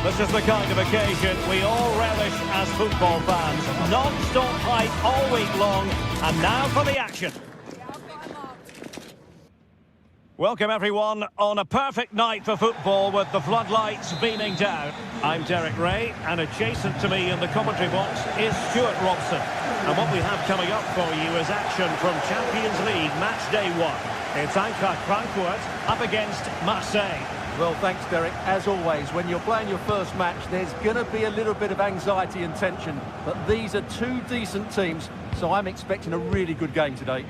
This is the kind of occasion we all relish as football fans. Non-stop hype all week long, and now for the action. Welcome everyone on a perfect night for football with the floodlights beaming down. I'm Derek Ray, and adjacent to me in the commentary box is Stuart Robson. And what we have coming up for you is action from Champions League match day 1. It's Eintracht Frankfurt up against Marseille. Well, thanks, Derek. As always, when you're playing your first match, there's going to be a little bit of anxiety and tension. But these are two decent teams, so I'm expecting a really good game today.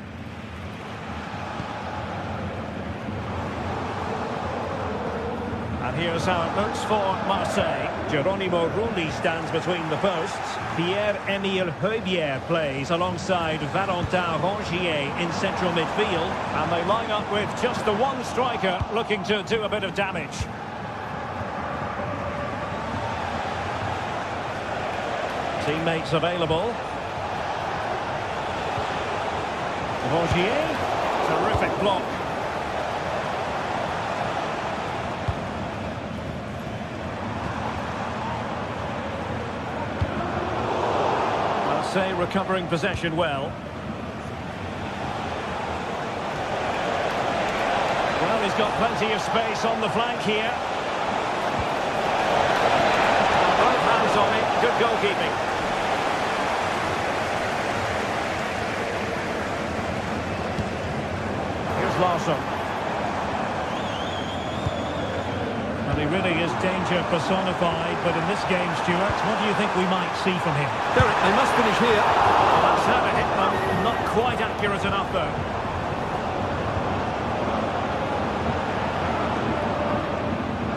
And here's how it looks for Marseille. Geronimo Rulli stands between the posts. Pierre-Emile Højbjerg plays alongside Valentin Rongier in central midfield. And they line up with just the one striker looking to do a bit of damage. Teammates available. Rongier, terrific block. Recovering possession well. Well, he's got plenty of space on the flank here. Both hands on it. Good goalkeeping. Here's Larsson. And he really is danger personified, but in this game, Stuart, what do you think we might see from him? Derek, they must finish here. Well, that's how to hit them. Not quite accurate enough, though.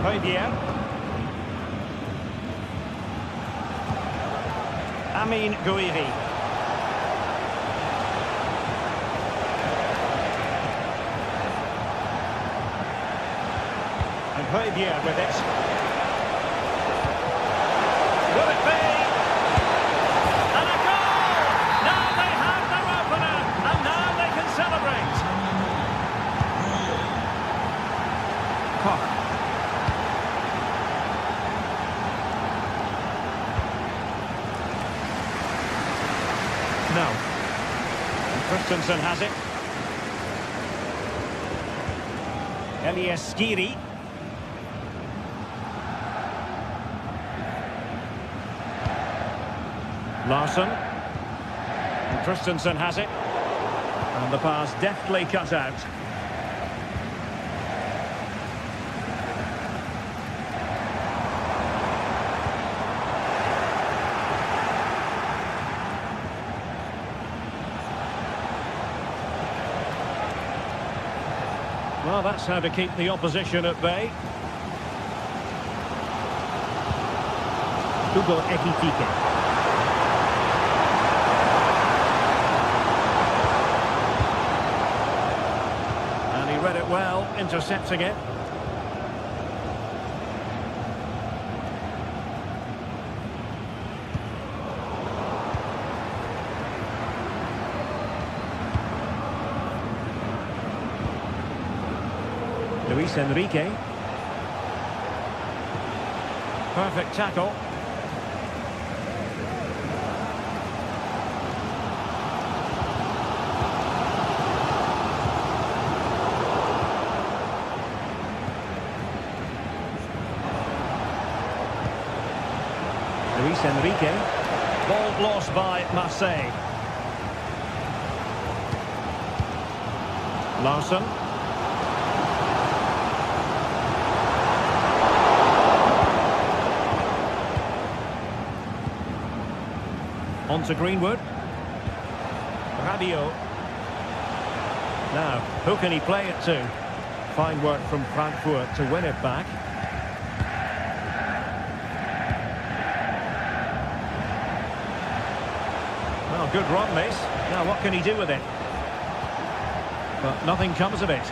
Højbjerg. Amin Gouiri. And Højbjerg with it. Will it be? And a goal! Now they have their opener, and now they can celebrate. Koch. No. And Christensen has it. Elias Skiri. Larsson. And Christensen has it. And the pass deftly cut out. Well, that's how to keep the opposition at bay. Hugo Ekitike. Read it well, intercepting it. Luis Enrique. Perfect tackle. Luis Enrique. Ball lost by Marseille. Larsson. On to Greenwood. Rabiot. Now, who can he play it to? Fine work from Frankfurt to win it back. Well, good run, this. Now, what can he do with it? But nothing comes of it.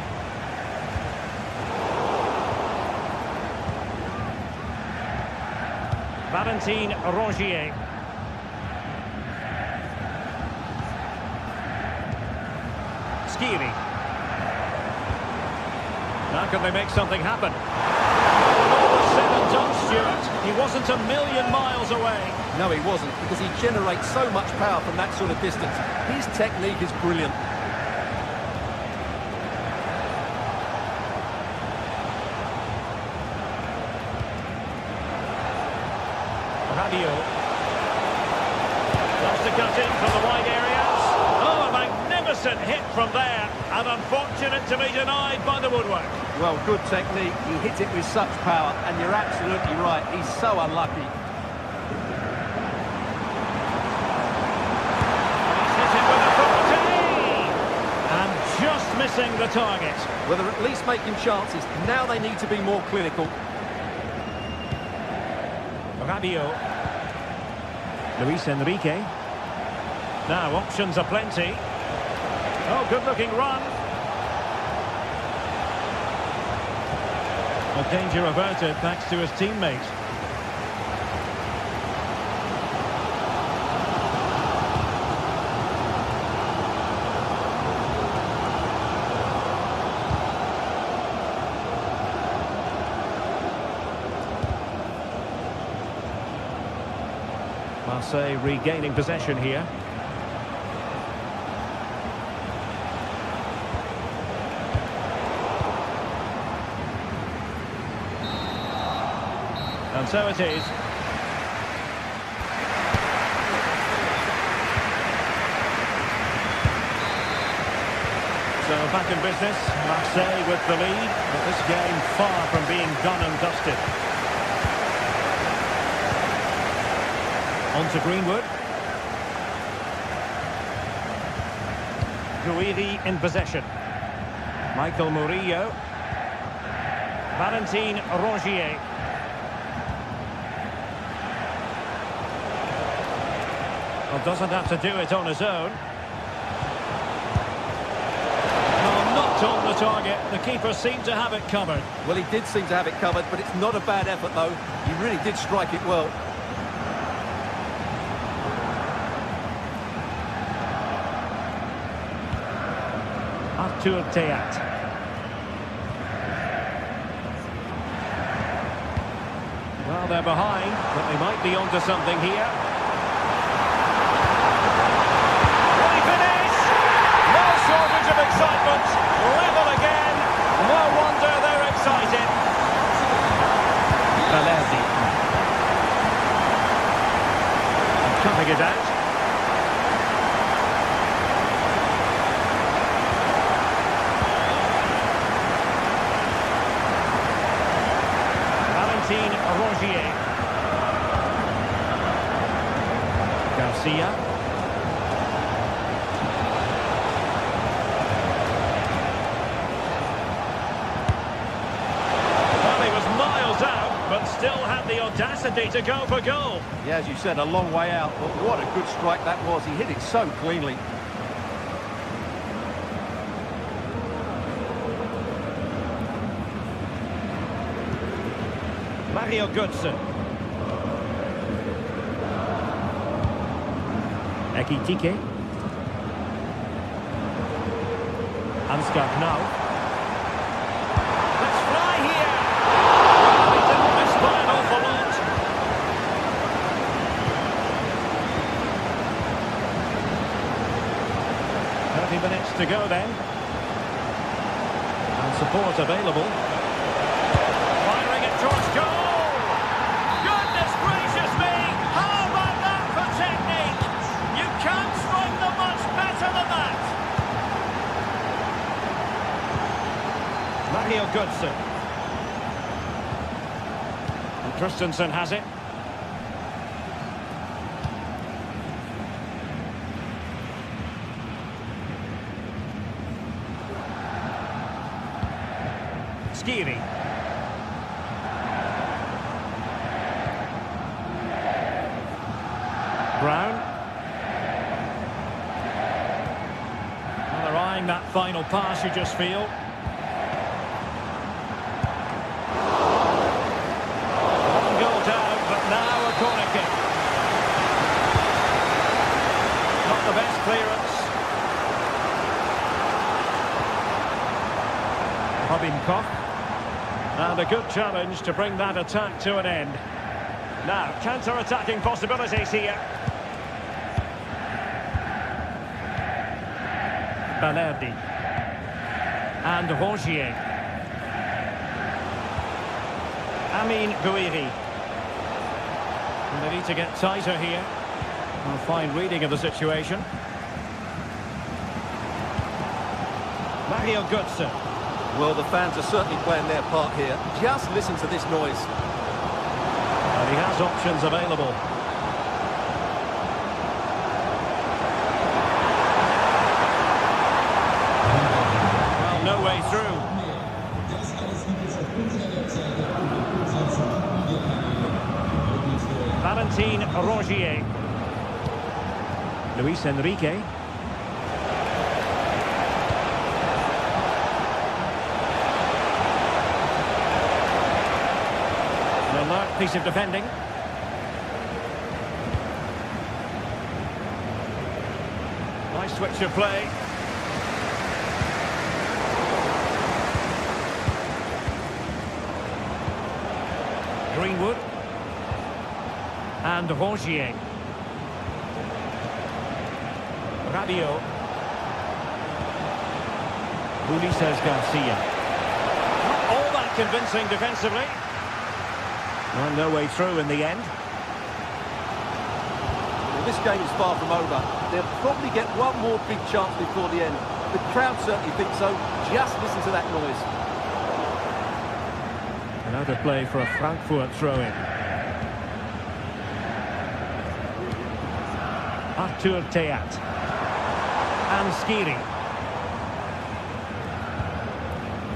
Valentin Rongier. Skiri. Now can they make something happen? All was said and done, Stuart. He wasn't a million miles away. No, he wasn't, because he generates so much power from that sort of distance. His technique is brilliant. Radio. Loves to cut in from the wide areas. Oh, a magnificent hit from there. And unfortunate to be denied by the woodwork. Well, good technique. He hit it with such power, and you're absolutely right. He's so unlucky. He's hit it with authority. And just missing the target. Well, they're at least making chances. Now they need to be more clinical. Radio. Luis Enrique. Now options are plenty. Oh, good-looking run. A danger averted thanks to his teammate. Marseille regaining possession here. And so it is. So back in business, Marseille with the lead, but this game far from being done and dusted. On to Greenwood. Guidi in possession. Michael Murillo. Valentin Rongier. Well, doesn't have to do it on his own. Oh, not on the target. The keeper seemed to have it covered. Well, he did seem to have it covered, but it's not a bad effort, though. He really did strike it well. Arthur Theat. Well, they're behind, but they might be onto something here. Will he finish? No shortage of excitement. Level again. No wonder they're excited. Valerdi. Cutting it out. Rongier. Garcia. Well, he was miles out, but still had the audacity to go for goal. Yeah, as you said, a long way out, but what a good strike that was. He hit it so cleanly. Mario Götze. Ekitike. Ansgar Knau. Let's fly here! He didn't miss by an awful lot. Minutes to go then. And support available. Firing it towards goal! Goodness gracious me! How about that for technique? You can't strike them much better than that! Mario Götze. And Christensen has it. Skiri. Brown. Well, they're eyeing that final pass, you just feel. One goal down, but now a corner kick. Not the best clearance. Robin Koch. And a good challenge to bring that attack to an end. Now, counter-attacking possibilities here. Balerdi. And Rongier. Amin Gouiri. And they need to get tighter here. A fine reading of the situation. Mario Götze. Well, the fans are certainly playing their part here. Just listen to this noise. And he has options available. Well, no way through. Valentin Rongier. Luis Enrique. An alert piece of defending. Nice switch of play. Greenwood. And Rongier. Rabiot. Ulises Garcia. Not all that convincing defensively. Well, no way through in the end. Well, this game is far from over. They'll probably get one more big chance before the end. The crowd certainly think so. Just listen to that noise. Another play for a Frankfurt throw-in. Arthur Theat. And Skiri.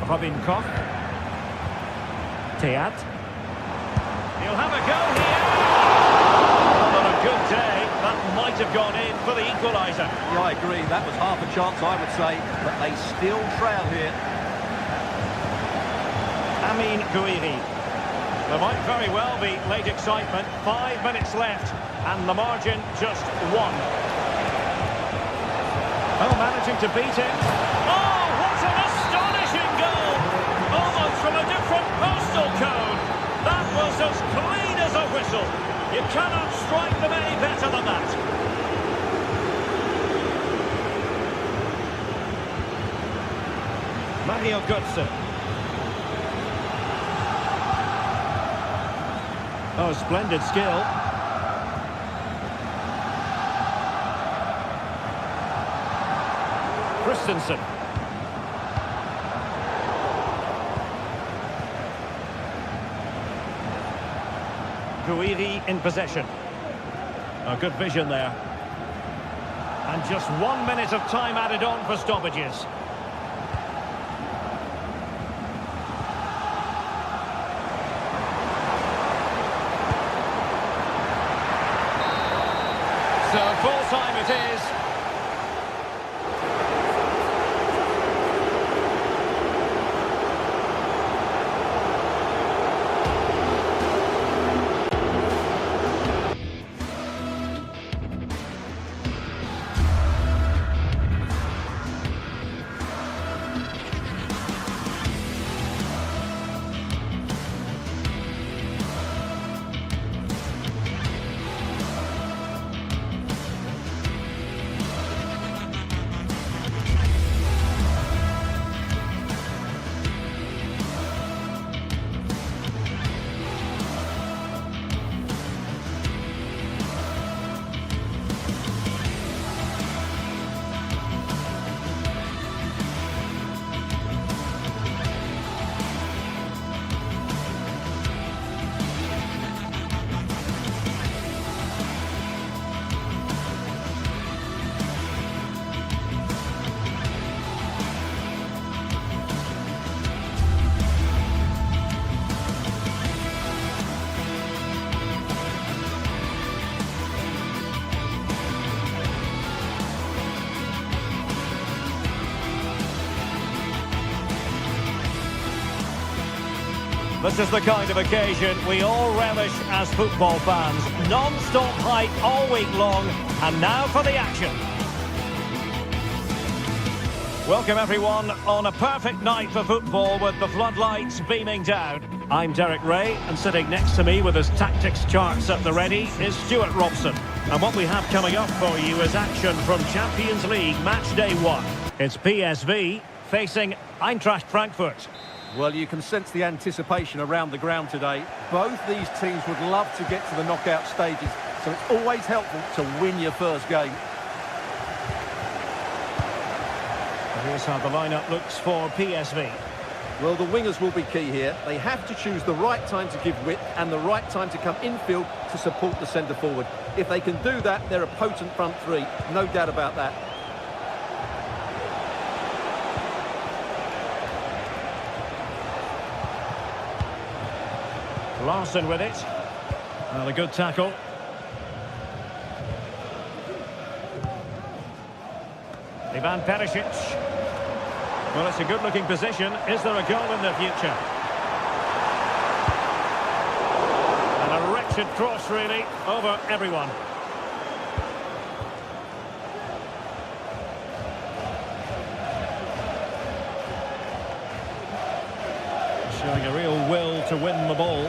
Robin Koch. Theat. He'll have a go here. Well, on a good day, that might have gone in for the equaliser. Yeah, I agree. That was half a chance, I would say. But they still trail here. Amin Gouiri. There might very well be late excitement. 5 minutes left. And the margin just 1. Oh, managing to beat him. Oh, what an astonishing goal! Almost from a different postal code. That was as clean as a whistle. You cannot strike them any better than that. Mario Götze. Oh, splendid skill. Christensen. Gouiri in possession. A good vision there. And just 1 minute of time added on for stoppages. So full time it is. This is the kind of occasion we all relish as football fans. Non-stop hype all week long, and now for the action. Welcome everyone on a perfect night for football with the floodlights beaming down. I'm Derek Ray, and sitting next to me with his tactics charts at the ready is Stuart Robson. And what we have coming up for you is action from Champions League Match Day 1. It's PSV facing Eintracht Frankfurt. Well, you can sense the anticipation around the ground today. Both these teams would love to get to the knockout stages, so it's always helpful to win your first game. Here's how the lineup looks for PSV. Well, the wingers will be key here. They have to choose the right time to give width and the right time to come infield to support the centre forward. If they can do that, they're a potent front three. No doubt about that. Larson with it. Well, a good tackle. Ivan Perisic. Well, it's a good-looking position. Is there a goal in the future? And a wretched cross, really, over everyone. Showing a real will to win the ball.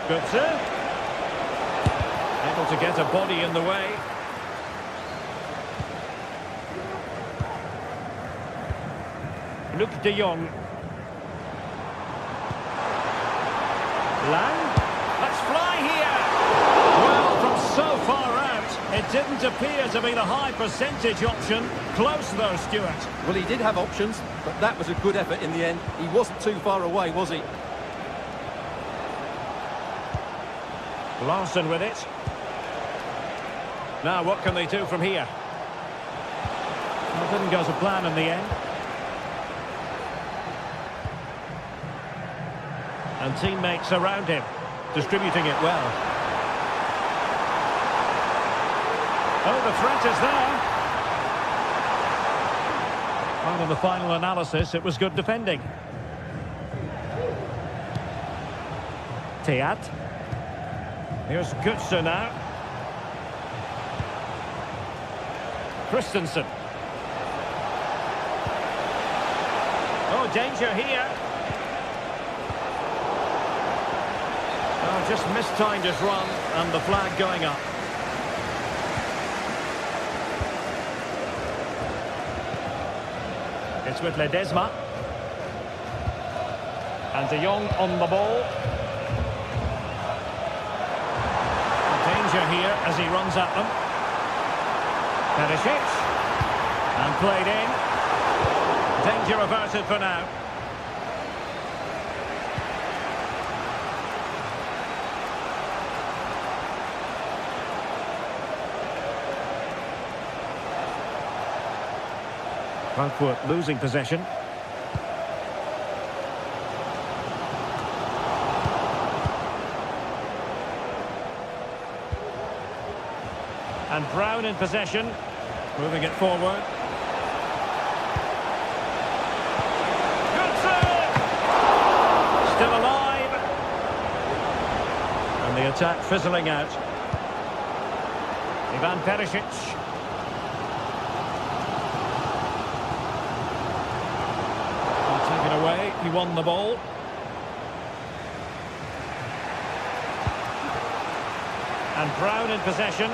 Götze. Able to get a body in the way. Luc de Jong. Lang. Let's fly here. Well, from so far out, it didn't appear to be the high percentage option. Close though, Stuart. Well, he did have options, but that was a good effort in the end. He wasn't too far away, was he? Larson with it. Now, what can they do from here? Well, it didn't go to plan in the end. And teammates around him, distributing it well. Oh, the threat is there. Well, in the final analysis, it was good defending. Teat. Here's Götze now. Christensen. Oh, danger here. Oh, just mistimed his run, and the flag going up. It's with Ledesma. And De Jong on the ball. Danger here as he runs at them. Perisic. And played in. Danger averted for now. Frankfurt losing possession. And Brown in possession, moving it forward. Götze! Still alive. And the attack fizzling out. Ivan Perisic. Taken away, he won the ball. And Brown in possession.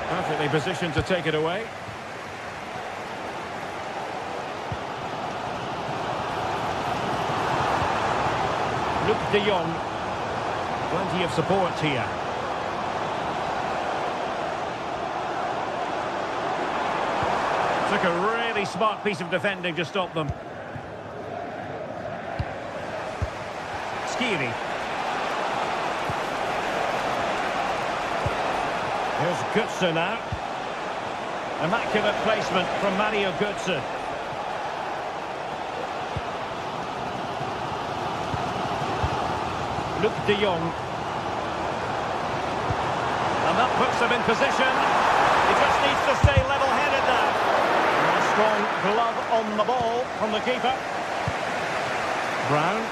Perfectly positioned to take it away. Luc de Jong. Plenty of support here. Took a really smart piece of defending to stop them. Skiri. Here's Götze now. Immaculate placement from Mario Götze. Luc de Jong. And that puts them in position. He just needs to stay level-headed now. And a strong glove on the ball from the keeper. Brown.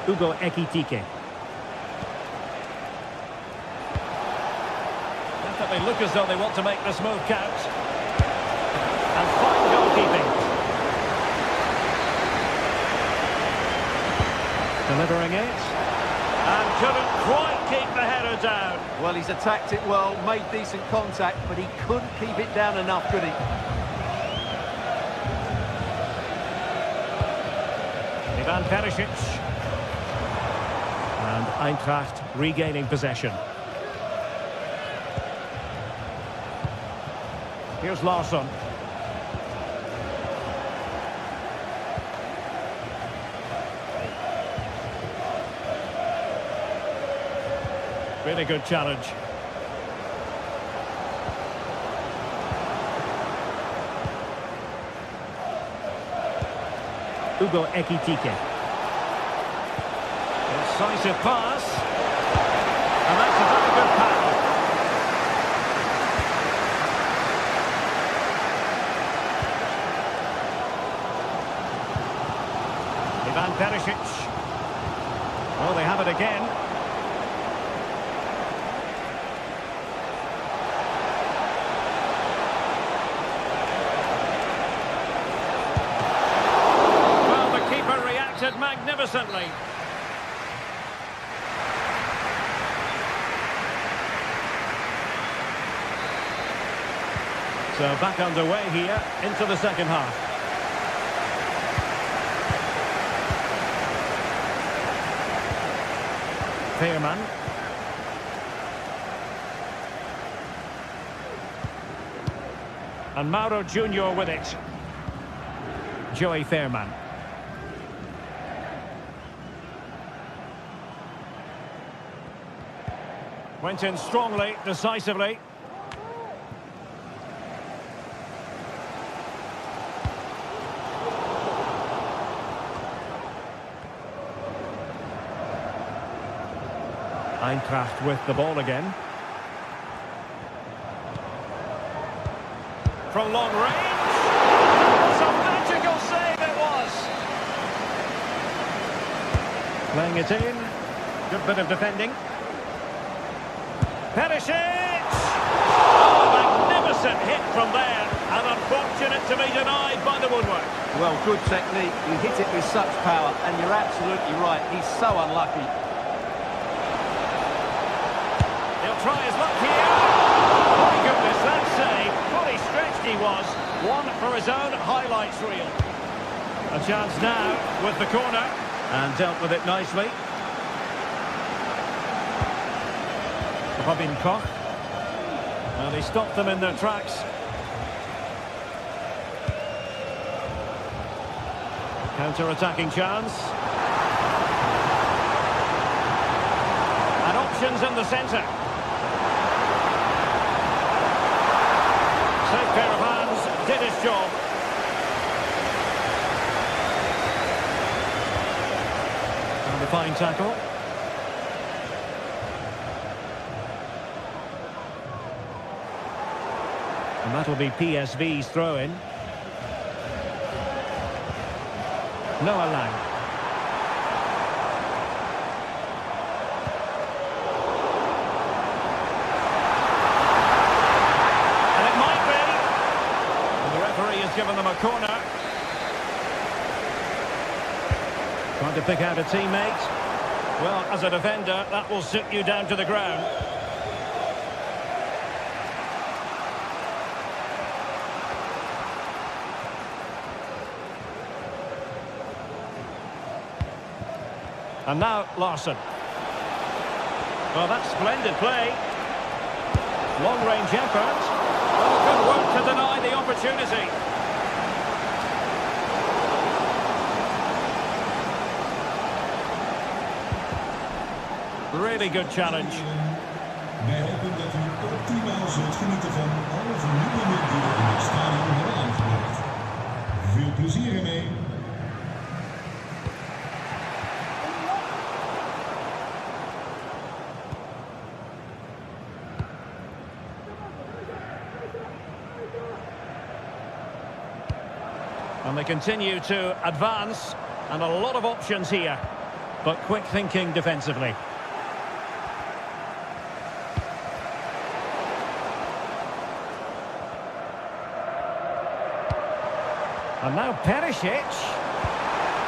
Ugo Ekitike. Definitely look as though they want to make this move count. And fine goalkeeping. Delivering it. And couldn't quite keep the header down. Well, he's attacked it well, made decent contact, but he couldn't keep it down enough, could he? Ivan Perisic. And Eintracht regaining possession. Here's Larsson. Really good challenge. Ugo Ekitike. Decisive pass. And that's a very good pass. Ivan Perisic. Oh, they have it again. Well, the keeper reacted magnificently. So back underway here into the second half. Veerman. And Mauro Junior with it. Joey Veerman. Went in strongly, decisively. Eintracht with the ball again. From long range. It's a magical save it was. Playing it in. Good bit of defending. Perisic! Oh, magnificent hit from there. And unfortunate to be denied by the woodwork. Well, good technique. You hit it with such power, and you're absolutely right. He's so unlucky. Try his luck here. My goodness, that save. Fully stretched he was. One for his own highlights reel. A chance now with the corner. And dealt with it nicely. Robin Koch. And he stopped them in their tracks. Counter-attacking chance. And options in the centre. Safe pair of hands, did his job. And a fine tackle. And that'll be PSV's throw-in. Noah Lang. Given them a corner. Trying to pick out a teammate. Well, as a defender, that will sit you down to the ground. And now Larsson. Well, that's splendid play. Long-range effort. Well, good work to deny the opportunity. Really good challenge. Wij hopen dat u optimaal zult genieten van alle vernieuwingen die we in het stadion hebben aangebracht. Veel plezier ermee. And they continue to advance, and a lot of options here, but quick thinking defensively. And now Perisic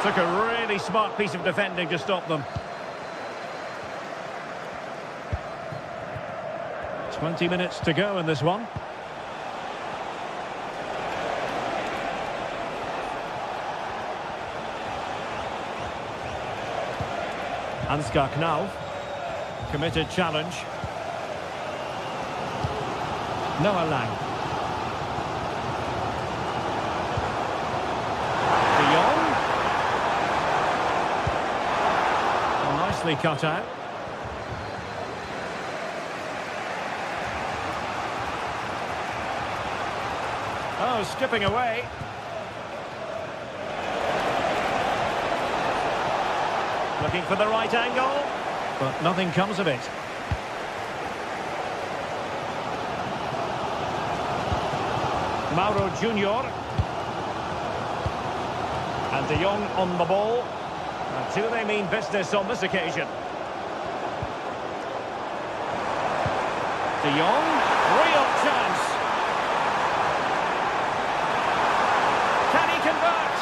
took a really smart piece of defending to stop them. 20 minutes to go in this one. Ansgar Knauf. Committed challenge. Noah Lang. De Jong. Well, nicely cut out. Oh, skipping away. Looking for the right angle, but nothing comes of it. Mauro Junior. And De Jong on the ball. And do they mean business on this occasion? De Jong, real chance. Can he convert?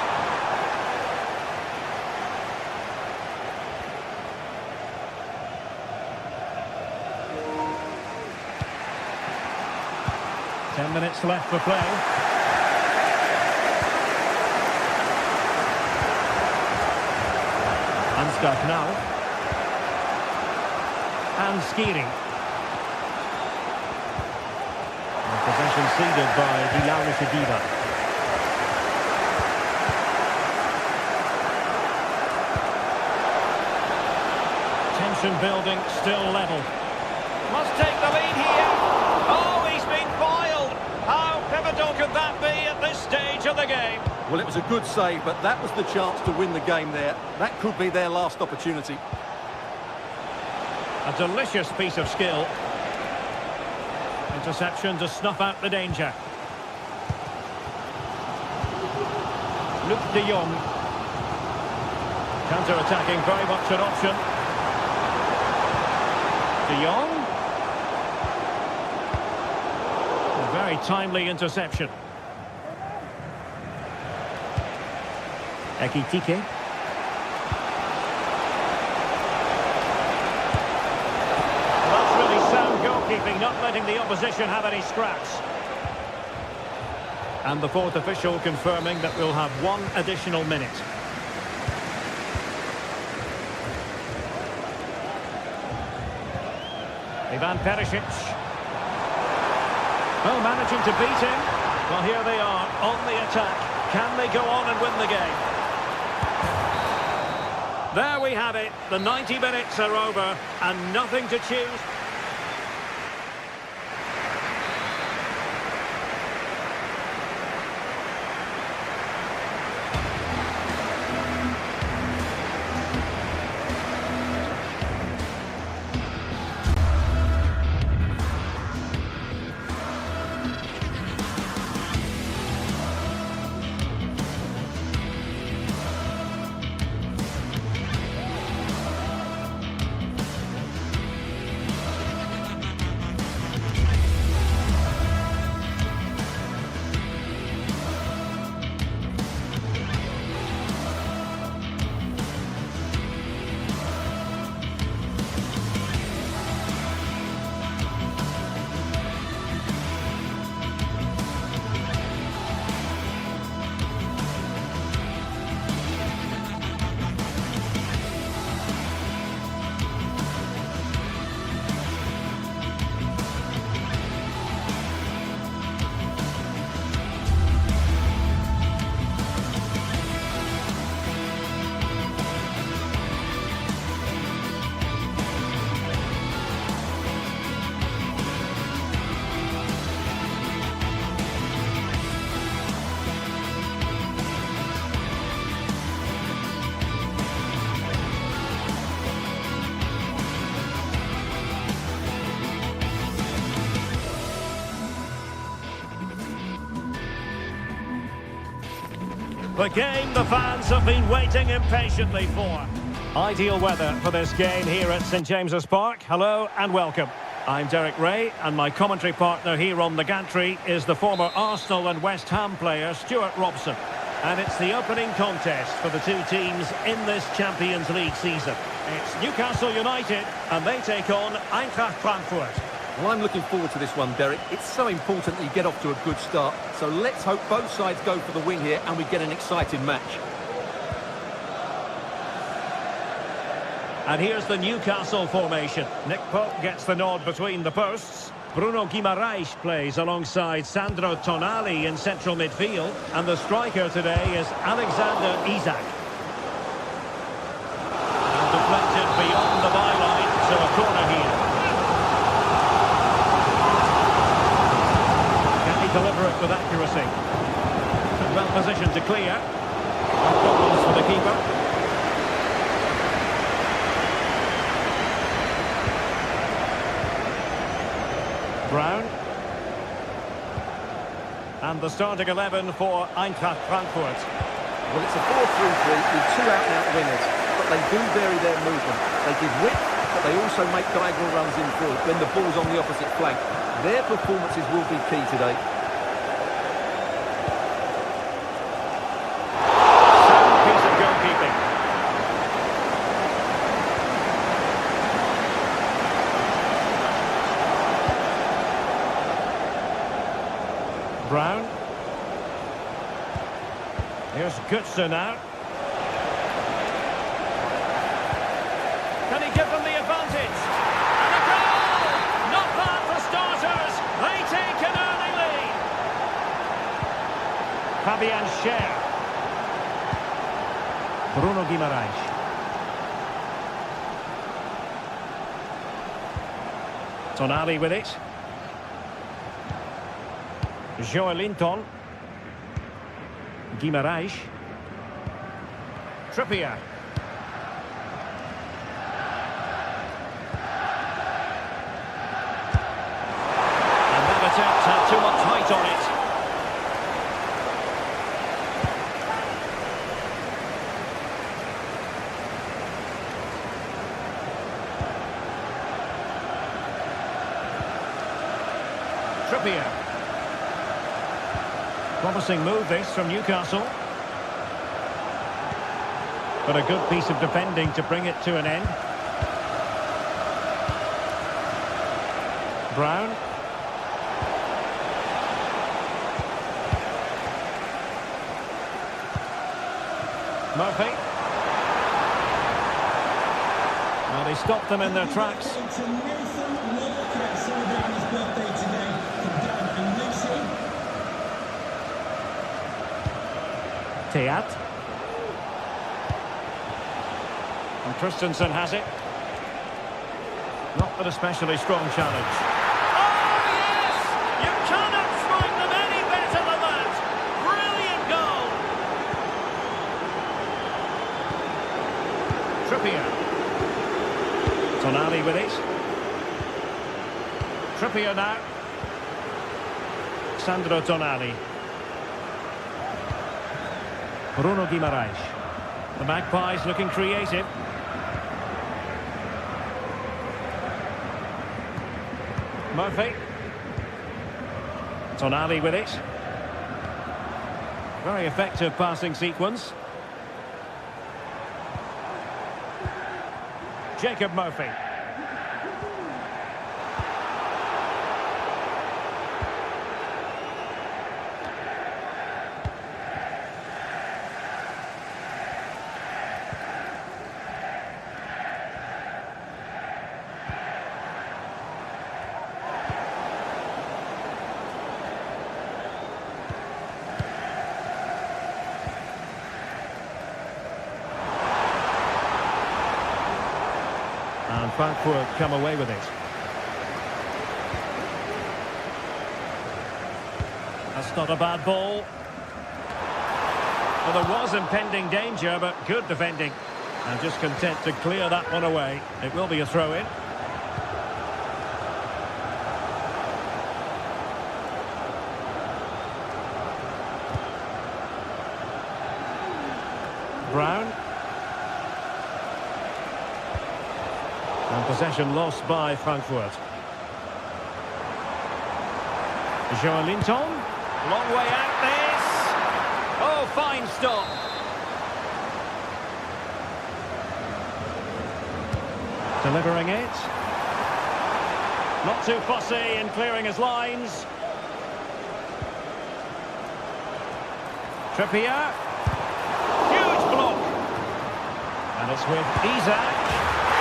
Ten minutes left for play. Ansgar Knauf. And Skiri. Possession ceded by Bilal Shadiba. Tension building, still level. Must take the lead here. Oh, he's been foiled. How pivotal could that be at this stage of the game? Well, it was a good save, but that was the chance to win the game there. That could be their last opportunity. A delicious piece of skill. Interception to snuff out the danger. Luc de Jong. Counter-attacking, very much an option. De Jong. A very timely interception. Ekitike. Goalkeeping, not letting the opposition have any scraps. And the fourth official confirming that we'll have one additional minute. Ivan Perisic. Well, managing to beat him. Well, here they are on the attack. Can they go on and win the game? There we have it. The 90 minutes are over and nothing to choose. The game the fans have been waiting impatiently for. Ideal weather for this game here at St James's Park. Hello and welcome. I'm Derek Ray, and my commentary partner here on the gantry is the former Arsenal and West Ham player Stuart Robson. And it's the opening contest for the two teams in this Champions League season. It's Newcastle United, and they take on Eintracht Frankfurt. Well, I'm looking forward to this one, Derek. It's so important that you get off to a good start. So let's hope both sides go for the win here and we get an exciting match. And here's the Newcastle formation. Nick Pope gets the nod between the posts. Bruno Guimaraes plays alongside Sandro Tonali in central midfield. And the striker today is Alexander Isak. And deflected beyond the byline, so a corner here. Can he deliver it with accuracy? And well positioned to clear. No problems for the keeper. Brown. And the starting 11 for Eintracht Frankfurt. Well, it's a 4-3-3 with two out-and-out winners, but they do vary their movement. They give width, but they also make diagonal runs in forward when the ball's on the opposite flank. Their performances will be key today. Sound piece of goalkeeping. Brown. Here's Götze now. Can he give them the advantage? And a goal! Not bad for starters. They take an early lead. Fabian Schär. Bruno Guimaraes. Tonali with it. Joelinton. Guimaraes. Trippier. And that attempt had too much height on it. Trippier. Promising move this from Newcastle. But a good piece of defending to bring it to an end. Brown. Murphy. Well, they stopped them in their tracks. Teat. And Christensen has it. Not an especially strong challenge. Oh, yes! You cannot strike them any better than that! Brilliant goal! Trippier. Tonali with it. Trippier now. Sandro Tonali. Bruno Guimaraes. The Magpies looking creative. Murphy. Tonali with it. Very effective passing sequence. Jacob Murphy. And Frankfurt come away with it. That's not a bad ball. Well, there was impending danger, but good defending. And just content to clear that one away. It will be a throw-in. Brown. And possession lost by Frankfurt. Joelinton. Long way out this. Oh, fine stop. Delivering it. Not too fussy in clearing his lines. Trippier. Huge block. And it's with Isak.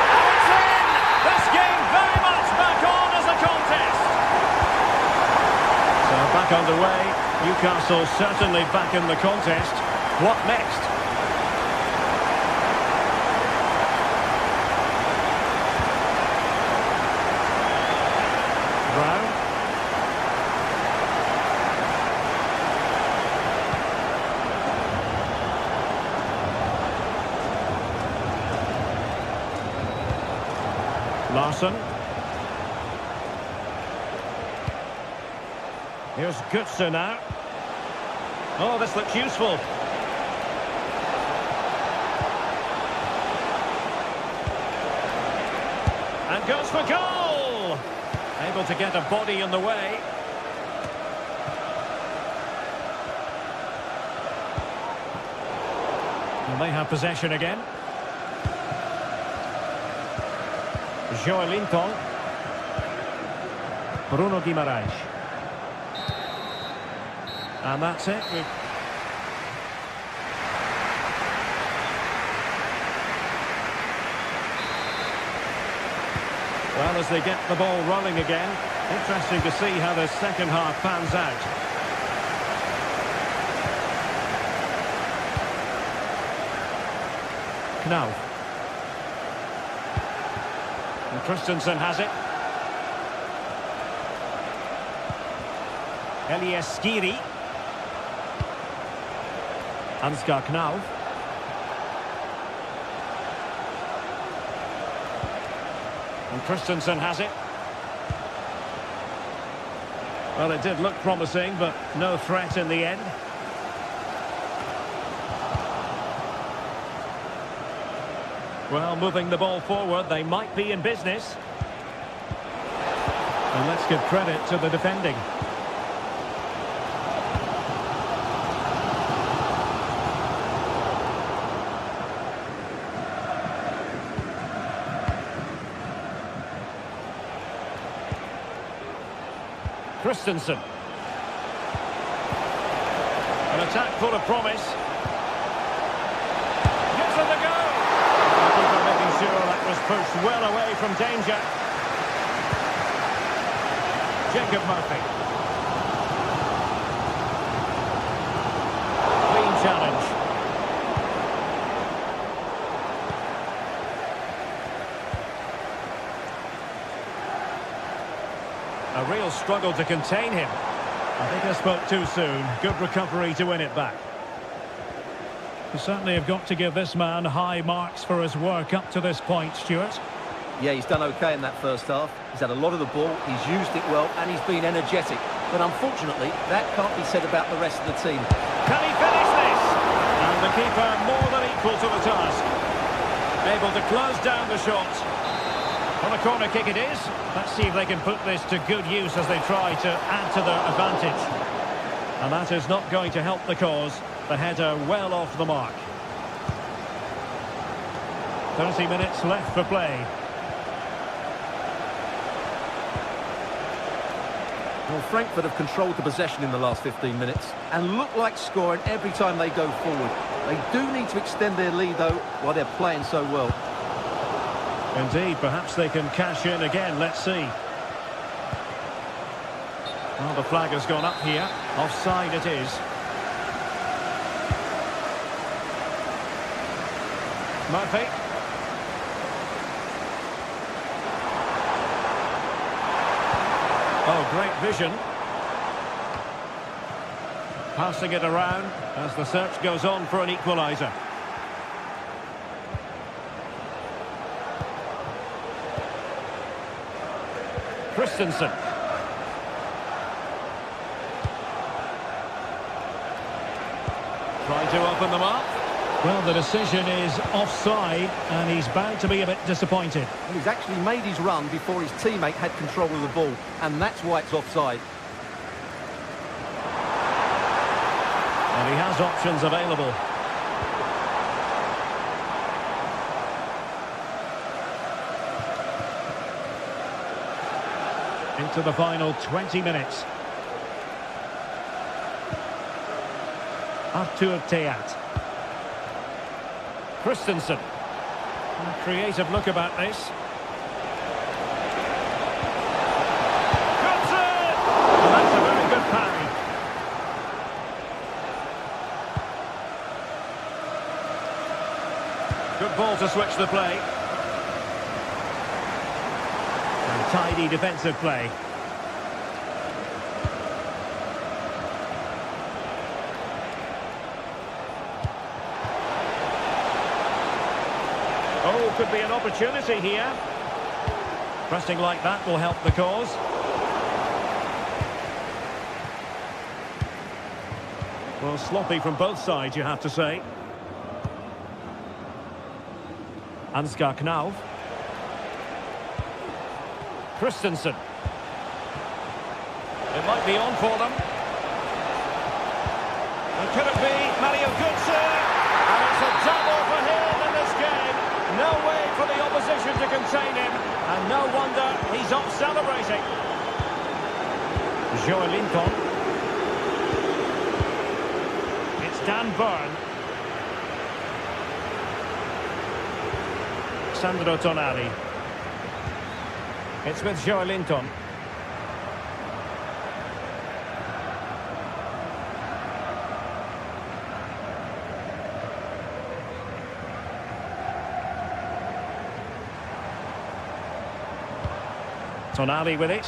And it's in! This game very much back on as a contest. So back underway. Newcastle certainly back in the contest. What next? Brown. Larson. Here's Götze now. Oh, this looks useful. And goes for goal! Able to get a body in the way. And they have possession again. Joelinton. Bruno Guimaraes. And that's it. Well, as they get the ball rolling again, interesting to see how the second half pans out. Knauf. And Christensen has it. Elias Skiri. Ansgar Knauf. And Christensen has it. Well, it did look promising, but no threat in the end. Well, moving the ball forward, they might be in business. And let's give credit to the defending. Christensen. An attack full of promise. Gives it a go. Keeper making sure that was pushed well away from danger. Jacob Murphy. Clean challenge. A real struggle to contain him. I think I spoke too soon. Good recovery to win it back. You certainly have got to give this man high marks for his work up to this point, Stuart. Yeah, he's done okay in that first half. He's had a lot of the ball, he's used it well, and he's been energetic. But unfortunately, that can't be said about the rest of the team. Can he finish this? And the keeper more than equal to the task. Able to close down the shot. On a corner kick it is. Let's see if they can put this to good use as they try to add to their advantage. And that is not going to help the cause. The header well off the mark. 30 minutes left for play. Well, Frankfurt have controlled the possession in the last 15 minutes and look like scoring every time they go forward. They do need to extend their lead, though, while they're playing so well. Indeed, perhaps they can cash in again. Let's see. Well, the flag has gone up here. Offside it is. Murphy. Oh, great vision. Passing it around as the search goes on for an equaliser. Christensen. Trying to open them up. Well, the decision is offside, and he's bound to be a bit disappointed. Well, he's actually made his run before his teammate had control of the ball, and that's why it's offside. And he has options available. Into the final 20 minutes. Artur Teat. Christensen. A creative look about this. Cuts it! And that's a very good parry. Good ball to switch the play. And tidy defensive play. Oh, could be an opportunity here. Pressing like that will help the cause. Well, sloppy from both sides, you have to say. Ansgar Knauf. Christensen. It might be on for them. And could it be Mario Götze? And it's a double for him in this game. No way for the opposition to contain him. And no wonder he's off celebrating. Joelinton. It's Dan Burn. Sandro Tonali. It's with Joelinton. Tonali with it.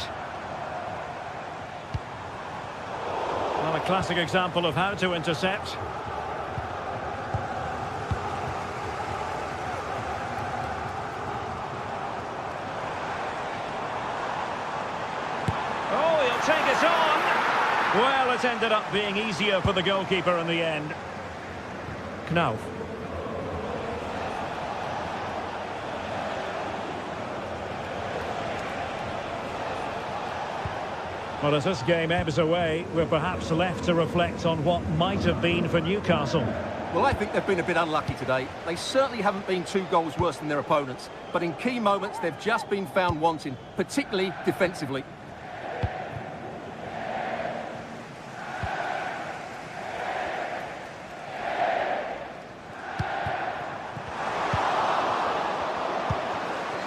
Well, a classic example of how to intercept. Oh, he'll take it on. Well, it ended up being easier for the goalkeeper in the end. Knauf. Well, as this game ebbs away, we're perhaps left to reflect on what might have been for Newcastle. Well, I think they've been a bit unlucky today. They certainly haven't been 2 goals worse than their opponents, but in key moments they've just been found wanting, particularly defensively.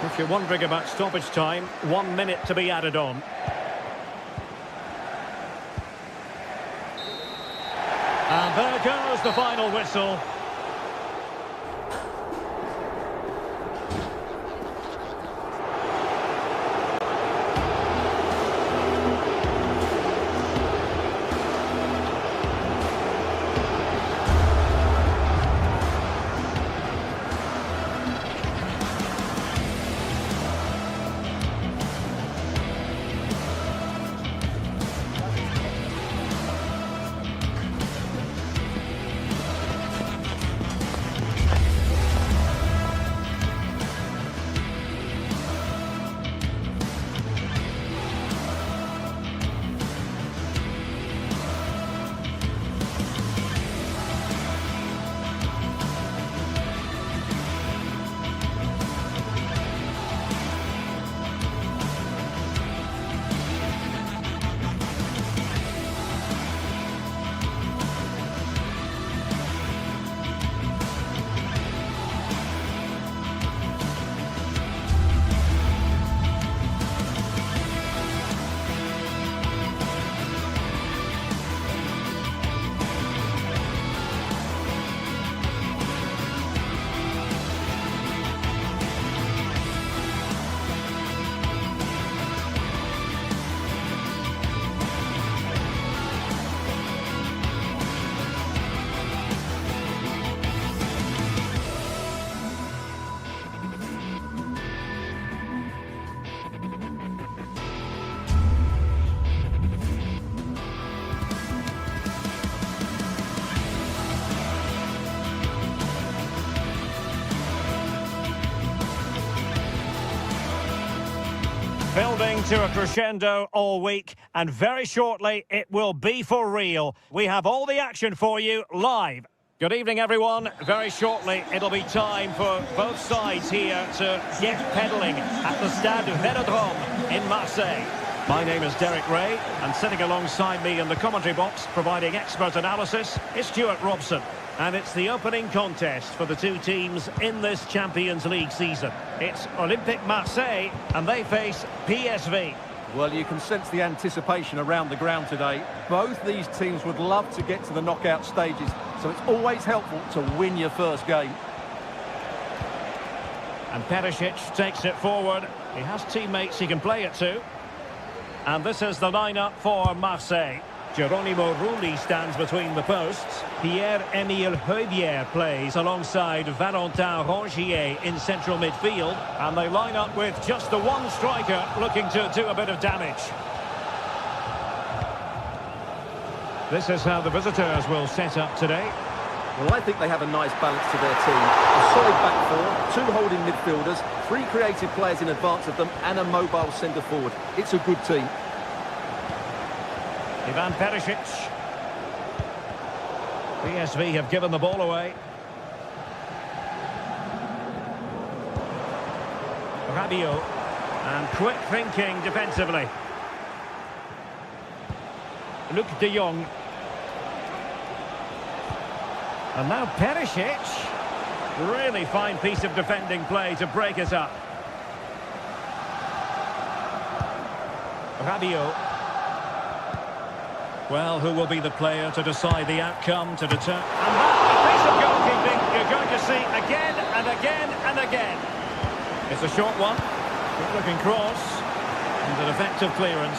If you're wondering about stoppage time, 1 minute to be added on. And there goes the final whistle. Building to a crescendo all week, and very shortly it will be for real. We have all the action for you live. Good evening, everyone. Very shortly it'll be time for both sides here to get pedalling at the Stade Vélodrome in Marseille. My name is Derek Ray, and sitting alongside me in the commentary box, providing expert analysis, is Stuart Robson. And it's the opening contest for the two teams in this Champions League season. It's Olympique Marseille, and they face PSV. Well, you can sense the anticipation around the ground today. Both these teams would love to get to the knockout stages, so it's always helpful to win your first game. And Perisic takes it forward. He has teammates he can play it to. And this is the lineup for Marseille. Geronimo Rulli stands between the posts. Pierre-Emile Højbjerg plays alongside Valentin Rongier in central midfield. And they line up with just the one striker looking to do a bit of damage. This is how the visitors will set up today. Well, I think they have a nice balance to their team. A solid back four, two holding midfielders, three creative players in advance of them, and a mobile centre-forward. It's a good team. Ivan Perisic. PSV have given the ball away. Rabiot. And quick thinking defensively. Luc de Jong. And now Perisic. Really fine piece of defending play to break it up. Rabiot. Well, who will be the player to decide the outcome, to determine... And that piece of goalkeeping you're going to see again and again and again. It's a short one. Good-looking cross. And an effective clearance.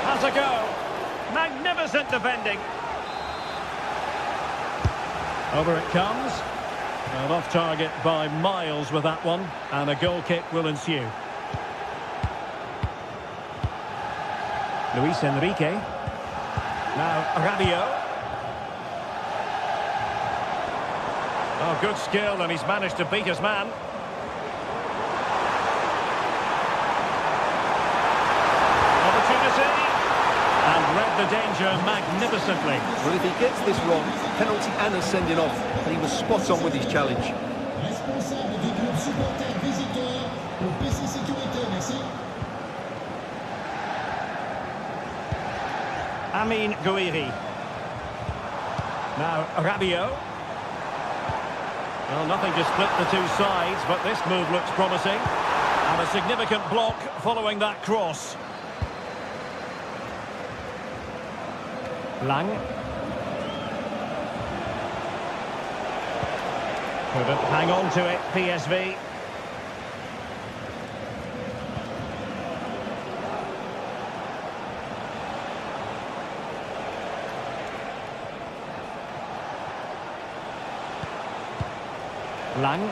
Has a go. Magnificent defending. Over it comes. And off target by miles with that one. And a goal kick will ensue. Luis Enrique. Now Rabiot. Oh, good skill, and he's managed to beat his man. Opportunity. And read the danger magnificently. Well, if he gets this wrong, penalty and a sending off. And he was spot on with his challenge. Responsable du club supporter visiteur au PC Sécurité, merci. Amin Gouiri. Now Rabiot. Well, nothing to split the two sides, but this move looks promising. And a significant block following that cross. Lang. Couldn't hang on to it, PSV. Lang.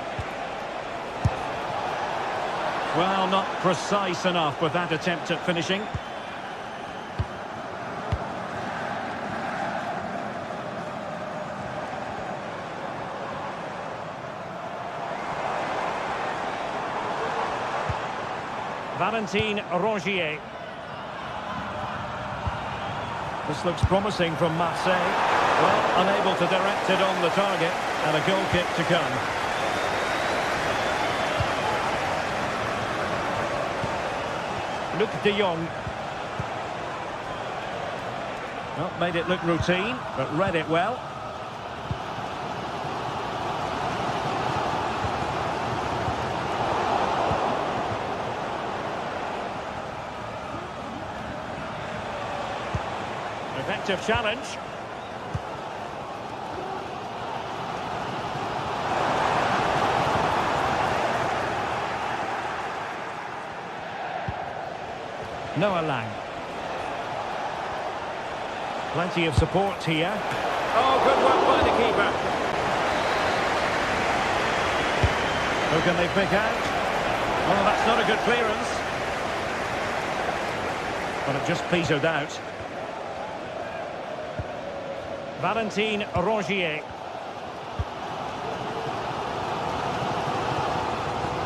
Well, not precise enough with that attempt at finishing. Valentin Rongier. This looks promising from Marseille. Well, unable to direct it on the target, and a goal kick to come. Luc de Jong. Well, made it look routine, but read it well. Effective challenge. Noah Lang. Plenty of support here. Oh, good work by the keeper. Who can they pick out? Oh, that's not a good clearance. But it just petered out. Valentin Rongier.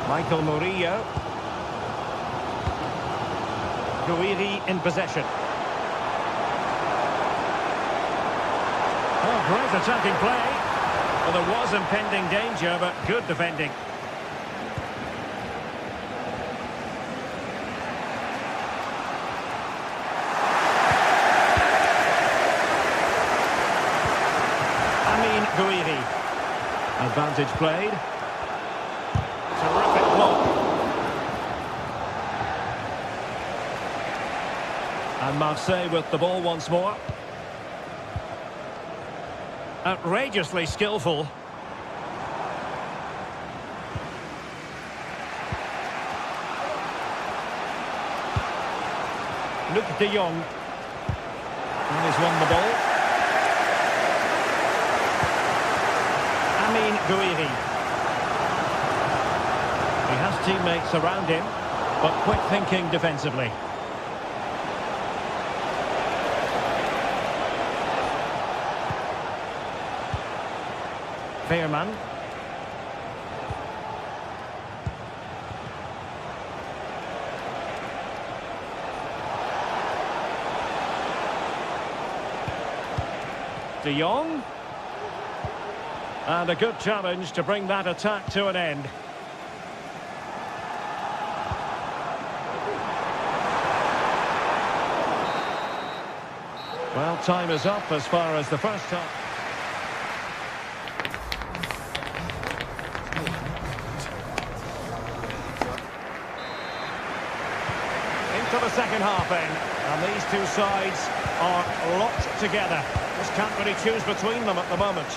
Michael Murillo. Guiri in possession. Oh, great attacking play. Well, there was impending danger, but good defending. Guiri. Advantage played. Terrific block. And Marseille with the ball once more. Outrageously skillful. Luc de Jong. And he's won the ball. Guiri. He has teammates around him, but quick thinking defensively. Veerman. De Jong. And a good challenge to bring that attack to an end. Well, time is up as far as the first half. Into the second half then. And these two sides are locked together. Just can't really choose between them at the moment.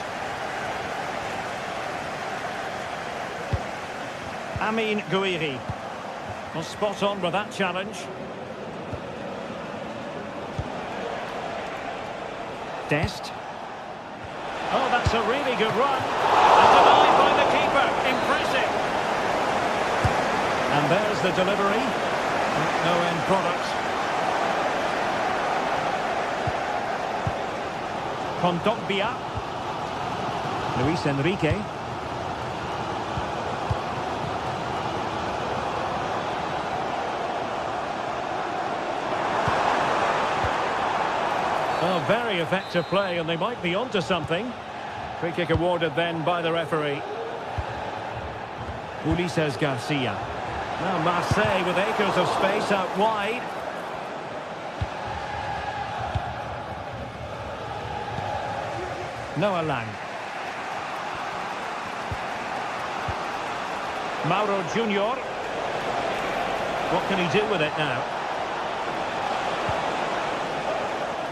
Amine Guiri was spot on with that challenge. Dest. Oh, that's a really good run. And denied by the keeper. Impressive. And there's the delivery. No end product. Kondogbia. Luis Enrique. Oh, very effective play, and they might be onto something. Free kick awarded then by the referee. Ulises Garcia. Now Marseille with acres of space out wide. Noah Lang. Mauro Junior. What can he do with it now?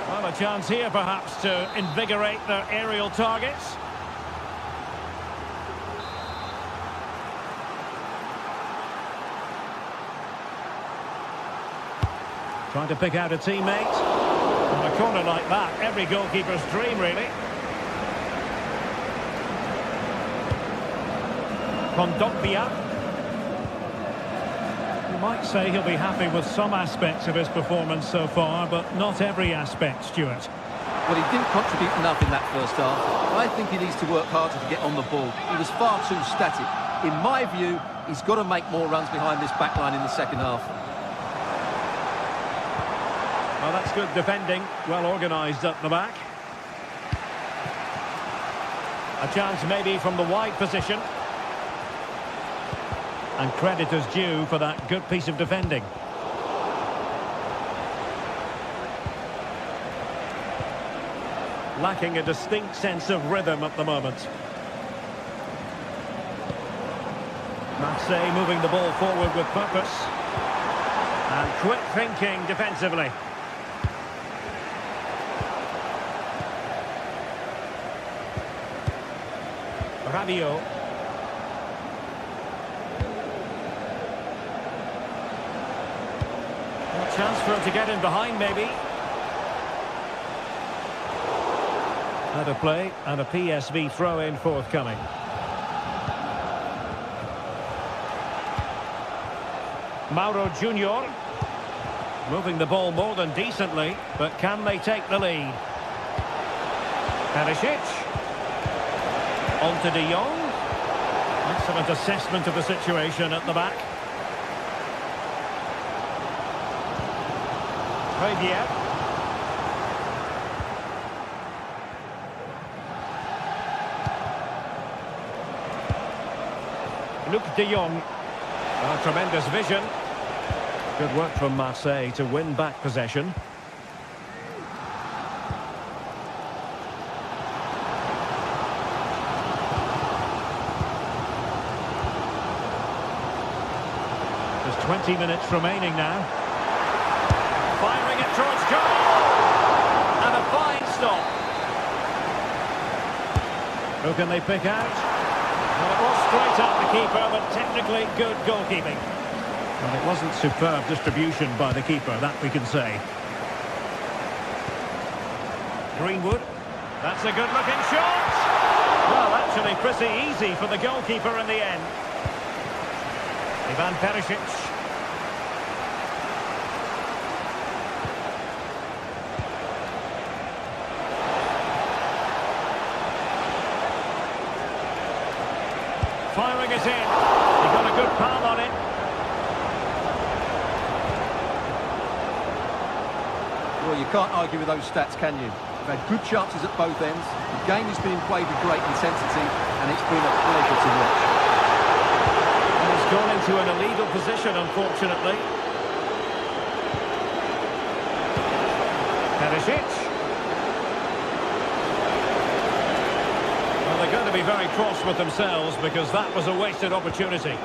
Well, a chance here perhaps to invigorate their aerial targets. Trying to pick out a teammate. On a corner like that, every goalkeeper's dream, really. Kondogbia. You might say he'll be happy with some aspects of his performance so far, but not every aspect, Stuart. Well, he didn't contribute enough in that first half. I think he needs to work harder to get on the ball. He was far too static. In my view, he's got to make more runs behind this back line in the second half. Well, that's good defending, well organised at the back. A chance maybe from the wide position. And credit is due for that good piece of defending. Lacking a distinct sense of rhythm at the moment. Marseille moving the ball forward with purpose. And quick thinking defensively. Rabiot. A chance for him to get in behind, maybe. Had a play and a PSV throw-in forthcoming. Mauro Junior. Moving the ball more than decently, but can they take the lead? Perisic. On to De Jong. Excellent assessment of the situation at the back. Javier. Luke De Jong. Tremendous vision. Good work from Marseille to win back possession. There's 20 minutes remaining now. Firing it towards goal! And a fine stop. Who can they pick out? Well, it was straight at the keeper, but technically good goalkeeping. And it wasn't superb distribution by the keeper, that we can say. Greenwood. That's a good-looking shot! Well, actually pretty easy for the goalkeeper in the end. Ivan Perisic. Firing it in. He got a good palm on it. Well, you can't argue with those stats, can you? They've had good chances at both ends. The game is being played with great intensity, and it's been a pleasure to watch. And he's gone into an illegal position, unfortunately. Perisic. Well, they're going to be very cross with themselves because that was a wasted opportunity.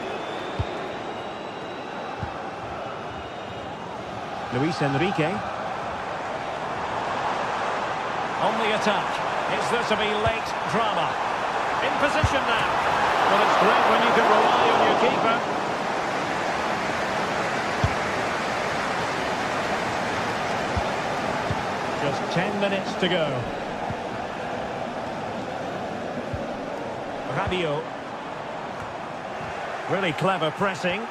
Luis Enrique. On the attack. Is there to be late drama? In position now. Well, it's great when you can rely on your keeper. Just 10 minutes to go. Rabiot. Really clever pressing.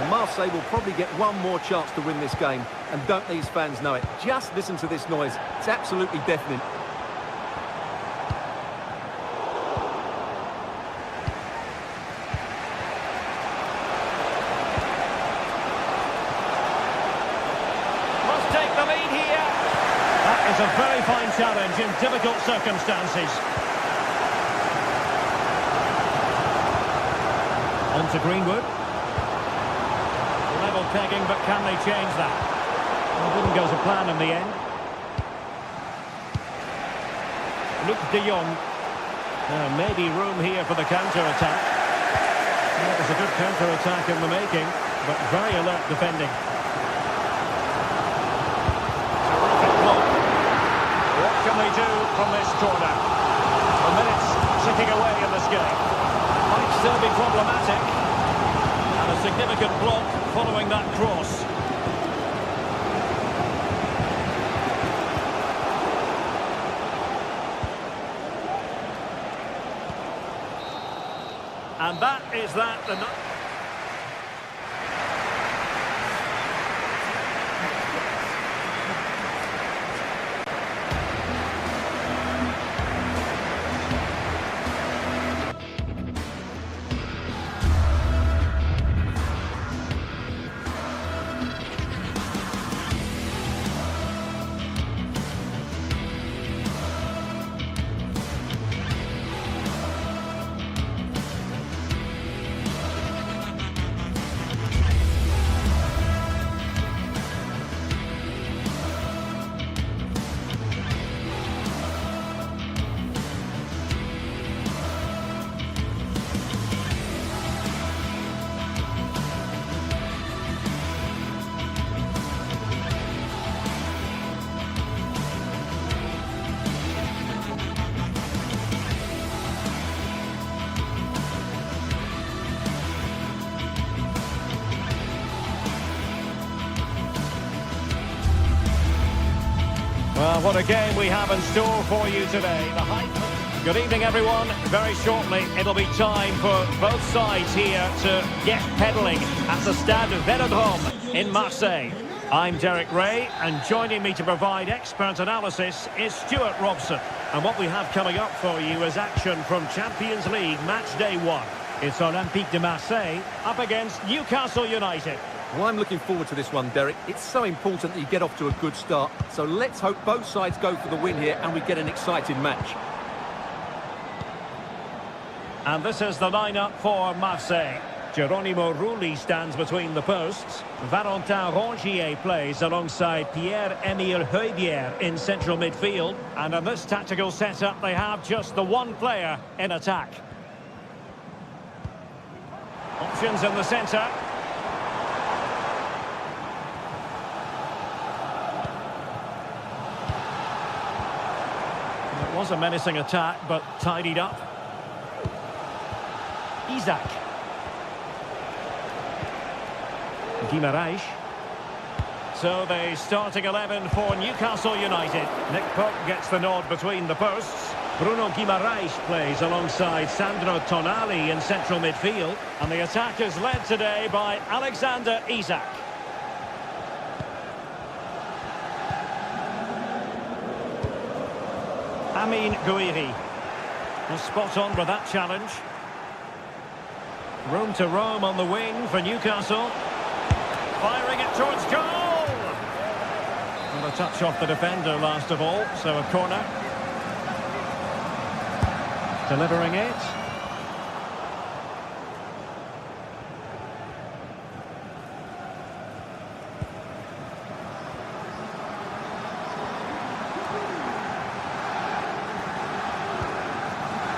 Marseille will probably get one more chance to win this game, and don't these fans know it? Just listen to this noise. It's absolutely deafening. Must take the lead here. That is a very fine challenge in difficult circumstances. On to Greenwood. Level pegging, but can they change that? Well, it didn't go to plan in the end. Luke De Jong. Maybe room here for the counter-attack. Well, it was a good counter-attack in the making, but very alert defending. Terrific block. What can they do from this corner? The minutes ticking away in this game. Might still be problematic. And a significant block following that cross. And that is that. Well, what a game we have in store for you today. The hype. Good evening, everyone. Very shortly, it'll be time for both sides here to get pedalling at the Stade Vélodrome in Marseille. I'm Derek Ray, and joining me to provide expert analysis is Stuart Robson. And what we have coming up for you is action from Champions League Match Day 1. It's Olympique de Marseille up against Newcastle United. Well, I'm looking forward to this one, Derek. It's so important that you get off to a good start. So let's hope both sides go for the win here and we get an exciting match. And this is the lineup for Marseille. Geronimo Rulli stands between the posts. Valentin Rongier plays alongside Pierre-Emile Højbjerg in central midfield. And in this tactical setup, they have just the one player in attack. Options in the centre. It was a menacing attack, but tidied up. Isaac. Guimarães. So the starting 11 for Newcastle United. Nick Pope gets the nod between the posts. Bruno Guimarães plays alongside Sandro Tonali in central midfield. And the attack is led today by Alexander Isak. Amine Gouiri was spot on with that challenge. Room to roam on the wing for Newcastle. Firing it towards goal! And a touch off the defender last of all, so a corner. Delivering it.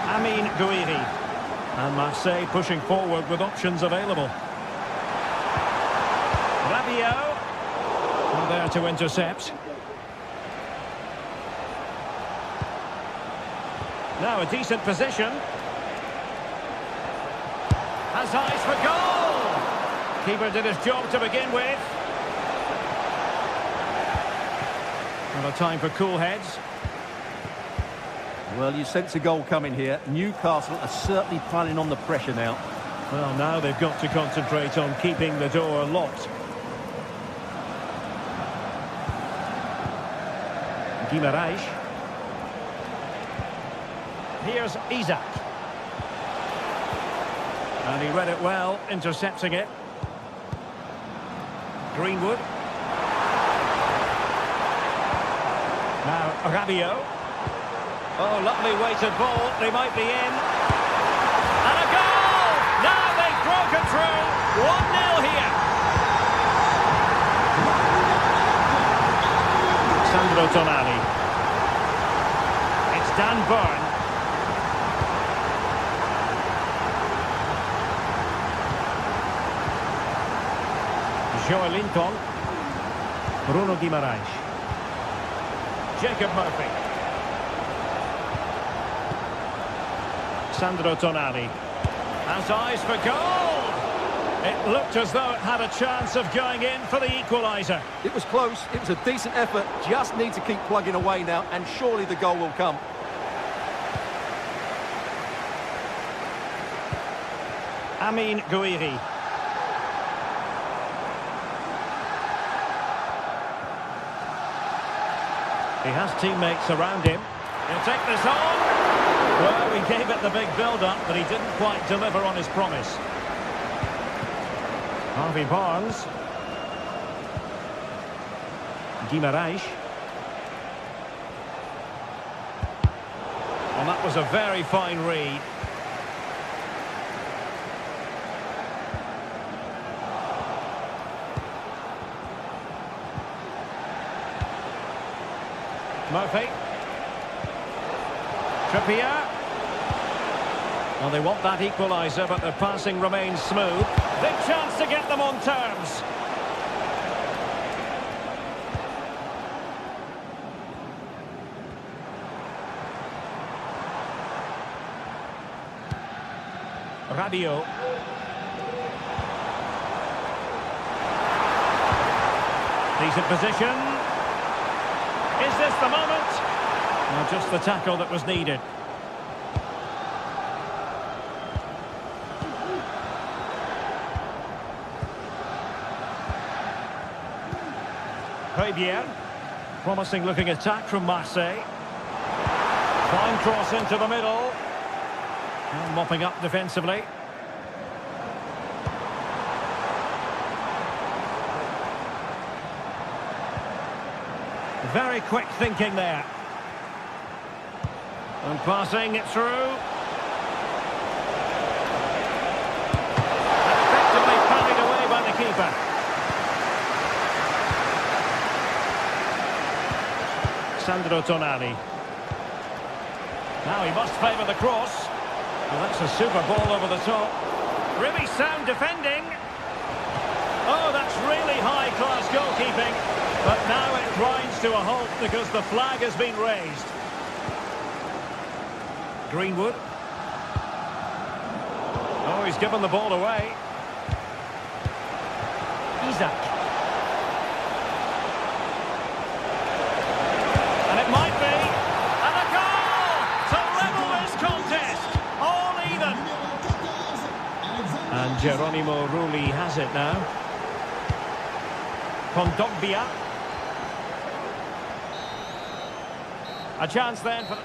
Amine Gouiri. And Marseille pushing forward with options available. Rabiot. And there to intercept. Now a decent position. Has eyes for goal. Keeper did his job to begin with. And a time for cool heads. Well, you sense a goal coming here. Newcastle are certainly piling on the pressure now. Well, now they've got to concentrate on keeping the door locked. Guimarães. Here's Isaac. And he read it well, intercepting it. Greenwood. Now Rabiot. Oh, lovely weighted ball. They might be in. And a goal! Now they've broken through. 1-0 here. Sandro Tonali. It's Dan Burn. Joelinton. Bruno Guimarães. Jacob Murphy. Sandro Tonali has eyes for goal. It looked as though it had a chance of going in for the equaliser. It was close, it was a decent effort, just need to keep plugging away now, and surely the goal will come. Amine Gouiri. He has teammates around him. He'll take this on. Well, he gave it the big build-up, but he didn't quite deliver on his promise. Harvey Barnes. Guimarães. Well, that was a very fine read. Murphy. Trippier. Well, they want that equaliser, but their passing remains smooth. Big chance to get them on terms. Rabiot. Decent position. Is this the moment? Well, just the tackle that was needed. Javier. Promising looking attack from Marseille. Fine cross into the middle. And mopping up defensively. Very quick thinking there. And passing it through. And effectively parried away by the keeper. Sandro Tonali. Now he must favour the cross. Well, that's a super ball over the top. Really sound defending. Oh, that's really high-class goalkeeping. But now it grinds to a halt because the flag has been raised. Greenwood. Oh, he's given the ball away. Isaac. And it might be. And a goal to level this contest. All even. And Geronimo Rulli has it now. Kondogbia. A chance then for...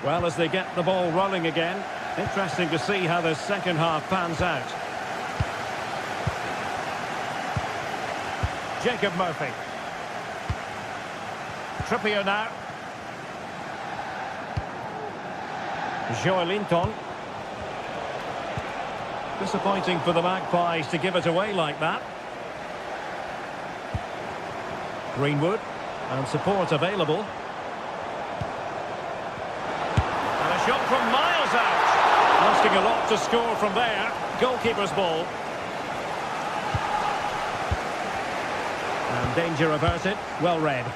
Well, as they get the ball rolling again, interesting to see how the second half pans out. Jacob Murphy. Trippier now. Joelinton. Disappointing for the Magpies to give it away like that. Greenwood. And support available. And a shot from miles out. Asking a lot to score from there. Goalkeeper's ball. And danger averted. Well read.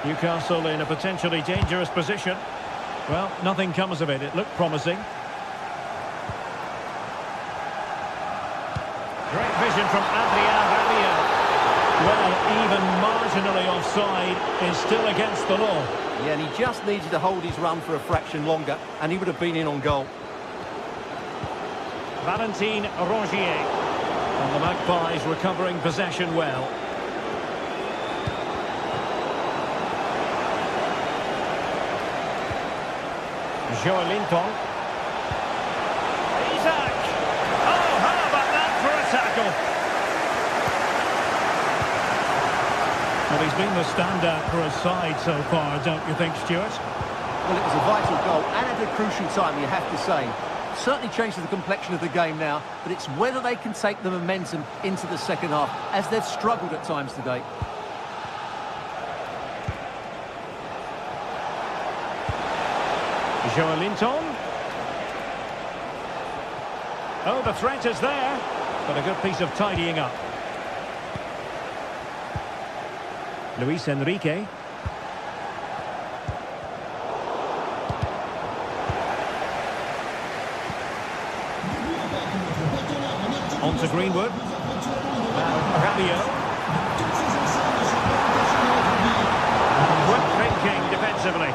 Newcastle in a potentially dangerous position. Well, nothing comes of it. It looked promising. Great vision from Adrien Rabiot. Well, even marginally offside is still against the law. Yeah, and he just needed to hold his run for a fraction longer, and he would have been in on goal. Valentin Rongier. And the Magpies recovering possession well. Joelinton. Isaac. Oh, how about that for a tackle? Well, he's been the standout for his side so far, don't you think, Stuart? Well, it was a vital goal, and at a crucial time, you have to say. Certainly changes the complexion of the game now, but it's whether they can take the momentum into the second half, as they've struggled at times today. Joelinton. Oh, the threat is there, but a good piece of tidying up. Luis Enrique. On to Greenwood. Rabiot. Quick thinking defensively.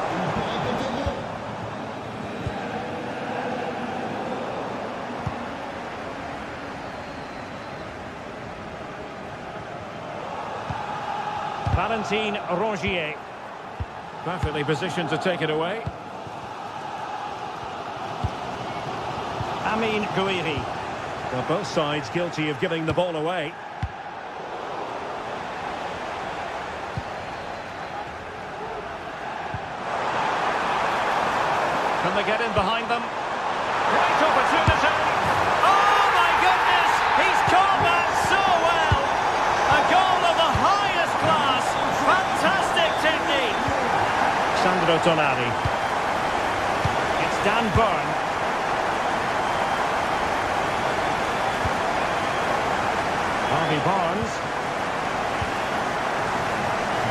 Valentin Rongier. Perfectly positioned to take it away. Amin Gouiri. Well, both sides guilty of giving the ball away. Can they get in behind them? Great opportunity! Oh my goodness! He's caught that so well! A goal of the highest class! Fantastic technique! Sandro Tonali. It's Dan Burn. Harvey Barnes.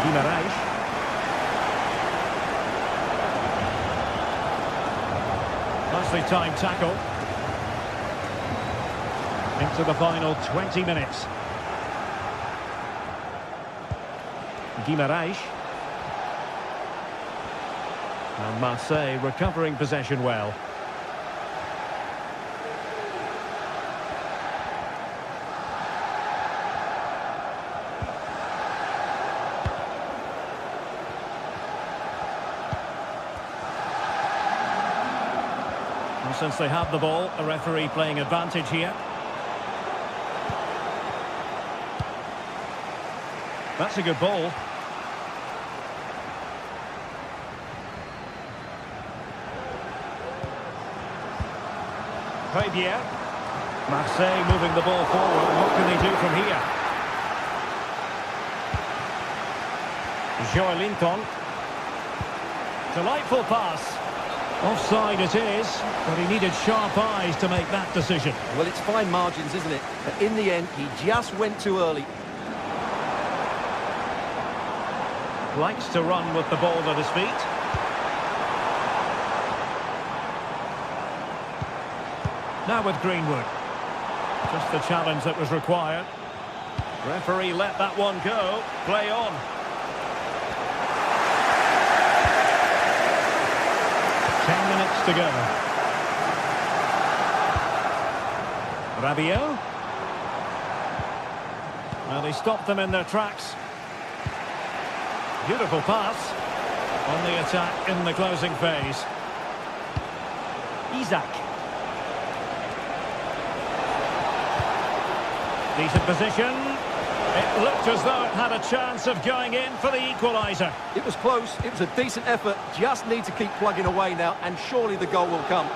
Guimaraes. Nicely timed tackle. Into the final 20 minutes. Guimaraes. And Marseille recovering possession well. And since they have the ball, the referee playing advantage here. That's a good ball. Fabier. Marseille moving the ball forward. What can they do from here? Joelinton. Delightful pass. Offside it is, but he needed sharp eyes to make that decision. Well, it's fine margins, isn't it? But in the end, he just went too early. Likes to run with the ball at his feet. Now with Greenwood. Just the challenge that was required. Referee let that one go. Play on. Minutes to go. Rabiot. Well, he stopped them in their tracks. Beautiful pass on the attack in the closing phase. Isaac. Decent position. It looked as though it had a chance of going in for the equaliser. It was close, it was a decent effort, just need to keep plugging away now, and surely the goal will come.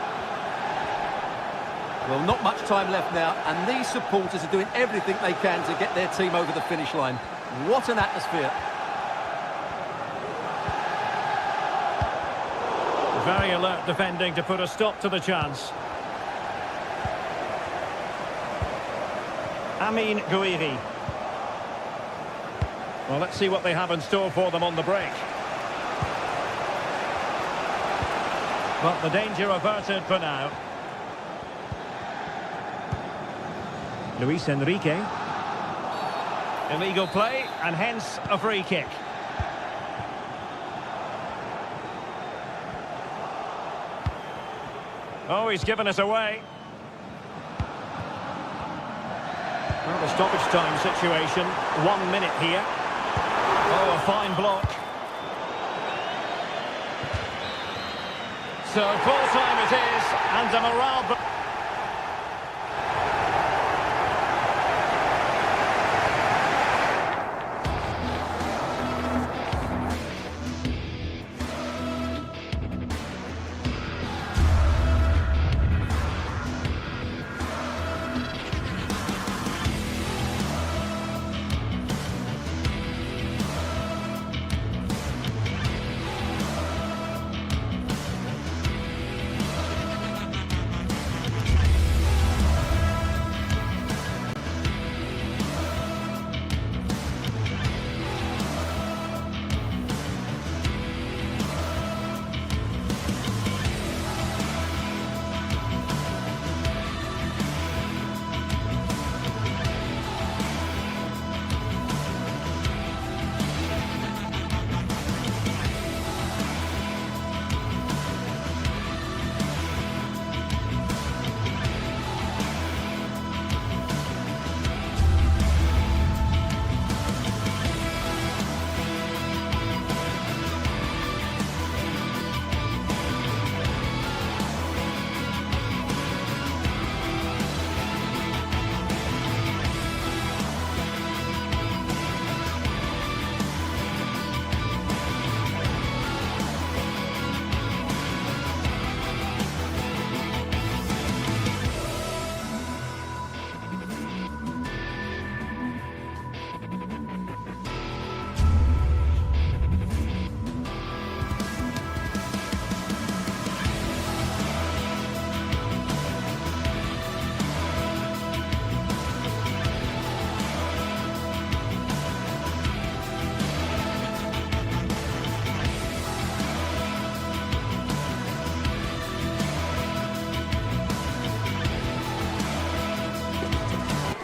Well, not much time left now, and these supporters are doing everything they can to get their team over the finish line. What an atmosphere. Very alert defending to put a stop to the chance. Amin Gouiri. Well, let's see what they have in store for them on the break. But the danger averted for now. Luis Enrique. Illegal play, and hence a free kick. Oh, he's given us away. Well, the stoppage time situation, 1 minute here. Oh, a fine block. So full time it is, and a morale...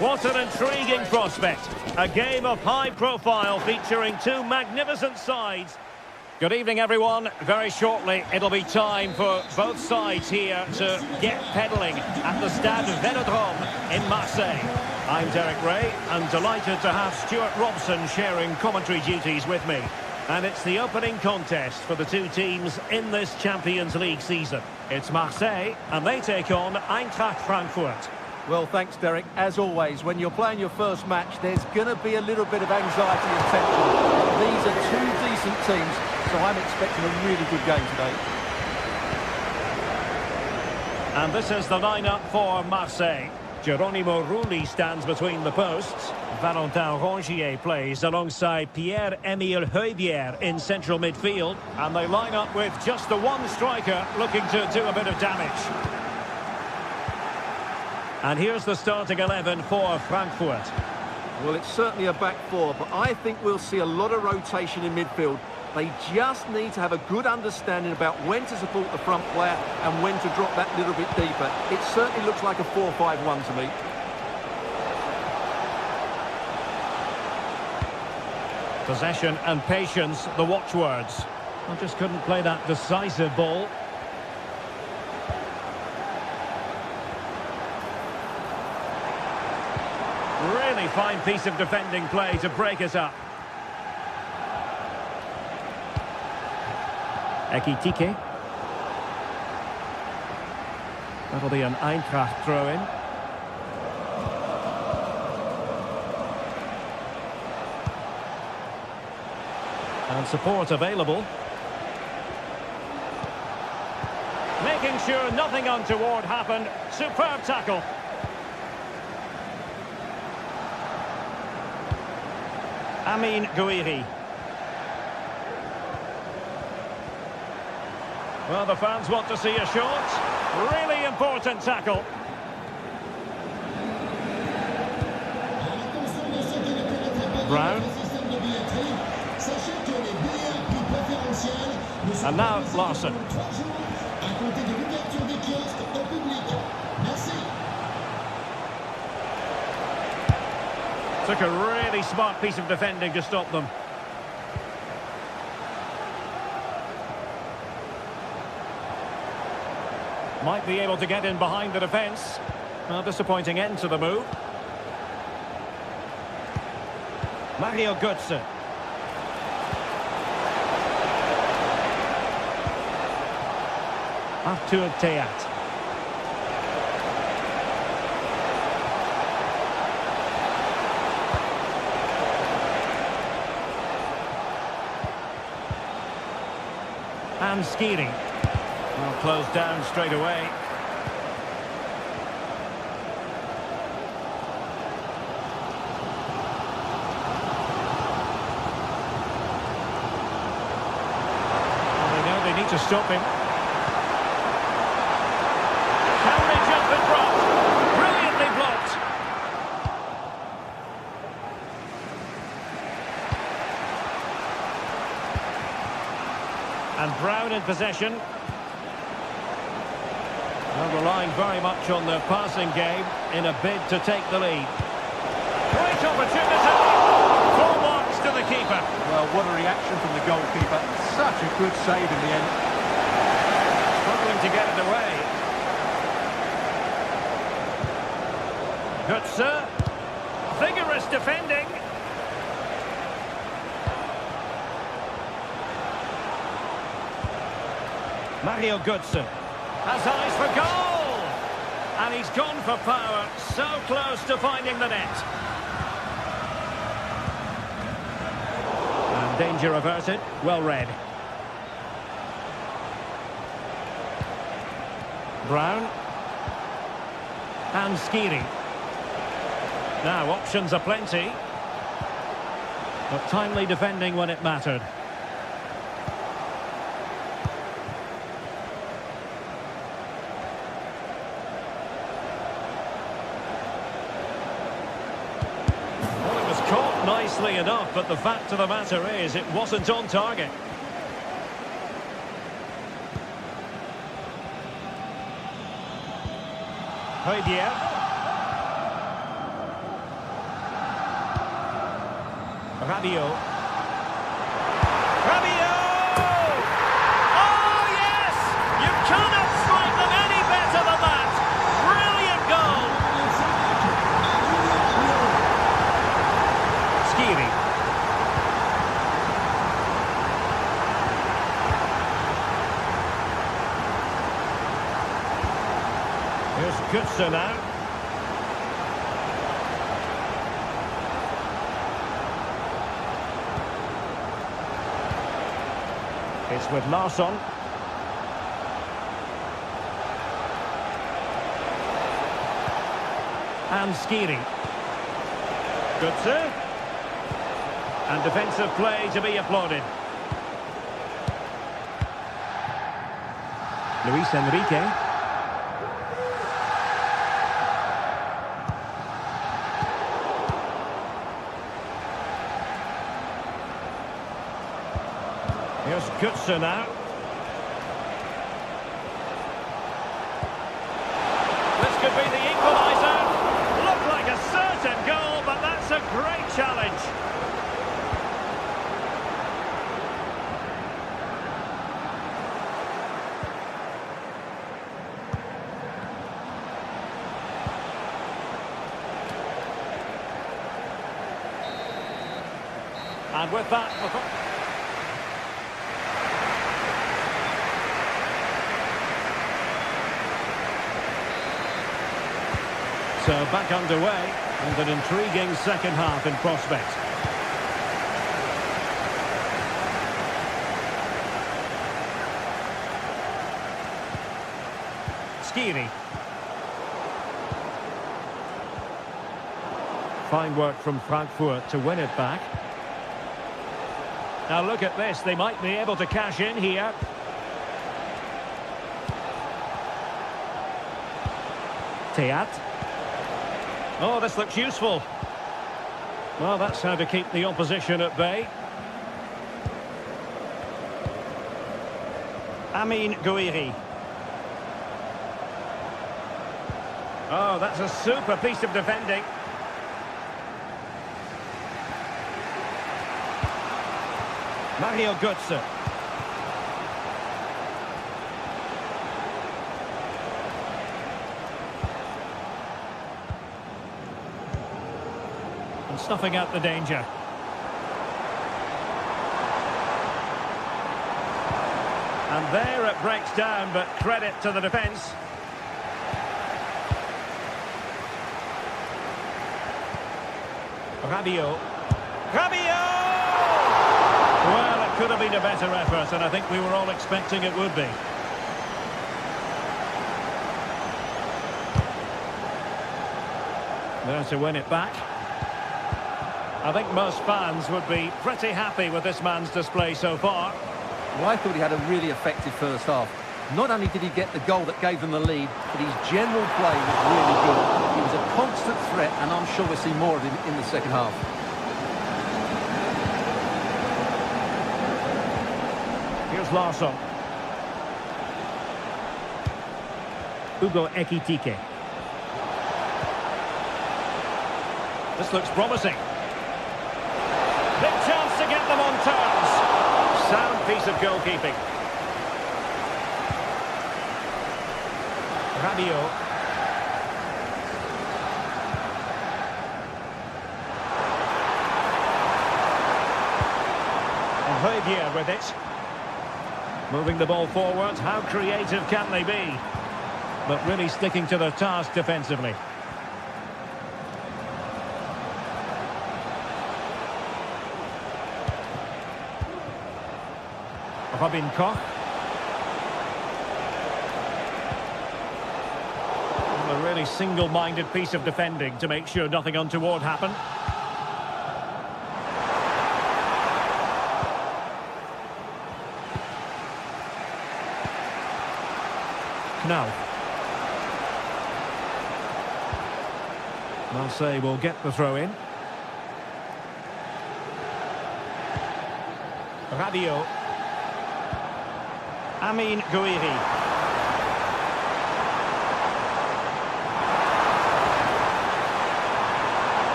What an intriguing prospect. A game of high profile featuring two magnificent sides. Good evening, everyone. Very shortly, it'll be time for both sides here to get pedalling at the Stade Vélodrome in Marseille. I'm Derek Ray, and delighted to have Stuart Robson sharing commentary duties with me. And it's the opening contest for the two teams in this Champions League season. It's Marseille, and they take on Eintracht Frankfurt. Well, thanks, Derek. As always, when you're playing your first match, there's going to be a little bit of anxiety and tension. These are two decent teams, so I'm expecting a really good game today. And this is the lineup for Marseille. Geronimo Rulli stands between the posts. Valentin Rongier plays alongside Pierre-Emile Højbjerg in central midfield. And they line up with just the one striker looking to do a bit of damage. And here's the starting 11 for Frankfurt. Well, it's certainly a back four, but I think we'll see a lot of rotation in midfield. They just need to have a good understanding about when to support the front player and when to drop that little bit deeper. It certainly looks like a 4-5-1 to me. Possession and patience, the watchwords. I just couldn't play that decisive ball. Really fine piece of defending play to break it up. Ekitike. That'll be an Eintracht throw-in. And support available. Making sure nothing untoward happened. Superb tackle. Amin Gouiri. Well, the fans want to see a shot. Really important tackle. Brown. And now Larson. Took a really smart piece of defending to stop them. Might be able to get in behind the defence. A disappointing end to the move. Mario Götze. Arthur Theat. And Skiri. Well, closed down straight away. Well, they know they need to stop him. Can they jump in front? Brilliantly blocked. And Brown in possession. Well, relying very much on their passing game in a bid to take the lead. Great opportunity. Full marks to the keeper. Well, what a reaction from the goalkeeper. Such a good save in the end. Struggling to get it away. Götze. Vigorous defending. Mario Götze has eyes for goal, and he's gone for power, so close to finding the net. And danger averted, well read. Brown and Skiri. Now options are plenty, but timely defending when it mattered. Nicely enough, but the fact of the matter is it wasn't on target. Højbjerg. Rabiot. Rabiot! Oh, yes! You cannot strike them any better than that! Brilliant goal! Skiri. Here's Kutsa now. It's with Larsson. And Skiri. Kutsa. And defensive play to be applauded. Luis Enrique. Here's Kutsa now. This could be the equaliser. Looked like a certain goal, but that's a great challenge. And with that... So back underway, and an intriguing second half in prospect. Skiri. Fine work from Frankfurt to win it back. Now look at this, they might be able to cash in here. Teat. Oh, this looks useful. Well, that's how to keep the opposition at bay. Amin Gouiri. Oh, that's a super piece of defending. Mario Götze. And snuffing out the danger. And there it breaks down, but credit to the defence. Rabiot. Rabiot! Well, it could have been a better effort, and I think we were all expecting it would be. There to win it back. I think most fans would be pretty happy with this man's display so far. Well, I thought he had a really effective first half. Not only did he get the goal that gave them the lead, but his general play was really good. He was a constant threat, and I'm sure we'll see more of him in the second half. Here's Larsson. Hugo Ekitike. This looks promising. Big chance to get them on terms. Sound piece of goalkeeping. Rabiot. And Højbjerg with it. Moving the ball forward. How creative can they be? But really sticking to their task defensively. Robin Koch. A really single-minded piece of defending to make sure nothing untoward happened. Now, Marseille will get the throw in. Rabiot. Amin Gouiri.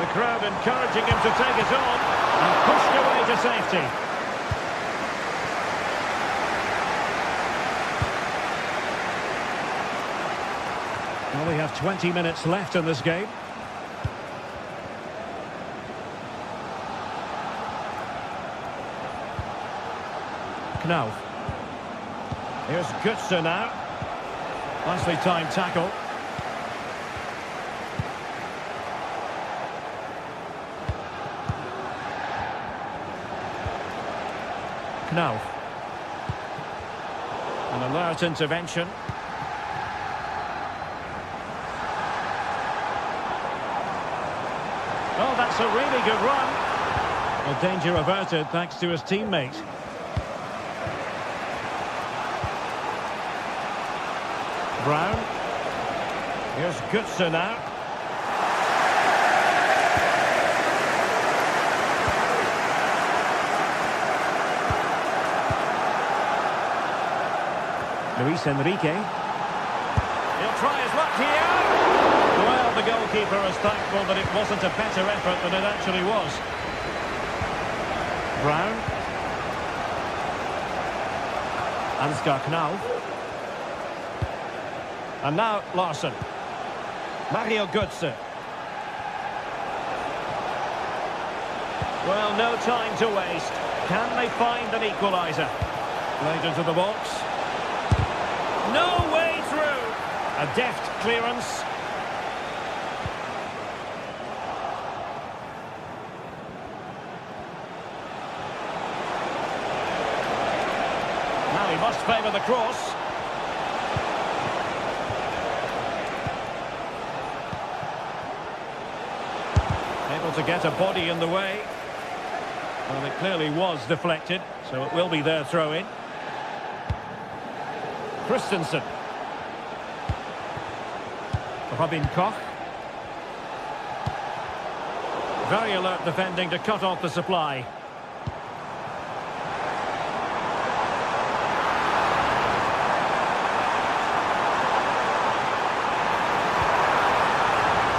The crowd encouraging him to take it on, and pushed away to safety. Well, we have 20 minutes left in this game. Knauf. Here's Götze now. Nicely timed tackle. Knauf. An alert intervention. Oh, that's a really good run. Well, danger averted thanks to his teammate. Brown. Here's Götze now. Luis Enrique. He'll try his luck here. Well, the goalkeeper is thankful that it wasn't a better effort than it actually was. Brown. Ansgar Knauf. And now Larsson. Mario Götze. Well, no time to waste. Can they find an equaliser? Played into the box. No way through. A deft clearance. Now he must favour the cross. Able to get a body in the way. Well, it clearly was deflected, so it will be their throw-in. Christensen. Robin Koch. Very alert defending to cut off the supply.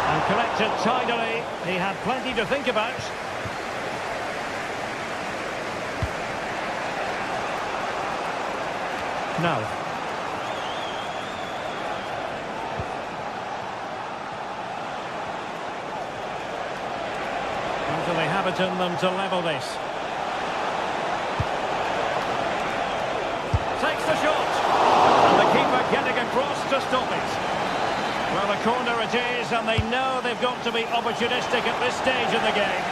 And collected tidily. He had plenty to think about. Now. Do they have it in them to level this? Takes the shot. And the keeper getting across to stop it. Well, a corner it is, and they know they've got to be opportunistic at this stage of the game.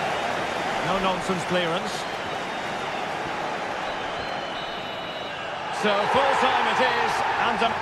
No nonsense clearance. So full time it is, and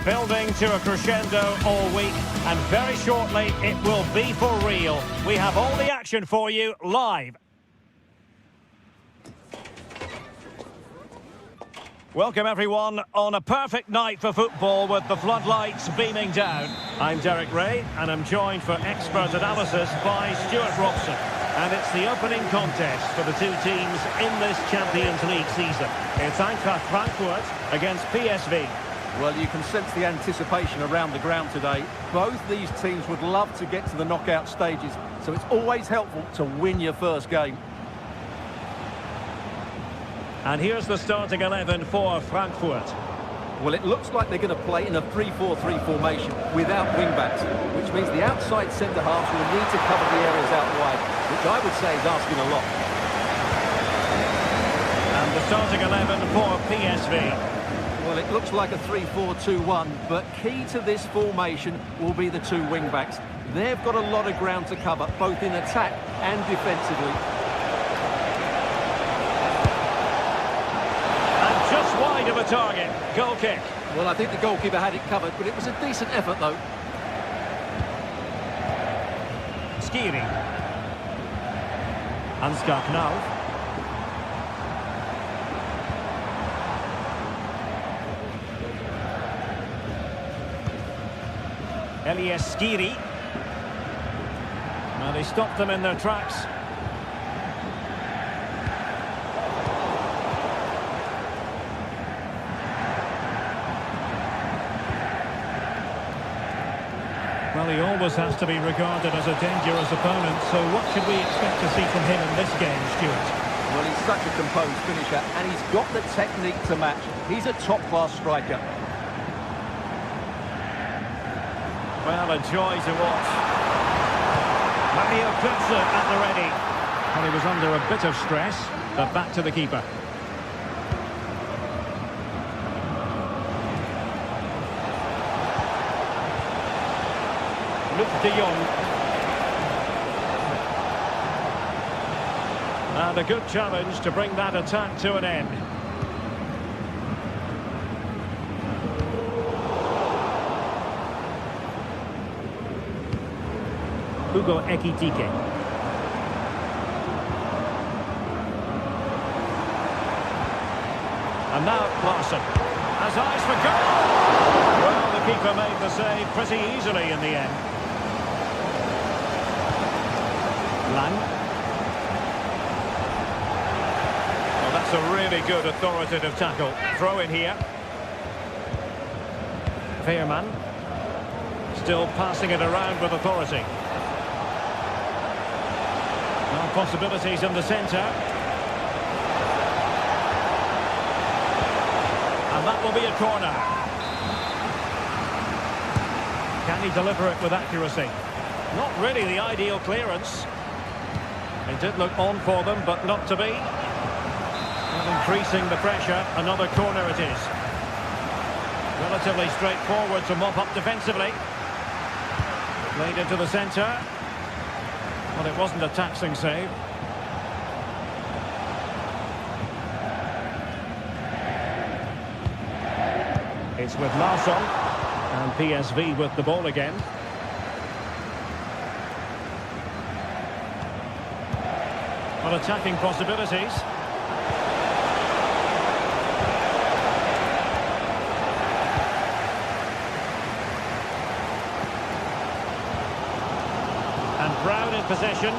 building to a crescendo all week, and very shortly it will be for real. We have all the action for you live. Welcome everyone on a perfect night for football with the floodlights beaming down. I'm Derek Ray and I'm joined for expert analysis by Stuart Robson. And it's the opening contest for the two teams in this Champions League season. It's Eintracht Frankfurt against PSV. Well, you can sense the anticipation around the ground today. Both these teams would love to get to the knockout stages, so it's always helpful to win your first game. And here's the starting 11 for Frankfurt. Well, it looks like they're going to play in a 3-4-3 formation without wing-backs, which means the outside centre-halves will need to cover the areas out wide, which I would say is asking a lot. And the starting 11 for PSV. Well, it looks like a 3-4-2-1, but key to this formation will be the two wing-backs. They've got a lot of ground to cover, both in attack and defensively. Just wide of a target. Goal kick. Well, I think the goalkeeper had it covered, but it was a decent effort, though. Skiri. Ansgar Knauf. Elias Skiri. Now they stopped them in their tracks. Well, he always has to be regarded as a dangerous opponent, so what should we expect to see from him in this game, Stuart? Well, he's such a composed finisher, and he's got the technique to match. He's a top-class striker. Well, a joy to watch. Mario Götze at the ready. Well, he was under a bit of stress, but back to the keeper. De Jong. And a good challenge to bring that attack to an end. Hugo Ekitike. And now Larson has eyes for goal. Well, the keeper made the save pretty easily in the end. Lang. Well, that's a really good authoritative tackle. Throw in here. Veerman. Still passing it around with authority. Well, possibilities in the centre. And that will be a corner. Can he deliver it with accuracy? Not really the ideal clearance. It did look on for them, but not to be. And increasing the pressure, another corner it is. Relatively straightforward to mop up defensively. Played into the centre. Well, it wasn't a taxing save. It's with Larsson. And PSV with the ball again. Well, attacking possibilities. And Brown in possession.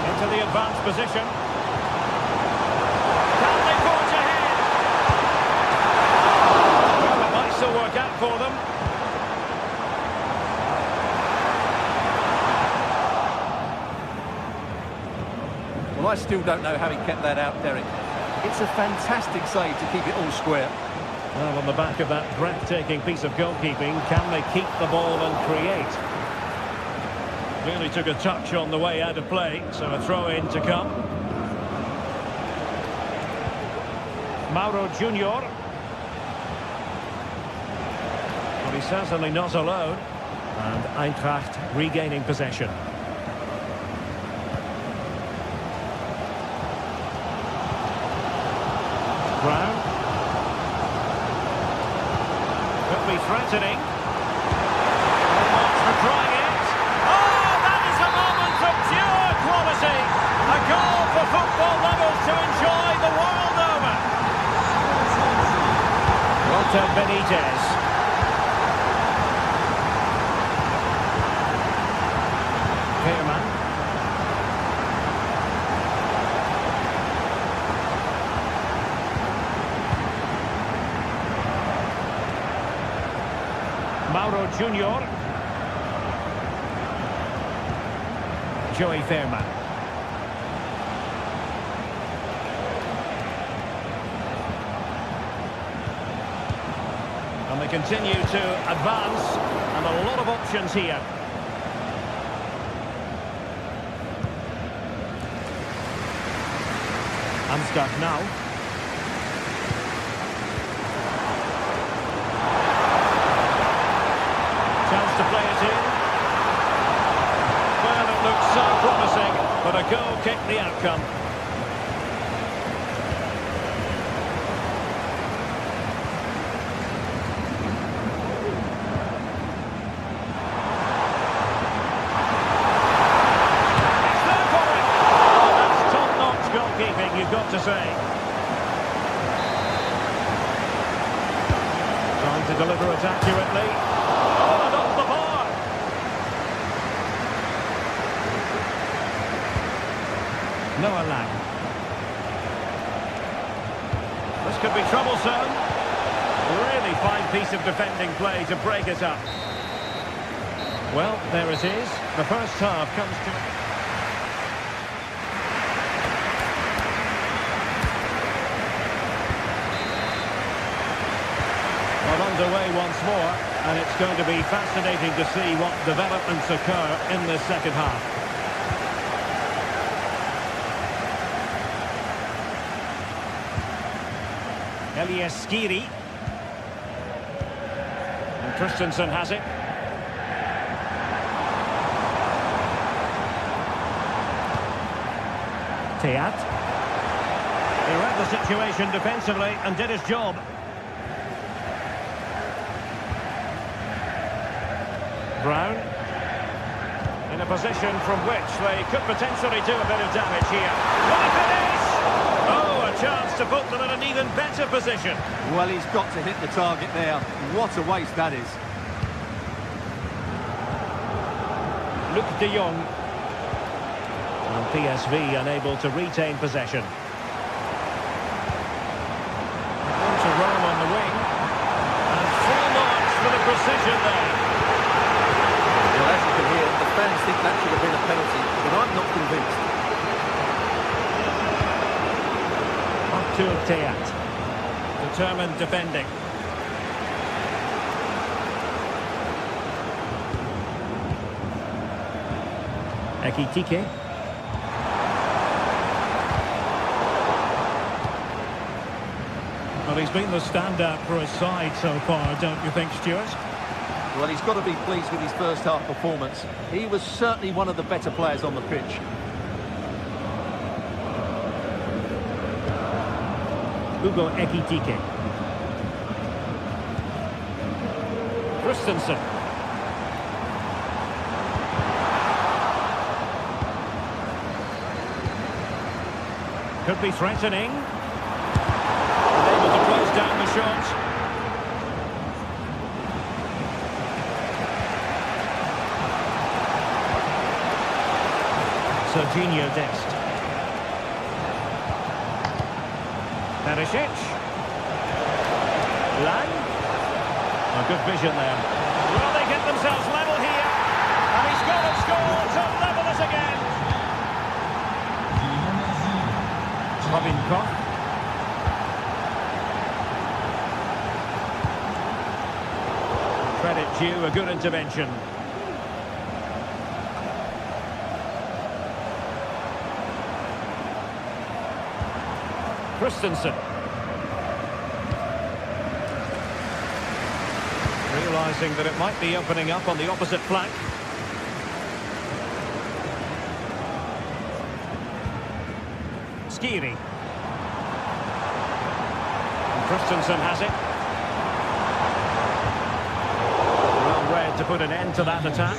Into the advanced position. Can they forge ahead? Well, it might still work out for them. Well, I still don't know how he kept that out, Derek. It's a fantastic save to keep it all square. Well, on the back of that breathtaking piece of goalkeeping, can they keep the ball and create? Really took a touch on the way out of play, so a throw-in to come. Mauro Junior. Well, he's certainly not alone. And Eintracht regaining possession. Brown. Could be threatening. Almost for trying it. Oh, that is a moment of pure quality. A goal for football lovers to enjoy the world over. to Benitez. Veerman. Mauro Junior. Joey Veerman. And they continue to advance, and a lot of options here. Unstuck now. Chance to play it in. Well, it looks so promising, but a goal kicked the outcome. You've got to say. Trying to deliver it accurately. Oh, and off the bar. Noah Lang. This could be troublesome. Really fine piece of defending play to break it up. Well, there it is. The first half comes to... underway once more, and it's going to be fascinating to see what developments occur in the second half. Elias Skiri. And Christensen has it. Teat. He read the situation defensively and did his job. Brown, in a position from which they could potentially do a bit of damage here. What a finish! Oh, a chance to put them in an even better position. Well, he's got to hit the target there. What a waste that is. Luc de Jong. And PSV unable to retain possession. On to Rome on the wing. And full marks for the precision there. Well, as you can hear, the fans think that should have been a penalty, but I'm not convinced. Up to Teat. Determined defending. Ekitike. Well, he's been the standout for his side so far, don't you think, Stuart? Well, he's got to be pleased with his first half performance. He was certainly one of the better players on the pitch. Hugo Ekitike. Christensen. Could be threatening. Able to close down the shot. Serginho Dest. Perisic. Lang. A good vision there. Will they get themselves level here? And he's got to score to level it again. Robin Koch. Credit due, a good intervention. Christensen. Realising that it might be opening up on the opposite flank. Skiri. And Christensen has it. Well read to put an end to that attack.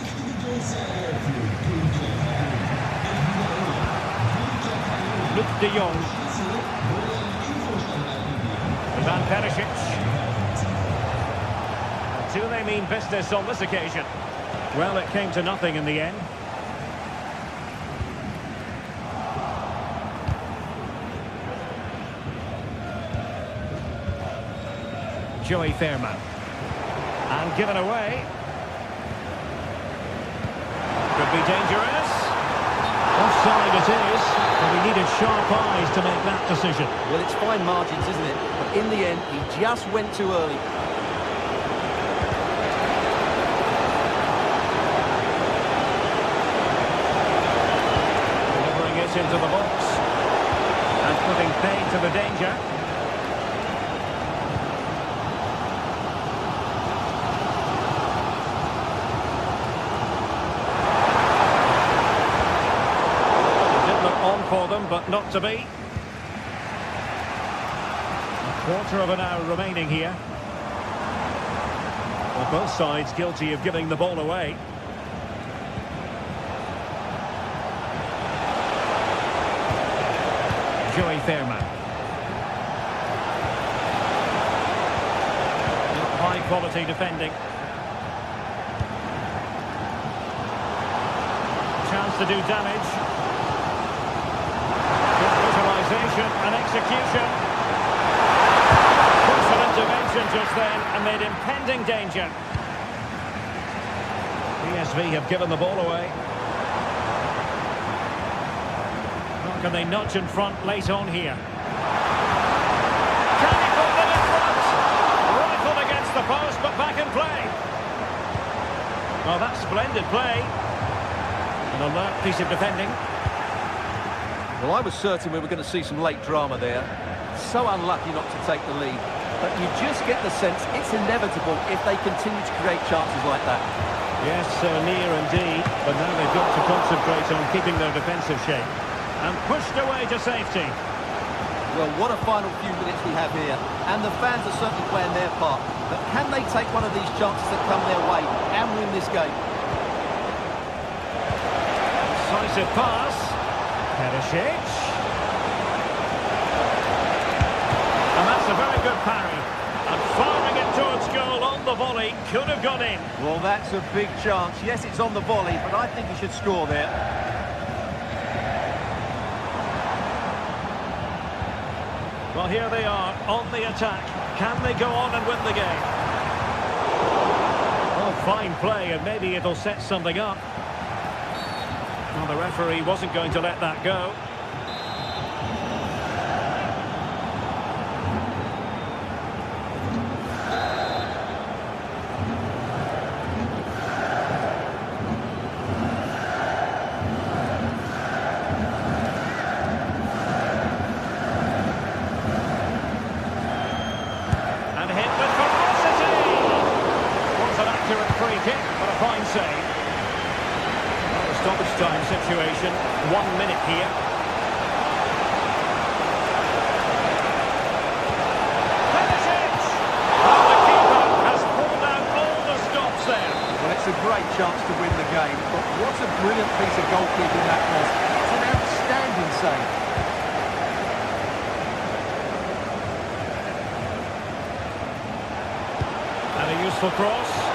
Luc de Jong. Van Perisic. Do they mean business on this occasion? Well, it came to nothing in the end. Joey Fairman. And given away. Could be dangerous. Offside it is, but he needed sharp eyes to make that decision. Well, it's fine margins, isn't it? But in the end, he just went too early. Delivering it into the box. And putting paid to the danger. For them, but not to be. A quarter of an hour remaining here. Well, both sides guilty of giving the ball away. Joey Fairman. High quality defending. Chance to do damage. And execution. Crucial intervention just then amid impending danger. PSV have given the ball away. How can they nudge in front late on here? Can he put them in front? Rifled against the post, but back in play. Well, that's splendid play. An alert piece of defending. Well, I was certain we were going to see some late drama there. So unlucky not to take the lead. But you just get the sense it's inevitable if they continue to create chances like that. Yes, near indeed. But now they've got to concentrate on keeping their defensive shape. And pushed away to safety. Well, what a final few minutes we have here. And the fans are certainly playing their part. But can they take one of these chances that come their way and win this game? Decisive pass. Perisic. And that's a very good parry. And firing it towards goal on the volley. Could have gone in. Well, that's a big chance. Yes, it's on the volley, but I think he should score there. Well, here they are on the attack. Can they go on and win the game? Oh, fine play, and maybe it'll set something up. Well, the referee wasn't going to let that go. And hit with ferocity! Was an accurate free kick, but a fine save. Stoppage time situation, 1 minute here. Perisic! Oh, the keeper has pulled out all the stops there. Well, it's a great chance to win the game, but what a brilliant piece of goalkeeping that was. It's an outstanding save. And a useful cross.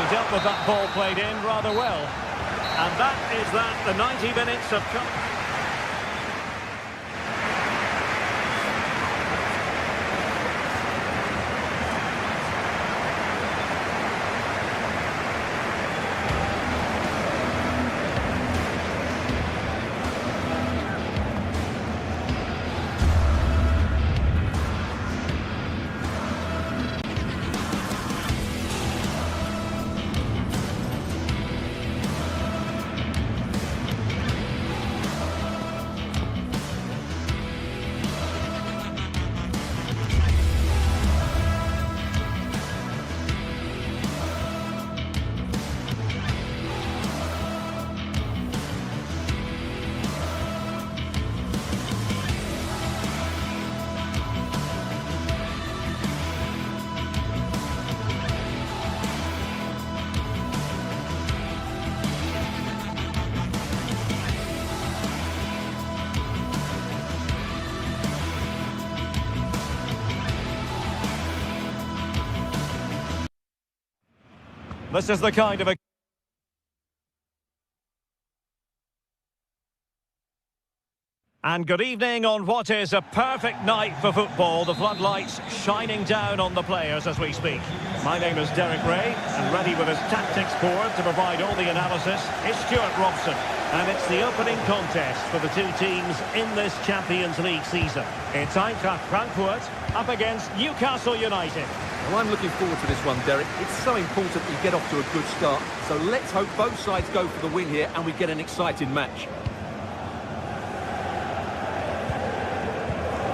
Dealt with that ball played in rather well. And that is that. The 90 minutes have come. This is the kind of a... And good evening on what is a perfect night for football. The floodlights shining down on the players as we speak. My name is Derek Ray, and ready with his tactics board to provide all the analysis is Stuart Robson. And it's the opening contest for the two teams in this Champions League season. It's Eintracht Frankfurt up against Newcastle United. Well, I'm looking forward to this one, Derek. It's so important that you get off to a good start. So let's hope both sides go for the win here and we get an exciting match.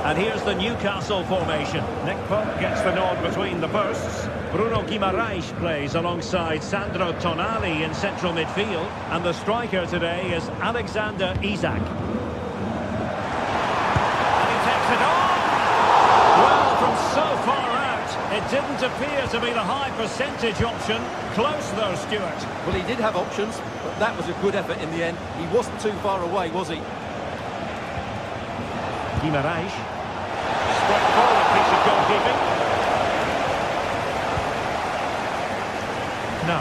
And here's the Newcastle formation. Nick Pope gets the nod between the posts. Bruno Guimaraes plays alongside Sandro Tonali in central midfield. And the striker today is Alexander Isak. And he takes it on! Well, from so far out, it didn't appear to be the high percentage option. Close though, Stuart. Well, he did have options, but that was a good effort in the end. He wasn't too far away, was he? Guimaraes. Straightforward piece of goalkeeping. No.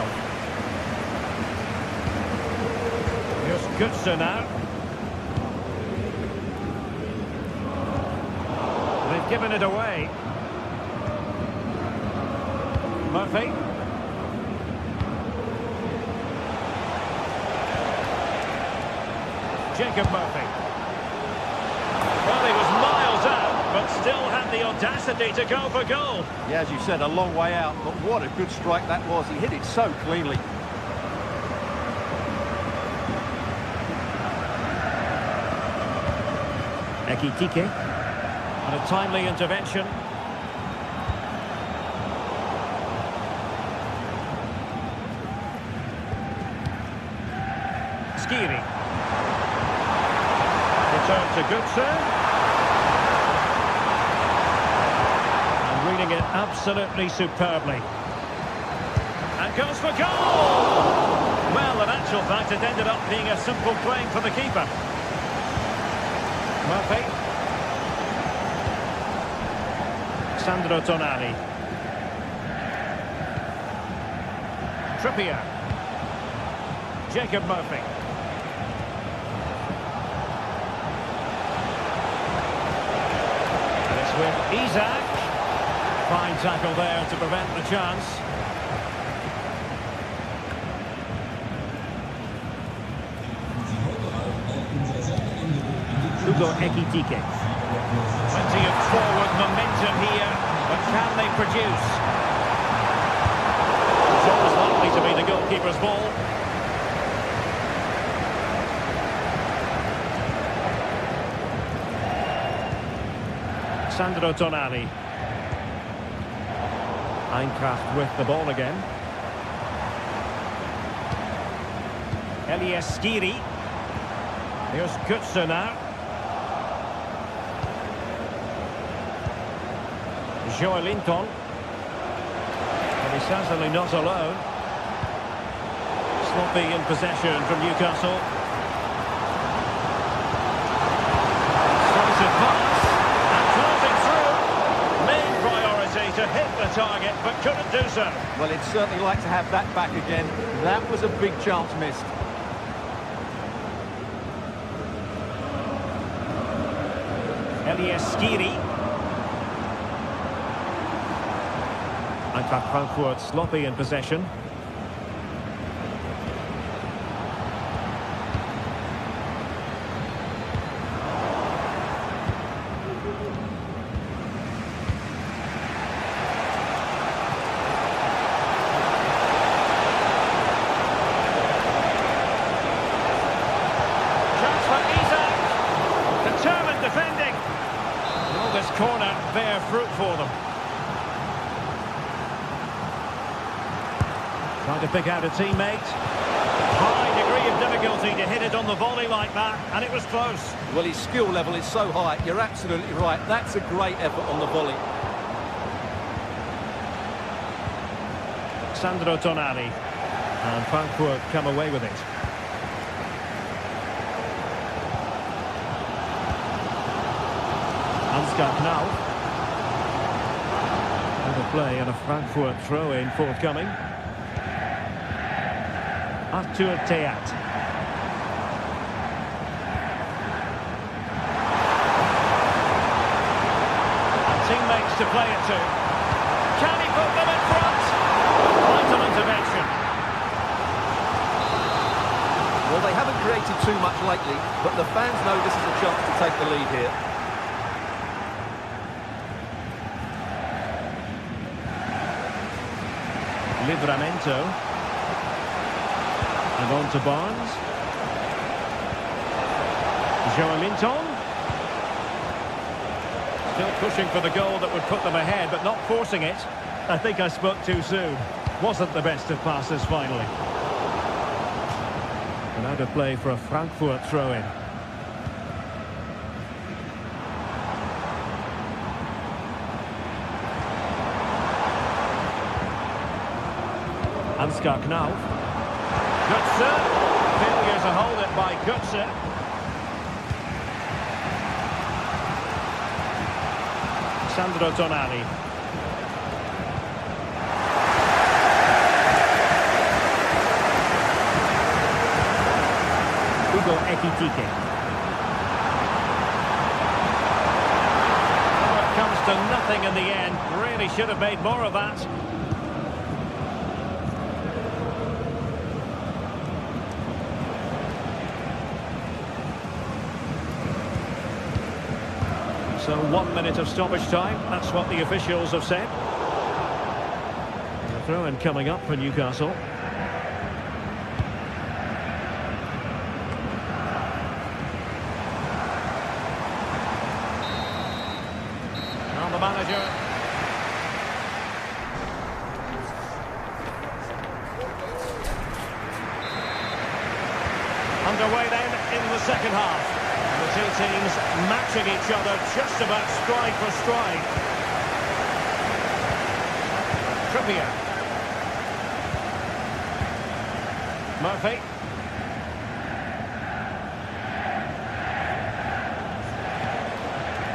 Here's Götze now. They've given it away. Murphy. Jacob Murphy. Well, he was miles out, but still had the audacity to go for goal. Yeah, as you said, a long way out, but what a good strike that was. He hit it so cleanly. Ekitike. And a timely intervention. Skiri. Return to Götze. And reading it absolutely superbly. And goes for goal! Well, in actual fact, it ended up being a simple claim for the keeper. Murphy. Sandro Tonali. Trippier. Jacob Murphy. With Isak. Fine tackle there to prevent the chance. Hugo Ekitike. Plenty of forward momentum here, but can they produce? It's always likely to be the goalkeeper's ball. Sandro Tonali. Eintracht with the ball again. Elias Skiri. Here's Götze now. Joelinton. And he's certainly not alone. Sloppy in possession from Newcastle. Decisive pass. To hit the target, but couldn't do so. Well, he'd certainly like to have that back again. That was a big chance missed. Elias Skiri. Eintracht Frankfurt sloppy in possession. Corner bear fruit for them. Trying to pick out a teammate. High degree of difficulty to hit it on the volley like that, and it was close. Well, his skill level is so high. You're absolutely right. That's a great effort on the volley. Sandro Tonali. And Frankfurt come away with it. Ansgar now. Over play and a Frankfurt throw-in forthcoming. Arthur Theat. And teammates to play it to. Can he put them in front? Vital intervention. Well, they haven't created too much lately, but the fans know this is a chance to take the lead here. Livramento. And on to Barnes. Joelinton. Still pushing for the goal that would put them ahead, but not forcing it. I think I spoke too soon. Wasn't the best of passes finally. And out of play for a Frankfurt throw-in. Ansgar Knauf. Götze. Failure to hold it by Götze. Sandro Tonali. Hugo Ekitike. Oh, it comes to nothing in the end. Really should have made more of that. So 1 minute of stoppage time, that's what the officials have said. The throw-in coming up for Newcastle. Now the manager. Underway then in the second half. The two teams matching each other just about stride for stride. Trippier. Murphy.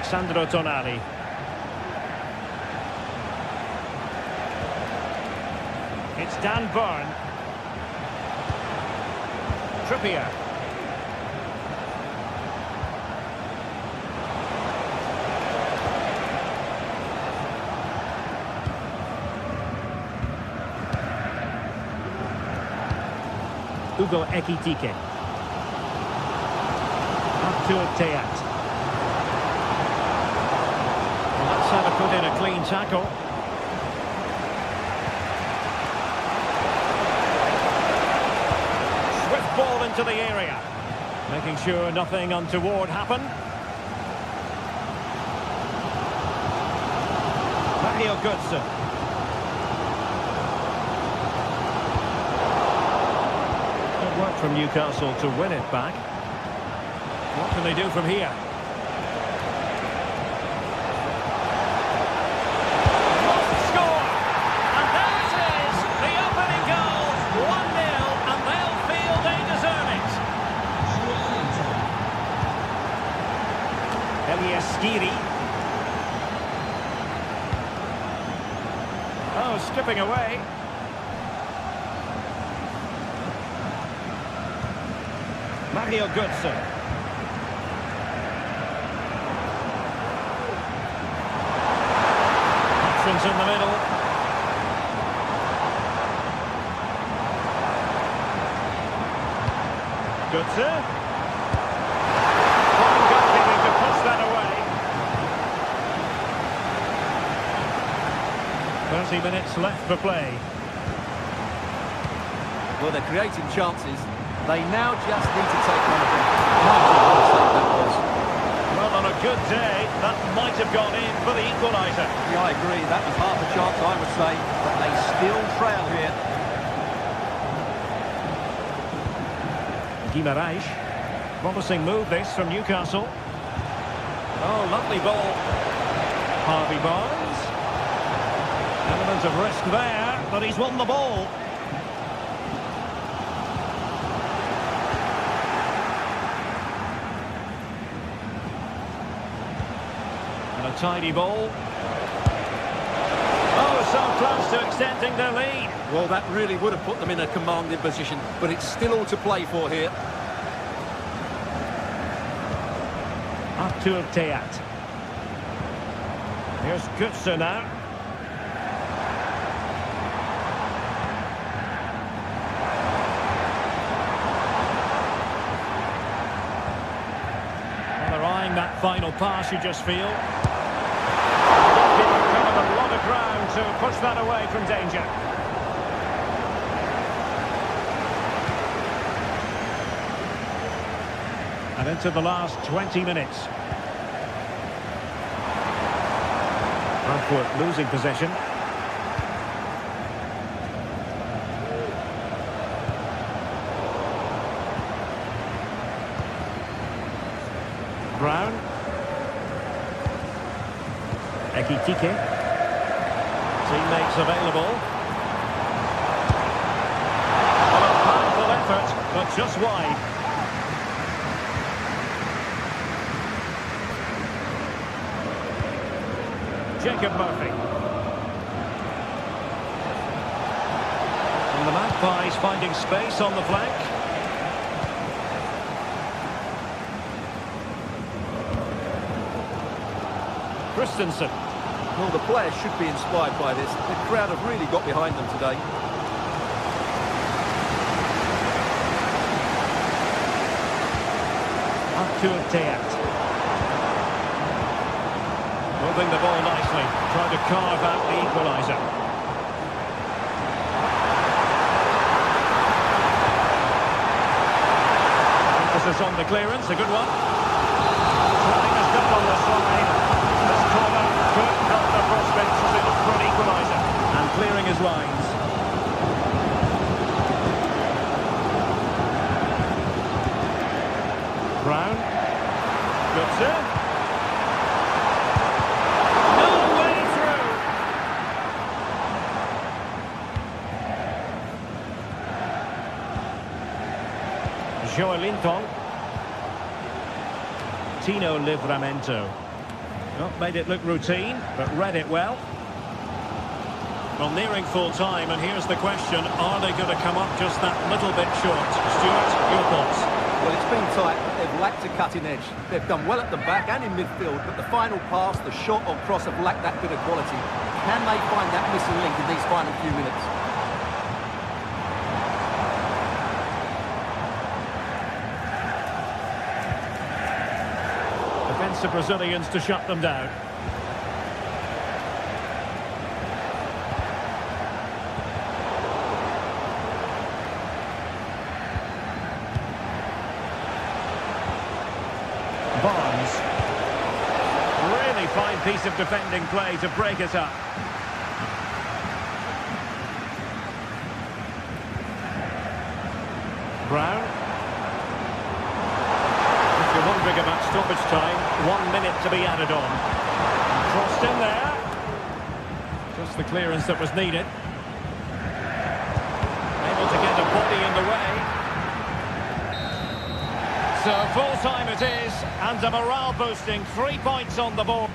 Sandro Tonali. It's Dan Burn. Trippier. Hugo Ekitike. Arthur Theat. Well, that's how to put in a clean tackle. Swift ball into the area. Making sure nothing untoward happened. Mario Götze. Work from Newcastle to win it back. What can they do from here? Score! And there it is! The opening goal! 1-0, and they'll feel they deserve it. Elias Skiri. Oh, skipping away. Mario Götze. Options in the middle. Götze. Fine goalkeeping to push that away. 30 minutes left for play. Well, they're creating chances. They now just need to take one of them. That was. Well, on a good day, that might have gone in for the equaliser. Yeah, I agree. That was half a chance, I would say. But they still trail here. Guimaraes. Promising move this from Newcastle. Oh, lovely ball. Harvey Barnes. Element of risk there, but he's won the ball. And a tidy ball. Oh, so close to extending their lead. Well, that really would have put them in a commanding position, but it's still all to play for here. Artur Teat. Here's Götze now. Well, they're eyeing that final pass, you just feel. Kind of a lot of ground to push that away from danger. And into the last 20 minutes. Frankfurt losing possession. Brown. Ekitike. Teammates available. Well, a powerful effort, but just wide. Jacob Murphy. And the Magpies finding space on the flank. Christensen. Well, the players should be inspired by this. The crowd have really got behind them today. Artur Teat. Moving the ball nicely, trying to carve out the equaliser. Emphasis on the clearance, a good one. Trying to step on the slide. This corner could help the prospects as they look for an equaliser. And clearing his lines. Brown. Götze. Joelinton. Tino Livramento. Well, made it look routine, but read it well. Well, nearing full time, and here's the question, are they going to come up just that little bit short? Stuart, your thoughts? Well, it's been tight, but they've lacked a cutting edge. They've done well at the back and in midfield, but the final pass, the shot or cross have lacked that bit of quality. Can they find that missing link in these final few minutes? The Brazilians to shut them down. Barnes. Really fine piece of defending play to break it up. Brown. If you're wondering about stoppage time, 1 minute to be added on. Crossed in there. Just the clearance that was needed. Able to get a body in the way. So full time it is, and a morale boosting 3 points on the board.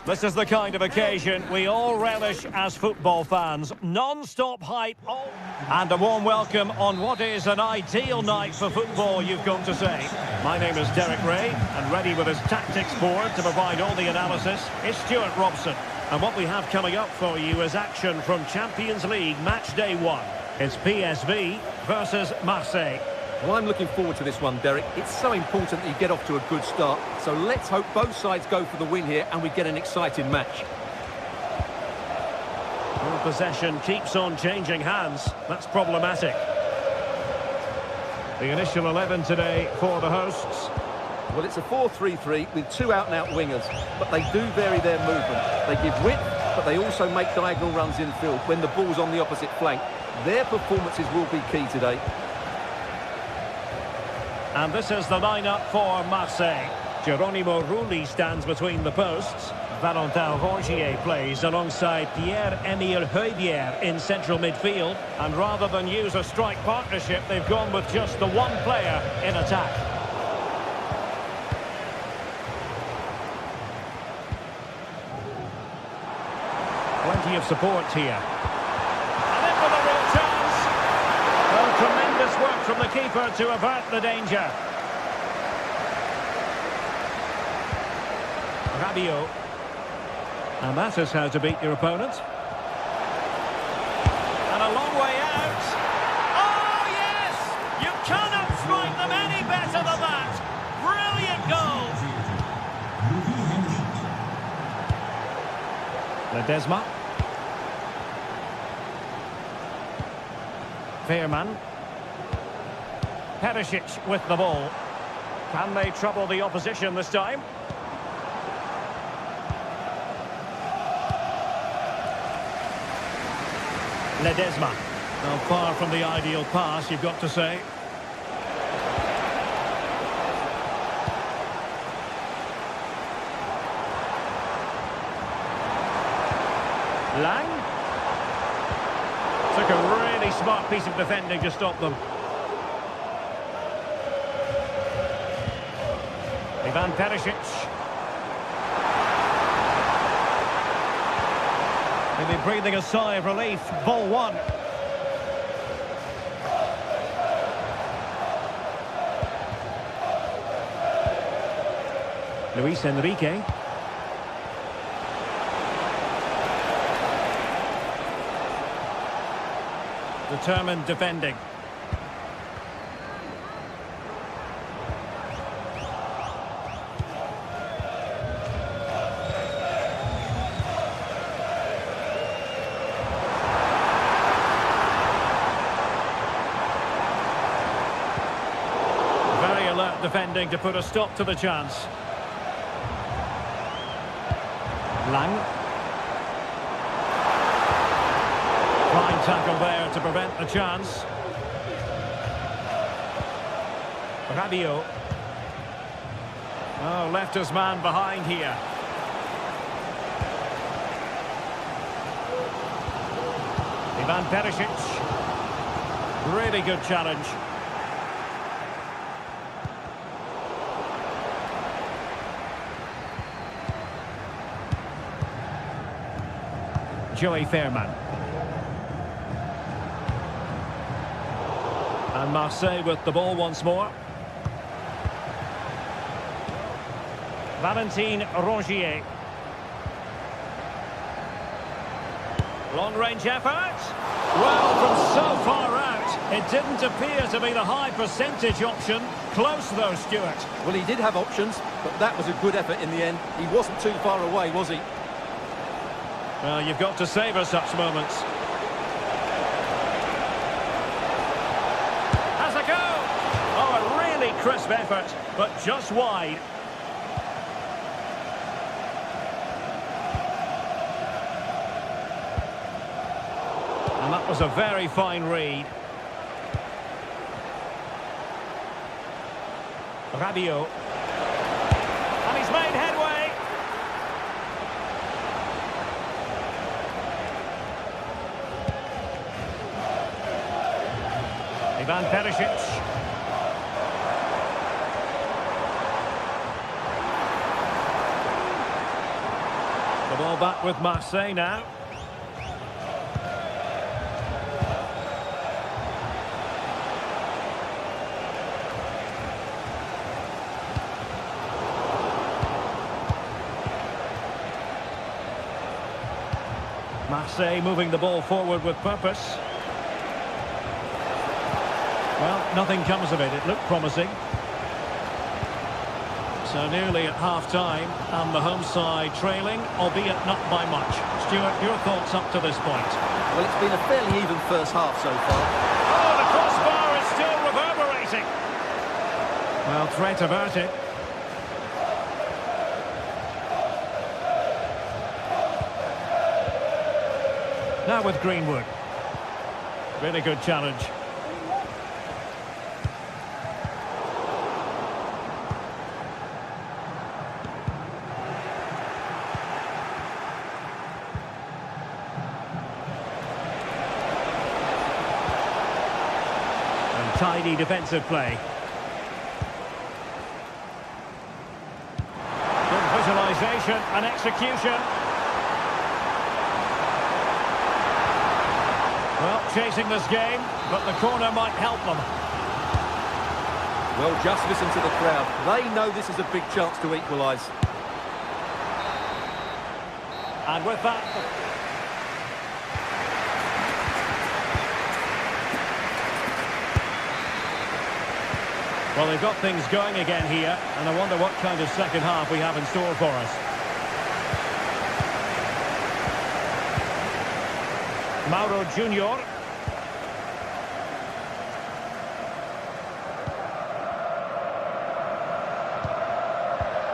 This is the kind of occasion we all relish as football fans. Non-stop hype. And a warm welcome on what is an ideal night for football, you've got to say. My name is Derek Ray, and ready with his tactics board to provide all the analysis is Stuart Robson. And what we have coming up for you is action from Champions League Match Day 1. It's PSV versus Marseille. Well, I'm looking forward to this one, Derek. It's so important that you get off to a good start. So let's hope both sides go for the win here and we get an exciting match. Well, possession keeps on changing hands. That's problematic. The initial 11 today for the hosts. Well, it's a 4-3-3 with two out-and-out wingers, but they do vary their movement. They give width, but they also make diagonal runs infield when the ball's on the opposite flank. Their performances will be key today. And this is the lineup for Marseille. Geronimo Rulli stands between the posts. Valentin Rongier plays alongside Pierre-Emile Højbjerg in central midfield. And rather than use a strike partnership, they've gone with just the one player in attack. Plenty of support here. And in with a real chance. Well, tremendous work from the keeper to avert the danger. Rabiot. And that is how to beat your opponent. And a long way out. Oh, yes! You cannot strike them any better than that. Brilliant goal. Ledesma. Veerman. Perisic with the ball. Can they trouble the opposition this time? Ledesma. Well, far from the ideal pass, you've got to say. Lang. Took a really smart piece of defending to stop them. Ivan Perisic. Maybe breathing a sigh of relief. Ball one. Luis Enrique. Determined defending. Very alert defending to put a stop to the chance. Lang. Fine tackle there to prevent the chance. Rabiot. Oh, left his man behind here. Ivan Perisic. Really good challenge. Joey Veerman. And Marseille with the ball once more. Valentin Rongier. Long-range effort. Well, from so far out, it didn't appear to be the high percentage option. Close though, Stuart. Well, he did have options, but that was a good effort in the end. He wasn't too far away, was he? Well, you've got to savour such moments. Crisp effort, but just wide. And that was a very fine read. Rabiot. And he's made headway. Ivan Perisic. Well, back with Marseille now. Marseille moving the ball forward with purpose. Well, nothing comes of it. It looked promising. So nearly at half-time, and the home side trailing, albeit not by much. Stuart, your thoughts up to this point? Well, it's been a fairly even first half so far. Oh, the crossbar is still reverberating. Well, threat averted. Now with Greenwood. Really good challenge. Tidy defensive play. Good visualisation and execution. Well, chasing this game, but the corner might help them. Well, just listen to the crowd. They know this is a big chance to equalise. And with that... Well, they've got things going again here, and I wonder what kind of second half we have in store for us. Mauro Junior.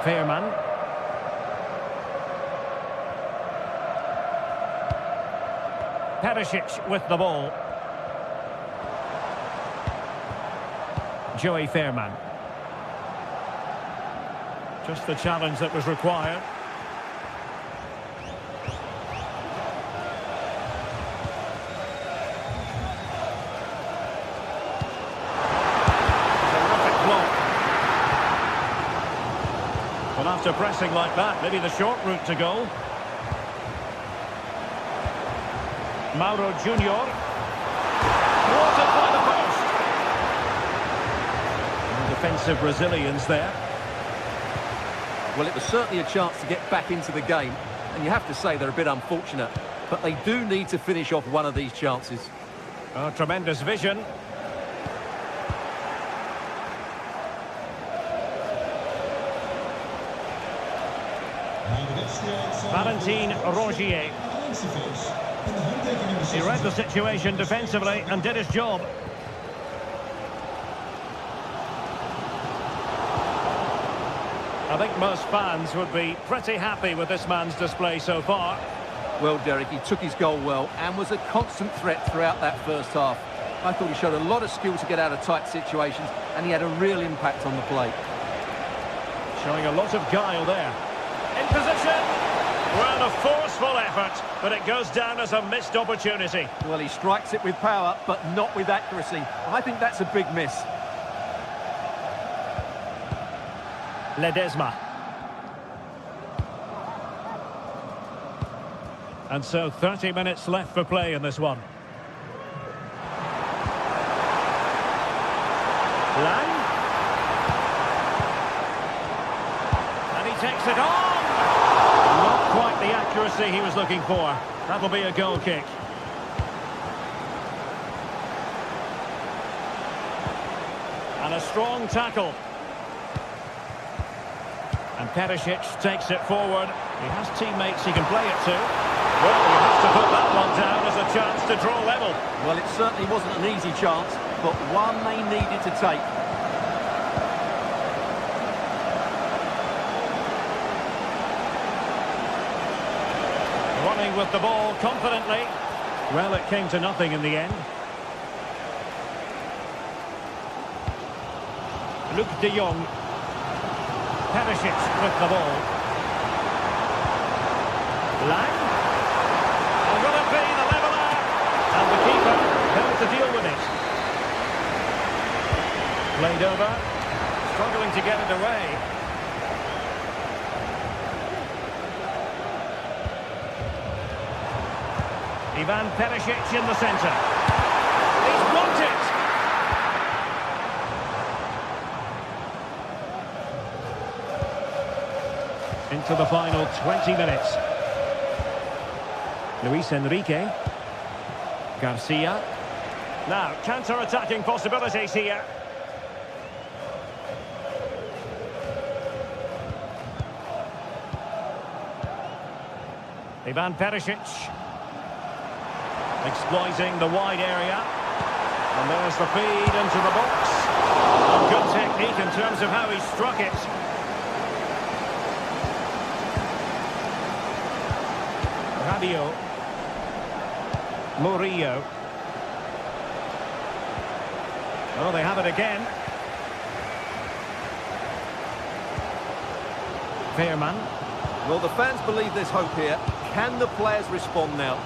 Fairman. Perisic with the ball. Joey Fairman. Just the challenge that was required. Terrific block. Well, after pressing like that, maybe the short route to goal. Mauro Junior. Thwarted by the post. Defensive resilience there. Well, it was certainly a chance to get back into the game, and you have to say they're a bit unfortunate, but they do need to finish off one of these chances. Oh, tremendous vision. Valentin Rongier. He read the situation defensively and did his job. I think most fans would be pretty happy with this man's display so far. Well, Derek, he took his goal well and was a constant threat throughout that first half. I thought he showed a lot of skill to get out of tight situations, and he had a real impact on the play. Showing a lot of guile there. In position. Well, a forceful effort, but it goes down as a missed opportunity. Well, he strikes it with power, but not with accuracy. I think that's a big miss. Ledesma. And so 30 minutes left for play in this one. Lang. And he takes it on. Not quite the accuracy he was looking for. That'll be a goal kick. And a strong tackle. And Perisic takes it forward. He has teammates he can play it to. Well, he has to put that one down as a chance to draw level. Well, it certainly wasn't an easy chance, but one they needed to take. Running with the ball confidently. Well, it came to nothing in the end. Luc de Jong. Perisic with the ball. Lang. And will it be the leveller? And the keeper held to deal with it. Played over. Struggling to get it away. Ivan Perisic in the centre. He's blocked it! Into the final 20 minutes. Luis Enrique. Garcia. Now, counter-attacking possibilities here. Ivan Perisic. Exploiting the wide area. And there's the feed into the box. And good technique in terms of how he struck it. Rabiot. Murillo. Oh, they have it again. Veerman. Well, the fans believe there's hope here. Can the players respond now?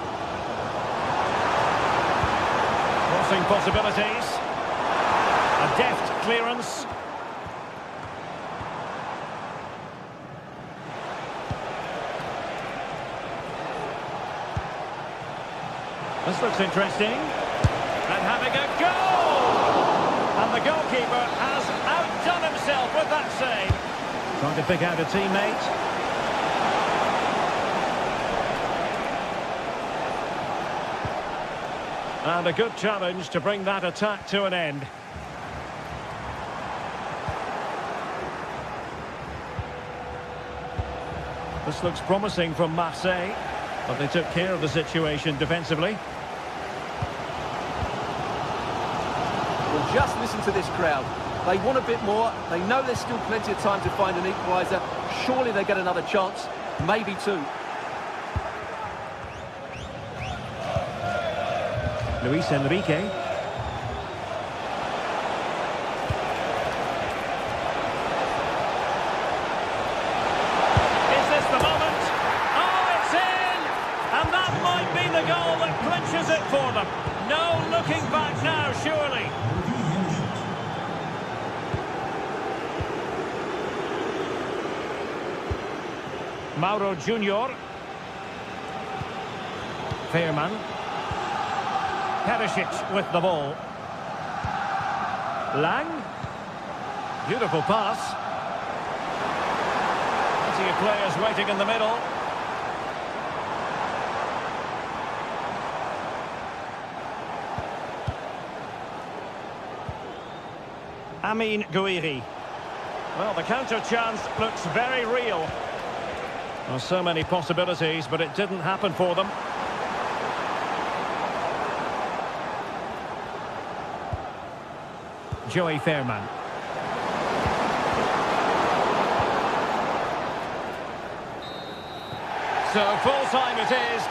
Crossing possibilities. A deft clearance. This looks interesting. And having a goal! And the goalkeeper has outdone himself with that save. Trying to pick out a teammate. And a good challenge to bring that attack to an end. This looks promising from Marseille, but they took care of the situation defensively. Well, just listen to this crowd. They want a bit more. They know there's still plenty of time to find an equaliser. Surely they get another chance, maybe two. Luis Enrique. Is this the moment? Oh, it's in! And that might be the goal that clinches it for them. No looking back now, surely. Mauro Junior. Veerman. Perisic with the ball. Lang. Beautiful pass. Plenty of players waiting in the middle. Amin Gouiri. Well, the counter chance looks very real. Well, so many possibilities, but it didn't happen for them. Joey Veerman. So full time it is.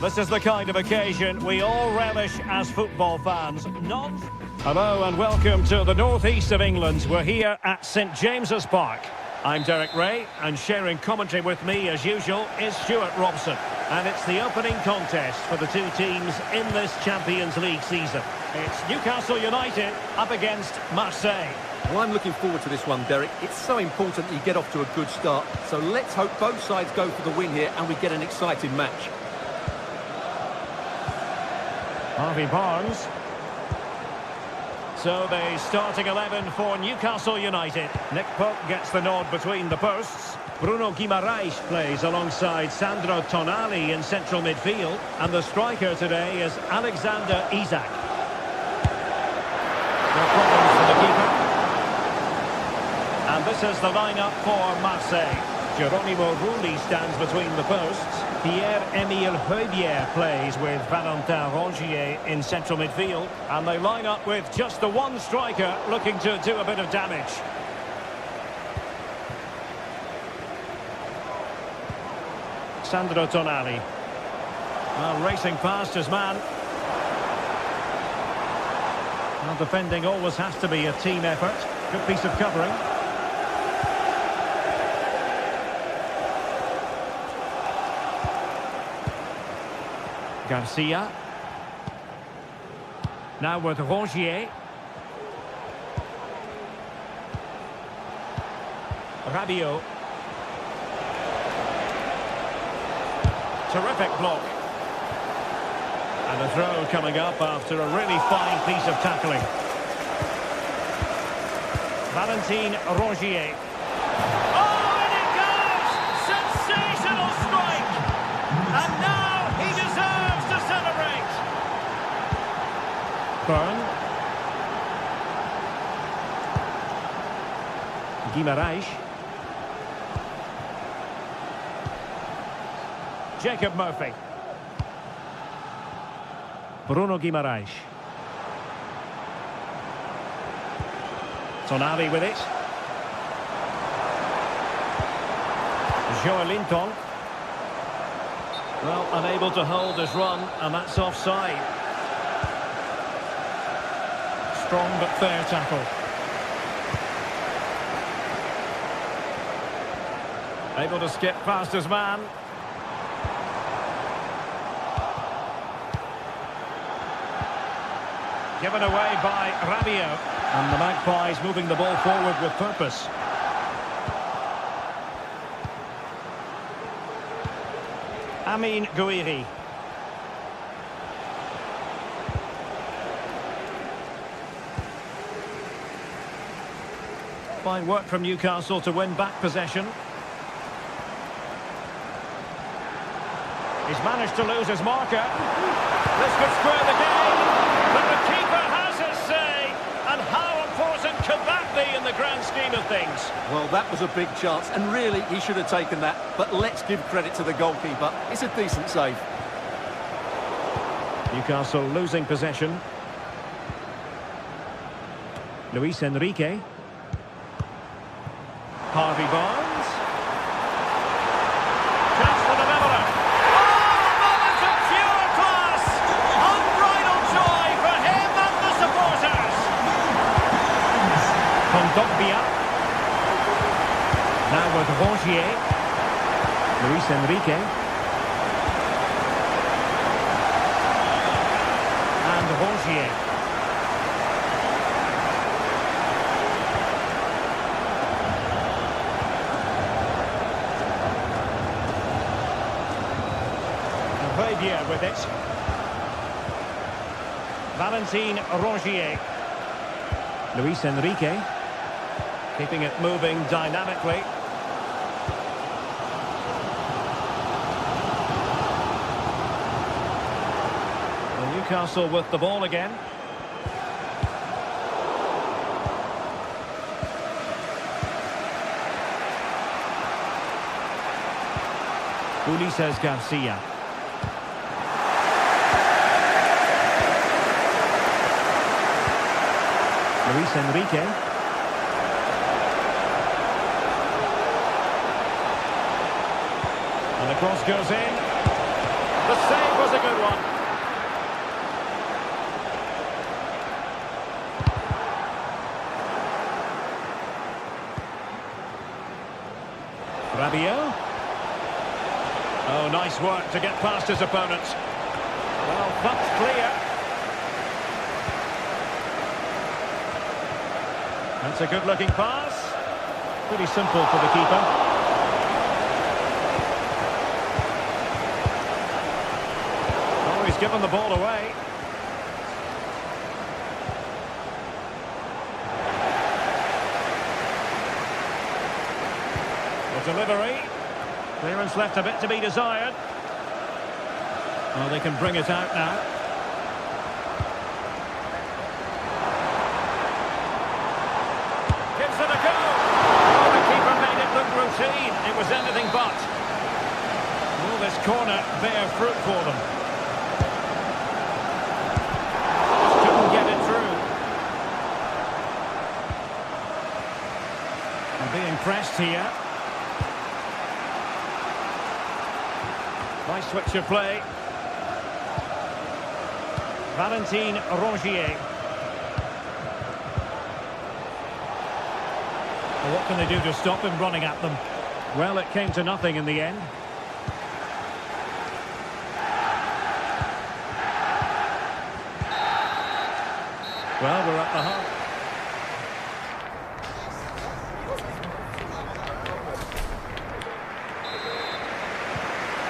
This is the kind of occasion we all relish as football fans. Not... Hello and welcome to the northeast of England. We're here at St James's Park. I'm Derek Ray, and sharing commentary with me as usual is Stuart Robson. And it's the opening contest for the two teams in this Champions League season. It's Newcastle United up against Marseille. Well, I'm looking forward to this one, Derek. It's so important that you get off to a good start. So let's hope both sides go for the win here and we get an exciting match. Harvey Barnes. So the starting 11 for Newcastle United. Nick Pope gets the nod between the posts. Bruno Guimaraes plays alongside Sandro Tonali in central midfield. And the striker today is Alexander Isak. No problems for the keeper. And this is the lineup for Marseille. Geronimo Rulli stands between the posts. Pierre-Emile Højbjerg plays with Valentin Rongier in central midfield. And they line up with just the one striker looking to do a bit of damage. Sandro Tonali. Well, racing past his man. Well, defending always has to be a team effort. Good piece of covering. Garcia. Now with Rongier. Rabiot. Terrific block. And a throw coming up after a really fine piece of tackling. Valentin Rongier. Oh, and it goes! Sensational strike! And now he deserves to celebrate. Byrne. Guimaraes. Jacob Murphy. Bruno Guimaraes. Tonali with it. Joelinton. Well, unable to hold his run, and that's offside. Strong but fair tackle. Able to skip past his man. Given away by Rabiot. And the Magpies moving the ball forward with purpose. Amin Gouiri. Fine work from Newcastle to win back possession. He's managed to lose his marker. This could square the game. But the keeper has his say. And how important could that be in the grand scheme of things? Well, that was a big chance, and really, he should have taken that. But let's give credit to the goalkeeper. It's a decent save. Newcastle losing possession. Luis Enrique. Harvey Barnes. Chance for the leveller. Oh, moment of pure class! Unbridled joy for him and the supporters. Kondogbia. Now with Rongier. Luis Enrique. And Rongier. Højbjerg with it. Valentin Rongier. Luis Enrique. Keeping it moving dynamically. And Newcastle with the ball again. Ulises Garcia. Luis Enrique. And the cross goes in. The save was a good one. Rabiot. Oh, Oh, nice work to get past his opponents. Well, that's clear. That's a good-looking pass. Pretty simple for the keeper. Oh, he's given the ball away. The delivery. Clearance left a bit to be desired. Well, they can bring it out now. Gives it a go. Oh, the keeper made it look routine. It was anything but. Will this corner bear fruit for them? Just couldn't get it through. And being pressed here. Nice switch of play. Valentin Rongier. Well, what can they do to stop him running at them? Well, it came to nothing in the end. Well, we're at the half.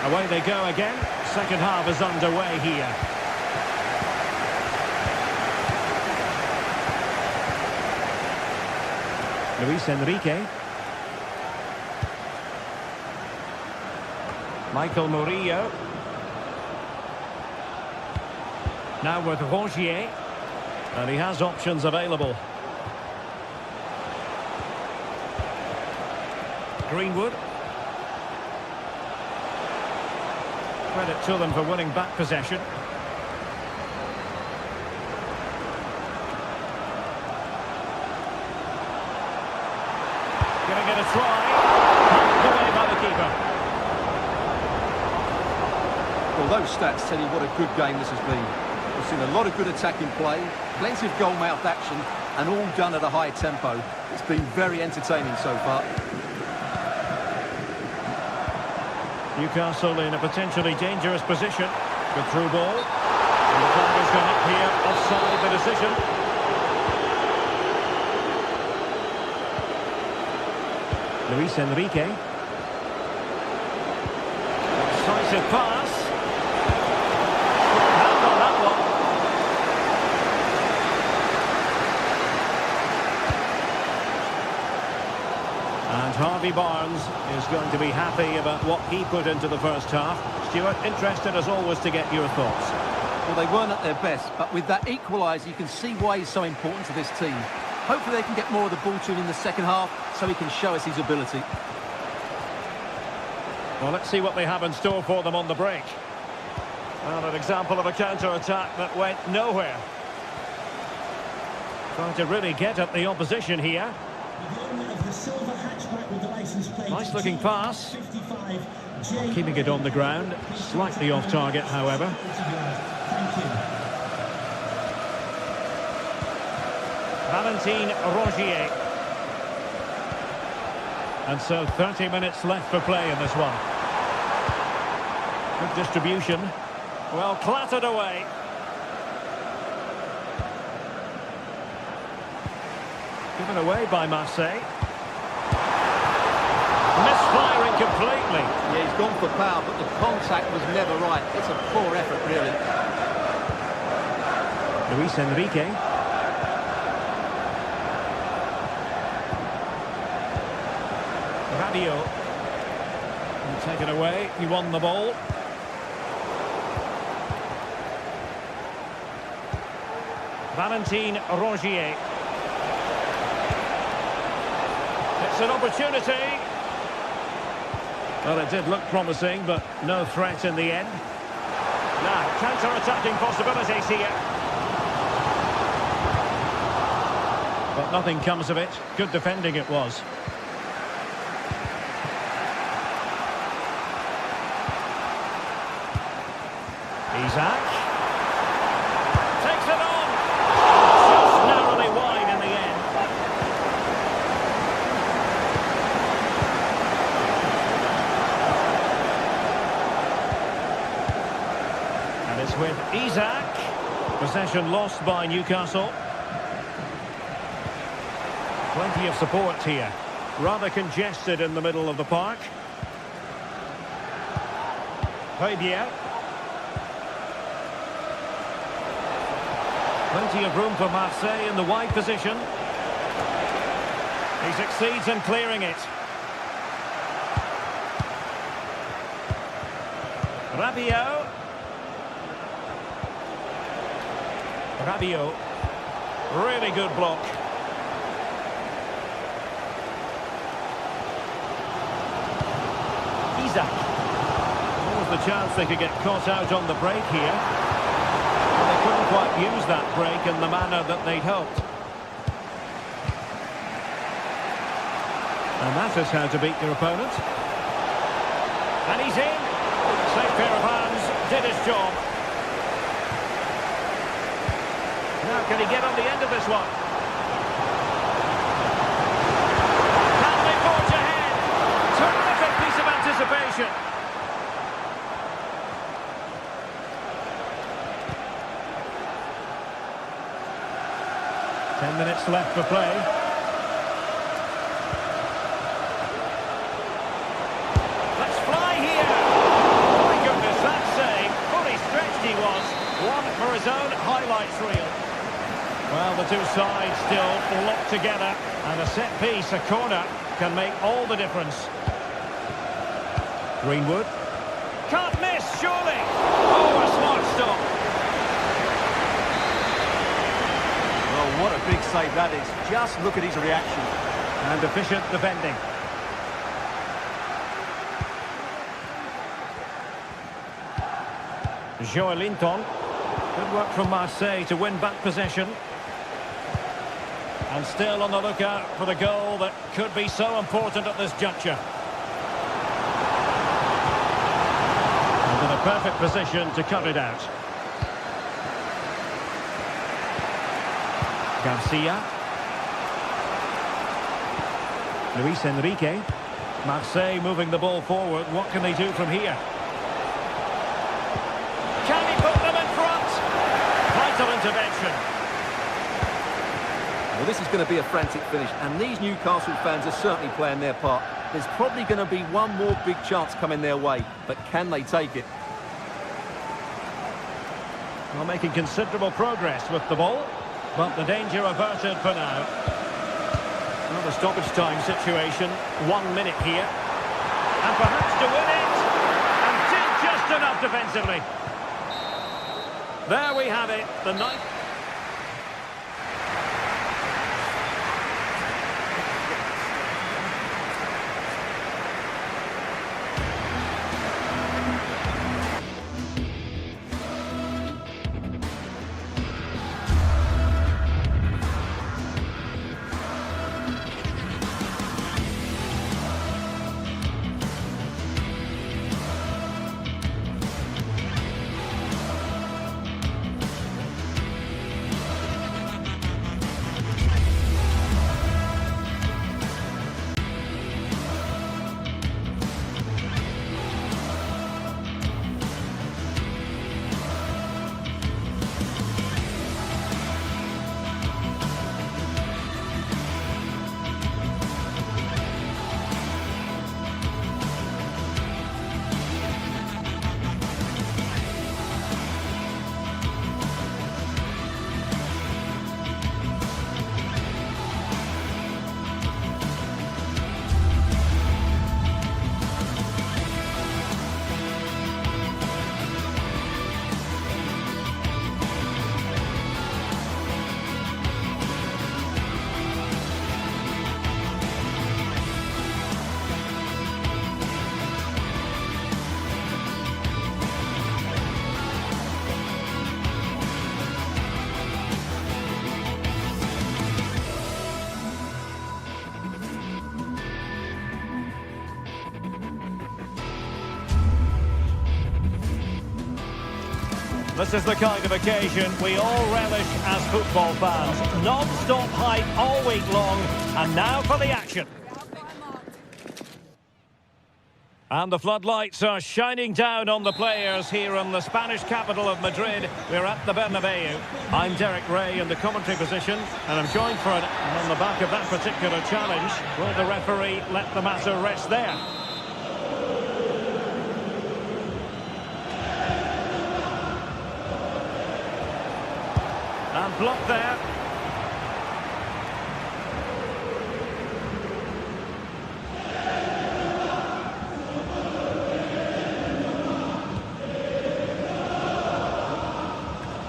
Away they go again. Second half is underway here. Luis Enrique. Michael Murillo. Now with Rongier. And he has options available. Greenwood. Credit to them for winning back possession. Gonna get a try. Knocked away by the keeper. Well, those stats tell you what a good game this has been. We've seen a lot of good attacking play, plenty of goal-mouth action, and all done at a high tempo. It's been very entertaining so far. Newcastle in a potentially dangerous position. Good through ball. And the flag has gone up here, offside the decision. Luis Enrique. Decisive pass. Hand on that one. And Harvey Barnes is going to be happy about what he put into the first half. Stuart, interested as always to get your thoughts. Well, they weren't at their best, but with that equaliser, you can see why he's so important to this team. Hopefully they can get more of the ball to him in the second half so he can show us his ability. Well, let's see what they have in store for them on the break. Well, an example of a counter-attack that went nowhere. Trying to really get at the opposition here. Nice looking pass. Keeping it on the ground. Slightly off target, however. Valentin Rongier. And so 30 minutes left for play in this one. Good distribution. Well, clattered away. Given away by Marseille. Misfiring completely. Yeah, he's gone for power, but the contact was never right. It's a poor effort, really. Luis Enrique. Radio. And taken away. He won the ball. Valentin Rongier. It's an opportunity. Well, it did look promising, but no threat in the end. Now, counter-attacking possibilities here. But nothing comes of it. Good defending it was. Isaac. Takes it on. Just narrowly wide in the end. And it's with Isak. Possession lost by Newcastle. Plenty of support here. Rather congested in the middle of the park. Højbjerg. Plenty of room for Marseille in the wide position. He succeeds in clearing it. Rabiot. Rabiot. Really good block. Isak. What was the chance they could get caught out on the break here? Well, they couldn't quite use that break in the manner that they'd hoped. And that is how to beat your opponent. And he's in. Safe pair of hands, did his job. Now can he get on the end of this one? Can they forge ahead? Terrific piece of anticipation. Ten minutes left for play. For his own highlights reel. Well, the two sides still locked together, and a set piece, a corner, can make all the difference. Greenwood. Can't miss, surely! Oh, a smart stop. Well, what a big save that is. Just look at his reaction. And efficient defending. Joelinton. Good work from Marseille to win back possession. And still on the lookout for the goal that could be so important at this juncture. And in a perfect position to cut it out. Garcia. Luis Enrique. Marseille moving the ball forward. What can they do from here? Can he put them in front? Vital intervention. Well, this is going to be a frantic finish, and these Newcastle fans are certainly playing their part. There's probably going to be one more big chance coming their way, but can they take it? Well, making considerable progress with the ball, but the danger averted for now. Well, the stoppage time situation, 1 minute here. And perhaps to win it, and did just enough defensively. There we have it, the ninth. This is the kind of occasion we all relish as football fans. Non-stop hype all week long, and now for the action. And the floodlights are shining down on the players here in the Spanish capital of Madrid. We're at the Bernabeu. I'm Derek Ray in the commentary position, and I'm joined for on the back of that particular challenge. Will the referee let the matter rest there? And blocked there.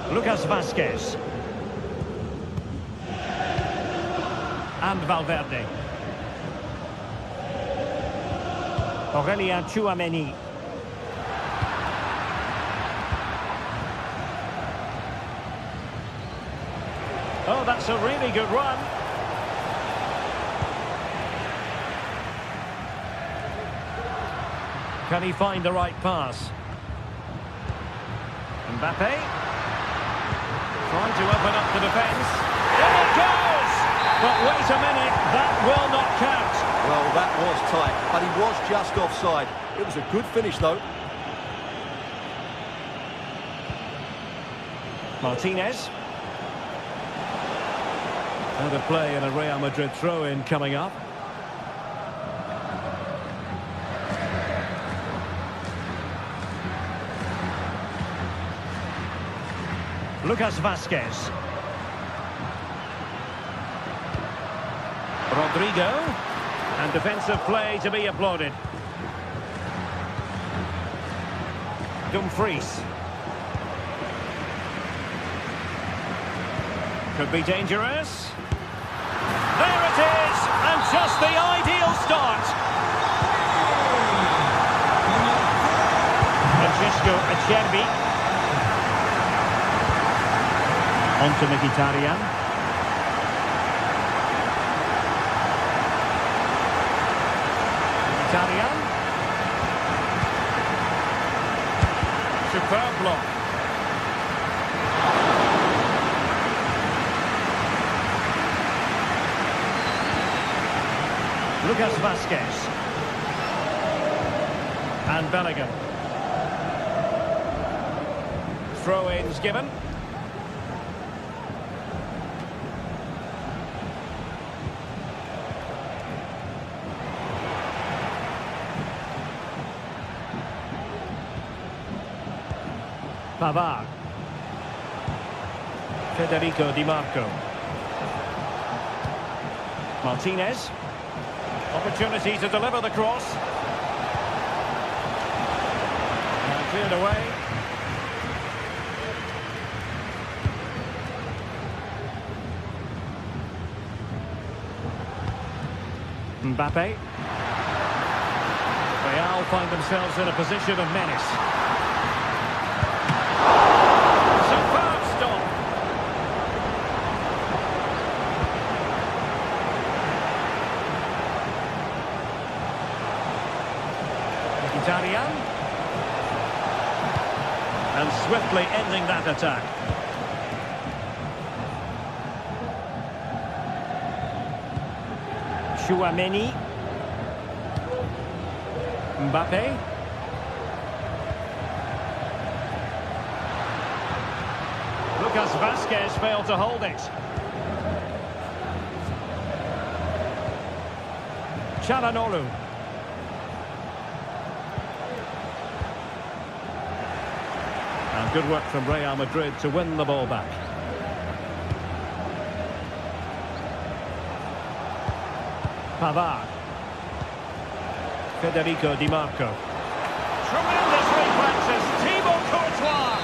Lucas Vázquez. And Valverde. Aurélien Tchouaméni. Oh, that's a really good run. Can he find the right pass? Mbappe. Trying to open up the defence. In it goes! But wait a minute, that will not count. Well, that was tight, but he was just offside. It was a good finish, though. Martinez. And a play and a Real Madrid throw-in coming up. Lucas Vázquez. Rodrigo. And defensive play to be applauded. Dumfries. Could be dangerous. There it is! And just the ideal start. Francesco Acerbi. On to Mkhitaryan. Mkhitaryan. Superb block. Lucas Vázquez. And Bellingham. Throw-ins given. Pavard. Federico Di Marco. Martinez. Opportunity to deliver the cross. And cleared away. Mbappe. Real find themselves in a position of menace. Mkhitaryan. And swiftly ending that attack. Tchouaméni. Mbappe. Lucas Vázquez failed to hold it. Çalhanoğlu. And good work from Real Madrid to win the ball back. Pavard. Federico Di Marco. Tremendous reflexes. Thibaut Courtois.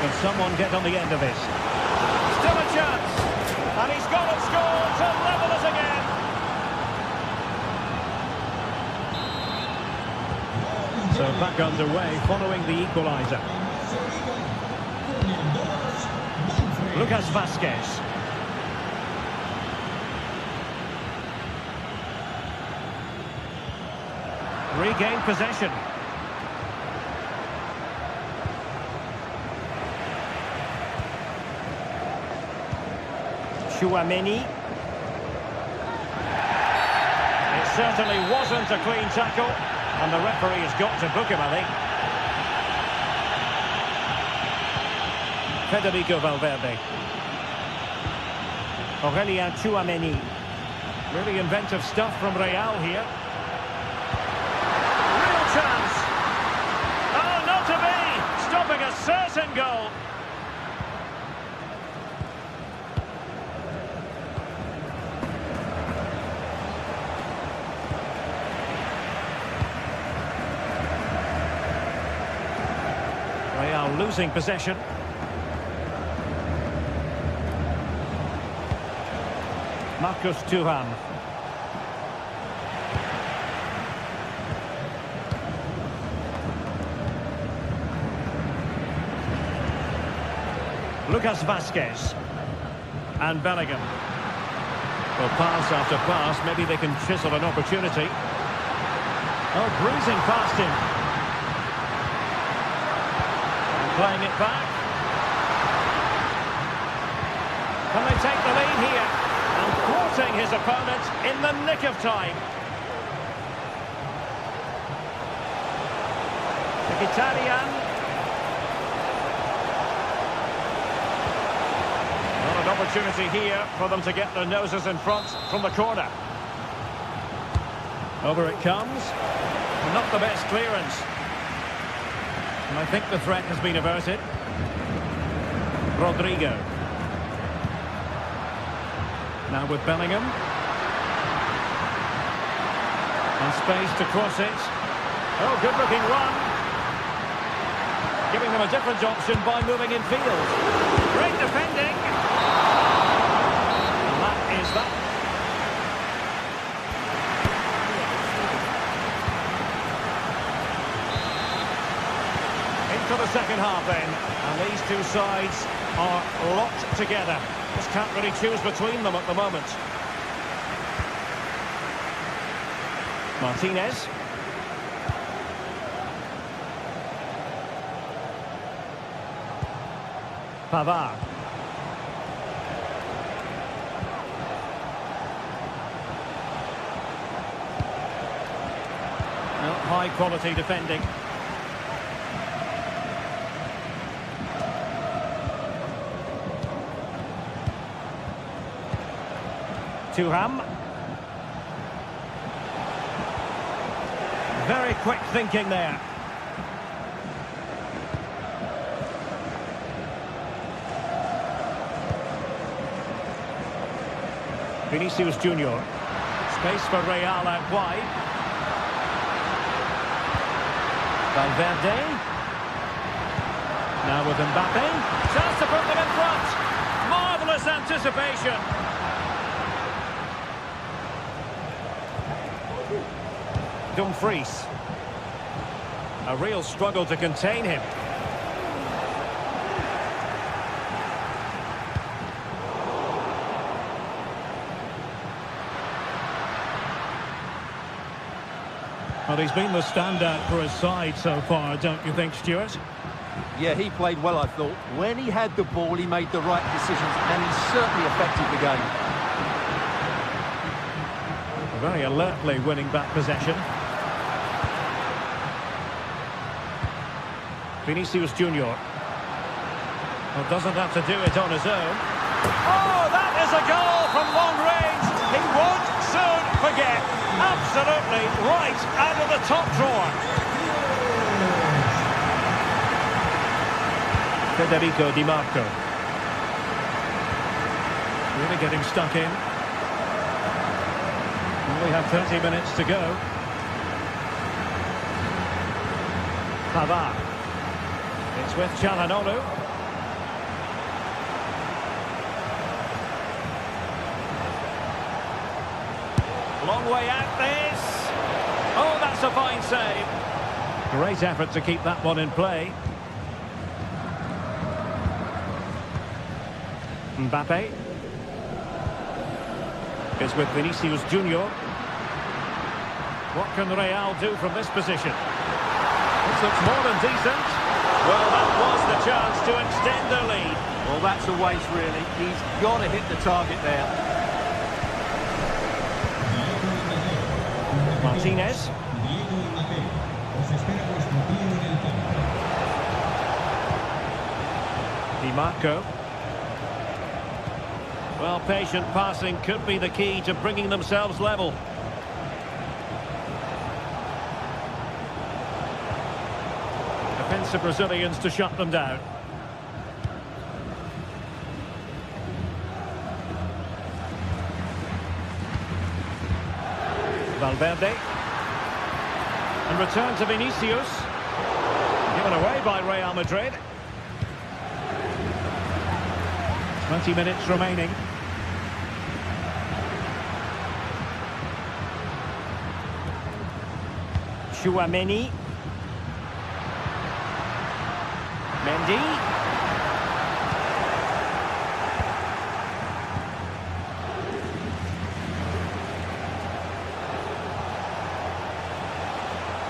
Can someone get on the end of this? Still a chance. And he's got it scored to level it again. So back underway following the equaliser. Lucas Vázquez. Regained possession. Tchouaméni. It's certainly wasn't a clean tackle, and the referee has got to book him, I think. Federico Valverde. Aurelien Tchouameni. Really inventive stuff from Real here. Real chance. Oh, not to be! Stopping a certain goal. Real losing possession. Marcus Thuram. Lucas Vazquez. And Bellingham. Well, pass after pass, maybe they can chisel an opportunity. Oh, bruising past him. And playing it back. Can they take the lead here? And thwarting his opponent in the nick of time. Mkhitaryan. Not an opportunity here for them to get their noses in front from the corner. Over it comes. Not the best clearance. And I think the threat has been averted. Rodrigo. Now with Bellingham. And space to cross it. Oh, good looking run. Giving them a different option by moving in field. Great defending. And that is that. Into the second half then. And these two sides are locked together. Just can't really choose between them at the moment. Martinez. Pavard. Well, high quality defending. Thuram. Very quick thinking there. Vinicius Junior. Space for Real out wide. Valverde. Now with Mbappe. Chance to put them in front. Marvellous anticipation. Dumfries. A real struggle to contain him. Well, he's been the standout for his side so far, don't you think, Stuart? Yeah, he played well, I thought. When he had the ball, he made the right decisions, and he certainly affected the game. Very alertly winning back possession. Vinicius Junior. Well, doesn't have to do it on his own. Oh, that is a goal from long range. He won't soon forget. Absolutely right out of the top drawer. Federico Di Marco. Really getting stuck in. We have 30 minutes to go. Pavard. It's with Çalhanoğlu. Long way out this. Oh, that's a fine save. Great effort to keep that one in play. Mbappe. Is with Vinicius Junior. What can Real do from this position? This looks more than decent. Well, that was the chance to extend their lead. Well, that's a waste, really. He's got to hit the target there. Martinez. Di Marco. Well, patient passing could be the key to bringing themselves level. Defensive Brazilians to shut them down. Valverde. And return to Vinicius. Given away by Real Madrid. 20 minutes remaining. Chouameni. Mendy.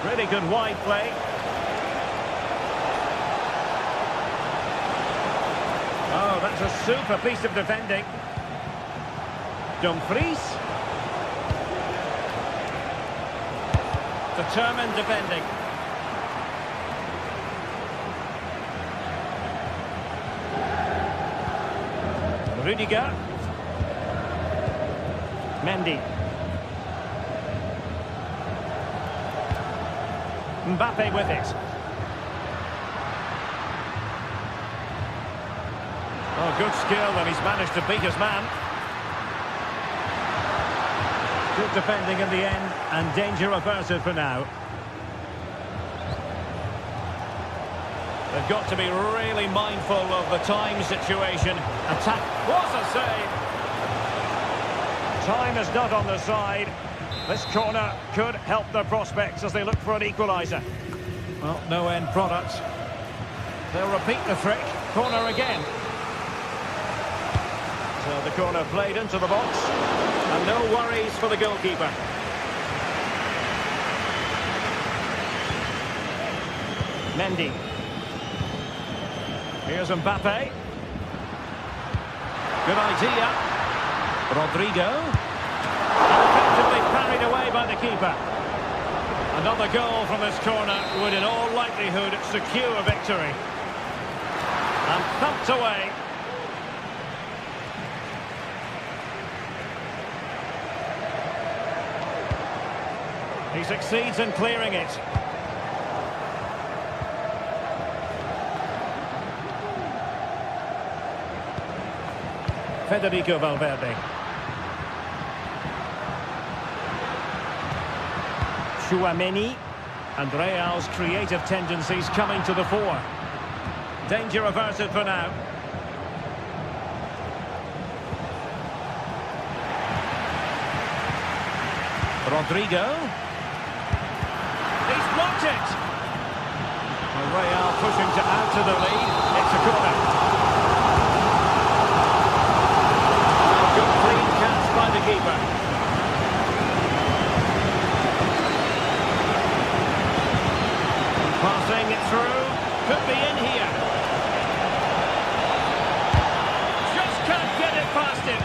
Really good wide play. Oh, that's a super piece of defending. Dumfries. Determined defending. Rudiger. Mendy. Mbappe with it. Oh, good skill, and he's managed to beat his man. Good defending in the end, and danger averted for now. They've got to be really mindful of the time situation. Attack was a save. Time is not on the side. This corner could help their prospects as they look for an equaliser. Well, no end product. They'll repeat the trick. Corner again. So the corner played into the box. And no worries for the goalkeeper. Mendy. Here's Mbappe. Good idea. Rodrigo. And effectively parried away by the keeper. Another goal from this corner would in all likelihood secure a victory. And thumped away. He succeeds in clearing it. Federico Valverde. Chouameni. And Real's creative tendencies coming to the fore. Danger averted for now. Rodrigo. He's blocked it. And Real pushing to add to the lead. It's a corner. Good clean catch by the keeper. Passing it through. Could be in here. Just can't get it past him.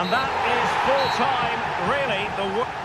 And that is full time. Really, the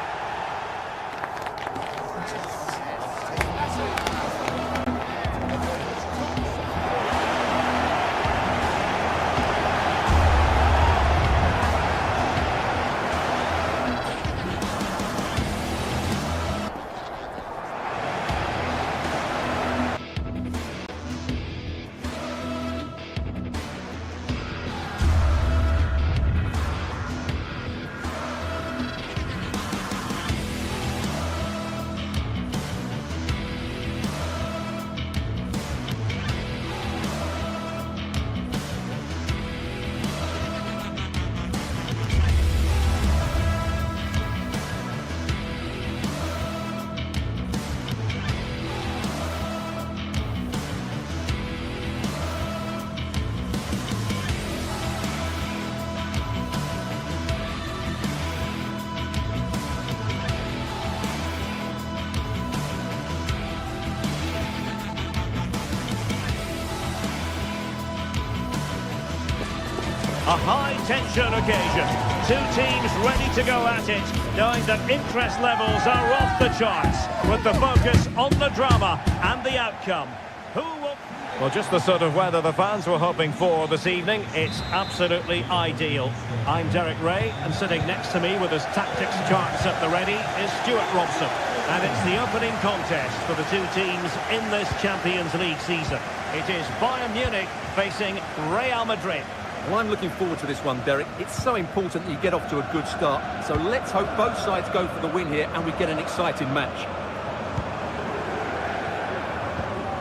A high-tension occasion. Two teams ready to go at it, knowing that interest levels are off the charts, with the focus on the drama and the outcome. Who will... Well, just the sort of weather the fans were hoping for this evening. It's absolutely ideal. I'm Derek Ray, and sitting next to me with his tactics charts at the ready is Stuart Robson. And it's the opening contest for the two teams in this Champions League season. It is Bayern Munich facing Real Madrid. Well, I'm looking forward to this one, Derek. It's so important that you get off to a good start. So let's hope both sides go for the win here and we get an exciting match.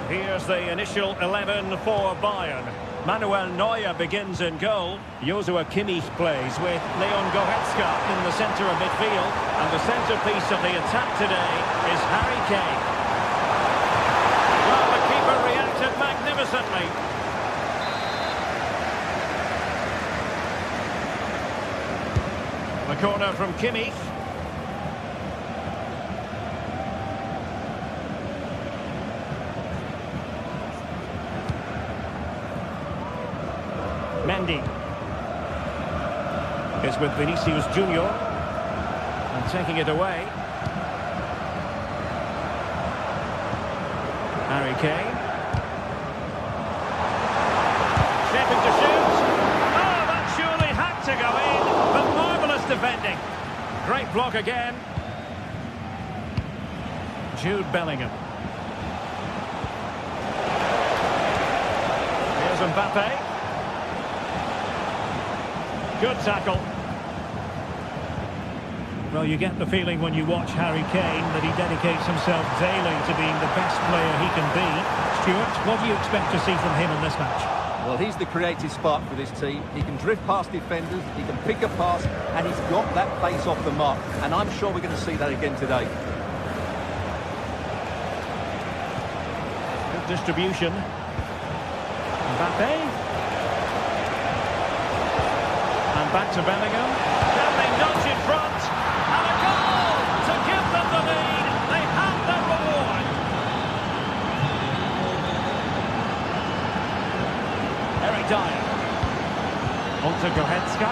Here's the initial 11 for Bayern. Manuel Neuer begins in goal. Joshua Kimmich plays with Leon Goretzka in the centre of midfield. And the centrepiece of the attack today is Harry Kane. Well, the keeper reacted magnificently. The corner from Kimmich. Mendy is with Vinicius Junior and taking it away. Harry Kane. Shaping to shoot. Oh, that surely had to go in, but marvellous defending. Great block again. Jude Bellingham. Here's Mbappe. Good tackle. Well, you get the feeling when you watch Harry Kane that he dedicates himself daily to being the best player he can be. Stuart, what do you expect to see from him in this match? Well, he's the creative spark for this team. He can drift past defenders, he can pick a pass, and he's got that pace off the mark. And I'm sure we're going to see that again today. Good distribution. Mbappe. And back to Bellingham. Can they nudge in front? And a goal to give them the lead. They have their reward. Eric Dyer. On to Goretzka.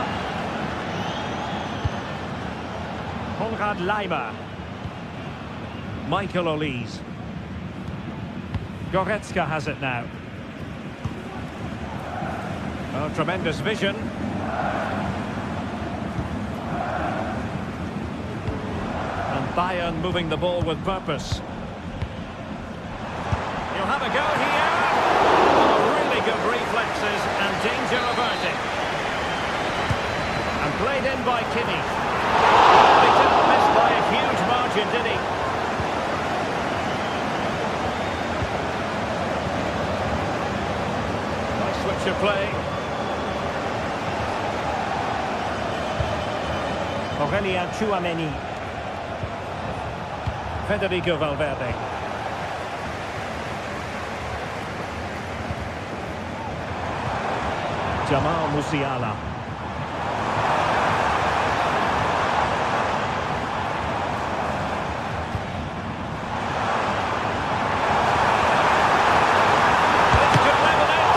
Konrad Leimer. Michael Olise. Goretzka has it now. Oh, tremendous vision. Bayern moving the ball with purpose. He'll have a go here. Oh, really good reflexes and danger averted. And played in by Kimmich. He didn't miss by a huge margin, did he? Nice switch of play. Aurélien Tchouameni. Federico Valverde. Jamal Musiala. This could level it.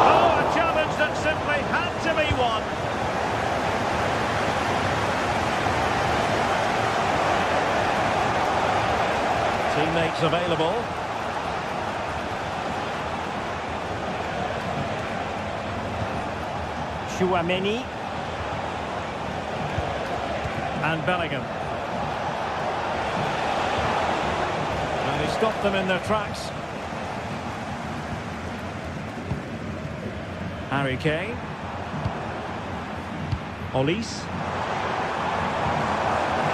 Oh, a challenge that simply had to be won. Teammates available. Tchouameni. And Bellingham. And he stopped them in their tracks. Harry Kane. Olise.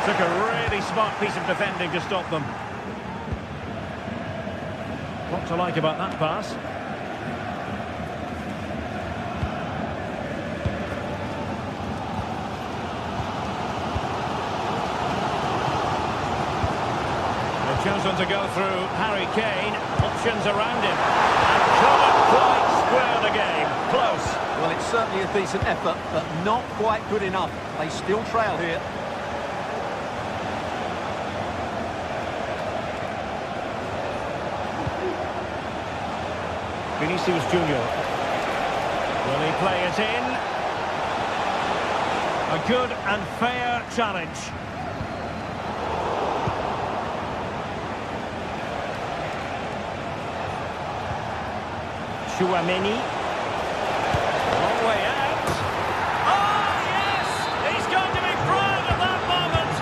Took a really smart piece of defending to stop them. What to like about that pass? They've chosen to go through Harry Kane. Options around him. And couldn't quite square the game. Close. Well, it's certainly a decent effort, but not quite good enough. They still trail here. Vinicius Junior. Will he play it in? A good and fair challenge. Chouameni. Long way out. Oh, yes! He's going to be proud of that moment.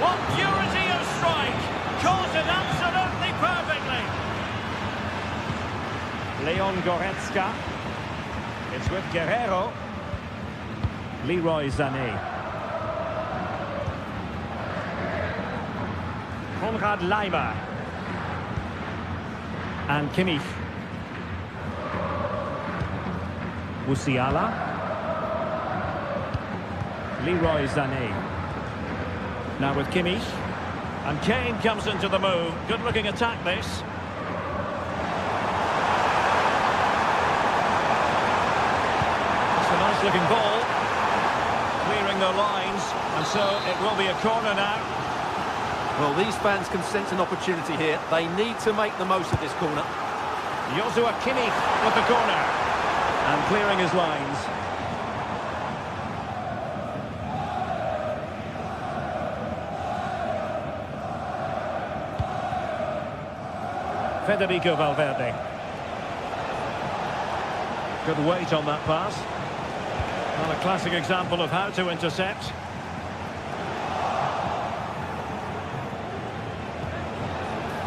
What purity of strike. Caught it absolutely perfectly. Leon Goretzka. It's with Guerrero. Leroy Sané. Konrad Leimer. And Kimmich. Musiala. Leroy Sané. Now with Kimmich. And Kane comes into the move. Good looking attack this. It's a nice looking ball. Clearing the lines. And so it will be a corner now. Well, these fans can sense an opportunity here. They need to make the most of this corner. Joshua Kimmich with the corner. And clearing his lines. Federico Valverde. Good weight on that pass. Well, a classic example of how to intercept.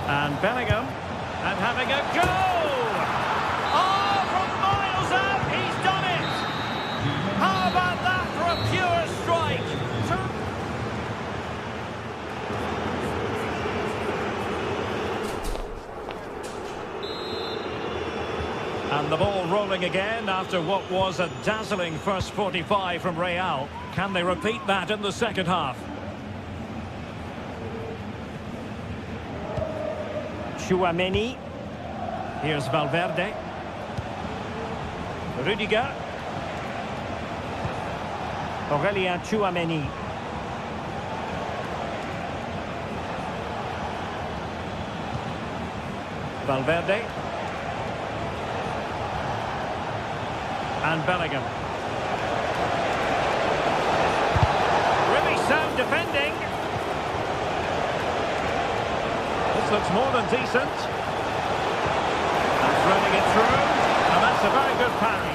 And Bellingham. And having a go! Oh, from miles out, he's done it! How about that for a pure strike? And the ball rolling again after what was a dazzling first 45 from Real. Can they repeat that in the second half? Chouameni. Here's Valverde. Rudiger. Aurelien Chouameni. Valverde. And Bellingham. Really sound defending. This looks more than decent. And threading it through. And that's a very good parry.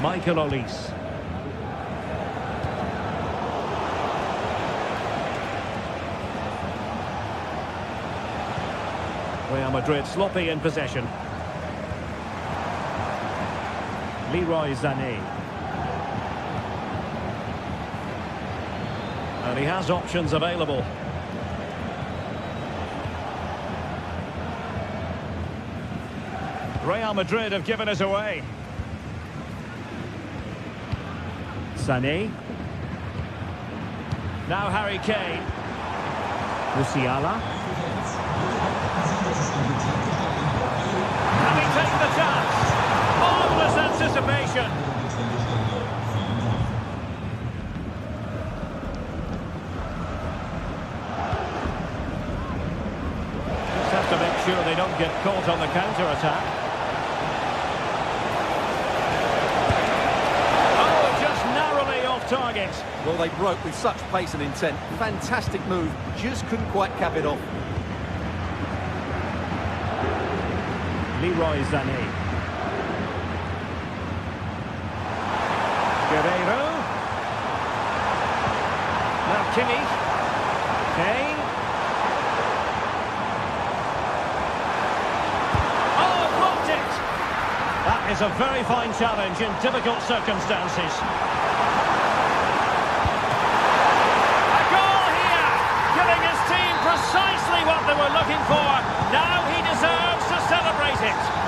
Michael Olise. Real Madrid sloppy in possession. Leroy Sané. And he has options available. Real Madrid have given us away. Sané. Now Harry Kane. Musiala. Can he take the chance? Marvellous anticipation. Just have to make sure they don't get caught on the counter-attack. Oh, just narrowly off target. Well, they broke with such pace and intent. Fantastic move, just couldn't quite cap it off. Leroy Sané. Guerrero. Now Kimmich. Kane. Oh, blocked it! That is a very fine challenge in difficult circumstances. A goal here! Giving his team precisely what they were looking for. Now he deserves to celebrate it.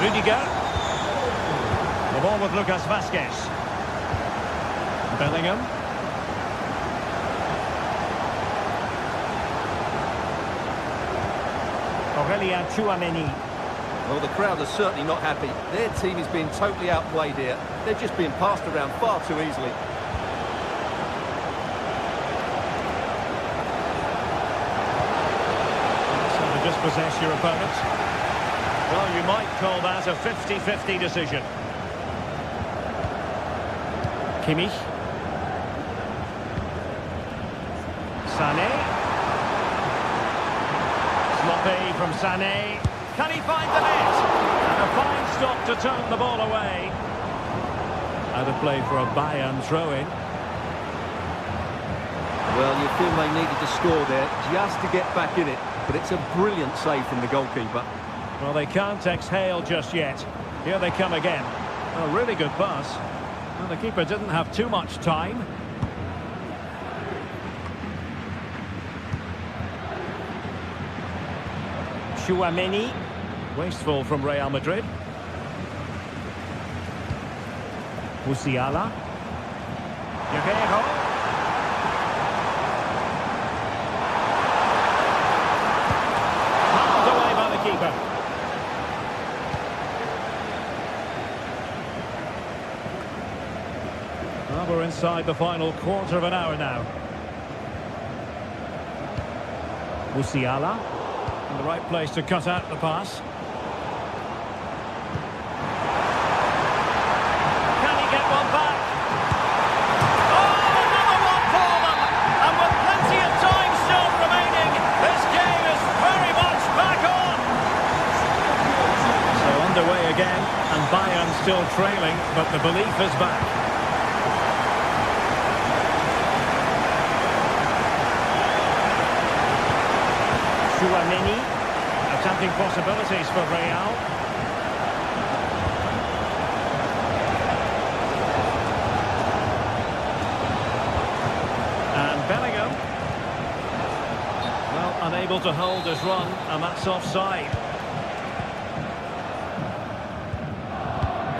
Rudiger. The ball with Lucas Vazquez. Bellingham. Aurelien Chouameni. Well, the crowd are certainly not happy. Their team is being totally outplayed here. They're just being passed around far too easily. So the dispossess your opponent. Well, you might call that a 50-50 decision. Kimmich. Sané. Sloppy from Sané. Can he find the net? And a fine stop to turn the ball away. Out of play for a Bayern throw-in. Well, you feel they needed to score there just to get back in it. But it's a brilliant save from the goalkeeper. Well, they can't exhale just yet. Here they come again. A really good pass. Well, the keeper didn't have too much time. Tchouaméni. Wasteful from Real Madrid. Musiala. Guerreiro. Knocked away by the keeper. Well, we're inside the final quarter of an hour now. Musiala. In the right place to cut out the pass. Can he get one back? Oh, another one for them! And with plenty of time still remaining, this game is very much back on! So underway again, and Bayern still trailing, but the belief is back. Tchouaméni, attacking possibilities for Real. And Bellingham. Well, unable to hold his run, and that's offside.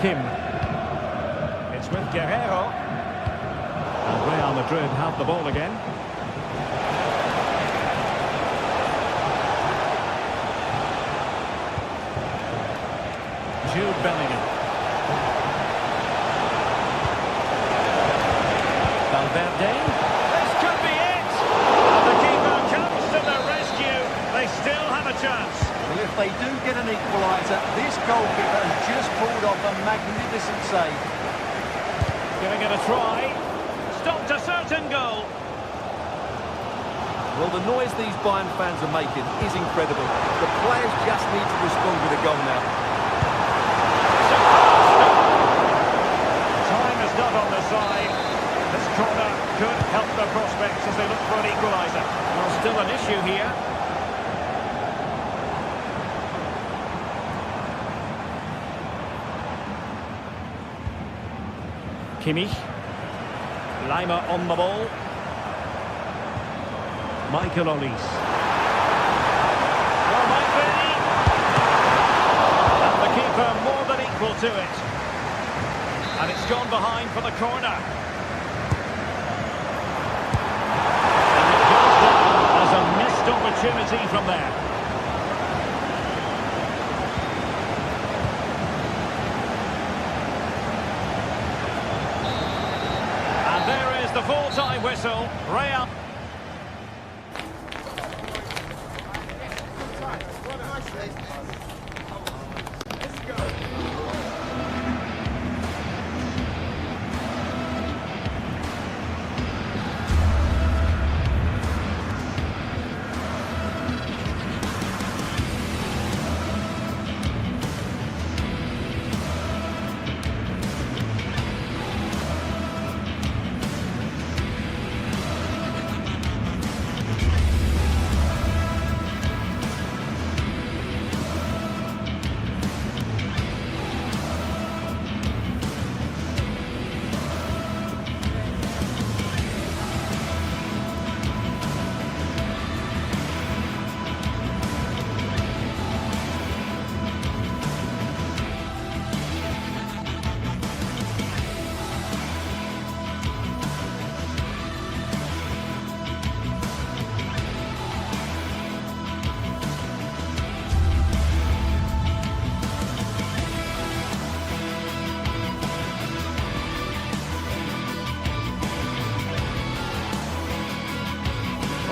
Kim. It's with Guerreiro. And Real Madrid have the ball again. Jude Bellingham. Valverde. This could be it! And the keeper comes to the rescue. They still have a chance. Well, if they do get an equaliser, this goalkeeper has just pulled off a magnificent save. Giving it a try. Stopped a certain goal. Well, the noise these Bayern fans are making is incredible. The players just need to respond with a goal now. Not on the side. This corner could help their prospects as they look for an equaliser. Well, still an issue here. Kimmich. Lima on the ball. Michael Olise. Well, might be. And the keeper more than equal to it. And it's gone behind for the corner. And it goes down as a missed opportunity from there. And there is the full-time whistle. Real.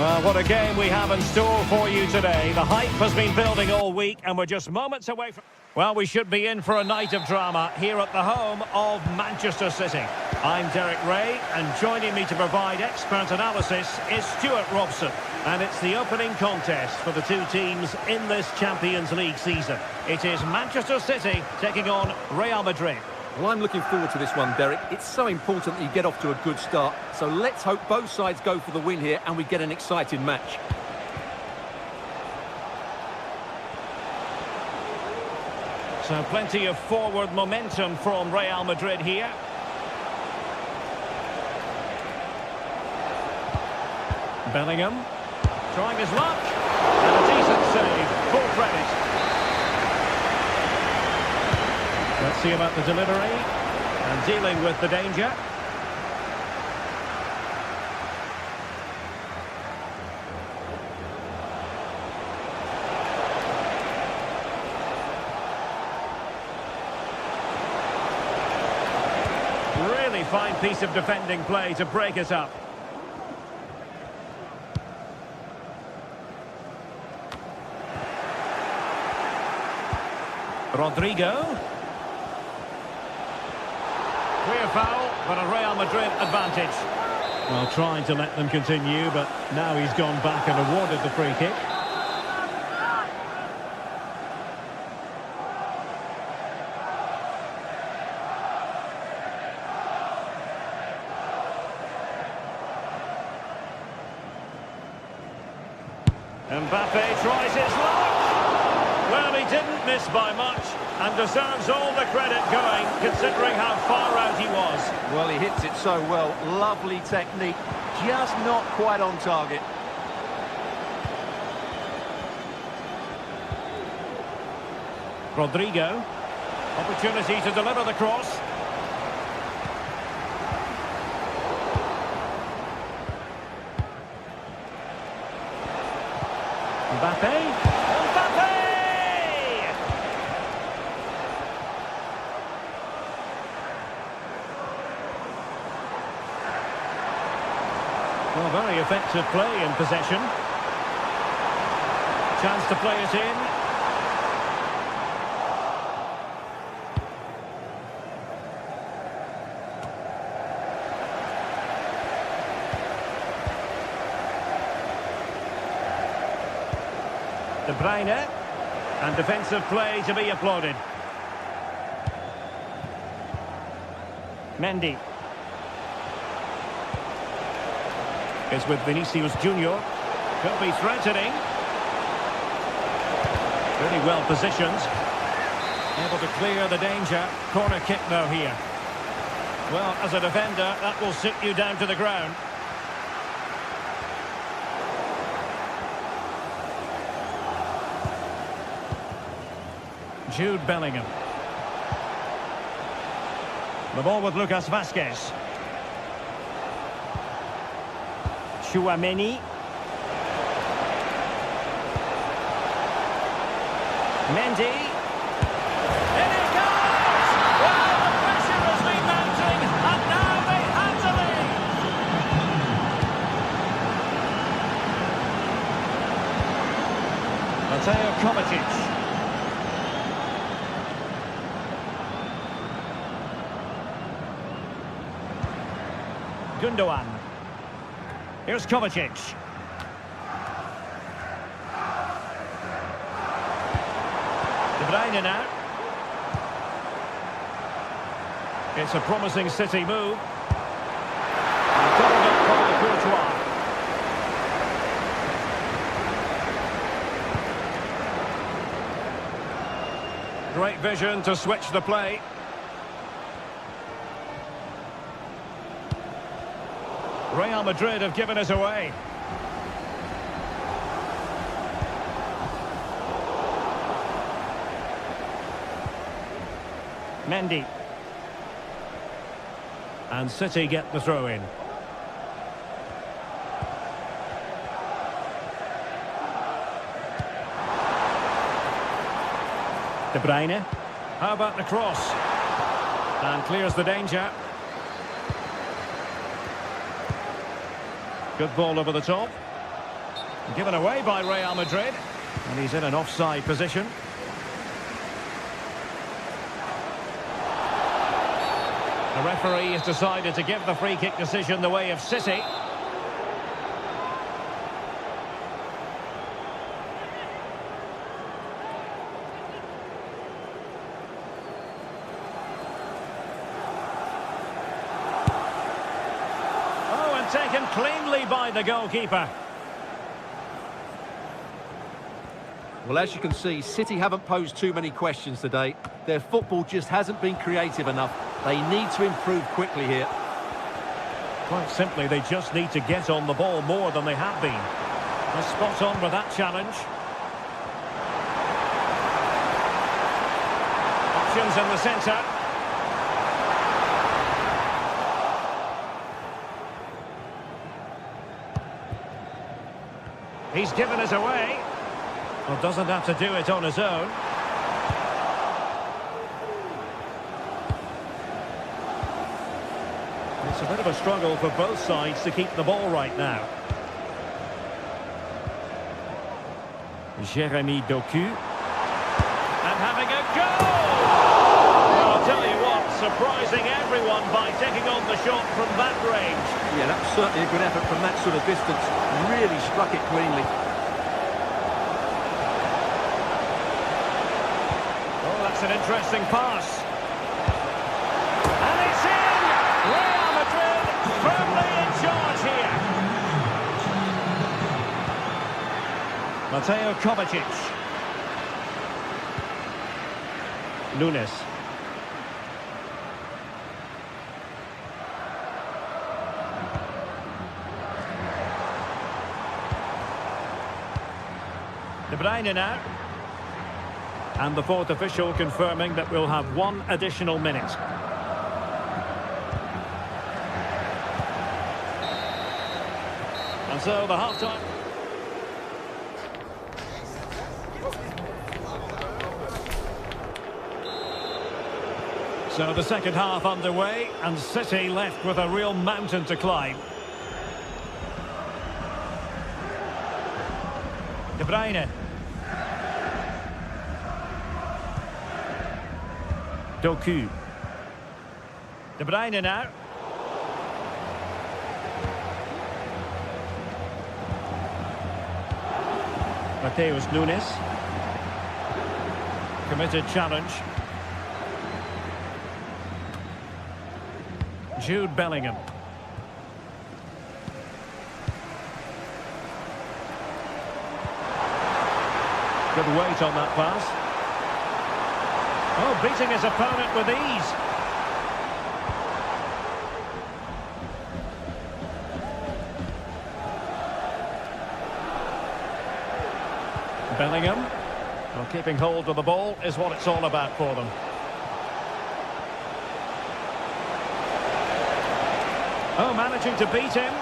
Well, what a game we have in store for you today. The hype has been building all week, and we're just moments away from... Well, we should be in for a night of drama here at the home of Manchester City. I'm Derek Ray, and joining me to provide expert analysis is Stuart Robson. And it's the opening contest for the two teams in this Champions League season. It is Manchester City taking on Real Madrid. Well, I'm looking forward to this one, Derek. It's so important that you get off to a good start. So let's hope both sides go for the win here and we get an exciting match. So plenty of forward momentum from Real Madrid here. Bellingham trying his luck. And a decent save. Full credit. Let's see about the delivery and dealing with the danger. Really fine piece of defending play to break us up. Rodrigo. Clear foul, but a Real Madrid advantage. Well, trying to let them continue, but now he's gone back and awarded the free kick. Mbappe tries his luck. Well, he didn't miss by much and deserves all the credit going, considering how far out he was. Well, he hits it so well. Lovely technique, just not quite on target. Rodrigo. Opportunity to deliver the cross. Mbappe. Well, very effective play in possession. Chance to play it in. De Bruyne. And defensive play to be applauded. Mendy. Is with Vinicius Junior. Could be threatening. Really well positioned. Able to clear the danger. Corner kick though here. Well, as a defender, that will sit you down to the ground. Jude Bellingham. The ball with Lucas Vazquez. Chouameni. Mendy. In it goes! Well, the pressure has been mounting, and now they have to lead. Mateo Kovacic. Gundogan. Here's Kovacic. De Bruyne now. It's a promising City move. Covered up by Courtois. Great vision to switch the play. Real Madrid have given us away. Mendy. And City get the throw in. De Bruyne. How about the cross? And clears the danger. Good ball over the top. Given away by Real Madrid. And he's in an offside position. The referee has decided to give the free kick decision the way of City. Oh, and taken cleanly by the goalkeeper. Well, as you can see, City haven't posed too many questions today. Their football just hasn't been creative enough. They need to improve quickly here. Quite simply, they just need to get on the ball more than they have been. They're spot on with that challenge. Options in the centre. He's given us away. Well, doesn't have to do it on his own. It's a bit of a struggle for both sides to keep the ball right now. Jeremy Doku. And having a goal! Well, I'll tell you what, surprising everyone by taking on the shot from that range. Yeah, that was certainly a good effort from that sort of distance. Really struck it cleanly. An interesting pass. And it's in! Real Madrid firmly in charge here. Mateo Kovacic. Nunes. De Bruyne now. And the fourth official confirming that we'll have one additional minute. And so the half-time. So the second half underway, and City left with a real mountain to climb. De Bruyne. Doku. De Bruyne now. Mateus Nunes. Committed challenge. Jude Bellingham. Good weight on that pass. Oh, beating his opponent with ease. Bellingham. Well, keeping hold of the ball is what it's all about for them. Oh, managing to beat him.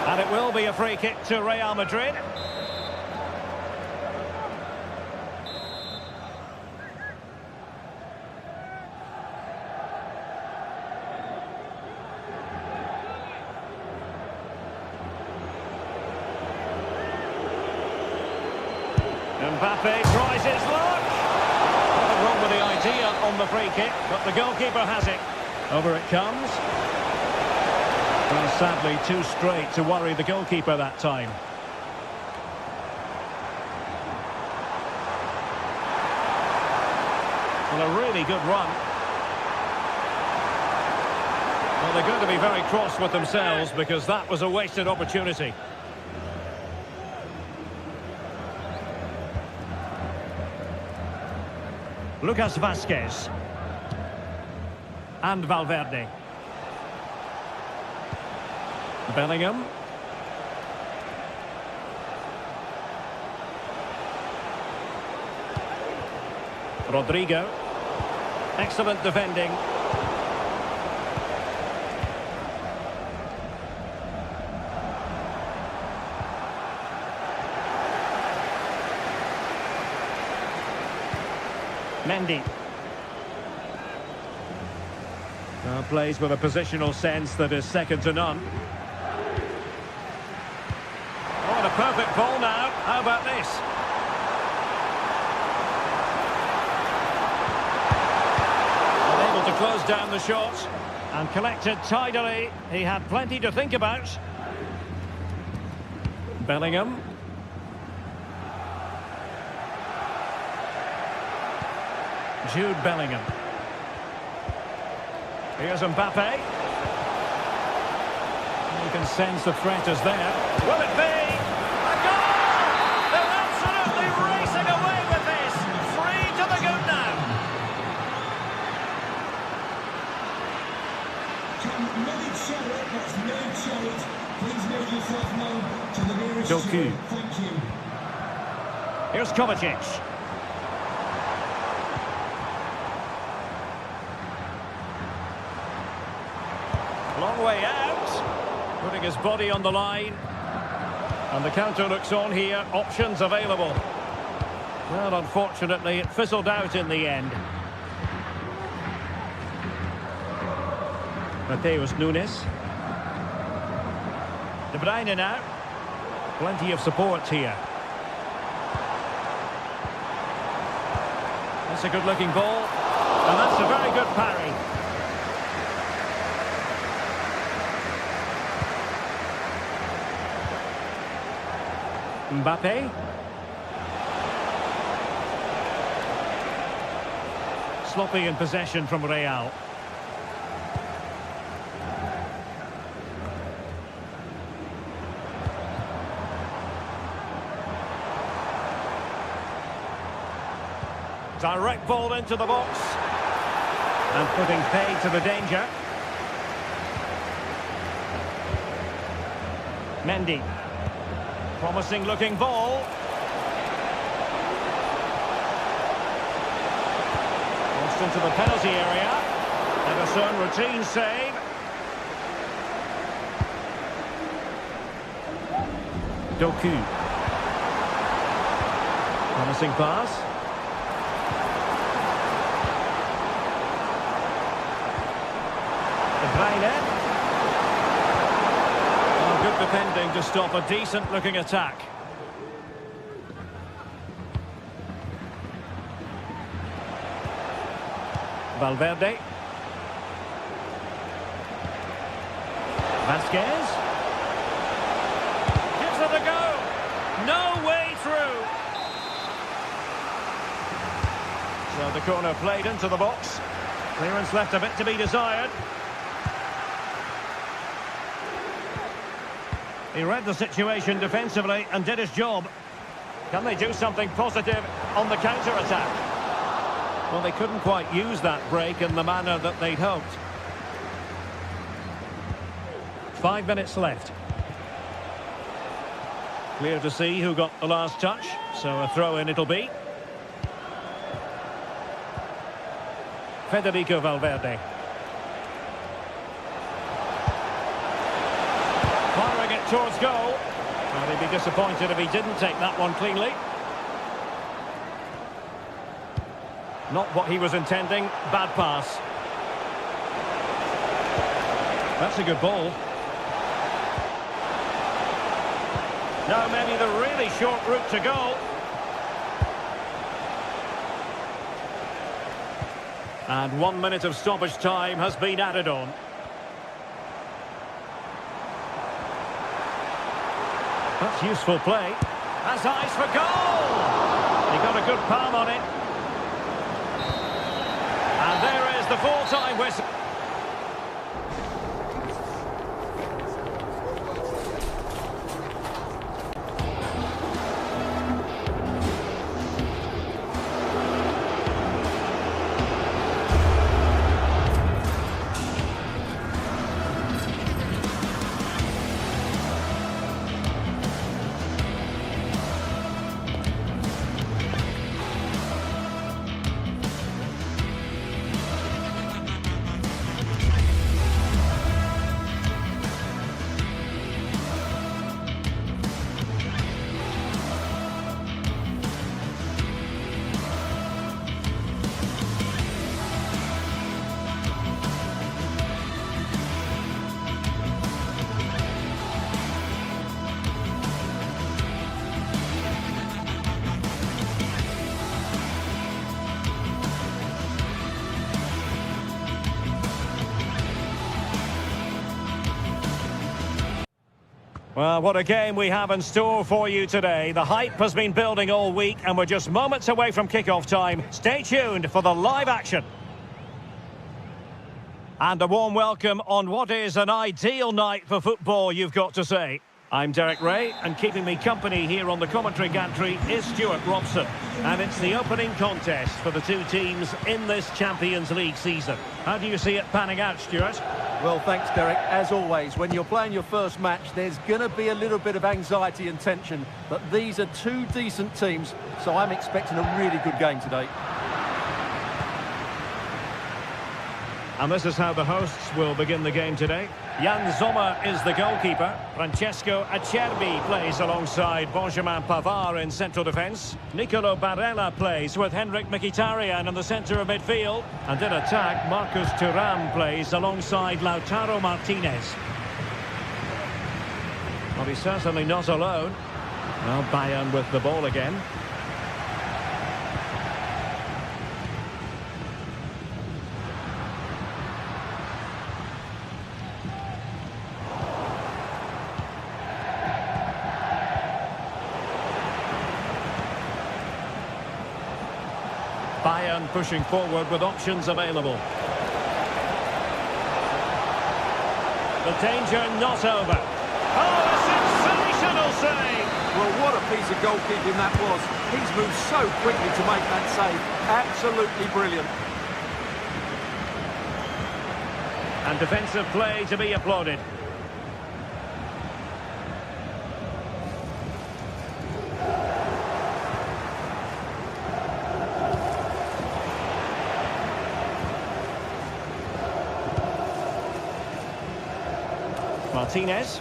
And it will be a free kick to Real Madrid. Mbappe tries his luck. Nothing wrong with the idea on the free kick, but the goalkeeper has it. Over it comes. Well, sadly, too straight to worry the goalkeeper that time. Well, a really good run. Well, they're going to be very cross with themselves because that was a wasted opportunity. Lucas Vazquez. And Valverde. Bellingham. Rodrigo. Excellent defending. Mendy. Plays with a positional sense that is second to none. perfect ball now. How about this? Unable to close down the shot and collected tidily. He had plenty to think about. Bellingham. Jude Bellingham. Here's Mbappe. You can sense the threat is there. Will it be? A goal! They're absolutely racing away with this. 3 to the good now. Can many show it? That's many show it. Please make yourself known to the nearest Doku. show. Thank you. Here's Kovacic. Long way out, putting his body on the line. And the counter looks on here, options available. Well, unfortunately, it fizzled out in the end. Mateus Nunes. De Bruyne now. Plenty of support here. That's a good-looking ball. And that's a very good parry. Mbappe. Sloppy in possession from Real. Direct ball into the box. And putting pay to the danger. Mendy. Promising looking ball. Crossed into the penalty area. Ederson, routine save. Doku. Promising pass. De Bruyne. Good defending to stop a decent-looking attack. Valverde. Vasquez. Gives it a go. No way through. So the corner played into the box. Clearance left a bit to be desired. He read the situation defensively and did his job. Can they do something positive on the counter-attack? Well, they couldn't quite use that break in the manner that they'd hoped. 5 minutes left. Clear to see who got the last touch, so a throw-in it'll be. Federico Valverde. Firing it towards goal. Well, he'd be disappointed if he didn't take that one cleanly. Not what he was intending. Bad pass. That's a good ball. Now maybe the really short route to goal. And 1 minute of stoppage time has been added on. That's useful play. Has eyes for goal! He got a good palm on it. And there is the full-time whistle. Well, what a game we have in store for you today. The hype has been building all week and we're just moments away from kickoff time. Stay tuned for the live action. And a warm welcome on what is an ideal night for football, you've got to say. I'm Derek Ray, and keeping me company here on the commentary gantry is Stuart Robson. And it's the opening contest for the two teams in this Champions League season. How do you see it panning out, Stuart? Well, thanks, Derek. As always, when you're playing your first match, there's going to be a little bit of anxiety and tension. But these are two decent teams, so I'm expecting a really good game today. And this is how the hosts will begin the game today. Jan Sommer is the goalkeeper. Francesco Acerbi plays alongside Benjamin Pavard in central defence. Nicolo Barella plays with Henrik Mkhitaryan in the centre of midfield. And in attack, Marcus Thuram plays alongside Lautaro Martinez. Well, he's certainly not alone. Well, Bayern with the ball again. Bayern pushing forward with options available. The danger not over. Oh, a sensational save! Well, what a piece of goalkeeping that was. He's moved so quickly to make that save. Absolutely brilliant. And defensive play to be applauded. Martinez.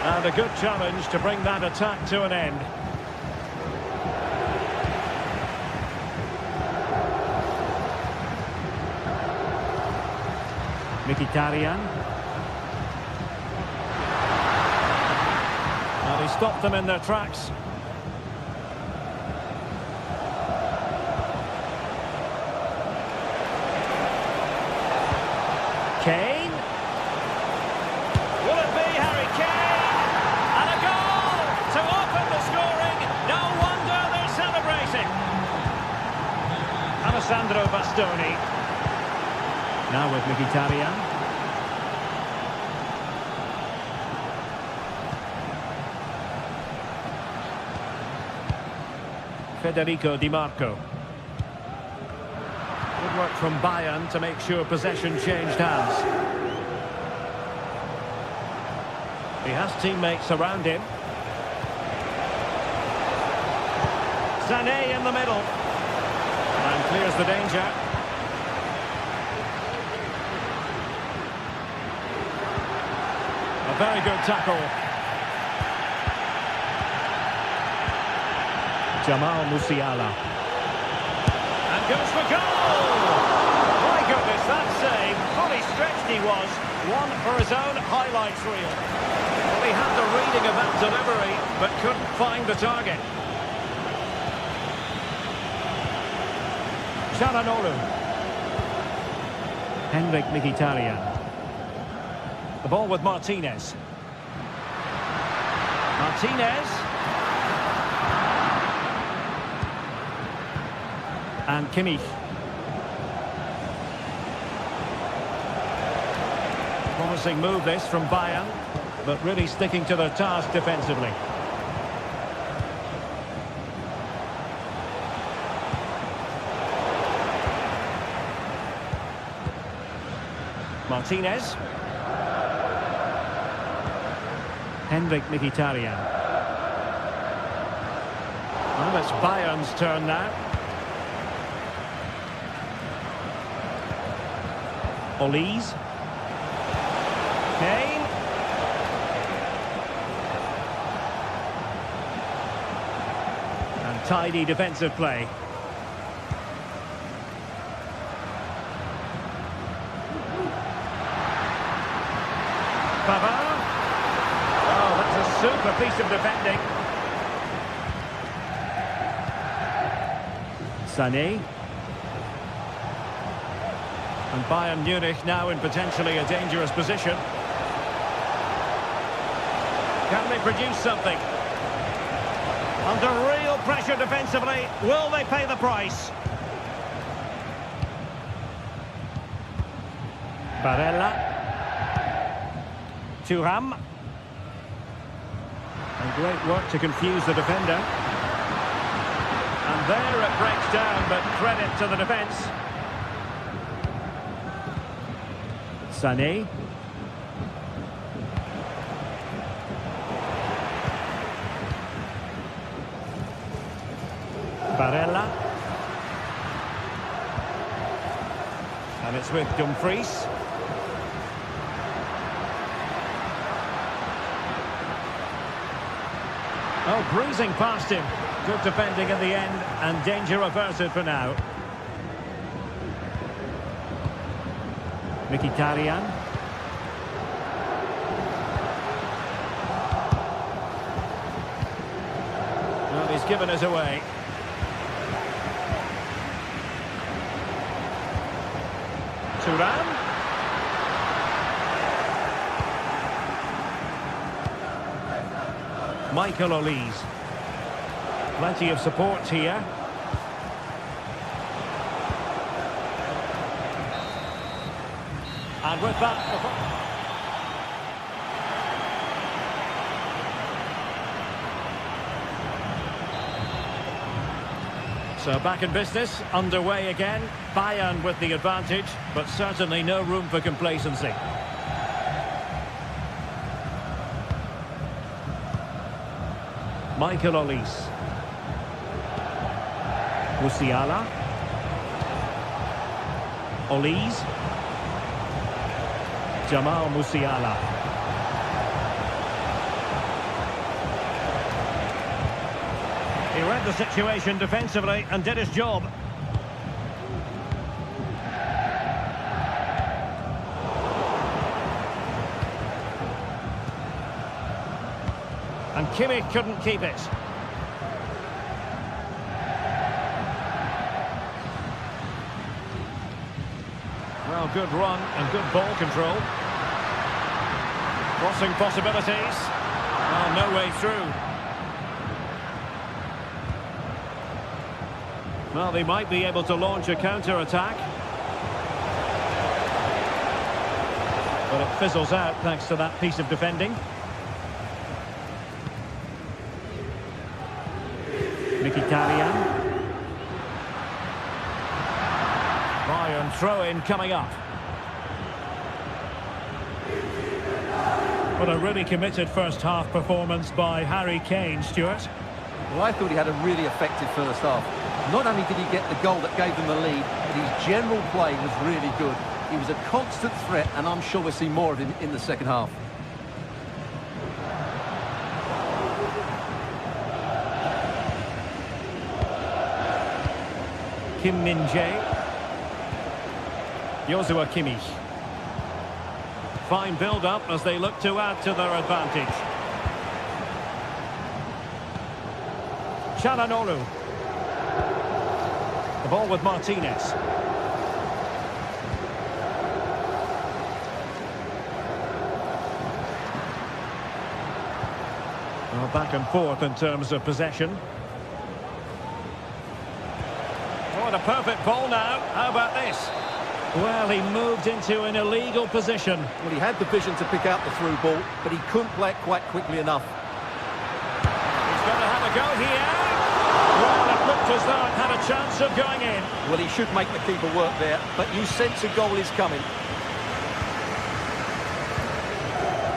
And a good challenge to bring that attack to an end. Mkhitaryan. And he stopped them in their tracks. Kane. Will it be Harry Kane? And a goal to open the scoring. No wonder they're celebrating. Alessandro Bastoni. Now with Mkhitaryan. Federico Di Marco. Good work from Bayern to make sure possession changed hands. He has teammates around him. Sané in the middle. And clears the danger. A very good tackle. Jamal Musiala. And goes for goal! My goodness, that save. Fully stretched he was. One for his own highlights reel. Well, he had the reading of that delivery, but couldn't find the target. Çalhanoğlu. Henrik Mkhitaryan. The ball with Martinez. Martinez. And Kimmich. Promising move this from Bayern, but really sticking to their task defensively. Martinez. Henrik Mkhitaryan. Well, it's Bayern's turn now. Olise. Kane. And tidy defensive play. Pavard. Oh, that's a super piece of defending. Sané. And Bayern Munich now in potentially a dangerous position. Can they produce something? Under real pressure defensively, will they pay the price? Barella. Thuram. And great work to confuse the defender. And there it breaks down, but credit to the defence. Sané. Barella. And it's with Dumfries. Oh, breezing past him. Good defending in the end, and danger averted for now. Mkhitaryan. Well, he's given us away. Thuram. Michael Olise. Plenty of support here. And with that... So back in business, underway again. Bayern with the advantage, but certainly no room for complacency. Michael Olise. Musiala. Olise. Jamal Musiala. He read the situation defensively and did his job. And Kimmich couldn't keep it. Well, good run and good ball control. Crossing possibilities. Well, no way through. Well, they might be able to launch a counter-attack. But it fizzles out thanks to that piece of defending. Mkhitaryan. Bayern throw-in coming up. What a really committed first-half performance by Harry Kane, Stuart. Well, I thought he had a really effective first half. Not only did he get the goal that gave them the lead, but his general play was really good. He was a constant threat, and I'm sure we'll see more of him in the second half. Kim Min-jae. Joshua Kimmich. Fine build-up as they look to add to their advantage. Çalhanoğlu. The ball with Martinez. Well, back and forth in terms of possession. What a perfect ball now. How about this? Well, he moved into an illegal position. Well, he had the vision to pick out the through ball, but he couldn't play it quite quickly enough. He's going to have a go here. Well, it looked as though it had a chance of going in. Well, he should make the keeper work there, but you sense a goal is coming.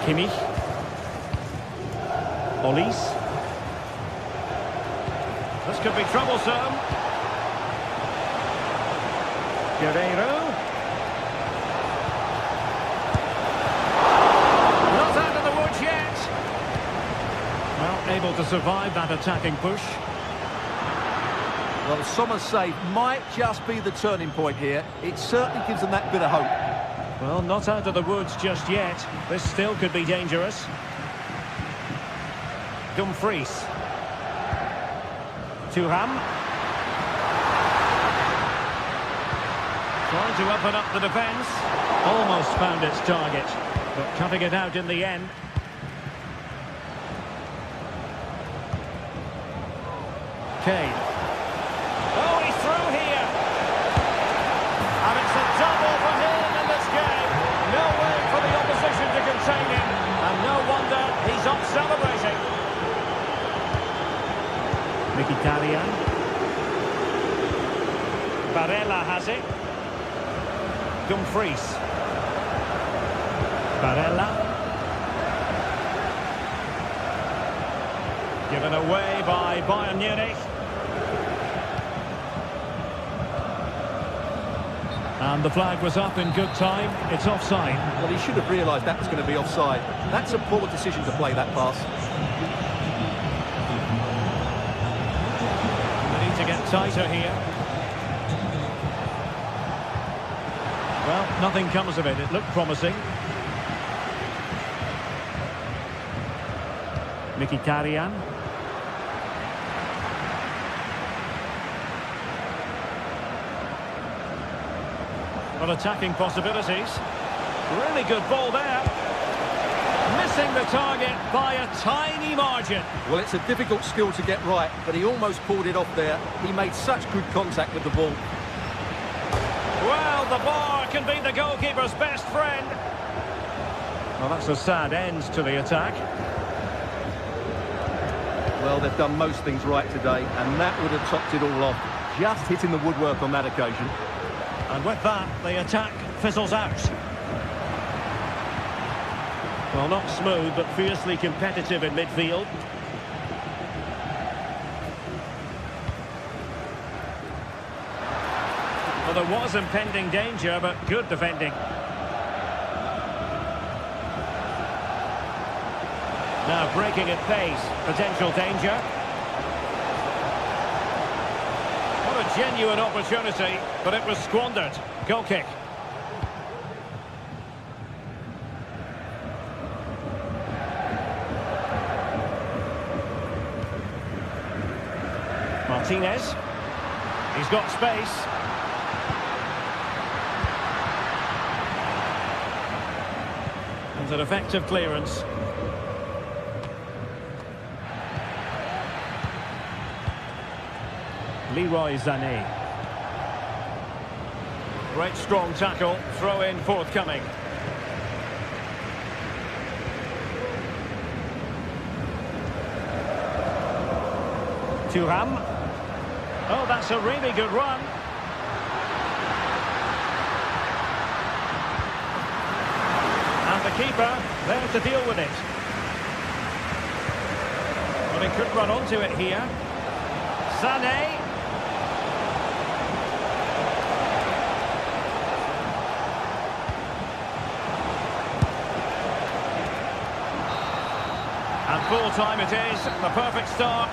Kimmich. Olise. This could be troublesome. Guerreiro. Not out of the woods yet. Well, able to survive that attacking push. Well, Sommer's save might just be the turning point here. It certainly gives them that bit of hope. Well, not out of the woods just yet. This still could be dangerous. Dumfries. Thuram. Trying to open up the defence. Almost found its target, but cutting it out in the end. Kane. Oh, he's through here. And it's a double for him in this game. No way for the opposition to contain him. And no wonder he's off celebrating. Mkhitaryan. Barella has it. Dumfries. Barella. Given away by Bayern Munich. And the flag was up in good time. It's offside. Well, he should have realised that was going to be offside. That's a poor decision to play that pass. They need to get tighter here. Well, nothing comes of it. It looked promising. Mkhitaryan. Well, attacking possibilities. Really good ball there. Missing the target by a tiny margin. Well, it's a difficult skill to get right, but he almost pulled it off there. He made such good contact with the ball. Well, the bar can be the goalkeeper's best friend. Well, that's a sad end to the attack. Well, they've done most things right today, and that would have topped it all off. Just hitting the woodwork on that occasion. And with that, the attack fizzles out. Well, not smooth, but fiercely competitive in midfield. Well, there was impending danger, but good defending. Now breaking at pace, potential danger. What a genuine opportunity, but it was squandered. Goal kick. Martinez. He's got space. And an effective clearance. Leroy Sané. Great strong tackle, throw in forthcoming. Thuram. Oh, that's a really good run. And the keeper there to deal with it. Well, he could run onto it here. Sané. And full time it is, the perfect start.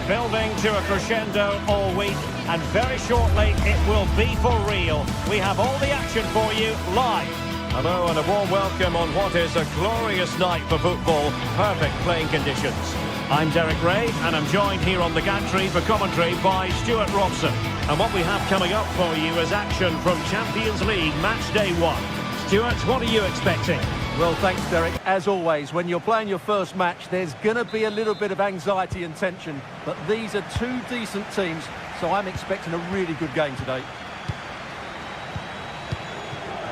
Building to a crescendo all week, and very shortly it will be for real. We have all the action for you live. Hello and a warm welcome on what is a glorious night for football. Perfect playing conditions. I'm Derek Ray, and I'm joined here on the gantry for commentary by Stuart Robson. And what we have coming up for you is action from Champions League Match Day 1. Stuart, what are you expecting? Well, thanks, Derek. As always, when you're playing your first match, there's going to be a little bit of anxiety and tension. But these are two decent teams, so I'm expecting a really good game today.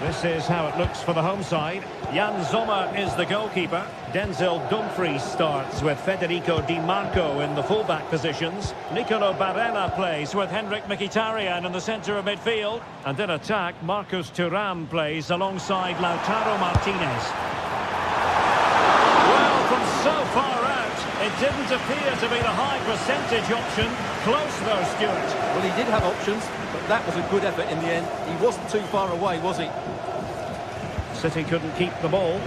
This is how it looks for the home side. Jan Sommer is the goalkeeper. Denzel Dumfries starts with Federico Di Marco in the fullback positions. Nicolo Barella plays with Henrik Mkhitaryan in the centre of midfield. And in attack, Marcus Thuram plays alongside Lautaro Martinez. Well, from so far out, it didn't appear to be the high percentage option. Close though, Stuart. Well, he did have options, but that was a good effort in the end. He wasn't too far away, was he? City couldn't keep the ball.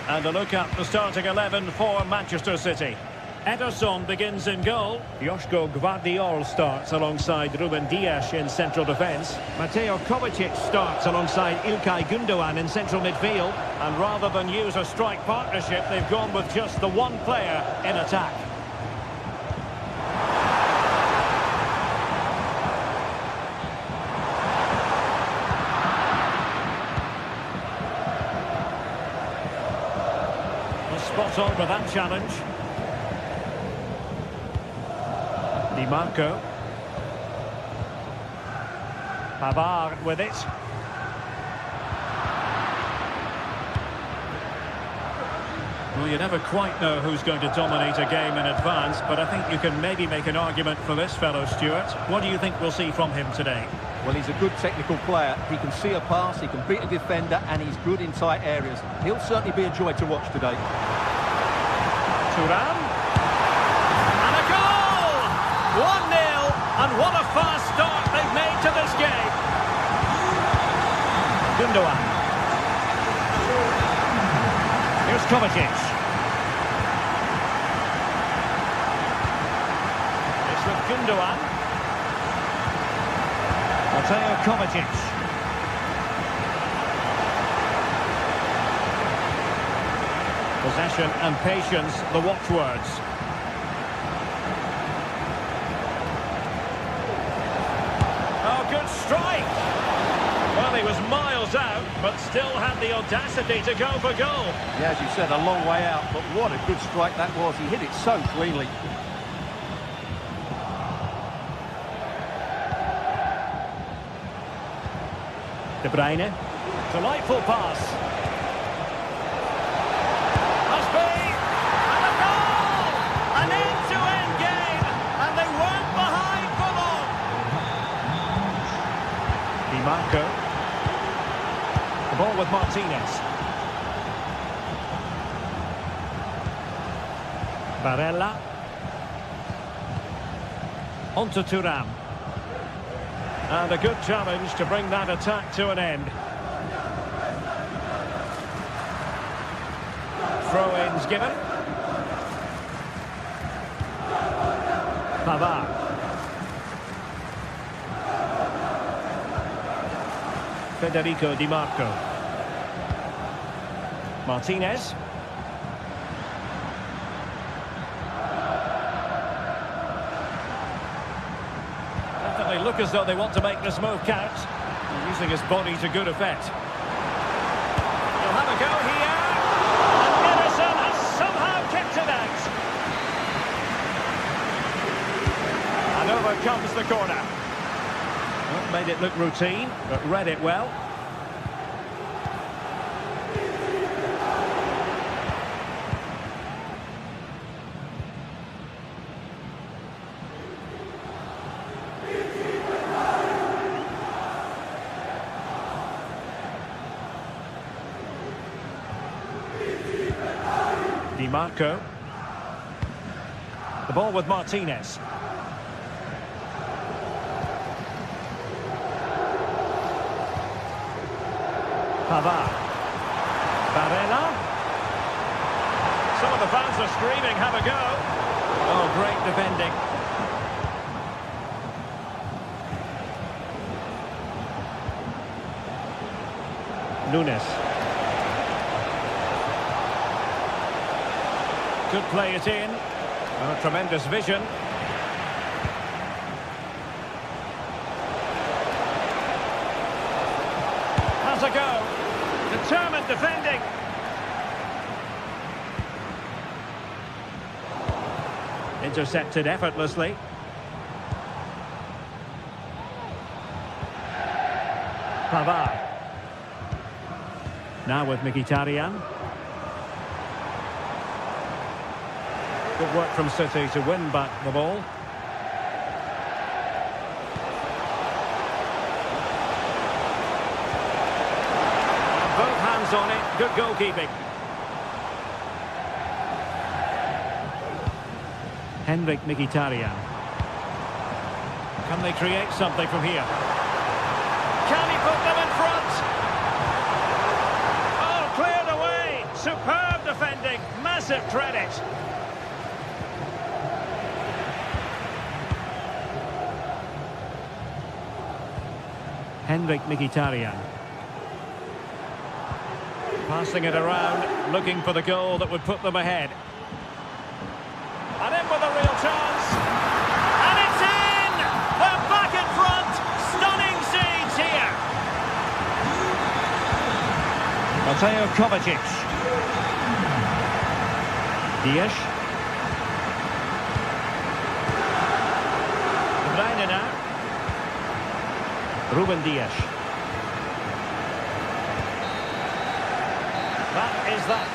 And a look at the starting 11 for Manchester City. Ederson begins in goal. Joško Gvardiol starts alongside Ruben Dias in central defence. Mateo Kovacic starts alongside Ilkay Gundogan in central midfield. And rather than use a strike partnership, they've gone with just the one player in attack. Spot on with that challenge. Di Marco. Pavard with it. Well, you never quite know who's going to dominate a game in advance, but I think you can maybe make an argument for this fellow, Stuart. What do you think we'll see from him today? Well, he's a good technical player. He can see a pass, he can beat a defender, and he's good in tight areas. He'll certainly be a joy to watch today. Thuram. And a goal! 1-0, and what a fast start they've made to this game. Gundogan. Here's Kovacic. It's with Gundogan. Mateo Kovacic. Possession and patience, the watchwords. Oh, good strike! Well, he was miles out, but still had the audacity to go for goal. Yeah, as you said, a long way out, but what a good strike that was. He hit it so cleanly. De Bruyne. Delightful pass. Marco. The ball with Martinez. Barella. On to Thuram. And a good challenge to bring that attack to an end. Throw-ins given. Pavard. Federico Di Marco. Martinez. Definitely look as though they want to make this move count. They're using his body to good effect. He'll have a go here. And Ederson has somehow kept it out. And over comes the corner. Well, made it look routine, but read it well. Di Marco. The ball with Martinez. Pavard. Barella. Some of the fans are screaming, have a go. Oh, great defending. Nunes. Could play it in. Oh, tremendous vision. Has a go. Determined defending. Intercepted effortlessly. Pavard. Now with Mkhitaryan. Good work from City to win back the ball. Both hands on it. Good goalkeeping. Henrik Mkhitaryan. Can they create something from here? Can he put them in front? Oh, cleared away. Superb defending. Massive credit. Henrik Mkhitaryan. Passing it around, looking for the goal that would put them ahead. And in with a real chance. And it's in! They're back in front! Stunning scenes here! Mateo Kovacic. Dias. De Bruyne now. Ruben Dias. That is that.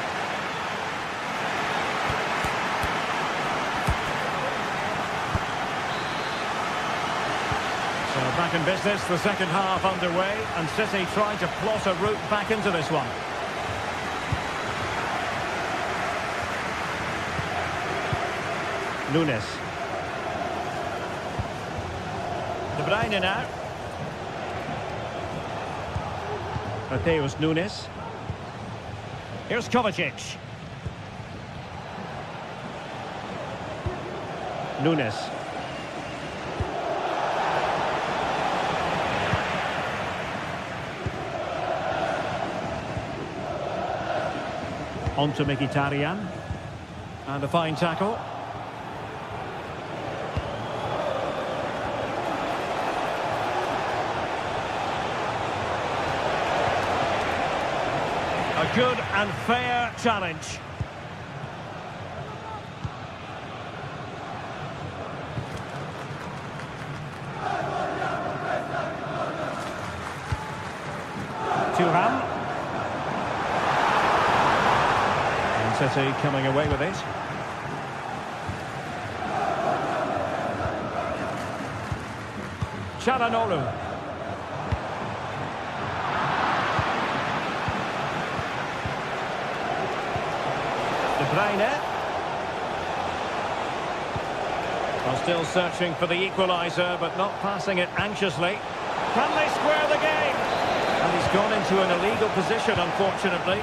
So back in business, the second half underway, and City trying to plot a route back into this one. Nunes. De Bruyne now. Mateus Nunes. Here's Kovacic. Nunes. On to Mkhitaryan. And a fine tackle. A good and fair challenge. Thuram. And City coming away with it. Çalhanoğlu. De Bruyne. Well, still searching for the equaliser, but not passing it anxiously. Can they square the game? And he's gone into an illegal position, unfortunately.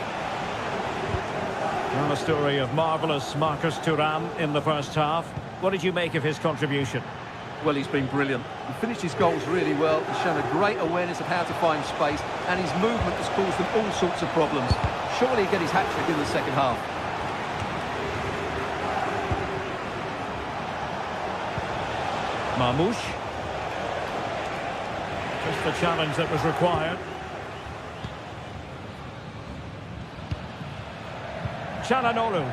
Well, a story of marvellous Marcus Thuram in the first half. What did you make of his contribution? Well, he's been brilliant. He finished his goals really well. He's shown a great awareness of how to find space, and his movement has caused them all sorts of problems. Surely he'll get his hat-trick in the second half. Marmoush. Just the challenge that was required. Çalhanoğlu.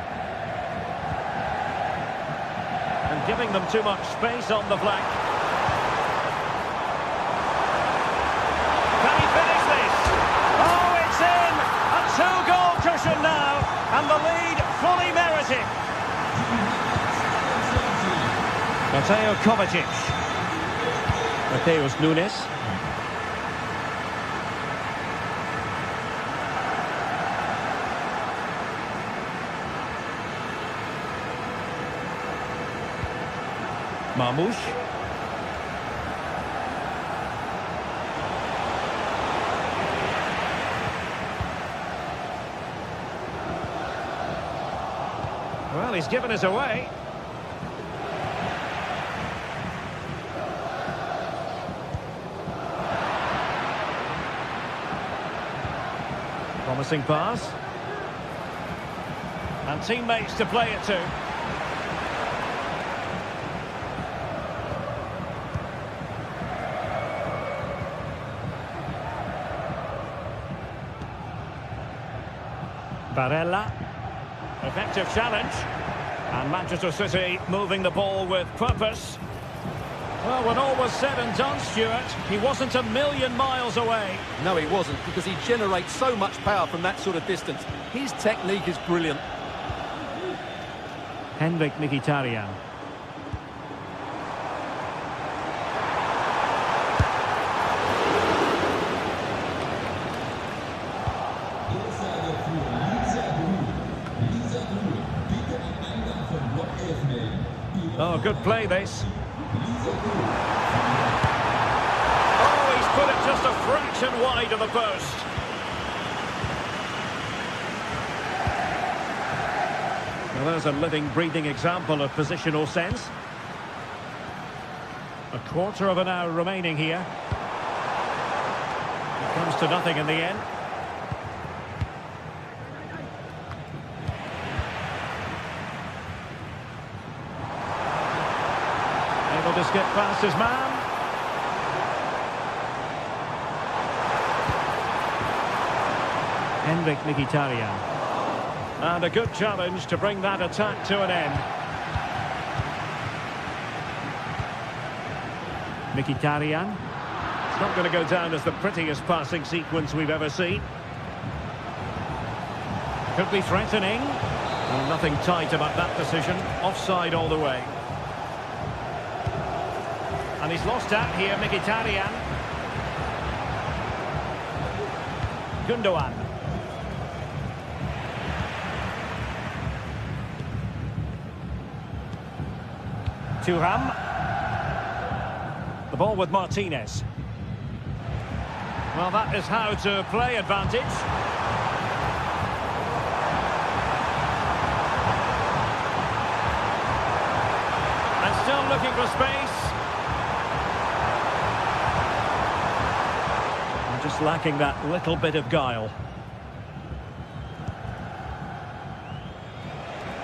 And giving them too much space on the flank. Can he finish this? Oh, it's in! A two-goal cushion now, and the lead fully merited. Mateo Kovacic. Mateus Nunes. Marmoush. Well, he's given us away. Promising pass. And teammates to play it to. Barella. Effective challenge. And Manchester City moving the ball with purpose. Well, when all was said and done, Stuart, he wasn't a million miles away. No, he wasn't, because he generates so much power from that sort of distance. His technique is brilliant. Henrik Mkhitaryan. Oh, good play this. Oh, he's put it just a fraction wide of the post. Well, there's a living, breathing example of positional sense. A quarter of an hour remaining here. It comes to nothing in the end. Able to skip past his man. Henrik Mkhitaryan. And a good challenge to bring that attack to an end. Mkhitaryan. It's not going to go down as the prettiest passing sequence we've ever seen. Could be threatening. Well, nothing tight about that decision. Offside all the way. And he's lost out here, Mkhitaryan. Gundogan. Thuram. The ball with Martinez. Well, that is how to play advantage. And still looking for space. And just lacking that little bit of guile.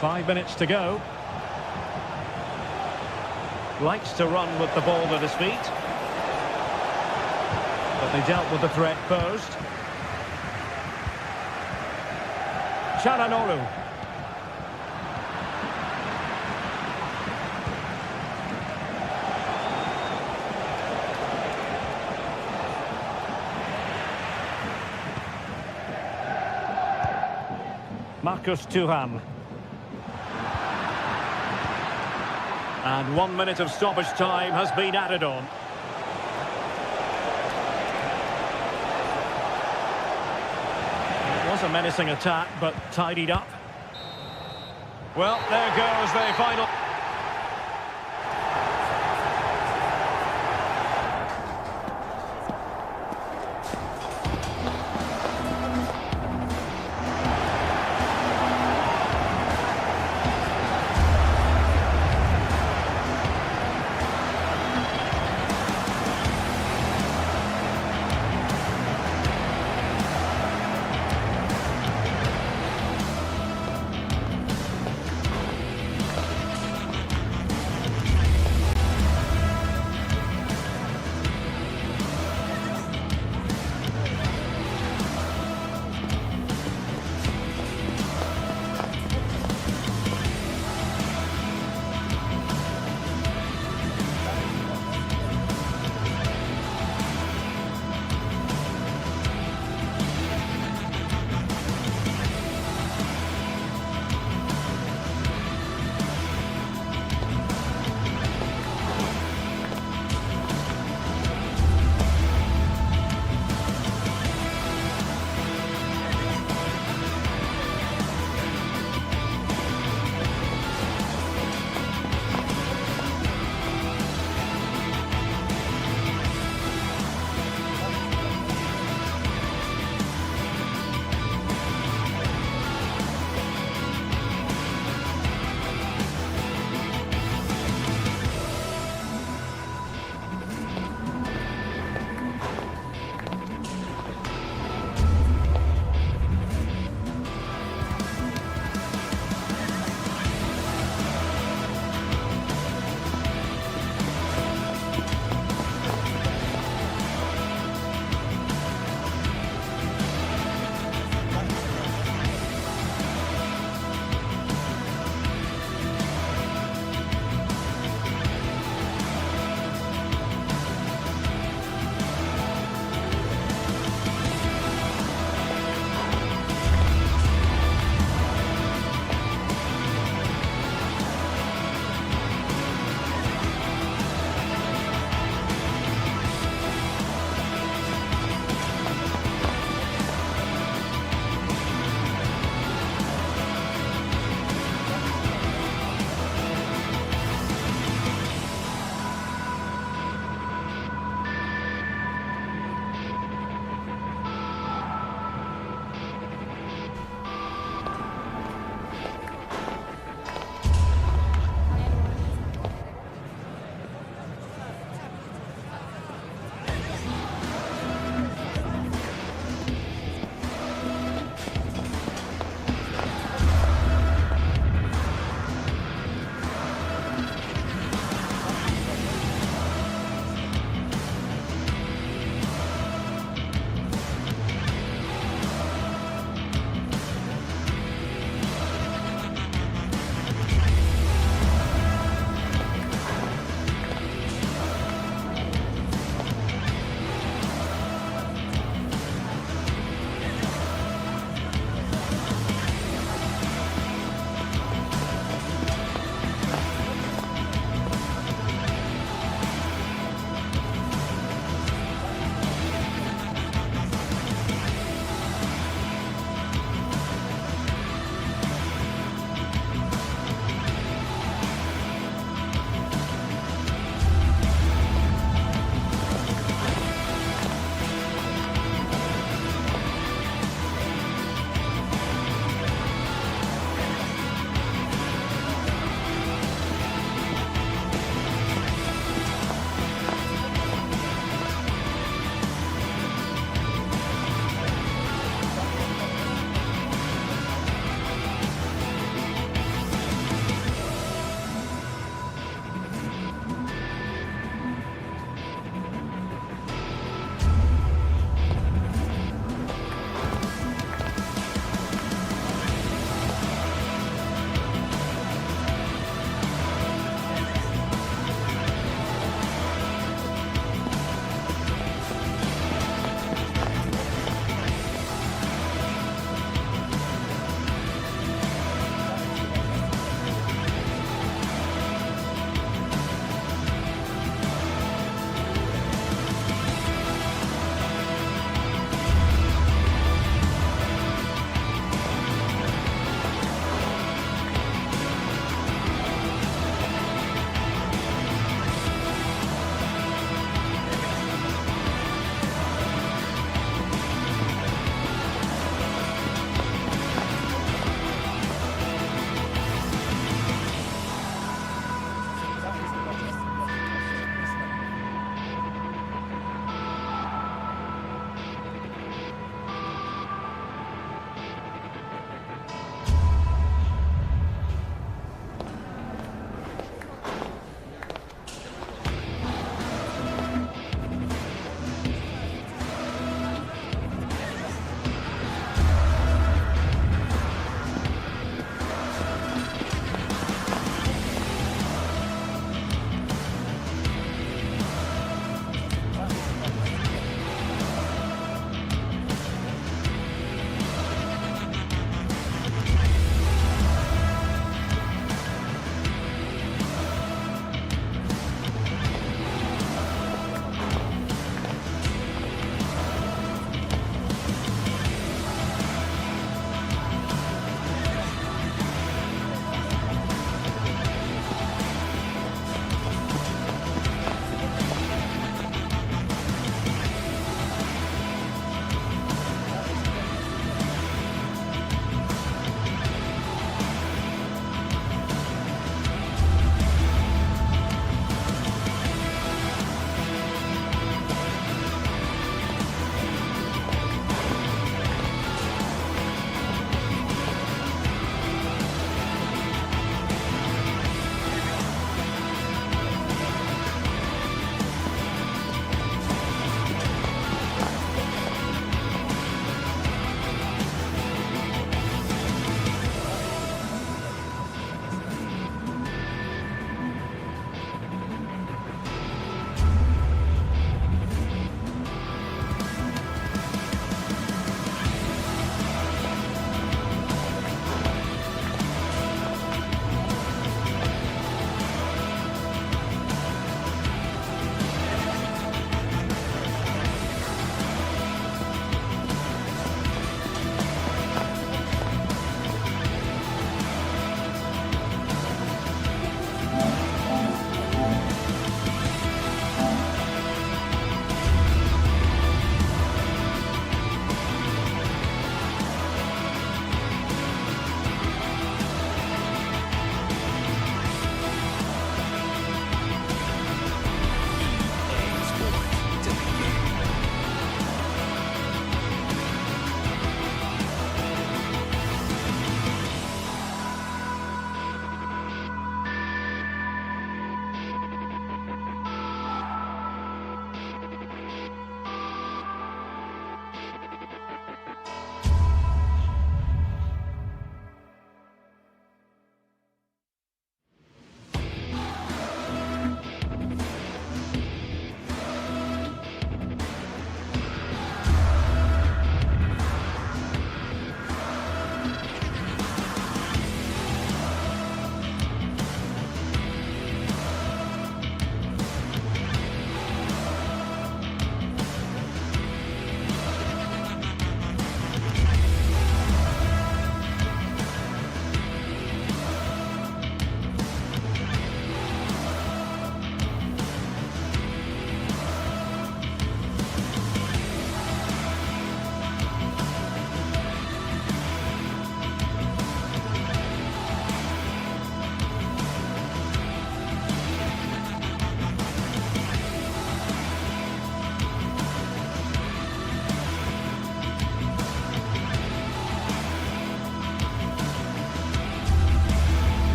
5 minutes to go. Likes to run with the ball at his feet. But they dealt with the threat posed. Çalhanoğlu. Marcus Thuram. And 1 minute of stoppage time has been added on. It was a menacing attack, but tidied up. Well, there goes the final.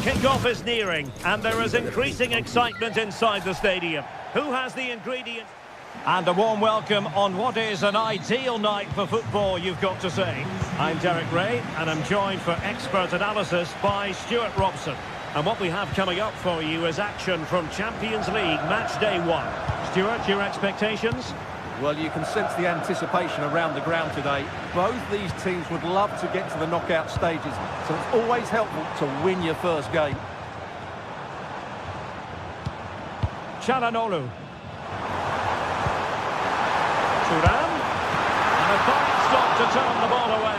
Kick-off is nearing, and there is increasing excitement inside the stadium. Who has the ingredients? And a warm welcome on what is an ideal night for football, you've got to say. I'm Derek Ray, and I'm joined for expert analysis by Stuart Robson. And what we have coming up for you is action from Champions League Match Day 1. Stuart, your expectations? Well, you can sense the anticipation around the ground today. Both these teams would love to get to the knockout stages, so it's always helpful to win your first game. Çalhanoğlu. Thuram. And a fine stop to turn the ball away.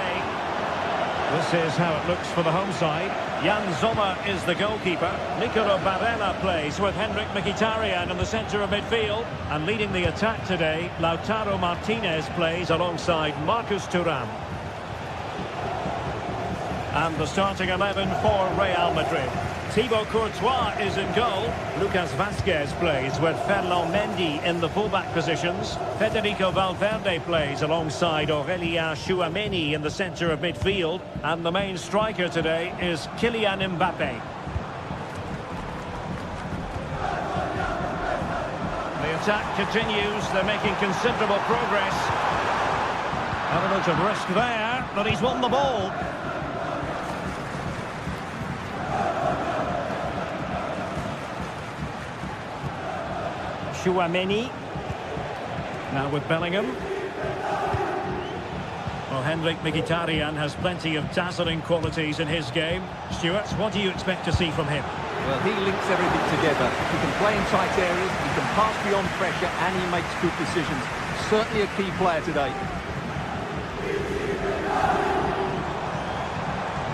This is how it looks for the home side. Jan Sommer is the goalkeeper. Nicolo Barella plays with Henrik Mkhitaryan in the centre of midfield. And leading the attack today, Lautaro Martinez plays alongside Marcus Thuram. And the starting 11 for Real Madrid. Thibaut Courtois is in goal. Lucas Vazquez plays with Ferland Mendy in the fullback positions. Federico Valverde plays alongside Aurélien Tchouameni in the centre of midfield. And the main striker today is Kylian Mbappe. The attack continues. They're making considerable progress. Element of risk there, but he's won the ball. Tchouameni. Now with Bellingham. Well, Henrik Mkhitaryan has plenty of dazzling qualities in his game. Stuart, what do you expect to see from him? Well, he links everything together. He can play in tight areas, he can pass beyond pressure, and he makes good decisions. Certainly a key player today.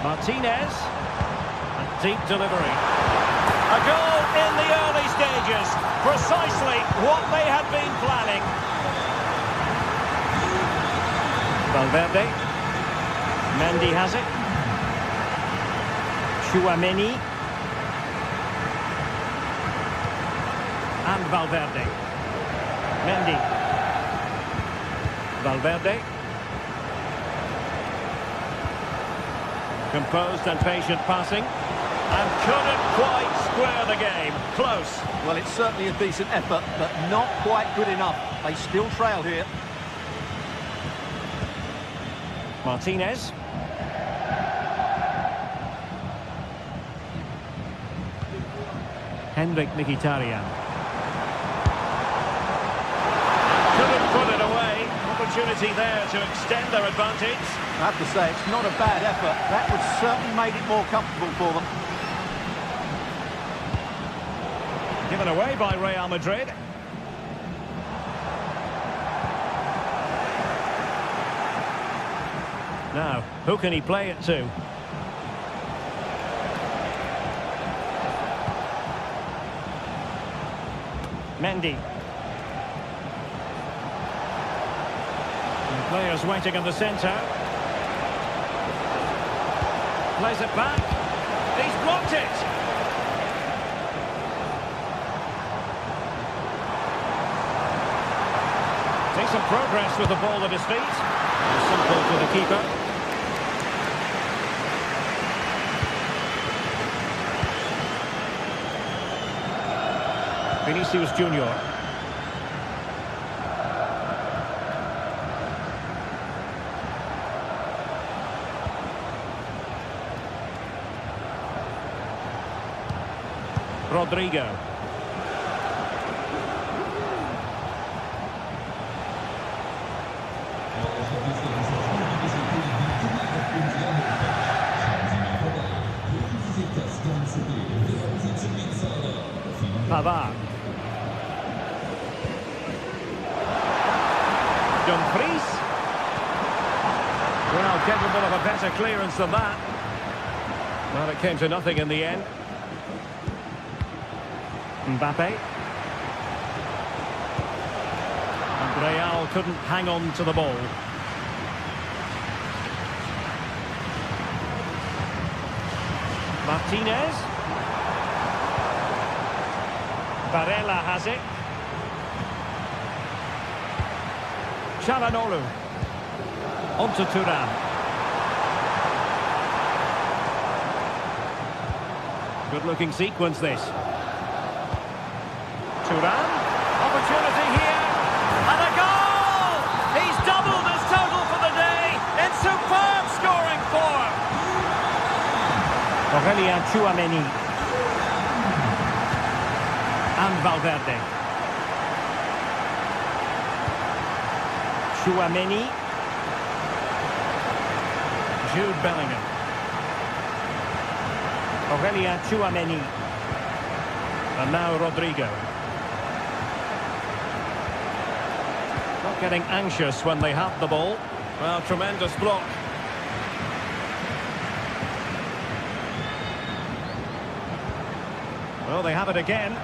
Martinez. A deep delivery. A goal in the early stages. Precisely what they had been planning. Valverde. Mendy has it. Tchouameni. And Valverde. Mendy. Valverde. Composed and patient passing. And couldn't quite square the game. Close. Well, it's certainly a decent effort, but not quite good enough. They still trail here. Martinez. Henrik Mkhitaryan. Couldn't put it away. Opportunity there to extend their advantage. I have to say, it's not a bad effort. That would certainly make it more comfortable for them. Given away by Real Madrid. Now, who can he play it to? Mendy. And players waiting in the centre. Plays it back. He's blocked it. Decent progress with the ball at his feet. Simple for the keeper. Vinicius Junior. Rodrigo. Pavard. Dumfries. Well, capable of a better clearance than that. Well, it came to nothing in the end. Mbappe. And Real couldn't hang on to the ball. Martinez. Barella has it. Çalhanoğlu. On to Thuram. Good-looking sequence, this. Turan. Opportunity here. And a goal! He's doubled his total for the day in superb scoring form. Aurélien Tchouaméni. And Valverde. Tchouaméni. Jude Bellingham. Aurélien Tchouaméni. And now Rodrigo. Not getting anxious when they have the ball. Well, tremendous block. Well, they have it again.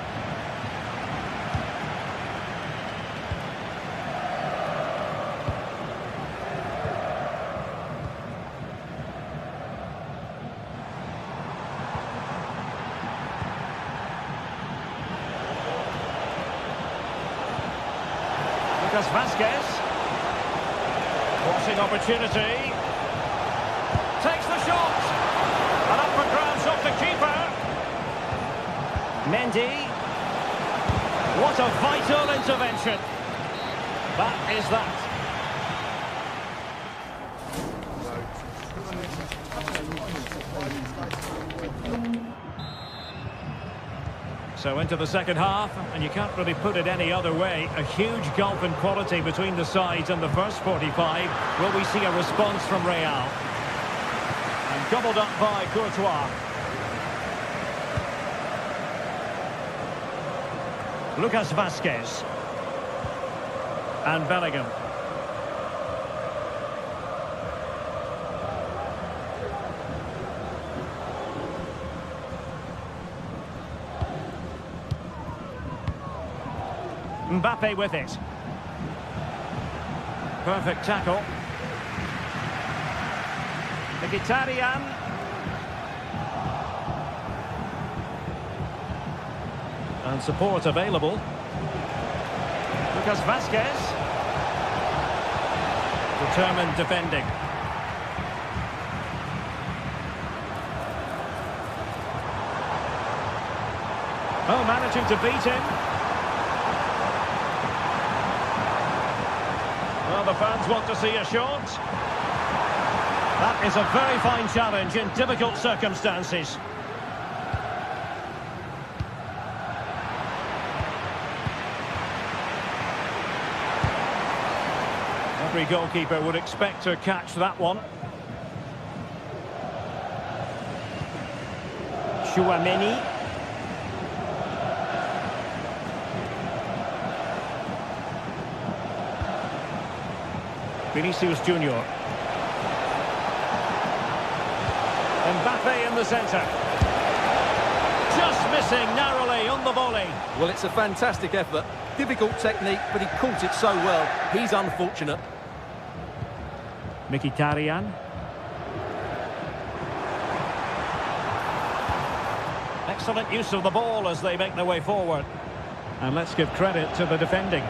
Lucas Vázquez. Crossing opportunity. Takes the shot. And up for grabs off the keeper. Mendy. What a vital intervention. That is that. So into the second half, and you can't really put it any other way. A huge gulf in quality between the sides in the first 45. Will we see a response from Real? And gobbled up by Courtois. Lucas Vázquez. And Bellingham. Mbappe with it. Perfect tackle. Mkhitaryan. And support available. Lucas Vázquez. Determined defending. Oh, managing to beat him. Well, the fans want to see a shot. That is a very fine challenge in difficult circumstances. Every goalkeeper would expect to catch that one. Tchouaméni. Vinicius Junior. Mbappe in the centre. Just missing narrowly on the volley. Well, it's a fantastic effort. Difficult technique, but he caught it so well. He's unfortunate. Mkhitaryan. Excellent use of the ball as they make their way forward. And let's give credit to the defending.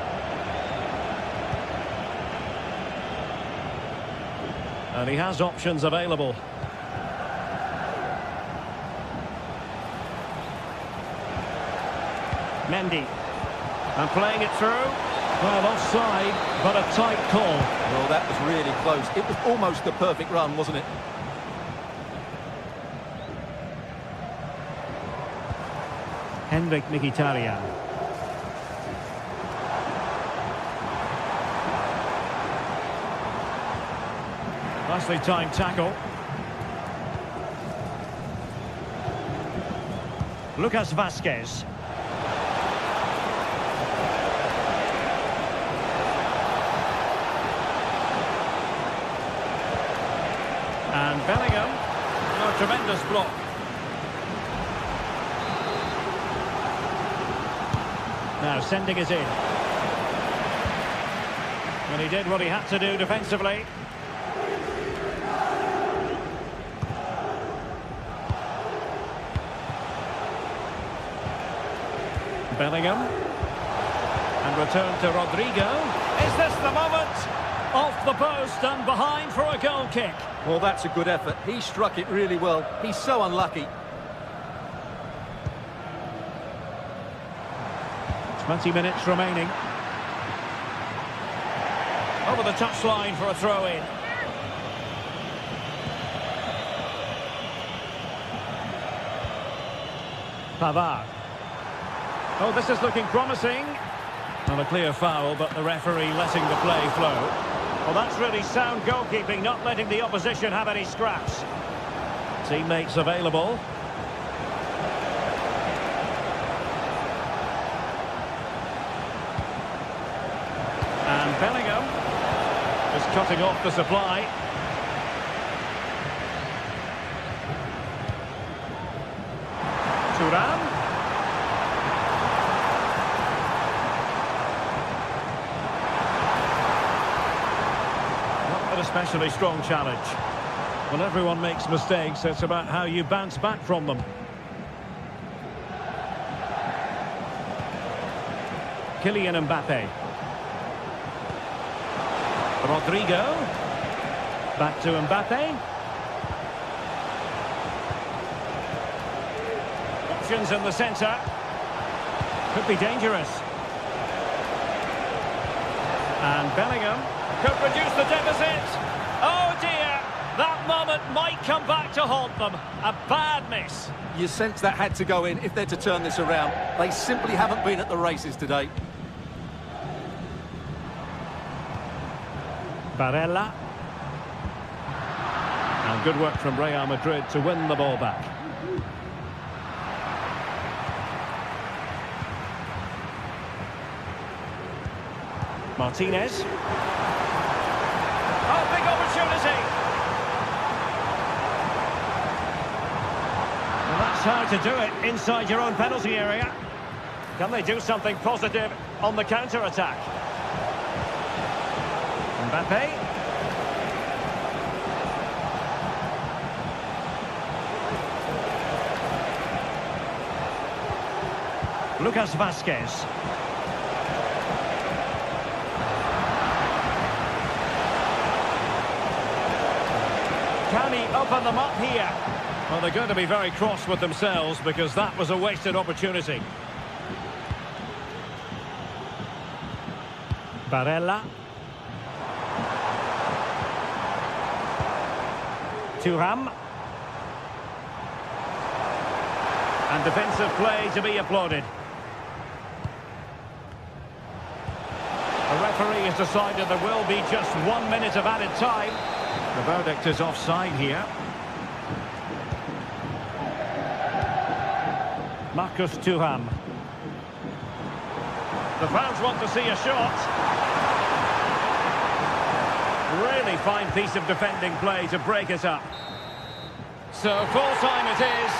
And he has options available. Mendy. And playing it through. Well, offside, but a tight call. Well, that was really close. It was almost the perfect run, wasn't it? Henrik Mkhitaryan. Nicely timed tackle. Lucas Vázquez. And Bellingham. Oh, tremendous block. Now sending it in. And he did what he had to do defensively. Bellingham. And return to Rodrigo. Is this the moment? Off the post and behind for a goal kick. Well, that's a good effort. He struck it really well. He's so unlucky. 20 minutes remaining. Over the touchline for a throw-in. Pavard. Oh, this is looking promising. Not a clear foul, but the referee letting the play flow. Well, that's really sound goalkeeping, not letting the opposition have any scraps. Teammates available. And Bellingham is cutting off the supply. Thuram. Not an especially strong challenge. Well, everyone makes mistakes. It's about how you bounce back from them. Kylian Mbappe. Rodrigo. Back to Mbappe. Options in the centre. Could be dangerous. And Bellingham could reduce the deficit. Oh dear, that moment might come back to haunt them. A bad miss. You sense that had to go in if they're to turn this around. They simply haven't been at the races today. Barella. And good work from Real Madrid to win the ball back. Martinez. Oh, big opportunity. Well, that's how to do it inside your own penalty area. Can they do something positive on the counter-attack? Mbappe. Lucas Vazquez. Can he open them up here? Well, they're going to be very cross with themselves because that was a wasted opportunity. Barella. Thuram. And defensive play to be applauded. The referee has decided there will be just 1 minute of added time. The verdict is offside here. Marcus Thuram. The fans want to see a shot. Really fine piece of defending play to break it up. So full time it is.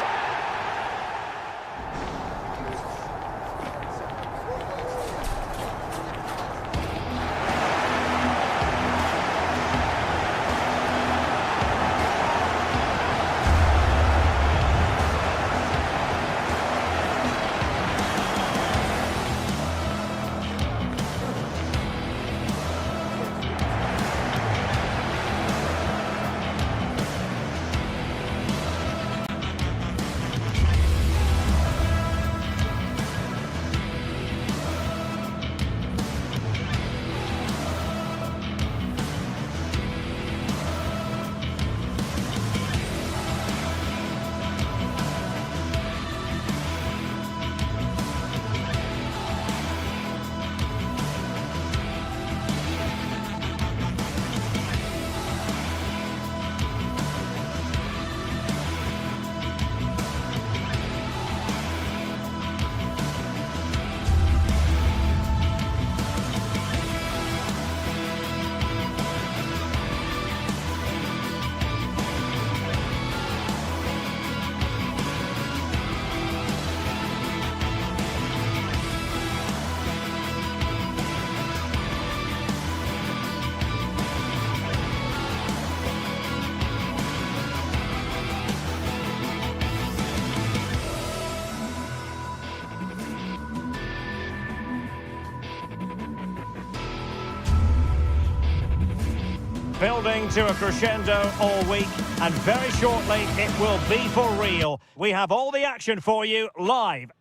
Building to a crescendo all week, and very shortly it will be for real. We have all the action for you live.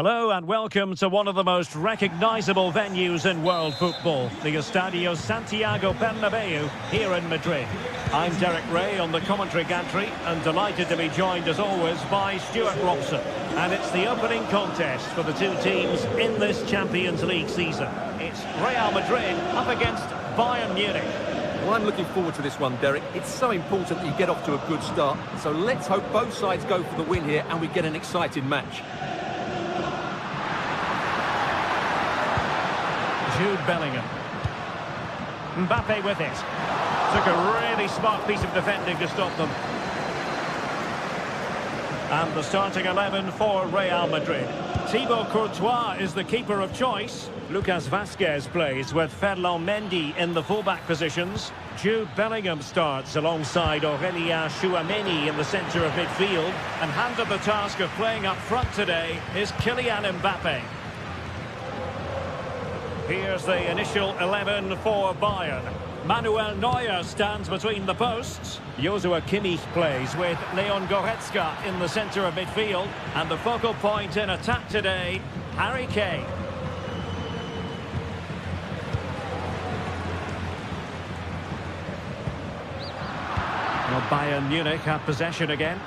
Hello and welcome to one of the most recognisable venues in world football, the Estadio Santiago Bernabeu here in Madrid. I'm Derek Ray on the commentary gantry and delighted to be joined as always by Stuart Robson. And it's the opening contest for the two teams in this Champions League season. It's Real Madrid up against Bayern Munich. Well, I'm looking forward to this one, Derek. It's so important that you get off to a good start. So let's hope both sides go for the win here and we get an exciting match. Jude Bellingham. Mbappe with it. Took a really smart piece of defending to stop them. And the starting 11 for Real Madrid. Thibaut Courtois is the keeper of choice. Lucas Vazquez plays with Ferland Mendy in the fullback positions. Jude Bellingham starts alongside Aurélien Tchouameni in the centre of midfield. And handed the task of playing up front today is Kylian Mbappe. Here's the initial 11 for Bayern. Manuel Neuer stands between the posts. Joshua Kimmich plays with Leon Goretzka in the centre of midfield. And the focal point in attack today, Harry Kane. Well, Bayern Munich have possession again.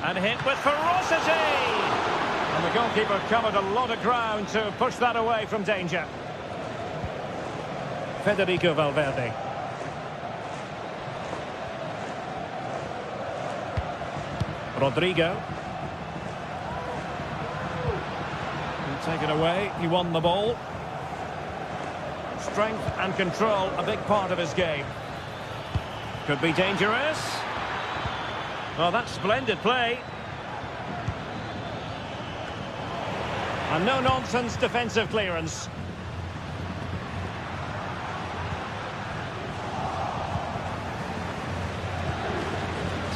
And hit with ferocity! And the goalkeeper covered a lot of ground to push that away from danger. Federico Valverde. Rodrigo. Taken away, he won the ball. Strength and control, a big part of his game. Could be dangerous. Well, that's splendid play. And no-nonsense defensive clearance.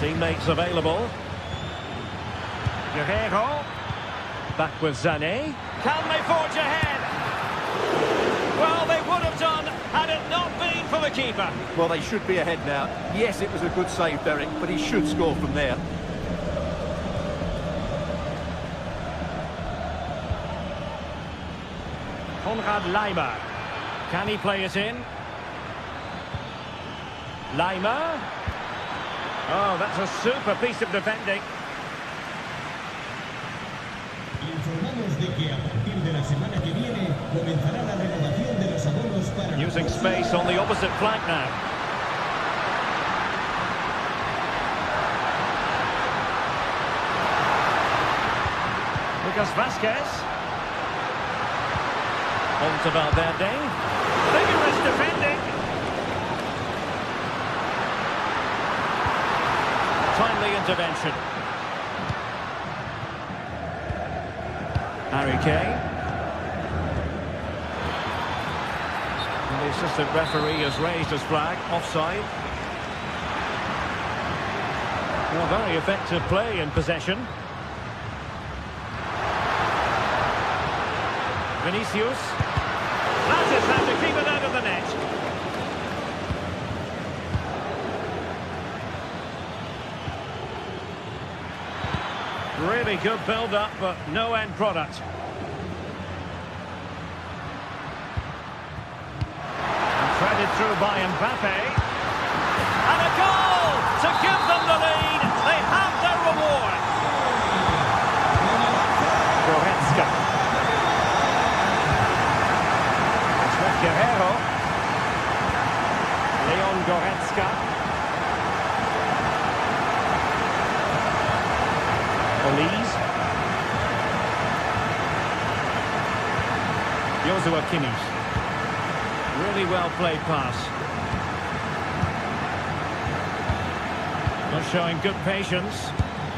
Teammates available. Guerreiro. Back with Sané. Can they forge ahead? Well, they would have done had it not been for the keeper. Well, they should be ahead now. Yes, it was a good save, Derek, but he should score from there. Konrad Laimer. Can he play it in? Laimer. Oh, that's a super piece of defending. Informamos de que a partir de la semana que viene comenzará la renovación de los abonos para... Using space on the opposite flank now. Lucas Vazquez. On to Valverde. Vigorous defending. Timely intervention. Harry Kane. And the assistant referee has raised his flag. Offside. Well, very effective play in possession. Vinicius. That is how to keep it out of the net. Really good build-up, but no end product. And threaded through by Mbappe. And a goal to give them the lead. They have their reward. Goretzka. Guerreiro. Leon Goretzka. Olise. Joshua Kimmich. Really well played pass. Not showing good patience.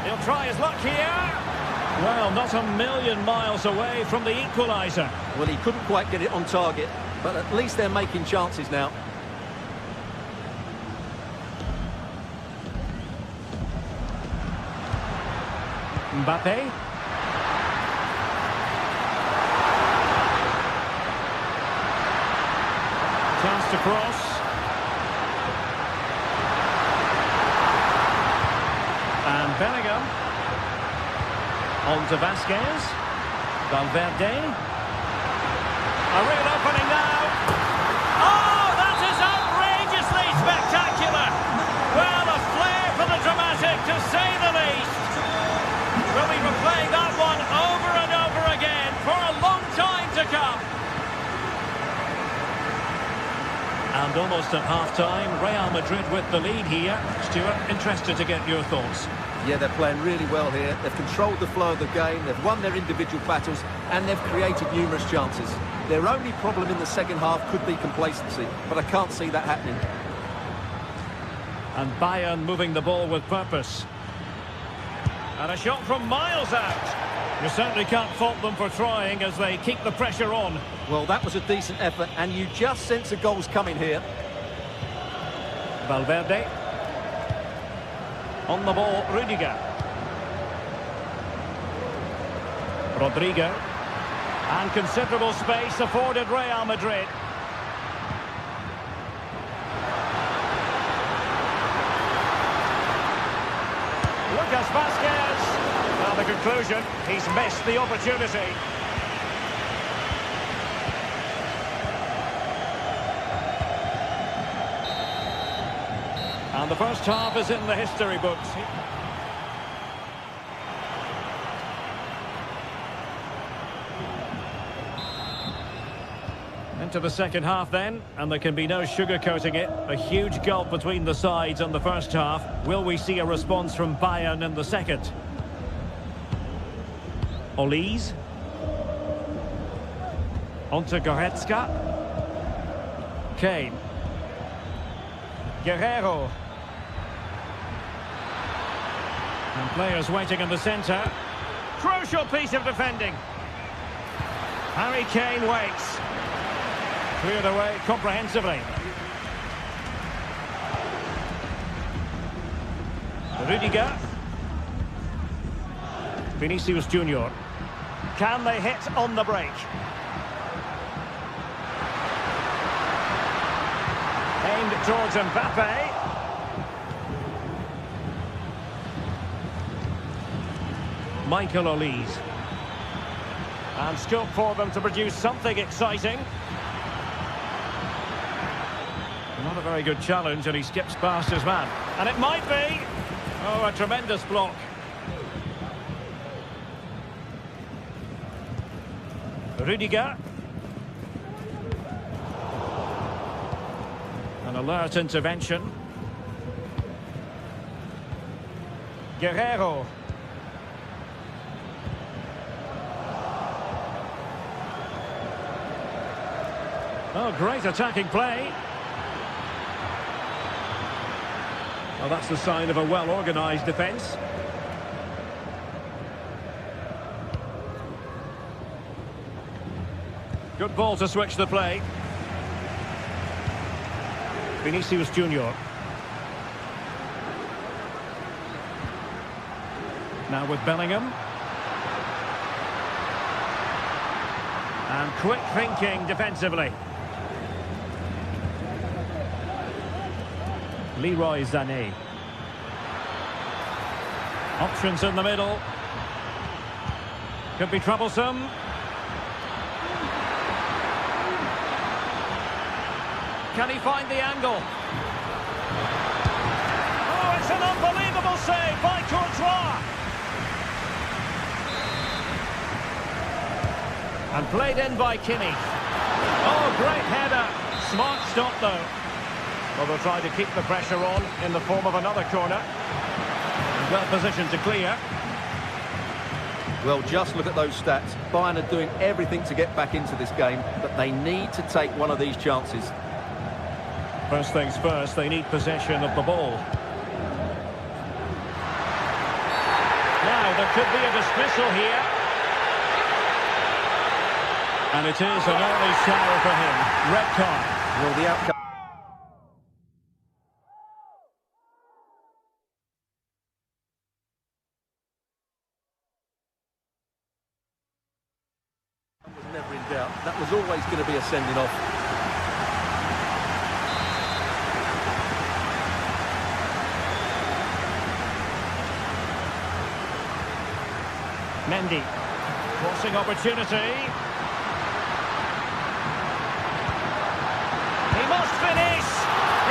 He'll try his luck here. Well, not a million miles away from the equaliser. Well, he couldn't quite get it on target, but at least they're making chances now. Mbappe. Chance to cross. And Bellingham. On to Vasquez. Valverde. A real opening now. Oh, that is outrageously spectacular. Well, a flair for the dramatic, to say the least. We'll be replaying that one over and over again for a long time to come. And almost at half-time, Real Madrid with the lead here. Stuart, interested to get your thoughts. Yeah, they're playing really well here. They've controlled the flow of the game, they've won their individual battles, and they've created numerous chances. Their only problem in the second half could be complacency, but I can't see that happening. And Bayern moving the ball with purpose. And a shot from miles out. You certainly can't fault them for trying as they keep the pressure on. Well, that was a decent effort, and you just sense a goal's coming here. Valverde. On the ball, Rudiger. Rodrigo. And considerable space afforded Real Madrid. Lucas Vasquez. Well, the conclusion, he's missed the opportunity. And the first half is in the history books. Into the second half then, and there can be no sugarcoating it. A huge gulf between the sides in the first half. Will we see a response from Bayern in the second? Olise. Onto Goretzka. Kane. Guerrero. And players waiting in the centre. Crucial piece of defending. Harry Kane waits. Cleared away comprehensively. Rudiger. Vinicius Junior. Can they hit on the break? Aimed towards Mbappe. Michael Olise. And scope for them to produce something exciting. Not a very good challenge, and he skips past his man. And it might be. Oh, a tremendous block. Rudiger. An alert intervention. Guerrero. Oh, great attacking play. Well, that's the sign of a well-organised defence. Good ball to switch the play. Vinicius Junior. Now with Bellingham. And quick thinking defensively. Leroy Sané. Options in the middle. Could be troublesome. Can he find the angle? Oh, it's an unbelievable save by Courtois. And played in by Kimmich. Oh, great header. Smart stop, though. Well, they'll try to keep the pressure on in the form of another corner. Well positioned to clear. Well, just look at those stats. Bayern are doing everything to get back into this game, but they need to take one of these chances. First things first, they need possession of the ball. Now, there could be a dismissal here. And it is an early shower for him. Red card. Well, the outcome... was never in doubt. That was always going to be a sending off. Mendy. Crossing opportunity. He must finish.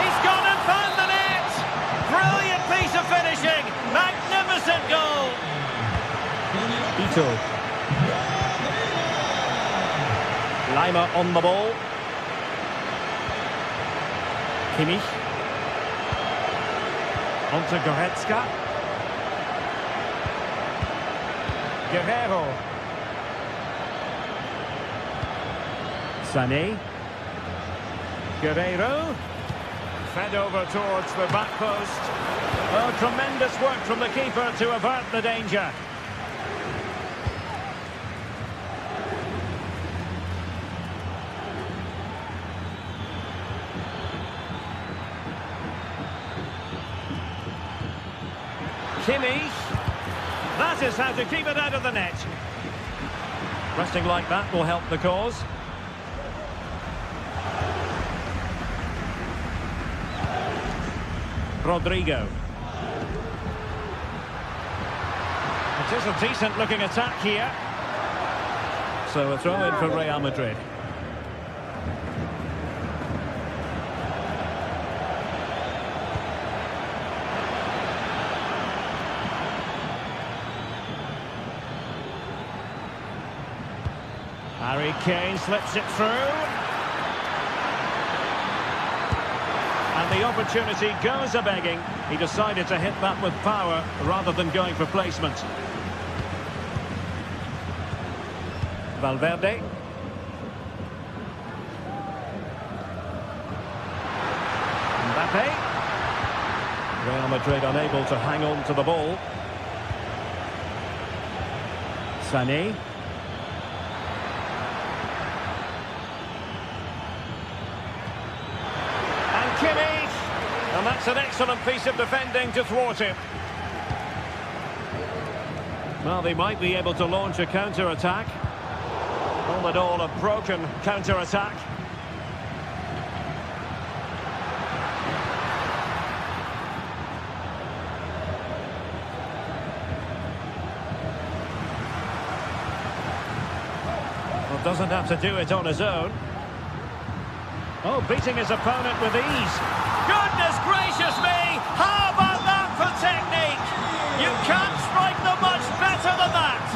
He's gone and found the net. Brilliant piece of finishing. Magnificent goal. Ito. Lima on the ball. Kimmich. On to Goretzka. Guerrero. Sané. Guerrero. Fed over towards the back post. Oh, tremendous work from the keeper to avert the danger. Kimmich. That is how to keep it out of the net. Resting like that will help the cause. Rodrigo. It is a decent looking attack here. So a throw in for Real Madrid. Harry Kane slips it through. And the opportunity goes a-begging. He decided to hit that with power rather than going for placement. Valverde. Mbappe. Real Madrid unable to hang on to the ball. Sané. And that's an excellent piece of defending to thwart him. Well, they might be able to launch a counter-attack. All in all, a broken counter-attack. Well, doesn't have to do it on his own. Oh, beating his opponent with ease. Goodness gracious me! How about that for technique? You can't strike them much better than that.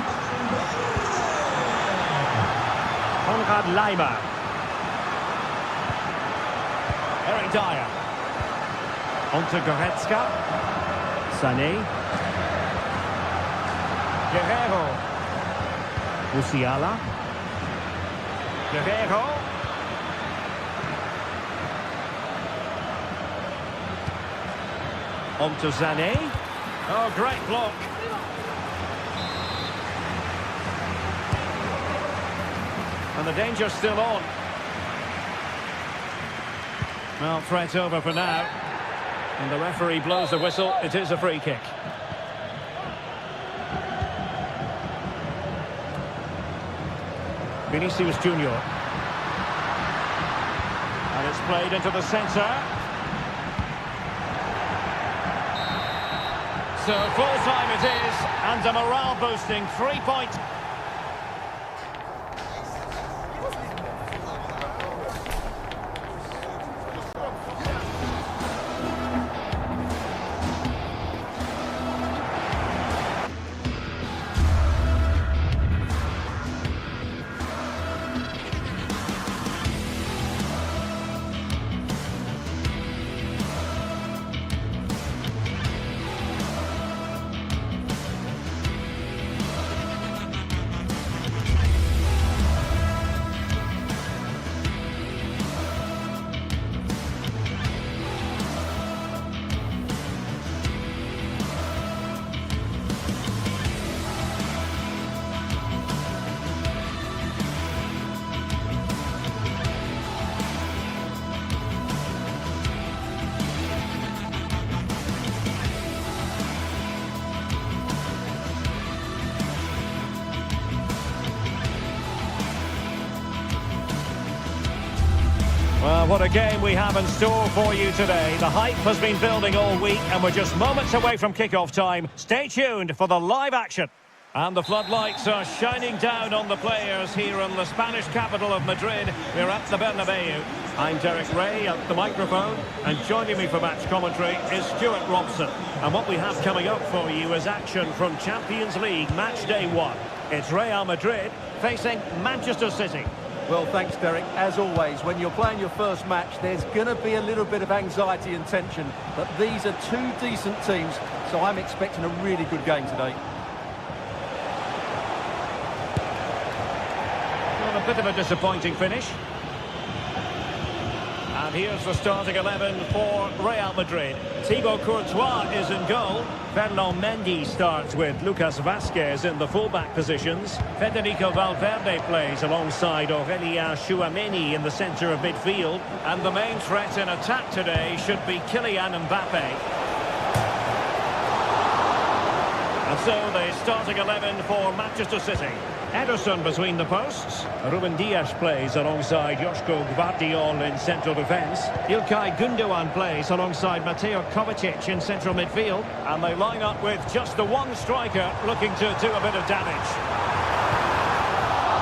Konrad Lima. Eric Dyer. On to Goretzka. Sané. Guerrero. Musiala. Guerrero. On to Sané. Oh, great block. And the danger's still on. Well, threat over for now. And the referee blows the whistle. It is a free kick. Vinicius Junior. And it's played into the centre. So full-time it is, and a morale-boosting 3-point. Well, what a game we have in store for you today. The hype has been building all week and we're just moments away from kick-off time. Stay tuned for the live action. And the floodlights are shining down on the players here in the Spanish capital of Madrid. We're at the Bernabeu. I'm Derek Ray at the microphone, and joining me for match commentary is Stuart Robson. And what we have coming up for you is action from Champions League match day 1. It's Real Madrid facing Manchester City. Well, thanks, Derek. As always, when you're playing your first match, there's going to be a little bit of anxiety and tension. But these are two decent teams, so I'm expecting a really good game today. Well, a bit of a disappointing finish. And here's the starting 11 for Real Madrid. Thibaut Courtois is in goal. Ferland Mendy starts with Lucas Vazquez in the fullback positions. Federico Valverde plays alongside Aurélien Tchouaméni in the centre of midfield. And the main threat in attack today should be Kylian Mbappe. And so the starting 11 for Manchester City. Ederson between the posts. Ruben Dias plays alongside Joško Gvardiol in central defence. Ilkay Gundogan plays alongside Mateo Kovacic in central midfield. And they line up with just the one striker looking to do a bit of damage.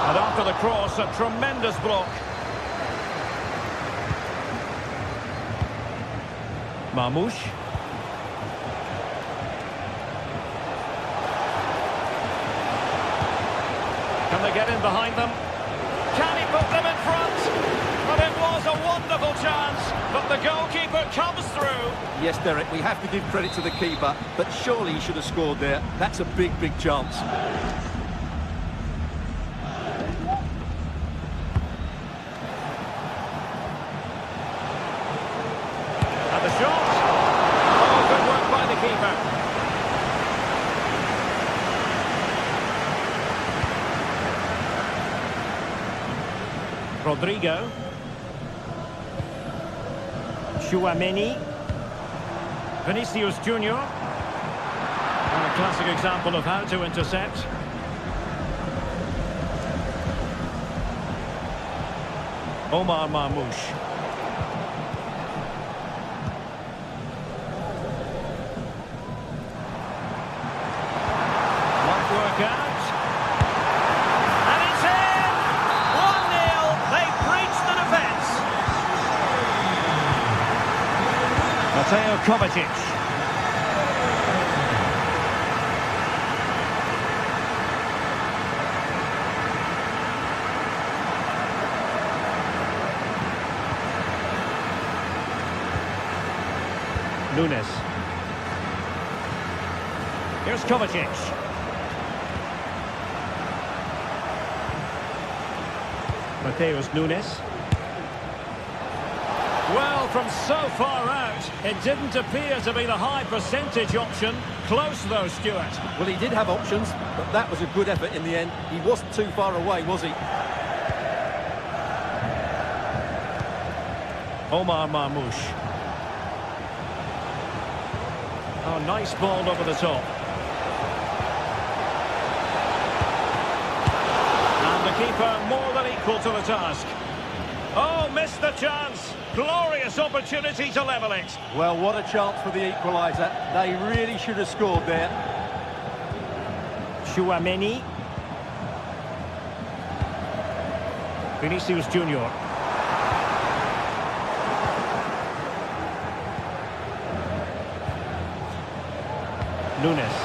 And after the cross, a tremendous block. Marmoush. Can they get in behind them? Can he put them in front? But it was a wonderful chance, but the goalkeeper comes through. Yes, Derek, we have to give credit to the keeper, but surely he should have scored there. That's a big, big chance. And the shot. Oh, good work by the keeper. Rodrigo. Tchouaméni. Vinicius Junior. And a classic example of how to intercept. Omar Marmoush. One work out. Mateo Kovacic. Nunes. Here's Kovacic. Mateus Nunes. Well, from so far out, it didn't appear to be the high percentage option. Close though, Stuart. Well, he did have options, but that was a good effort in the end. He wasn't too far away, was he? Omar Marmoush. Oh, nice ball over the top. And the keeper more than equal to the task. Oh, missed the chance. Glorious opportunity to level it. Well, what a chance for the equaliser. They really should have scored there. Tchouaméni. Vinicius Junior. Nunes.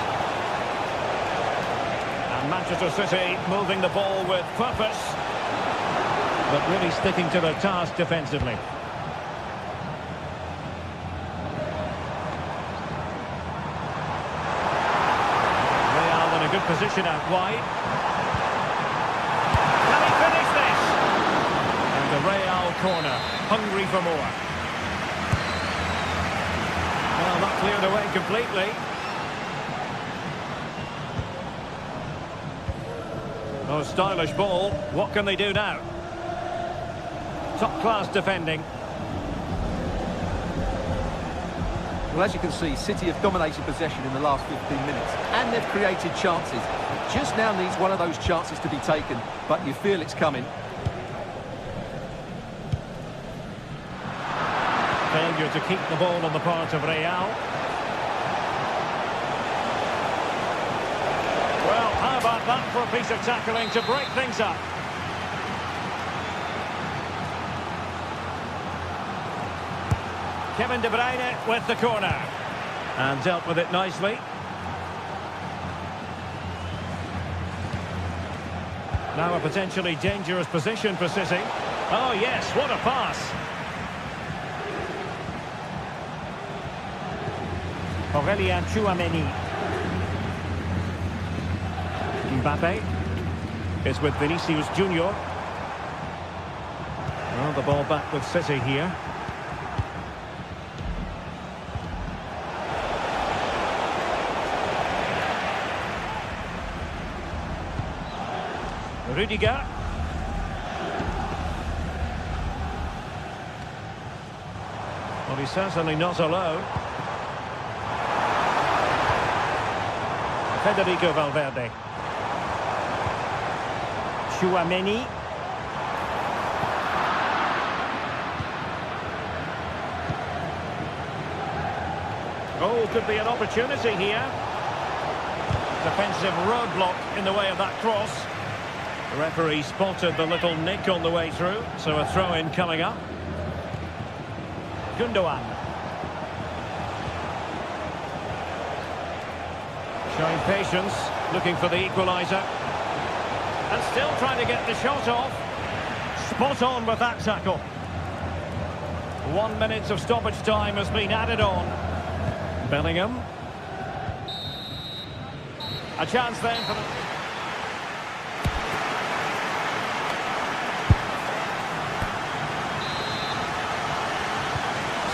And Manchester City moving the ball with purpose, but really sticking to their task defensively. Real in a good position out wide. Can he finish this? And the Real corner, hungry for more. Well, not cleared away completely. Oh, stylish ball. What can they do now? Top-class defending. Well, as you can see, City have dominated possession in the last 15 minutes, and they've created chances. It just now needs one of those chances to be taken, but you feel it's coming. Failure to keep the ball on the part of Real. Well, how How about that for a piece of tackling to break things up? Kevin De Bruyne with the corner. And dealt with it nicely. Now a potentially dangerous position for City. Oh yes, what a pass. Aurélien Tchouaméni. Mbappe is with Vinicius Junior. Well, the ball back with City here. Rudiger. Well, he's certainly not alone. Federico Valverde. Tchouaméni. Oh, could be an opportunity here. Defensive roadblock in the way of that cross. The referee spotted the little nick on the way through, so a throw-in coming up. Gundogan. Showing patience, looking for the equaliser. And still trying to get the shot off. Spot on with that tackle. 1 minute of stoppage time has been added on. Bellingham. A chance then for the...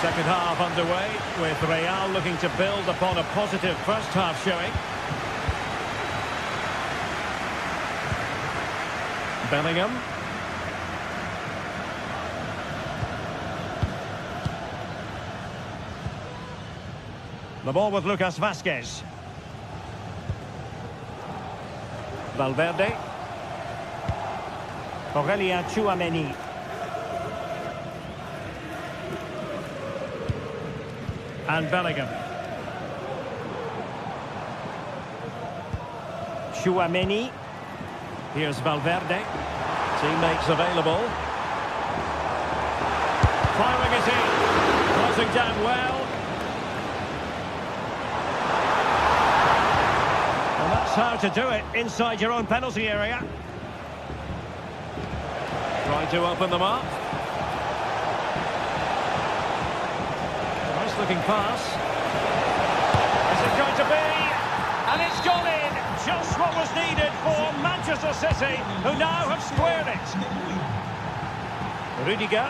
Second half underway, with Real looking to build upon a positive first half showing. Bellingham. The ball with Lucas Vazquez. Valverde. Aurélien Tchouaméni. And Bellingham. Tchouaméni. Here's Valverde. Teammates available. Firing it in. Closing down well. And that's how to do it inside your own penalty area. Trying to open them up. Looking pass. Is it going to be? And it's gone in. Just what was needed for Manchester City, who now have squared it. Rudiger.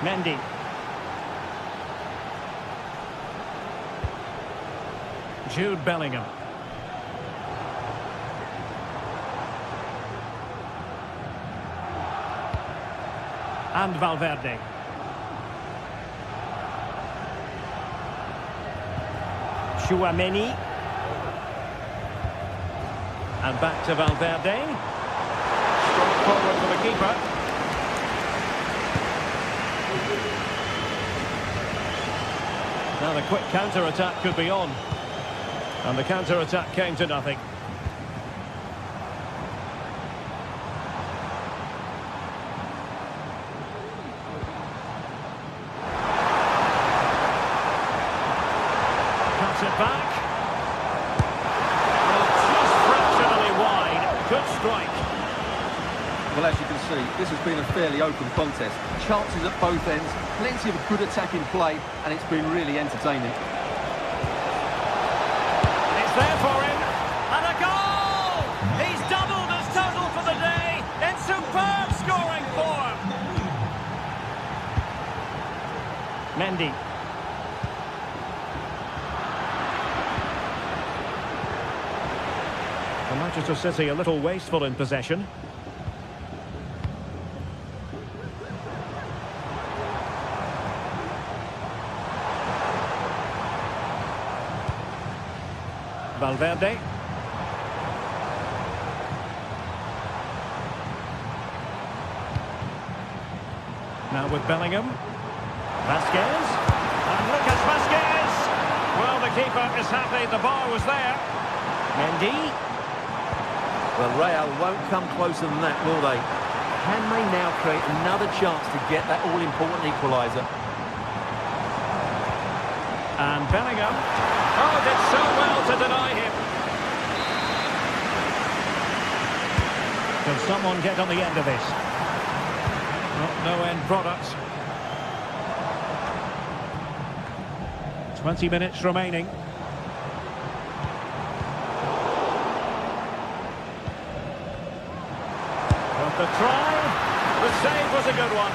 Mendy. Jude Bellingham. And Valverde. Tchouaméni. And back to Valverde. Strong forward for the keeper. Now the quick counter-attack could be on. And the counter-attack came to nothing. It back. Well, just fractionally wide. Good strike. Well, as you can see, this has been a fairly open contest. Chances at both ends, plenty of good attacking play, and it's been really entertaining. It's there for him. And a goal! He's doubled his total for the day in superb scoring form. Mendy. Manchester City a little wasteful in possession. Valverde. Now with Bellingham. Vazquez. And Lucas Vazquez. Well, the keeper is happy the bar was there. Mendy. Well, Real won't come closer than that, will they? Can they now create another chance to get that all-important equaliser? And Bellingham. Oh, did so well to deny him. Can someone get on the end of this? No end product. 20 minutes remaining. But the try, the save was a good one.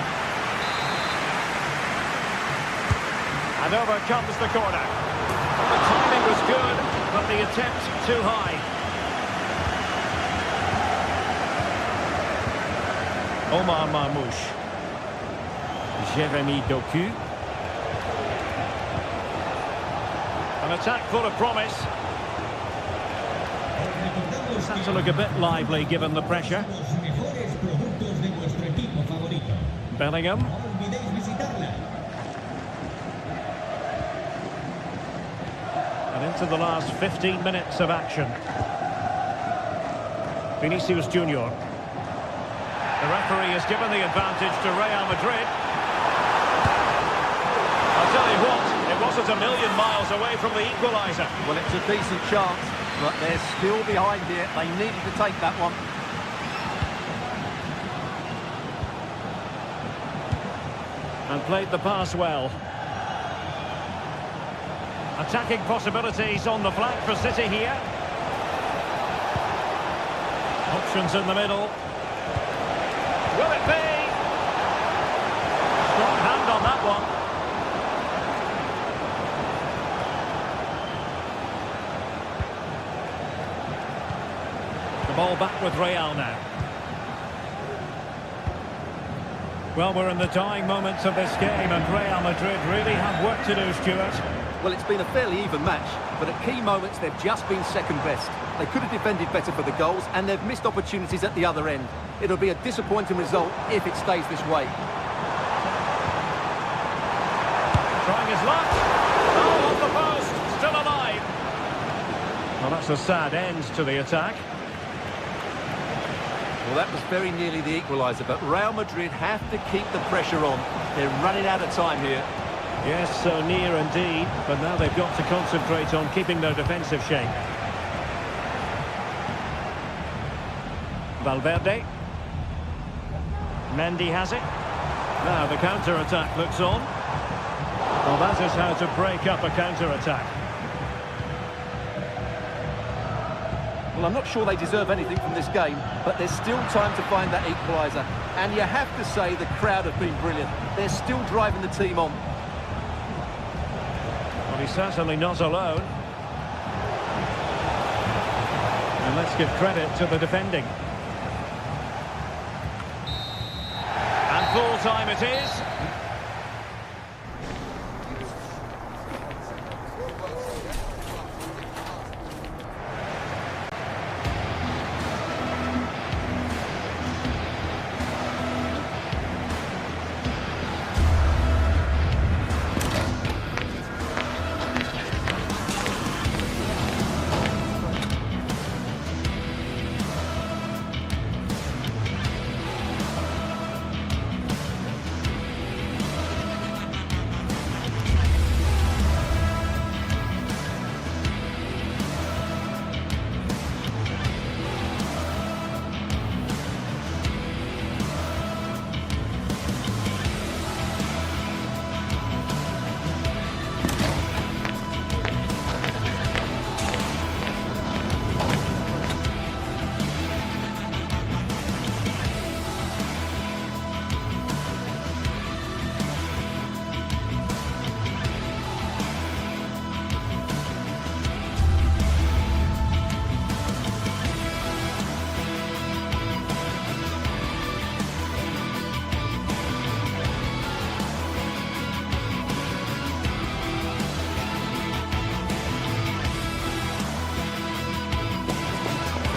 And over comes the corner. The timing was good, but the attempt too high. Omar Marmouche. Jérémy Doku. An attack full of promise. It's had to look a bit lively given the pressure. Bellingham. And into the last 15 minutes of action. Vinicius Junior. The referee has given the advantage to Real Madrid. I'll tell you what, it wasn't a million miles away from the equaliser. Well, it's a decent chance, but they're still behind here. They needed to take that one. And played the pass well. Attacking possibilities on the flank for City here. Options in the middle. Will it be? Strong hand on that one. The ball back with Real now. Well, we're in the dying moments of this game, and Real Madrid really have work to do, Stuart. Well, it's been a fairly even match, but at key moments they've just been second best. They could have defended better for the goals, and they've missed opportunities at the other end. It'll be a disappointing result if it stays this way. Trying his luck. Oh, off the post. Still alive. Well, that's a sad end to the attack. Well, that was very nearly the equaliser, but Real Madrid have to keep the pressure on. They're running out of time here. Yes, so near indeed, but now they've got to concentrate on keeping their defensive shape. Valverde. Mendy has it. Now the counter-attack looks on. Well, that is how to break up a counter-attack. Well, I'm not sure they deserve anything from this game, but there's still time to find that equaliser. And you have to say the crowd have been brilliant. They're still driving the team on. Well, he's certainly not alone. And let's give credit to the defending. And full time it is.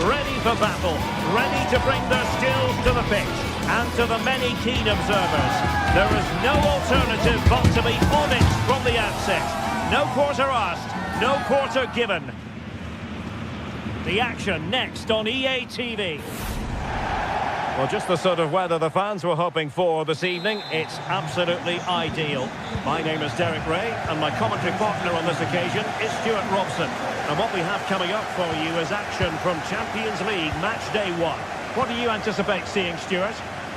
Ready for battle, ready to bring their skills to the pitch. And to the many keen observers, there is no alternative but to be on it from the outset. No quarter asked, no quarter given. The action next on EA TV. Well, just the sort of weather the fans were hoping for this evening. It's absolutely ideal. My name is Derek Ray, and my commentary partner on this occasion is Stuart Robson. And what we have coming up for you is action from Champions League Match Day 1. What do you anticipate seeing, Stuart?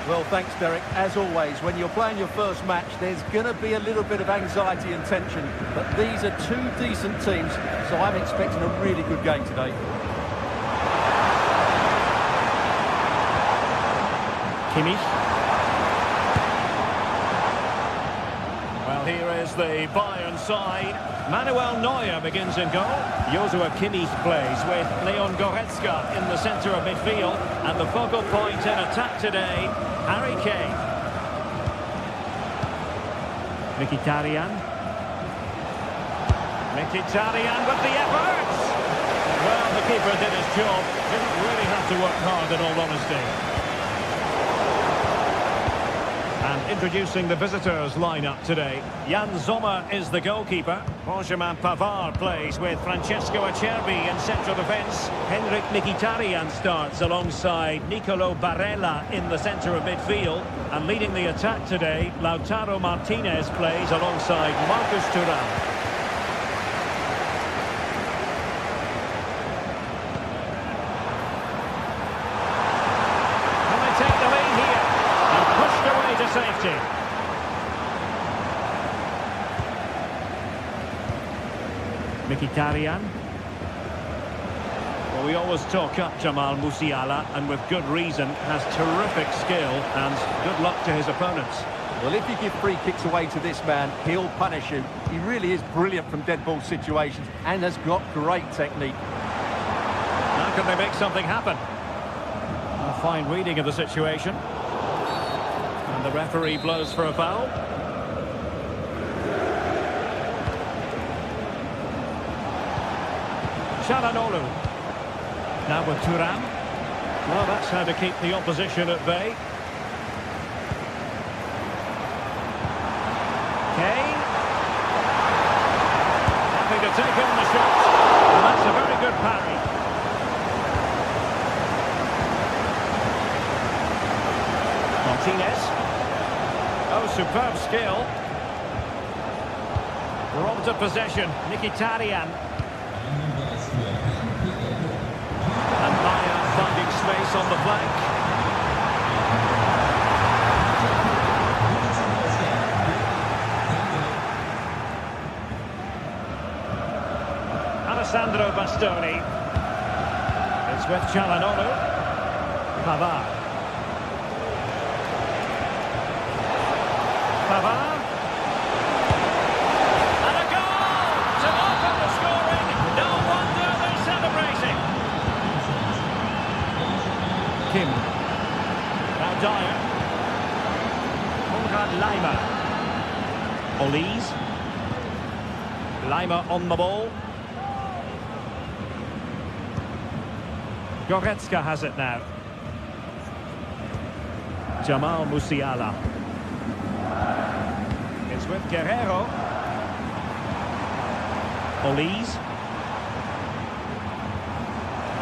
Well, thanks, Derek. As always, when you're playing your first match, there's going to be a little bit of anxiety and tension. But these are two decent teams, so I'm expecting a really good game today. Kimmich. Well, here is the Bayern side. Manuel Neuer begins in goal. Joshua Kimmich plays with Leon Goretzka in the centre of midfield. And the focal point in attack today, Harry Kane. Mkhitaryan. Mkhitaryan with the efforts. Well, the keeper did his job. Didn't really have to work hard, in all honesty. And introducing the visitors' lineup today. Jan Sommer is the goalkeeper. Benjamin Pavard plays with Francesco Acerbi in central defence. Henrik Mkhitaryan starts alongside Nicolo Barella in the centre of midfield. And leading the attack today, Lautaro Martinez plays alongside Marcus Thuram. Safety. Mkhitaryan. Well, we always talk up Jamal Musiala, and with good reason, has terrific skill and good luck to his opponents. Well, if you give free kicks away to this man, he'll punish you. He really is brilliant from dead ball situations and has got great technique. How can they make something happen? A fine reading of the situation. And the referee blows for a foul. Çalhanoğlu. Now with Thuram. Well, that's how to keep the opposition at bay. Kane. Happy to take on the shot. And that's a very good parry. Martinez. Oh, superb skill. Robbed of possession. Mkhitaryan. And Bayern finding space on the flank. Alessandro Bastoni. It's with Çalhanoğlu. Pavard. Pavard. And a goal to open the scoring. No wonder they're celebrating. Kim. Now Dyer. Konrad Laimer. Olise. Laimer on the ball. Goretzka has it now. Jamal Musiala. It's with Guerrero. Olise.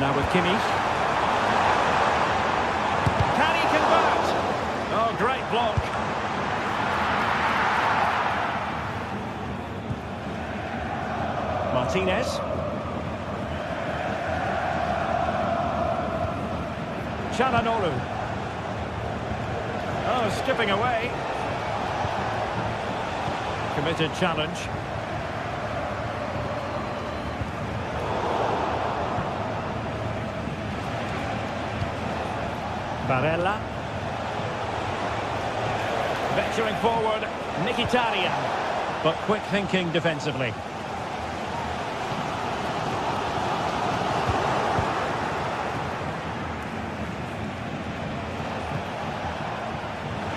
Now with Kimmich. Can he convert? Oh, great block. Martinez. Çalhanoğlu. Oh, skipping away. Committed challenge. Barella. Venturing forward, Mkhitaryan. But quick thinking defensively.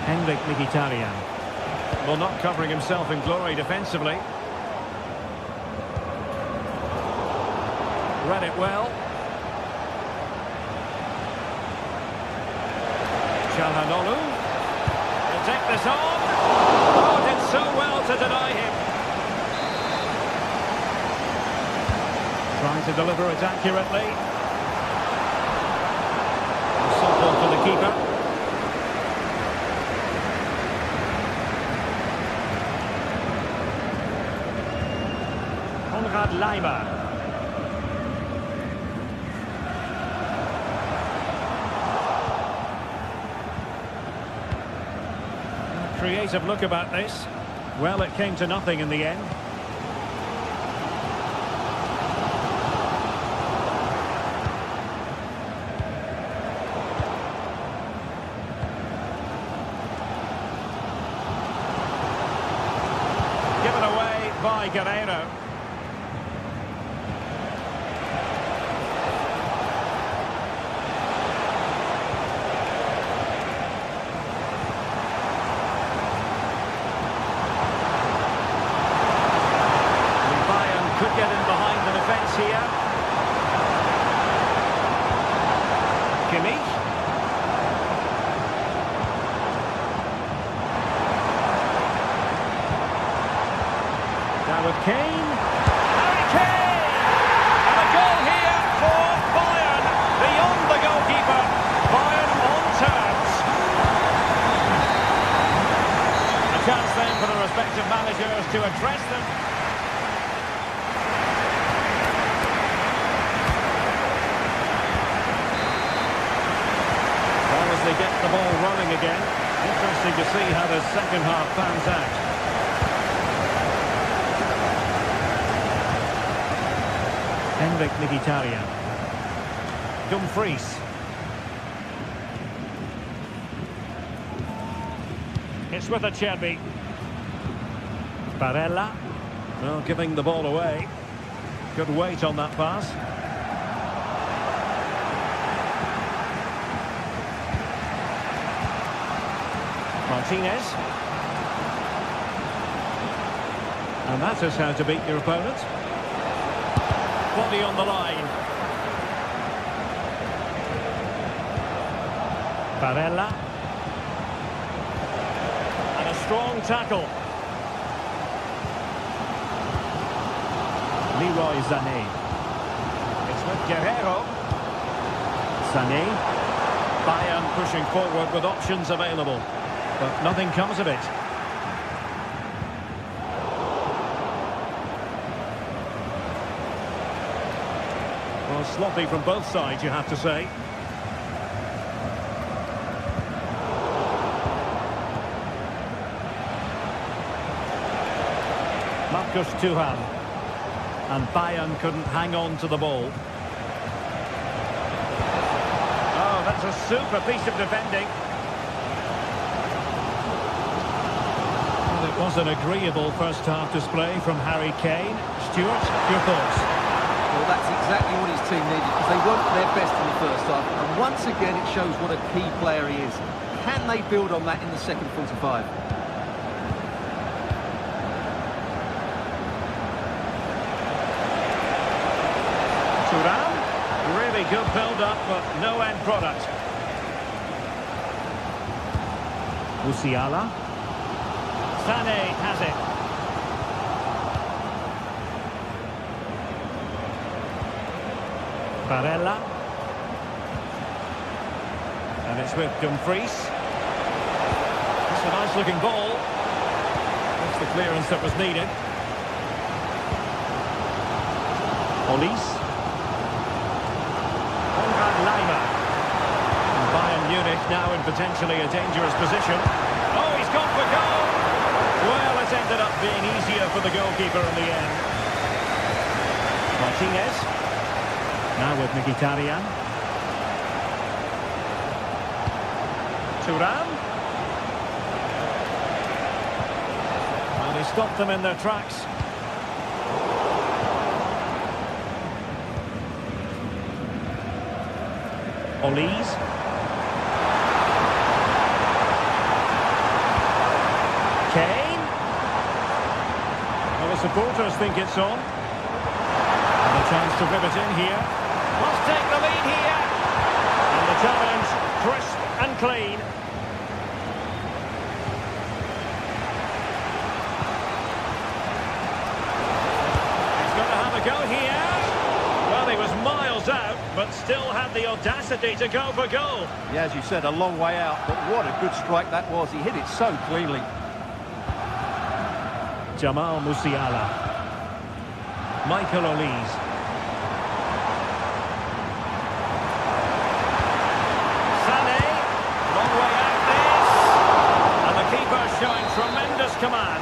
Henrik Mkhitaryan. Well, not covering himself in glory defensively. Read it well. Çalhanoğlu. He'll take this on. Oh, did so well to deny him. Trying to deliver it accurately. Simple for the keeper. Leimer. Creative look about this. Well, it came to nothing in the end. Given away by Guerrero. Get in behind the defence here. Kimmich. Now with Kane. Harry Kane! And a goal here for Bayern. Beyond the goalkeeper. Bayern on terms. A chance then for the respective managers to address them. They get the ball running again. Interesting to see how the second half pans out. Henrik Mkhitaryan. Dumfries. It's with Acerbi. Barella. Well, giving the ball away. Good weight on that pass. Martinez. And that is how to beat your opponent. Body on the line. Barella. And a strong tackle. Leroy Sané. It's with Guerrero. Sané. Bayern pushing forward with options available. But nothing comes of it. Well, sloppy from both sides, you have to say. Marcus Thuram. And Bayern couldn't hang on to the ball. Oh, that's a super piece of defending. It was an agreeable first half display from Harry Kane. Stuart, your thoughts? Well, that's exactly what his team needed, because they weren't their best in the first half. And once again, it shows what a key player he is. Can they build on that in the second 45? Thuram, really good build-up, but no end product. Musiala. Sané has it. Barella. And it's with Dumfries. It's a nice looking ball. That's the clearance that was needed. Olise. Leimer. And Bayern Munich now in potentially a dangerous position. Oh, he's gone for goal. Well, it ended up being easier for the goalkeeper in the end. Martinez. Now with Mkhitaryan. Thuram. And he stopped them in their tracks. Olise. Kane. Well, the supporters think it's on. And a chance to rip it in here. Must take the lead here. And the challenge, crisp and clean. He's going to have a go here. Well, he was miles out, but but still had the audacity to go for goal. Yeah, as you said, a long way out, but what a good strike that was. He hit it so cleanly. Jamal Musiala. Michael Olise. Sané. Long way out this. And the keeper showing tremendous command.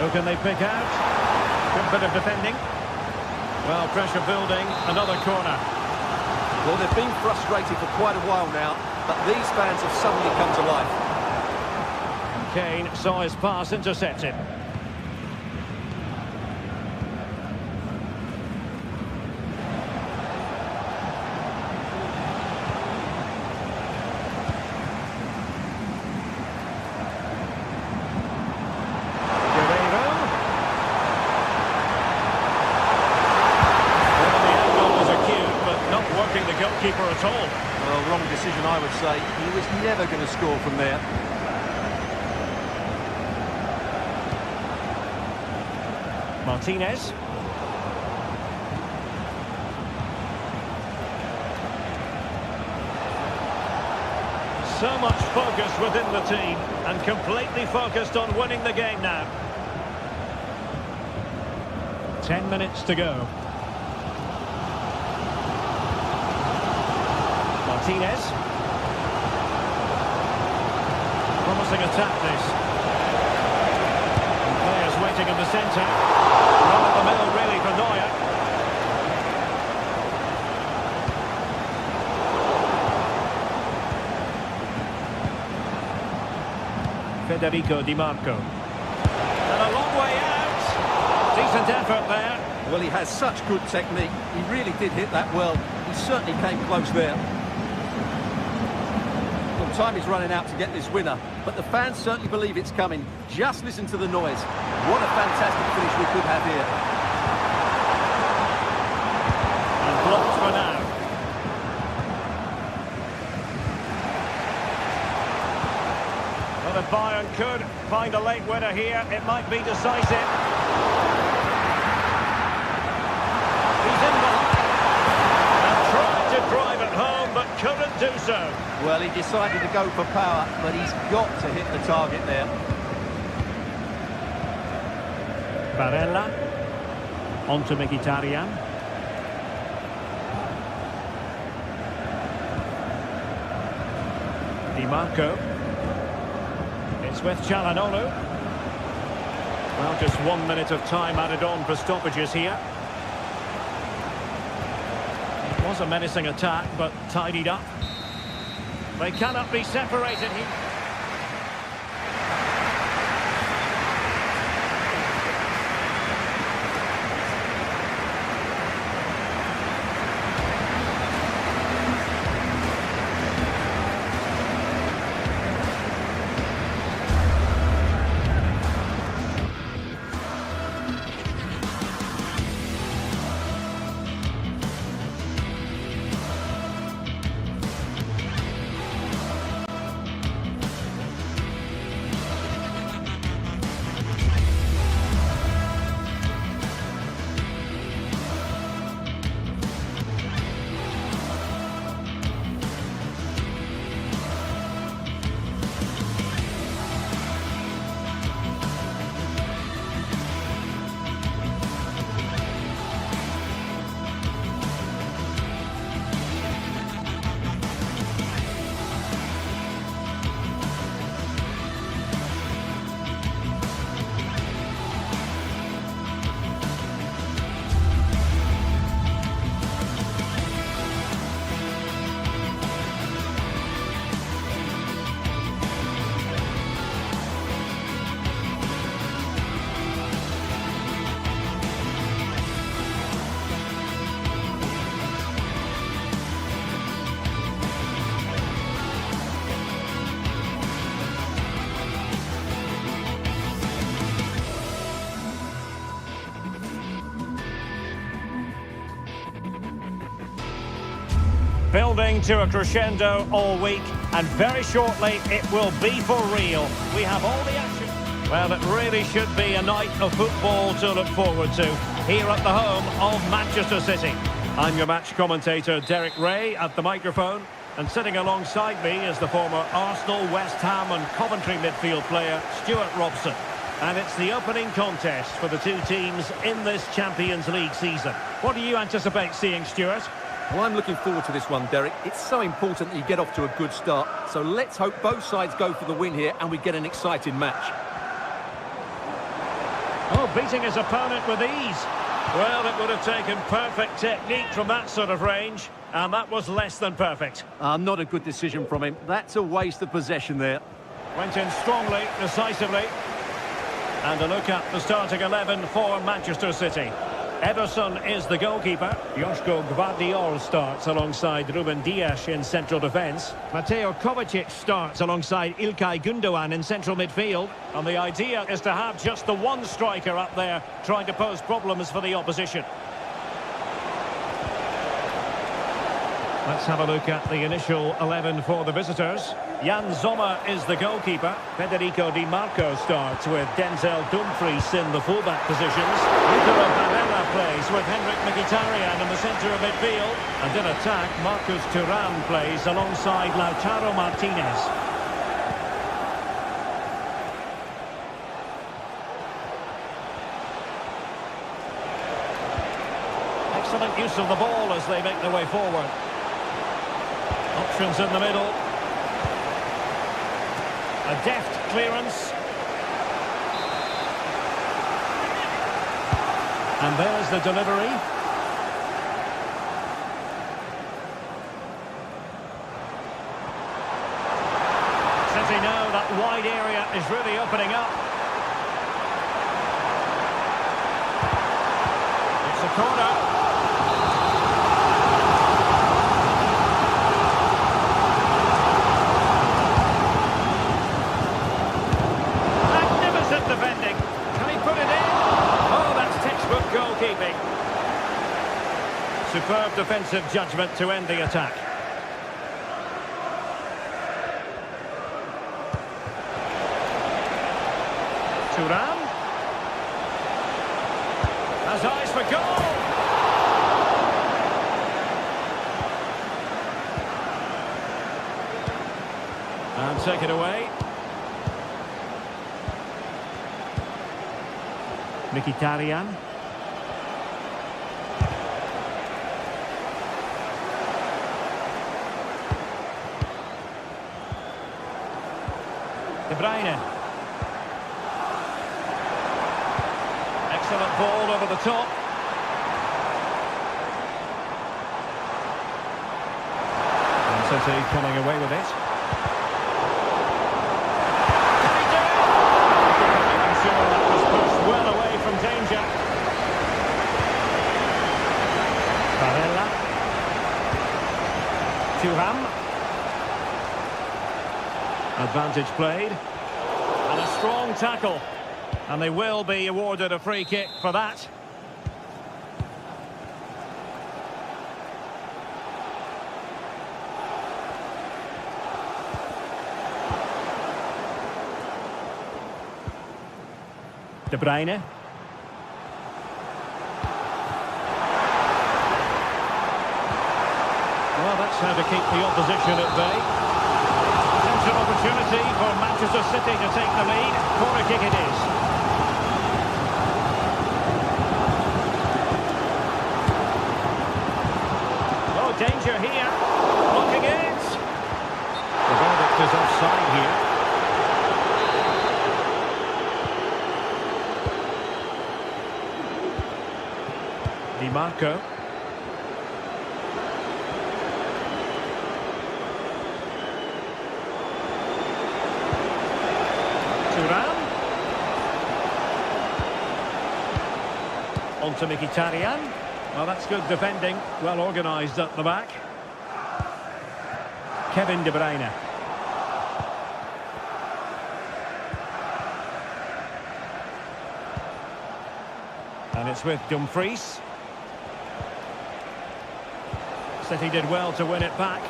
Who can they pick out? Good bit of defending. Well, pressure building. Another corner. Well, they've been frustrated for quite a while now, but these fans have suddenly come to life. Kane saw his pass intercepted. Guerreiro. Well, the angle was acute, but not working the goalkeeper at all. Well, wrong decision, I would say. He was never going to score from there. Martinez. So much focus within the team and completely focused on winning the game now. 10 minutes to go. Martinez. Promising attack this. And players waiting in the centre. Run at the middle really for Neuer. Federico Di Marco. And a long way out. Decent effort there. Well, he has such good technique. He really did hit that well. He certainly came close there. Well, time is running out to get this winner, but the fans certainly believe it's coming. Just listen to the noise. What a fantastic finish we could have here. And blocked for now. Well, if Bayern could find a late winner here, it might be decisive. He's in behind. And tried to drive it home, but couldn't do so. Well, he decided to go for power, but he's got to hit the target there. Barella. On to Mkhitaryan. Di Marco. It's with Çalhanoğlu. Well, just 1 minute of time added on for stoppages here. It was a menacing attack, but tidied up. They cannot be separated here. Building to a crescendo all week, and very shortly it will be for real. We have all the action. Well, it really should be a night of football to look forward to here at the home of Manchester City. I'm your match commentator, Derek Ray, at the microphone. And sitting alongside me is the former Arsenal, West Ham and Coventry midfield player, Stuart Robson. And it's the opening contest for the two teams in this Champions League season. What do you anticipate seeing, Stuart? Well, I'm looking forward to this one, Derek. It's so important that you get off to a good start. So let's hope both sides go for the win here and we get an exciting match. Oh, beating his opponent with ease. Well, it would have taken perfect technique from that sort of range, and that was less than perfect. Not a good decision from him. That's a waste of possession there. Went in strongly, decisively. And a look at the starting 11 for Manchester City. Ederson is the goalkeeper. Joško Gvardiol starts alongside Ruben Dias in central defence. Mateo Kovacic starts alongside Ilkay Gundogan in central midfield. And the idea is to have just the one striker up there trying to pose problems for the opposition. Let's have a look at the initial 11 for the visitors. Jan Sommer is the goalkeeper. Federico Di Marco starts with Denzel Dumfries in the fullback positions. Vitor Varela plays with Henrik Mkhitaryan in the centre of midfield. And in attack, Marcus Thuram plays alongside Lautaro Martinez. Excellent use of the ball as they make their way forward. Options in the middle. A deft clearance. And there's the delivery. City know that wide area is really opening up. It's a corner. Defending. Can he put it in? Oh, that's textbook goalkeeping. Superb defensive judgment to end the attack. Thuram has eyes for goal. And take it away. Mkhitaryan. De Bruyne. Excellent ball over the top. And City coming away with it. Well away from danger. Varela. Thuram. Advantage played. And a strong tackle. And they will be awarded a free kick for that. De Bruyne. Well, that's how to keep the opposition at bay. Potential opportunity for Manchester City to take the lead. Corner kick it is. Oh, danger here. Blocking it. The verdict is offside here. Di Marco. Thuram. On to Mkhitaryan. Well, that's good defending. Well organised at the back. Kevin De Bruyne. And it's with Dumfries. City did well to win it back.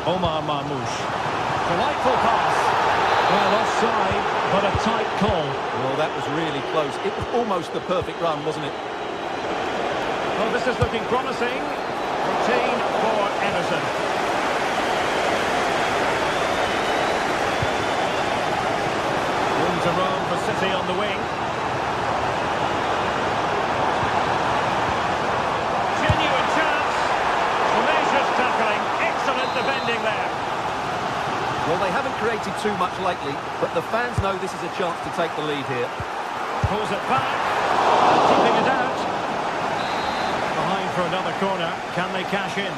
Omar Marmoush. Delightful pass. Well, offside, but a tight call. Well, that was really close. It was almost the perfect run, wasn't it? this is looking promising. Routine for Ederson. Room to roam for City on the wing. Genuine chance. Tenacious tackling. Excellent defending there. Well, they haven't created too much lately, but the fans know this is a chance to take the lead here. Pulls it back. Keeping it out. Behind for another corner. Can they cash in?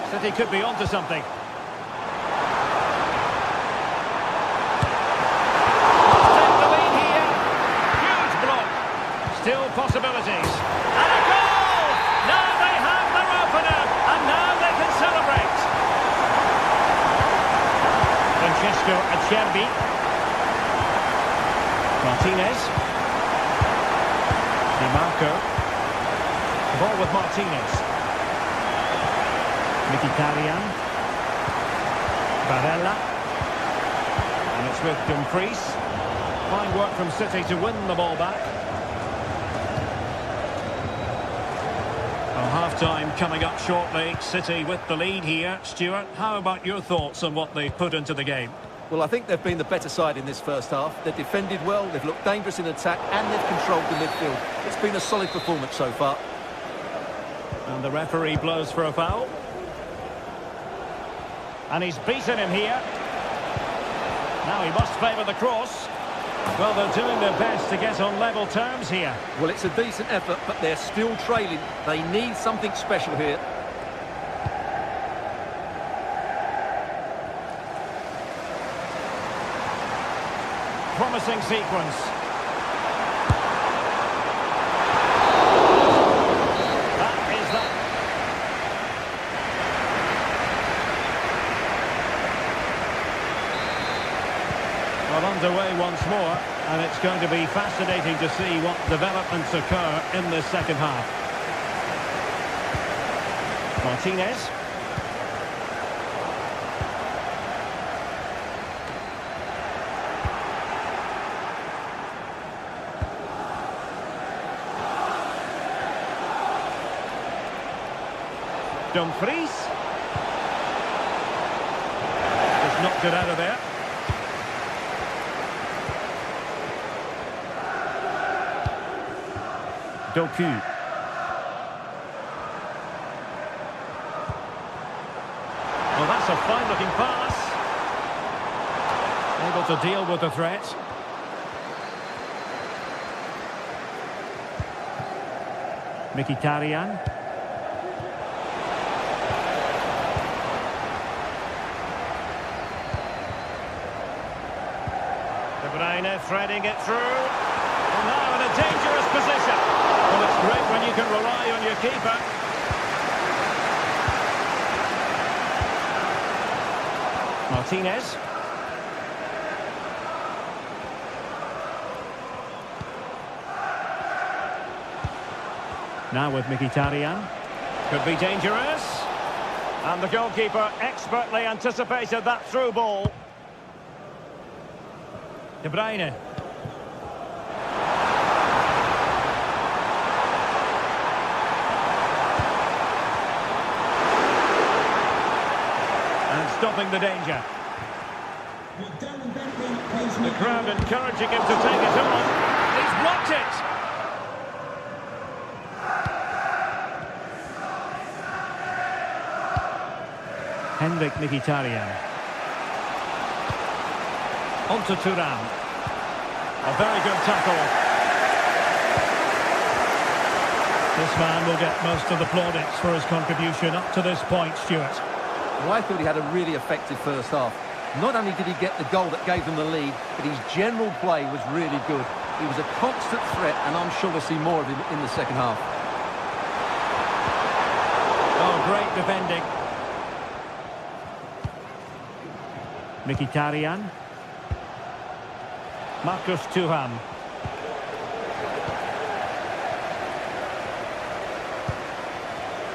City could be onto something. Take the lead here. Huge block. Still possibilities. And a goal! Now they have their opener. And now they can celebrate. Francesco Acerbi. Martinez. Di Marco. The ball with Martinez. Mkhitaryan. Barella. And it's with Dumfries. Fine work from City to win the ball back. Well, half-time coming up shortly. City with the lead here. Stuart, how about your thoughts on what they've put into the game? Well, I think they've been the better side in this first half. They've defended well, they've looked dangerous in attack, and they've controlled the midfield. It's been a solid performance so far. And the referee blows for a foul. And he's beaten him here. Now he must favour the cross. Well, they're doing their best to get on level terms here. Well, it's a decent effort, but they're still trailing. They need something special here. Promising sequence. That is that. Well, underway once more, and it's going to be fascinating to see what developments occur in this second half. Martinez. Dumfries. Just knocked it out of there. Doku. Well, that's a fine-looking pass. Able to deal with the threat. Mkhitaryan. De Bruyne threading it through. And now in a dangerous position. Well, it's great when you can rely on your keeper. Martinez. Now with Mkhitaryan. Could be dangerous. And the goalkeeper expertly anticipated that through ball. De Bruyne. And stopping the danger. The crowd encouraging him to take it on. He's blocked it. Henrik Mkhitaryan. On to Thuram. A very good tackle. This man will get most of the plaudits for his contribution up to this point, Stuart. Well, I thought he had a really effective first half. Not only did he get the goal that gave them the lead, but his general play was really good. He was a constant threat, and I'm sure we'll see more of him in the second half. Oh, great defending. Mkhitaryan. Marcus Thuram.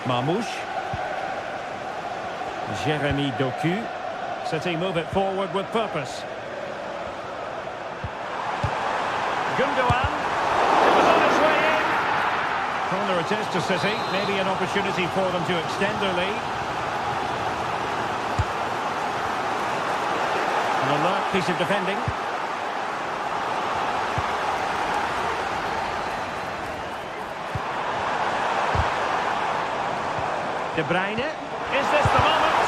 Marmouche. Jeremy Doku. City move it forward with purpose. Gundogan. It was on its way in. Corner it is to City. Maybe an opportunity for them to extend their lead. An alert piece of defending. De Bruyne. Is this the moment?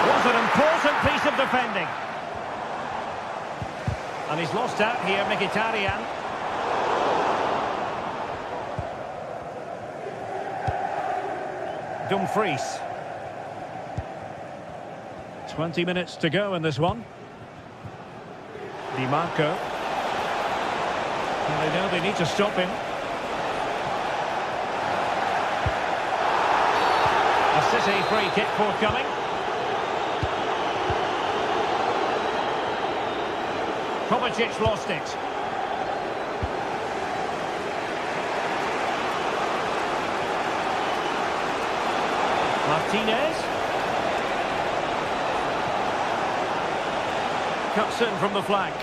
Was an important piece of defending. And he's lost out here, Mkhitaryan. Dumfries. 20 minutes to go in this one. Di Marco. And they know they need to stop him. A City free kick forthcoming. Kovacic lost it. Martinez. Cuts in from the flank.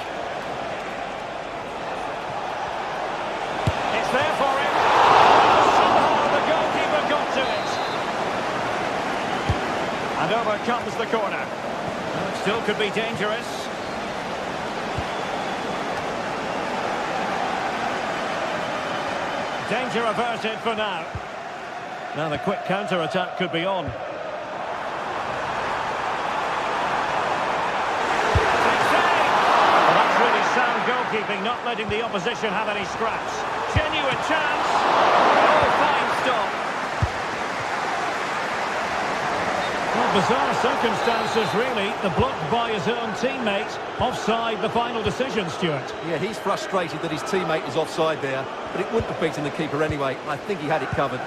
It's there for him. Somehow the goalkeeper got to it. And over comes the corner. Well, it still could be dangerous. Danger averted for now. Now the quick counter-attack could be on. Well, that's really sound goalkeeping, not letting the opposition have any scraps. Genuine chance. Oh, fine stop. Well, bizarre circumstances, really. The block by his own teammate. Offside, the final decision, Stuart. Yeah, he's frustrated that his teammate is offside there, but it wouldn't have beaten the keeper anyway. I think he had it covered.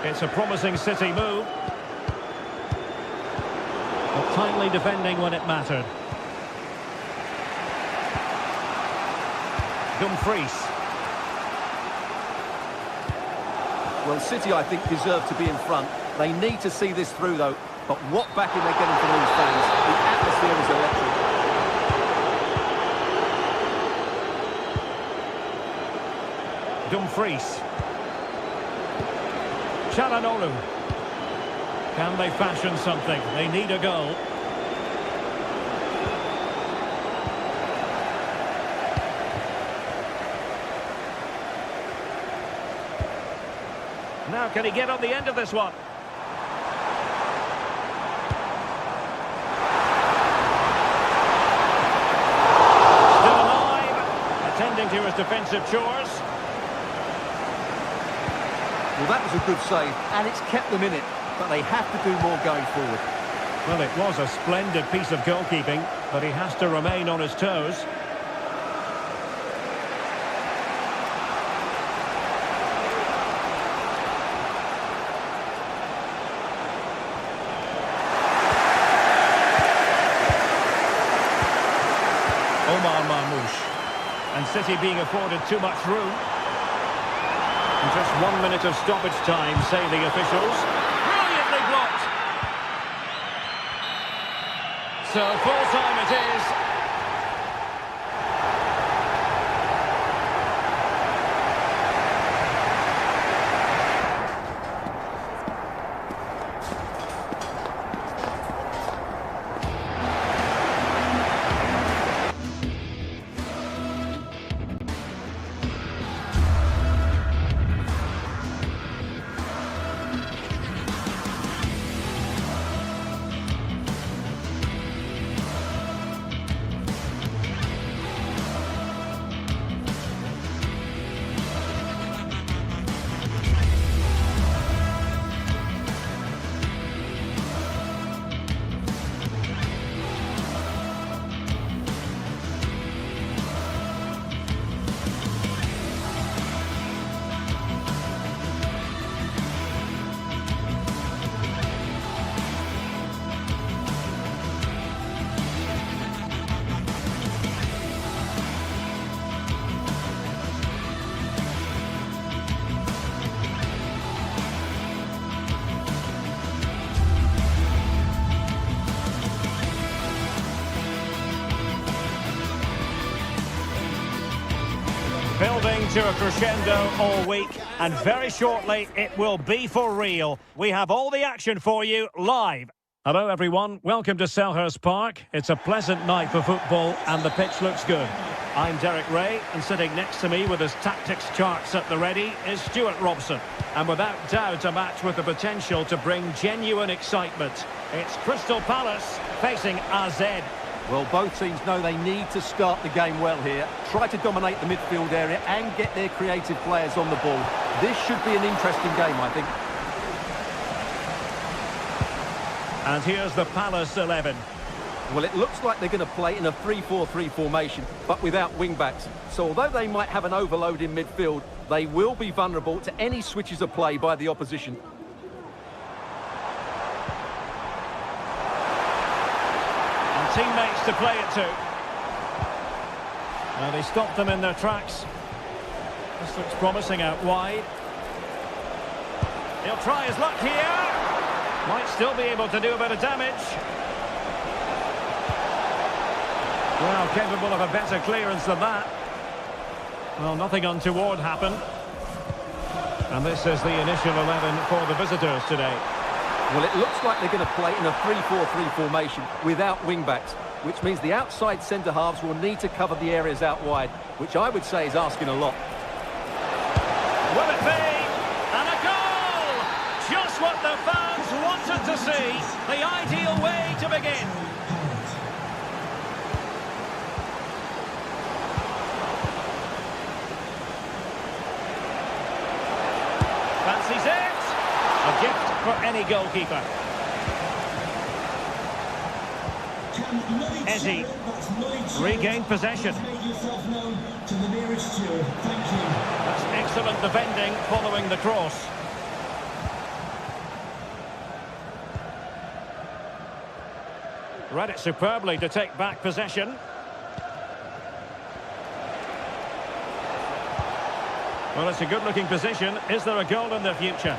It's a promising City move. But timely defending when it mattered. Dumfries. Well, City, I think, deserve to be in front. They need to see this through, though. But what backing they're getting from these fans. The atmosphere is electric. Dumfries. Çalhanoğlu. Can they fashion something? They need a goal. Now, can he get on the end of this one? Still alive, attending to his defensive chores. Well, that was a good save, and it's kept them in it. But they have to do more going forward. Well, it was a splendid piece of goalkeeping, but he has to remain on his toes. And City being afforded too much room. And just 1 minute of stoppage time, say the officials. Brilliantly blocked. So full time it is. to a crescendo all week, and very shortly it will be for real. We have all the action for you live. Hello everyone, welcome to Selhurst Park. It's a pleasant night for football and the pitch looks good. I'm Derek Ray, and sitting next to me with his tactics charts at the ready is Stuart Robson. And without doubt a match with the potential to bring genuine excitement. It's Crystal Palace facing AZ. Well, both teams know they need to start the game well here. Try to dominate the midfield area and get their creative players on the ball. This should be an interesting game, I think. And here's the Palace 11. Well, it looks like they're going to play in a 3-4-3 formation, but without wing-backs. So although they might have an overload in midfield, they will be vulnerable to any switches of play by the opposition. And teammates to play it to. Now they stopped them in their tracks. This looks promising out wide. He'll try his luck here. Might still be able to do a bit of damage. Well, capable of a better clearance than that. Well, nothing untoward happened. And this is the initial 11 for the visitors today. Well, it looks like they're going to play in a 3-4-3 formation without wing-backs, which means the outside centre-halves will need to cover the areas out wide, which I would say is asking a lot. Will it be? And a goal! Just what the fans wanted to see. The ideal way to begin. Fancies it. A gift for any goalkeeper. Ezzy regained possession. That's excellent defending following the cross. Read it superbly to take back possession. Well, it's a good-looking position. Is there a goal in the future?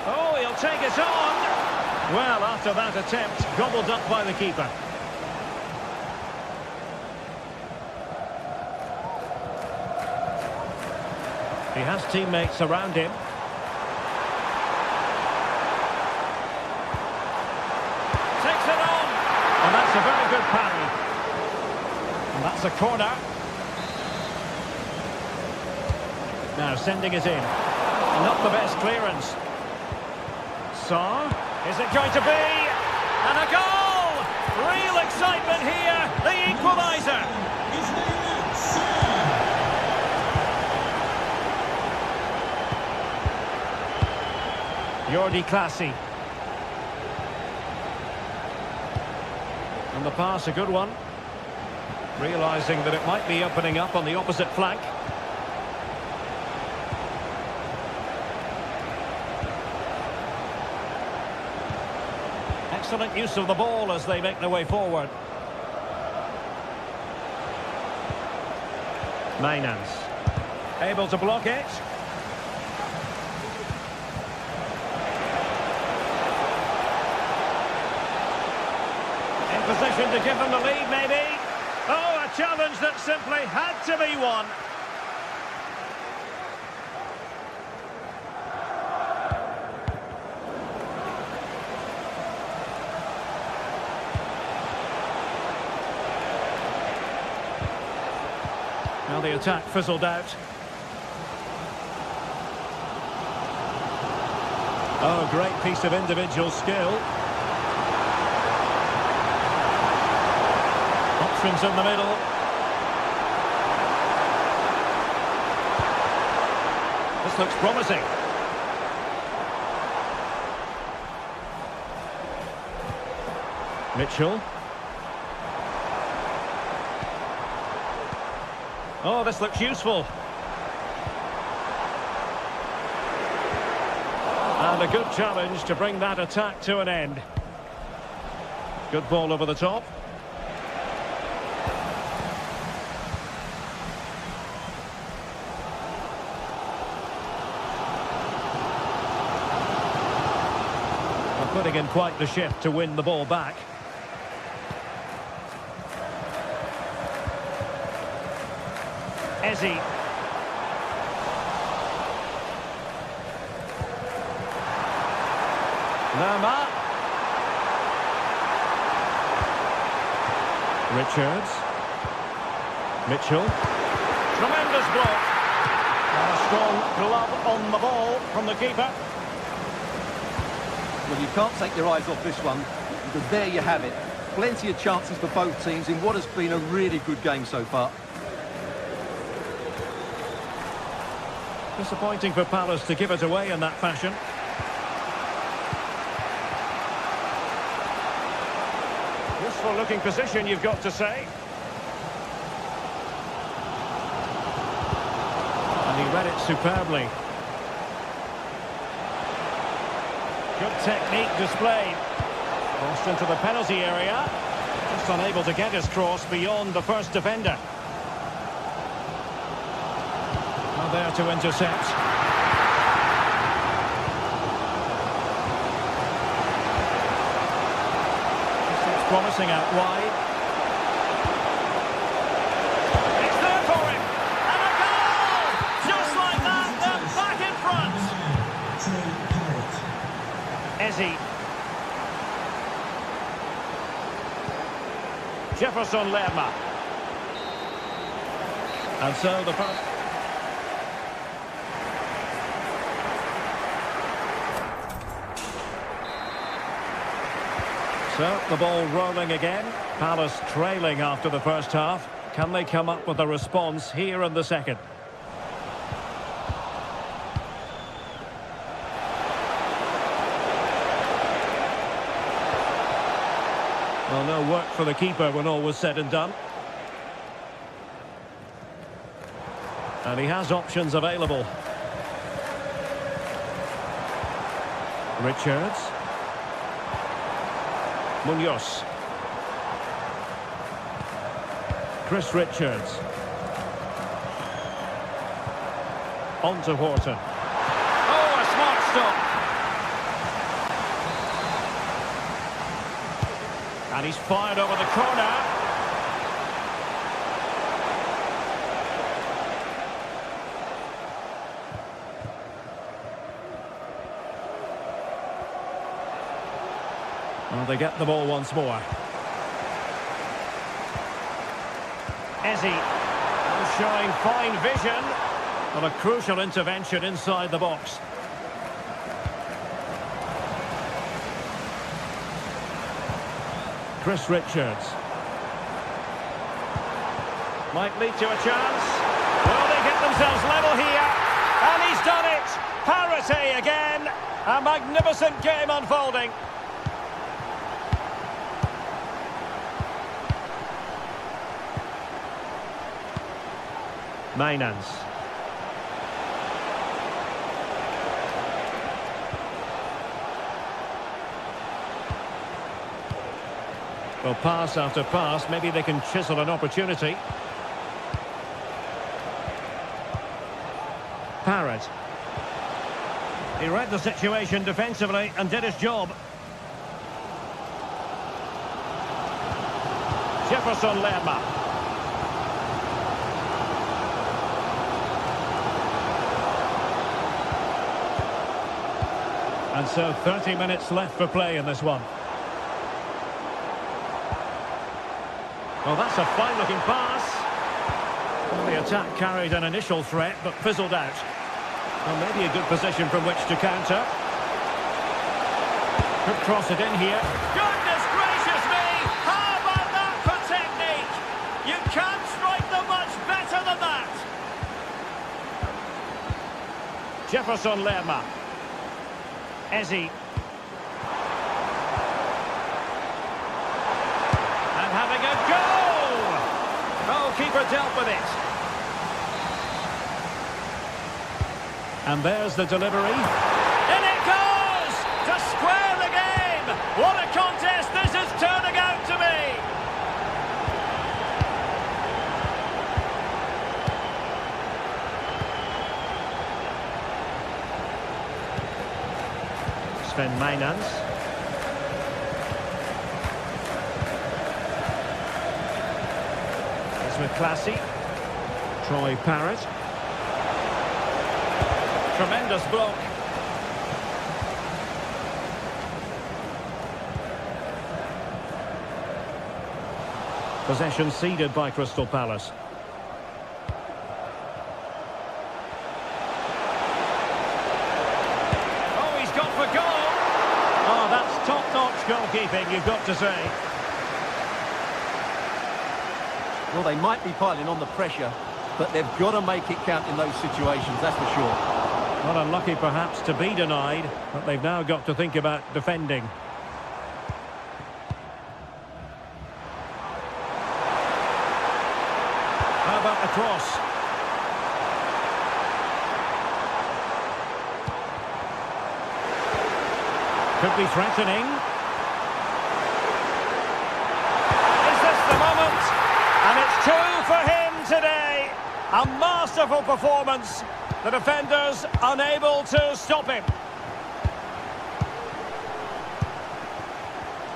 Oh, he'll take it on. Well, after that attempt, gobbled up by the keeper. He has teammates around him. Takes it on. And that's a very good parry. And that's a corner. Now sending it in. Not the best clearance. So, is it going to be? And a goal! Real excitement here. The equaliser. Jordi Classy. And the pass, a good one. Realising that it might be opening up on the opposite flank. Excellent use of the ball as they make their way forward. Mainans. Able to block it. In position to give them the lead, maybe. Oh, a challenge that simply had to be won. Now the attack fizzled out. Oh, great piece of individual skill. Options in the middle. This looks promising. Mitchell. Oh, this looks useful. And a good challenge to bring that attack to an end. Good ball over the top. Putting in quite the shift to win the ball back. Ezzy. Lerma. Richards. Mitchell. Tremendous block. And a strong glove on the ball from the keeper. Well, you can't take your eyes off this one, because there you have it. Plenty of chances for both teams in what has been a really good game so far. Disappointing for Palace to give it away in that fashion. Useful looking position, you've got to say. And he read it superbly. Good technique displayed. Crossed into the penalty area. Just unable to get his cross beyond the first defender. Now there to intercept. This looks promising out wide. It's there for him. And a goal! Just like that, they're back in front. Ezzy. Jefferson Lerma. And so the first... So, the ball rolling again. Palace trailing after the first half. Can they come up with a response here in the second? Well, no work for the keeper when all was said and done. And he has options available. Richards. Munoz. Chris Richards. On to Horton. Oh, a smart stop. And he's fired over the corner. Well, they get the ball once more. Ezzy showing fine vision on a crucial intervention inside the box. Chris Richards. Might lead to a chance. Will they get themselves level here? And he's done it! Parity again! A magnificent game unfolding. Mainans. Well, pass after pass, maybe they can chisel an opportunity. Parrott. He read the situation defensively and did his job. Jefferson Lerma. And so 30 minutes left for play in this one. Well, that's a fine-looking pass. Well, the attack carried an initial threat, but fizzled out. Well, maybe a good position from which to counter. Could cross it in here. Goodness gracious me! How about that for technique? You can't strike them much better than that. Jefferson Lerma. Ezzy. And having a go! Oh, keeper dealt with it. And there's the delivery. In it goes! To square the game! What a contest this is turning out to be! Sven Mainans. It's with Classy. Troy Parrott. Tremendous block. Possession ceded by Crystal Palace. Oh, he's gone for goal! Oh, that's top-notch goalkeeping, you've got to say. Well, they might be piling on the pressure, but they've got to make it count in those situations, that's for sure. Not unlucky, perhaps, to be denied, but they've now got to think about defending. How about the cross? Could be threatening. Is this the moment? And it's two for him today. A masterful performance. The defenders unable to stop him.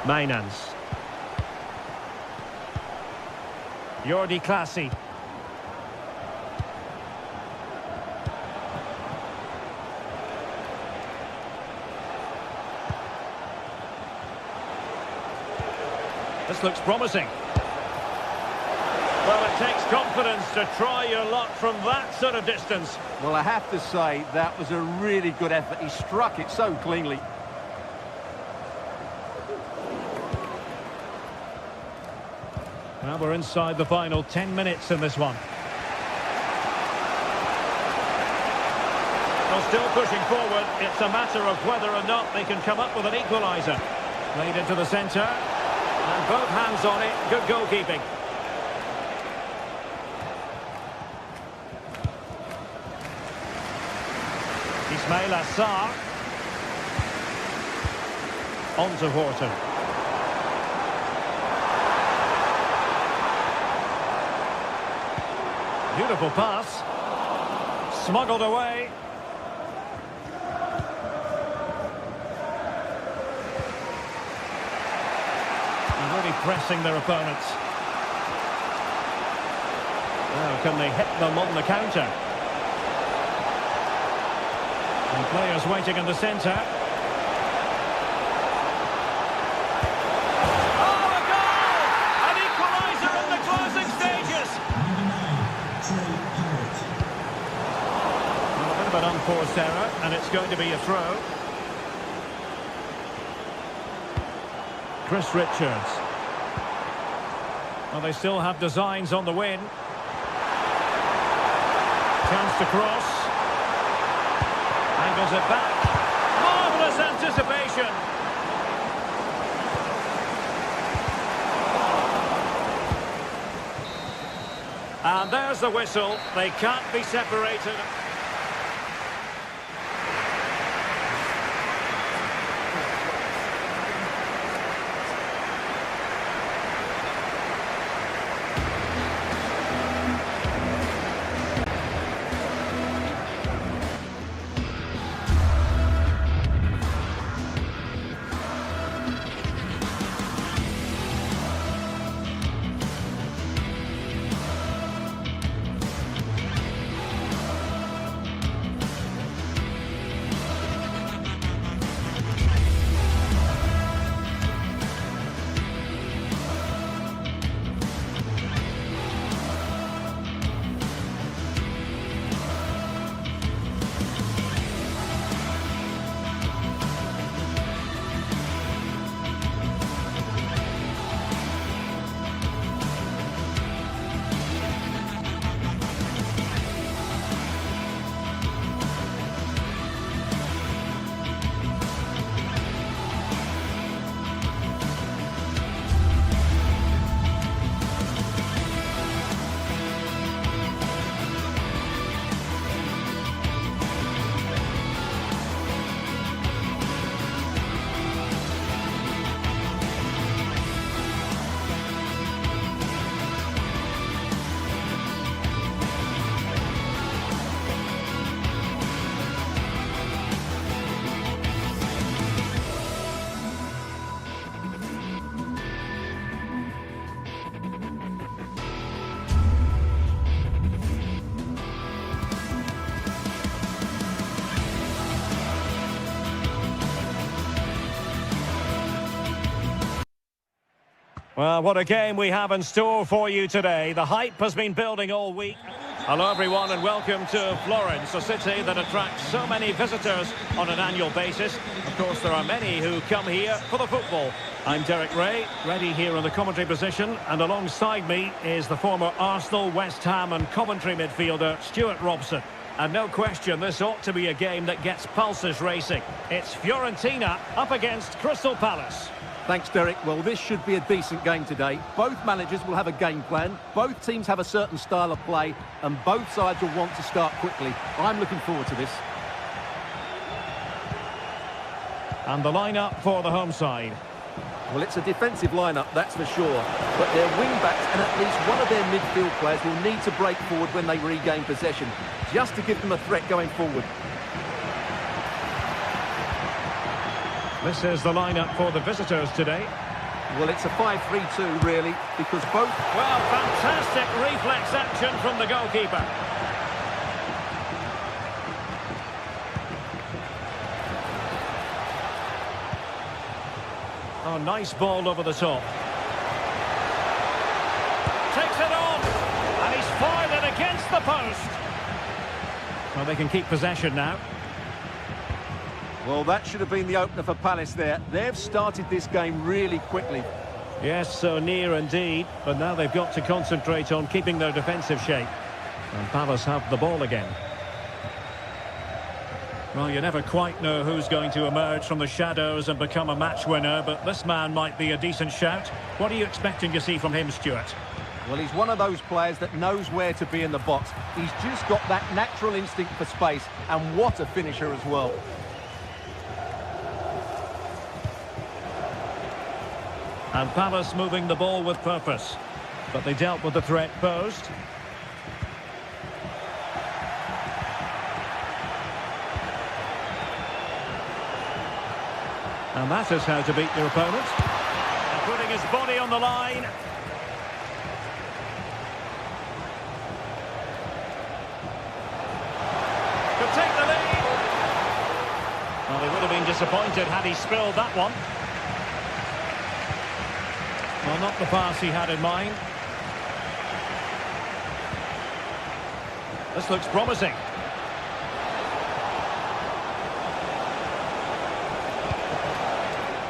Mainans. Jordi Clasie. This looks promising. Well, it takes confidence to try your luck from that sort of distance. Well, I have to say, that was a really good effort. He struck it so cleanly. Now we're inside the final 10 minutes in this one. Well, still pushing forward. It's a matter of whether or not they can come up with an equaliser. Played into the centre. And both hands on it. Good goalkeeping. Ismail Assar. On to Horton. Beautiful pass. Smuggled away. And really pressing their opponents. Now can they hit them on the counter? And players waiting in the centre. Oh, a goal! An equaliser in the closing stages! A bit of an unforced error, and it's going to be a throw. Chris Richards. Well, they still have designs on the win. Chance to cross. Angles it back. Marvellous anticipation. And there's the whistle. They can't be separated. Well, what a game we have in store for you today. The hype has been building all week. Hello, everyone, and welcome to Florence, a city that attracts so many visitors on an annual basis. Of course, there are many who come here for the football. I'm Derek Ray, ready here in the commentary position, and alongside me is the former Arsenal, West Ham and Coventry midfielder, Stuart Robson. And no question, this ought to be a game that gets pulses racing. It's Fiorentina up against Crystal Palace. Thanks, Derek. Well, this should be a decent game today. Both managers will have a game plan. Both teams have a certain style of play, and both sides will want to start quickly. I'm looking forward to this. And the lineup for the home side. Well, it's a defensive lineup, that's for sure. But their wing-backs and at least one of their midfield players will need to break forward when they regain possession, just to give them a threat going forward. This is the lineup for the visitors today. Well, it's a 5-3-2, really, because both... Well, fantastic reflex action from the goalkeeper. Oh, nice ball over the top. Takes it on, and he's fired it against the post. Well, they can keep possession now. Well, that should have been the opener for Palace there. They've started this game really quickly. Yes, so near indeed, but now they've got to concentrate on keeping their defensive shape. And Palace have the ball again. Well, you never quite know who's going to emerge from the shadows and become a match winner, but this man might be a decent shout. What are you expecting to see from him, Stuart? Well, he's one of those players that knows where to be in the box. He's just got that natural instinct for space, and what a finisher as well. And Palace moving the ball with purpose. But they dealt with the threat posed. And that is how to beat your opponent. And putting his body on the line. Could take the lead. Well, he would have been disappointed had he spilled that one. Well, not the pass he had in mind. This looks promising.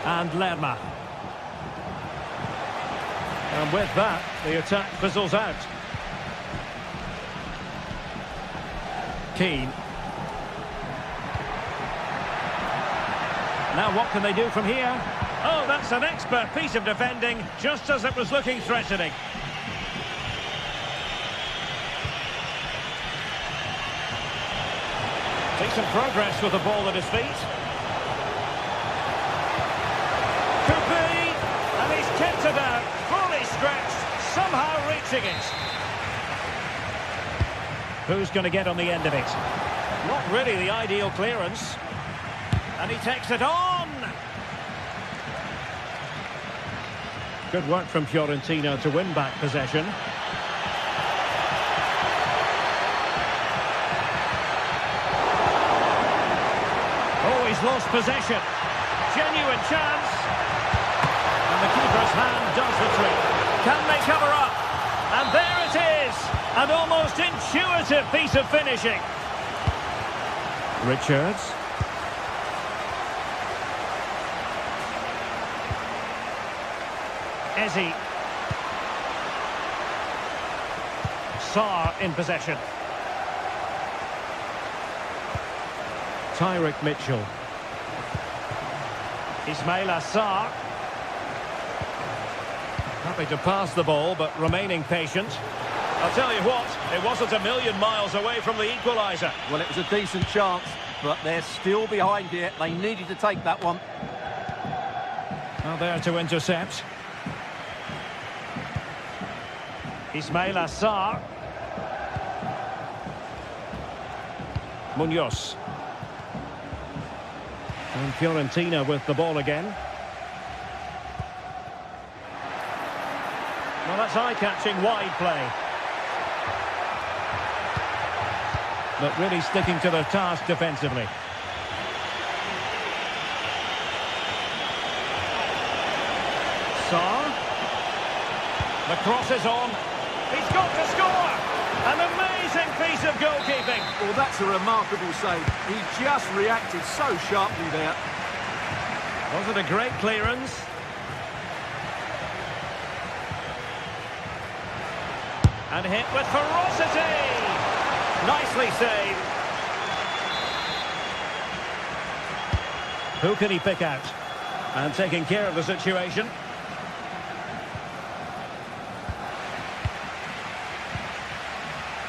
And Lerma. And with that, the attack fizzles out. Keane. Now what can they do from here? Oh, that's an expert piece of defending, just as it was looking threatening. Decent progress with the ball at his feet. Could be, and he's kept it out, fully stretched, somehow reaching it. Who's going to get on the end of it? Not really the ideal clearance. And he takes it on. Good work from Fiorentina to win back possession. Oh, he's lost possession. Genuine chance. And the keeper's hand does the trick. Can they cover up? And there it is. An almost intuitive piece of finishing. Richards. Ezzy. Sarr in possession. Tyrick Mitchell. Ismaila Sarr. Happy to pass the ball, but remaining patient. I'll tell you what, it wasn't a million miles away from the equaliser. Well, it was a decent chance, but they're still behind here. They needed to take that one. Well, there to intercept. Ismaila Sarr. Munoz. And Fiorentina with the ball again. Well, that's eye-catching wide play. But really sticking to their task defensively. Sarr. The cross is on. He's got to score! An amazing piece of goalkeeping. Well, that's a remarkable save. He just reacted so sharply there. Was it a great clearance? And hit with ferocity! Nicely saved. Who can he pick out? And taking care of the situation.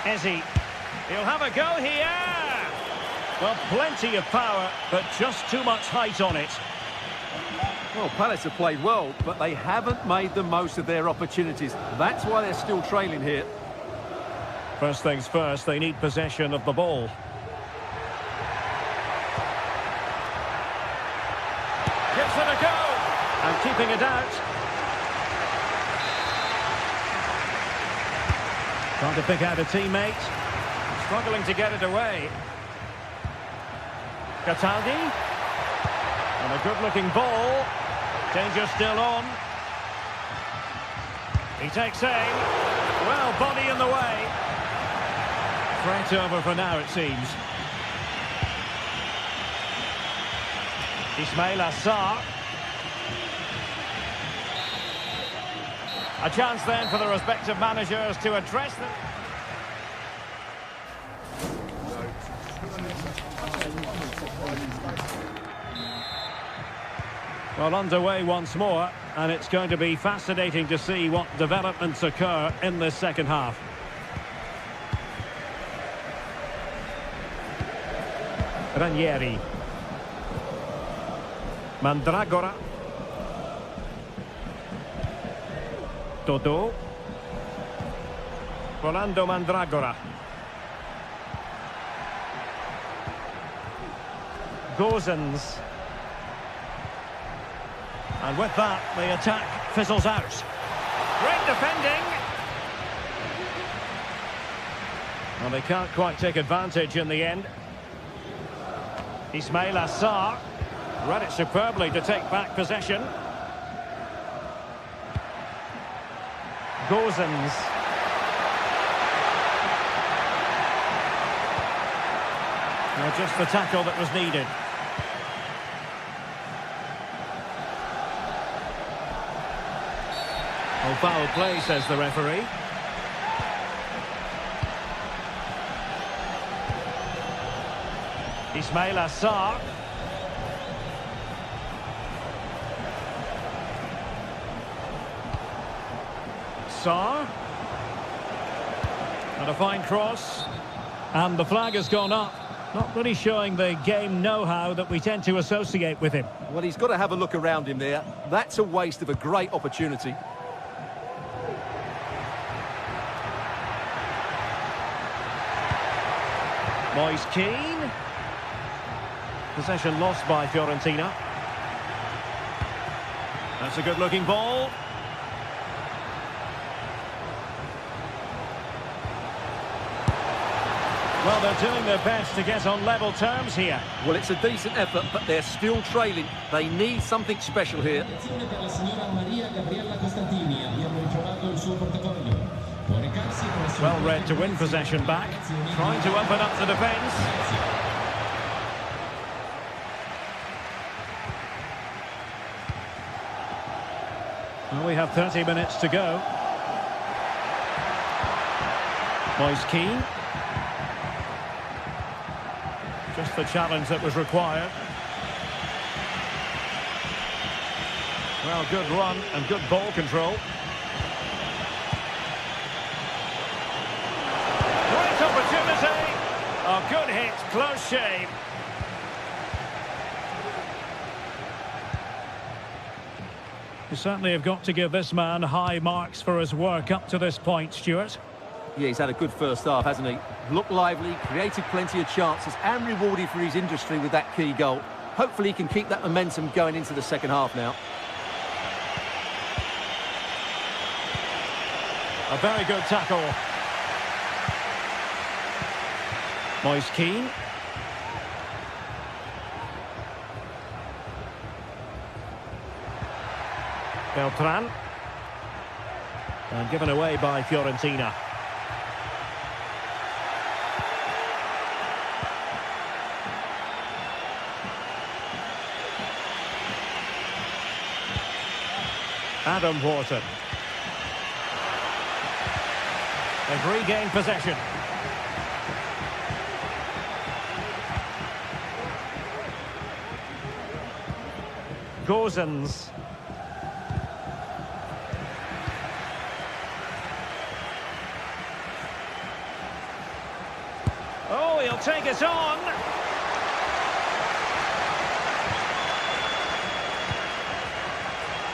Ezzy. He'll have a go here. Well, plenty of power, but just too much height on it. Well, Palace have played well, but they haven't made the most of their opportunities. That's why they're still trailing here. First things first, they need possession of the ball. Gives it a go, and keeping it out. Trying to pick out a teammate. Struggling to get it away. Cataldi. And a good-looking ball. Danger still on. He takes aim. Well, body in the way. Threat over for now, it seems. Ismail Assar. A chance then for the respective managers to address them. Well, underway once more, and it's going to be fascinating to see what developments occur in this second half. Ranieri. Mandragora. Toto. Rolando Mandragora. Gozens. And with that, the attack fizzles out. Great defending. Well, they can't quite take advantage in the end. Ismail Assar read it superbly to take back possession. Gozens. Well, just the tackle that was needed. Oh, foul play, says the referee. Ismail Assar. Sarr. And a fine cross. And the flag has gone up. Not really showing the game know-how that we tend to associate with him. Well, he's got to have a look around him there. That's a waste of a great opportunity. Moise Keane. Possession lost by Fiorentina. That's a good-looking ball. Well, they're doing their best to get on level terms here. Well, it's a decent effort, but they're still trailing. They need something special here. Well read to win possession back. Trying to open up the defence. Well, we have 30 minutes to go. Moise Keane. Just the challenge that was required. Well, good run and good ball control. Great opportunity. Oh, good hit, close shave. You certainly have got to give this man high marks for his work up to this point, Stuart. Yeah, he's had a good first half, hasn't he? Looked lively, created plenty of chances and rewarded for his industry with that key goal. Hopefully he can keep that momentum going into the second half now. A very good tackle. Moise Keane. Beltran. And given away by Fiorentina. Adam Wharton. They've regained possession. Gozens. Oh, he'll take it on.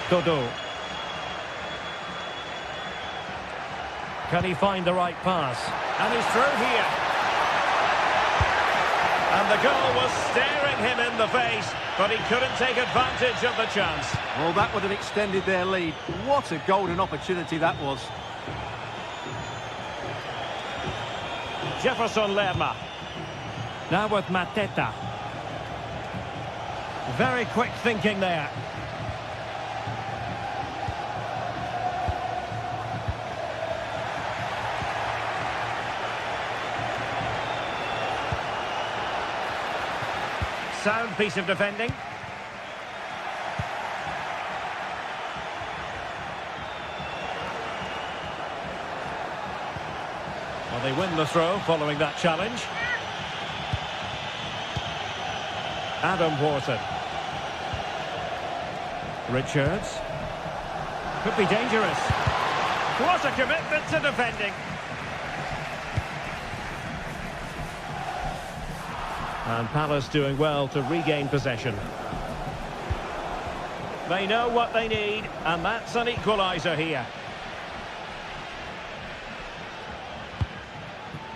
Dodo. Can he find the right pass? And he's through here. And the goal was staring him in the face, but he couldn't take advantage of the chance. Well, that would have extended their lead. What a golden opportunity that was. Jefferson Lerma. Now with Mateta. Very quick thinking there. Sound piece of defending. Well, they win the throw following that challenge. Adam Wharton. Richards. Could be dangerous. What a commitment to defending. And Palace doing well to regain possession. They know what they need, and that's an equaliser here.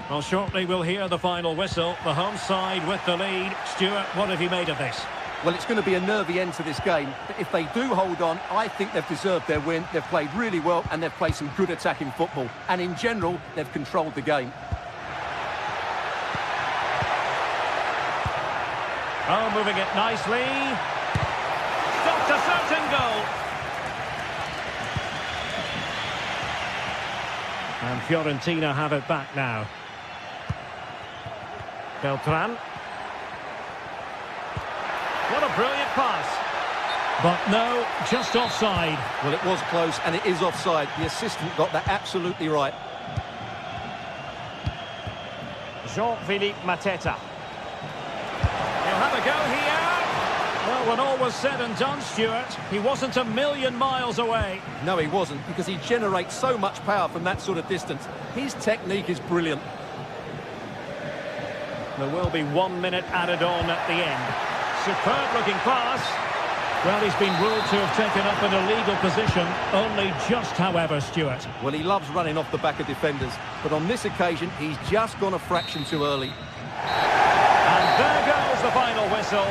Well, shortly we'll hear the final whistle. The home side with the lead. Stuart, what have you made of this? Well, it's going to be a nervy end to this game. But if they do hold on, I think they've deserved their win. They've played really well, and they've played some good attacking football. And in general, they've controlled the game. Oh, moving it nicely. Stopped a certain goal. And Fiorentina have it back now. Beltran. What a brilliant pass. But no, just offside. Well, it was close, and it is offside. The assistant got that absolutely right. Jean-Philippe Mateta. He'll have a go here. Well, when all was said and done, Stuart, he wasn't a million miles away. No, he wasn't, because he generates so much power from that sort of distance. His technique is brilliant. There will be 1 minute added on at the end. Superb looking pass. Well, he's been ruled to have taken up an illegal position. Only just, however, Stuart. Well, he loves running off the back of defenders. But on this occasion, he's just gone a fraction too early. And there goes the final whistle.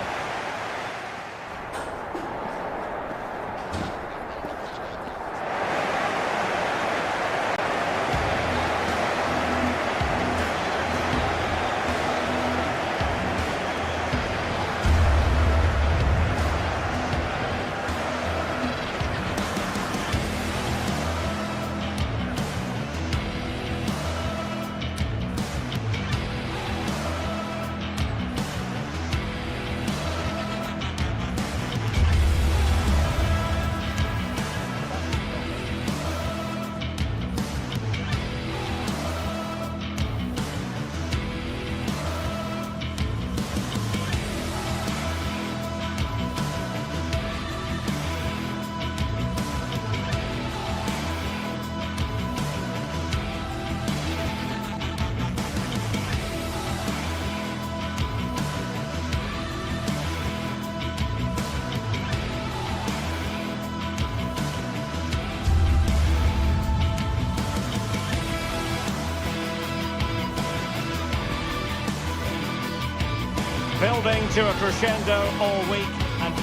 Building to a crescendo all week. And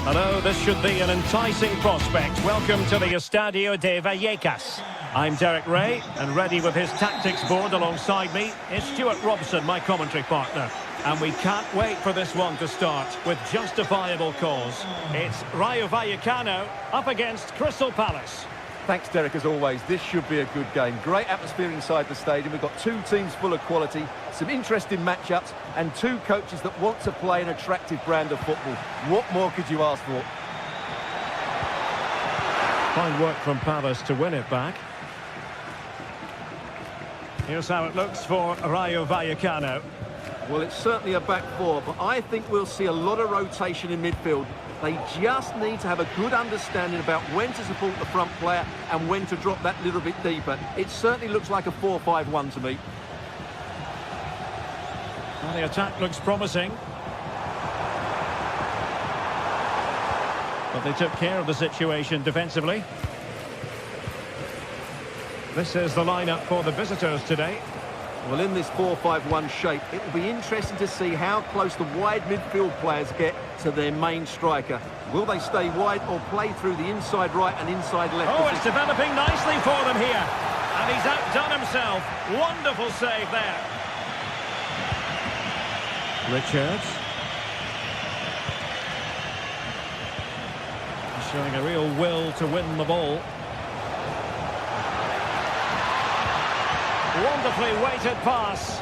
hello, this should be an enticing prospect. Welcome to the Estadio de Vallecas. I'm Derek Ray, and ready with his tactics board alongside me is Stuart Robson, my commentary partner. And we can't wait for this one to start with justifiable cause. It's Rayo Vallecano up against Crystal Palace. Thanks, Derek, as always. This should be a good game. Great atmosphere inside the stadium. We've got two teams full of quality, some interesting matchups, and two coaches that want to play an attractive brand of football. What more could you ask for? Fine work from Palace to win it back. Here's how it looks for Rayo Vallecano. Well, it's certainly a back four, but I think we'll see a lot of rotation in midfield. They just need to have a good understanding about when to support the front player and when to drop that little bit deeper. It certainly looks like a 4-5-1 to me. Well, the attack looks promising. But they took care of the situation defensively. This is the lineup for the visitors today. Well, in this 4-5-1 shape, it will be interesting to see how close the wide midfield players get to their main striker. Will they stay wide or play through the inside right and inside left? Oh, it's developing nicely for them here. And he's outdone himself. Wonderful save there. Richards. He's showing a real will to win the ball. Wonderfully weighted pass.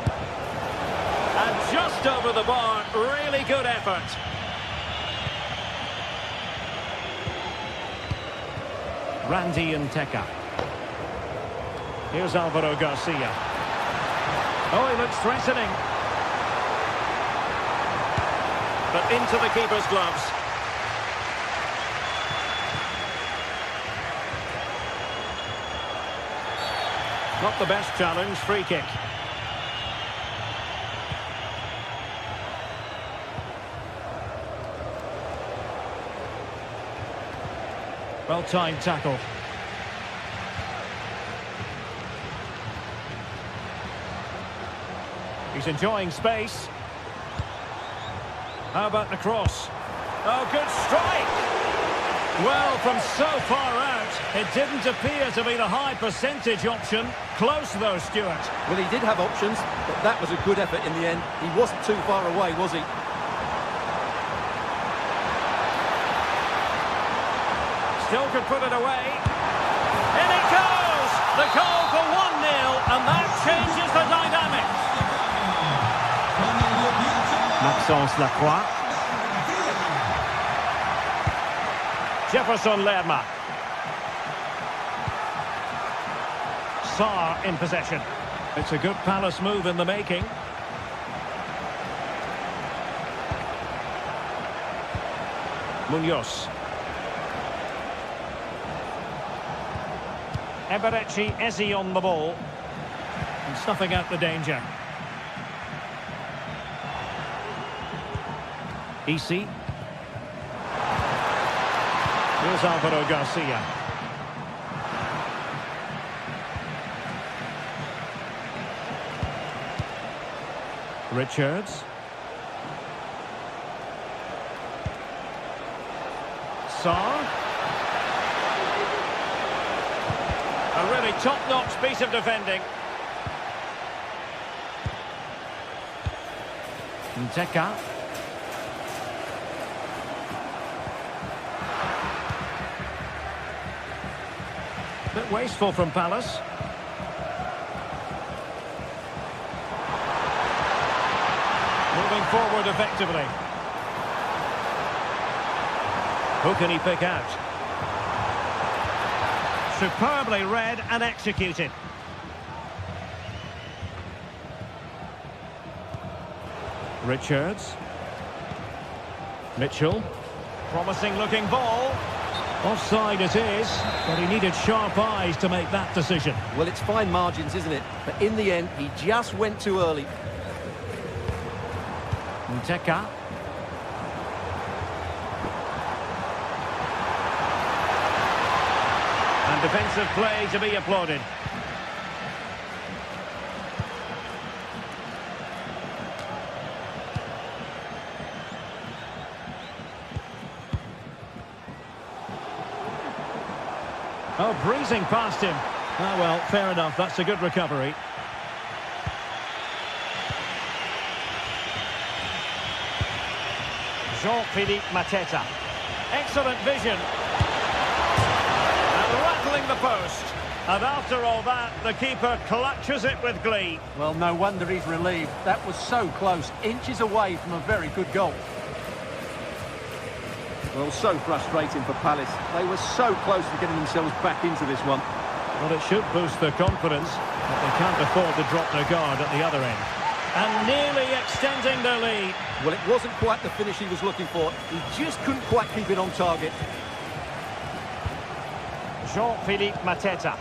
And just over the bar, really good effort. Randy Nteka. Here's Alvaro Garcia. Oh, he looks threatening. But into the keeper's gloves. Not the best challenge, free kick. Well-timed tackle. He's enjoying space. How about the cross? Oh, good strike! Well, from so far out, it didn't appear to be the high percentage option. Close though, Stuart. Well, he did have options, but that was a good effort in the end. He wasn't too far away, was he? Still could put it away. In it goes! The goal for 1-0, and that changes the dynamics. Maxence Lacroix. Jefferson Lerma. Sarr in possession. It's a good Palace move in the making. Munoz. Eberechi Eze on the ball. And snuffing out the danger. Eze. Here's Alvaro Garcia. Richards. Sarr. A really top-notch piece of defending. Nteka. Bit wasteful from Palace. Moving forward effectively. Who can he pick out? Superbly read and executed. Richards. Mitchell. Promising looking ball. Offside it is, but he needed sharp eyes to make that decision. Well, it's fine margins, isn't it? But in the end, he just went too early. Nteka. And defensive play to be applauded. Oh, breezing past him. Oh, well, fair enough. That's a good recovery. Jean-Philippe Mateta. Excellent vision. And rattling hitting the post. And after all that, the keeper clutches it with glee. Well, no wonder he's relieved. That was so close, inches away from a very good goal. Well, so frustrating for Palace. They were so close to getting themselves back into this one. Well, it should boost their confidence, but they can't afford to drop their guard at the other end. And nearly extending their lead. Well, it wasn't quite the finish he was looking for. He just couldn't quite keep it on target. Jean-Philippe Mateta.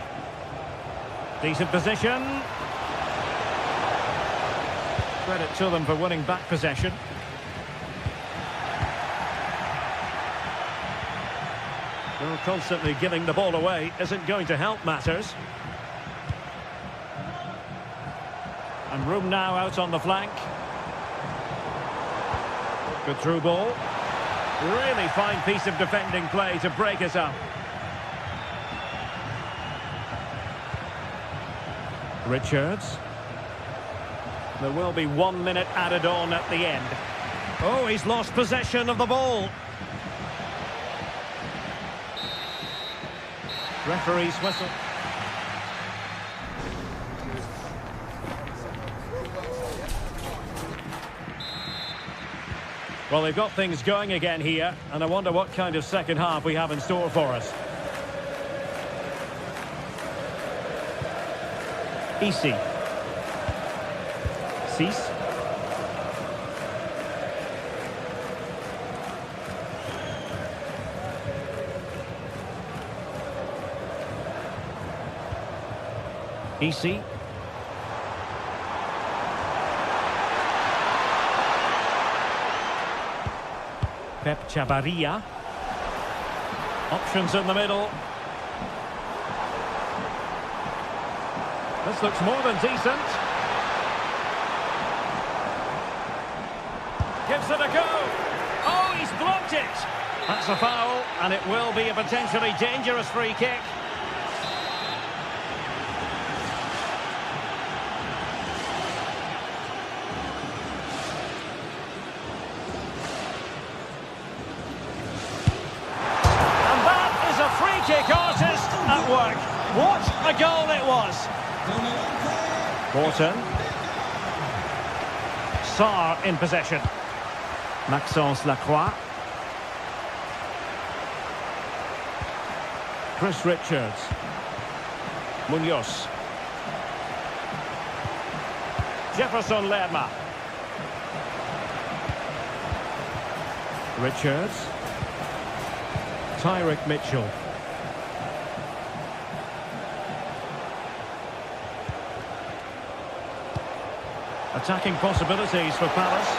Decent position. Credit to them for winning back possession. Well, constantly giving the ball away isn't going to help matters. And room now out on the flank. Good through ball. Really fine piece of defending play to break us up. Richards. There will be 1 minute added on at the end. Oh, he's lost possession of the ball. Referee's whistle. Well, they've got things going again here, and I wonder what kind of second half we have in store for us. Easy. Cease. Easy. Pep Chavarria. Options in the middle. This looks more than decent. Gives it a go. Oh, he's blocked it. That's a foul, and it will be a potentially dangerous free kick. Kick artist at work. What a goal it was. Morton. Sarr in possession. Maxence Lacroix. Chris Richards. Munoz. Jefferson Lerma. Richards. Tyrick Mitchell. Attacking possibilities for Palace,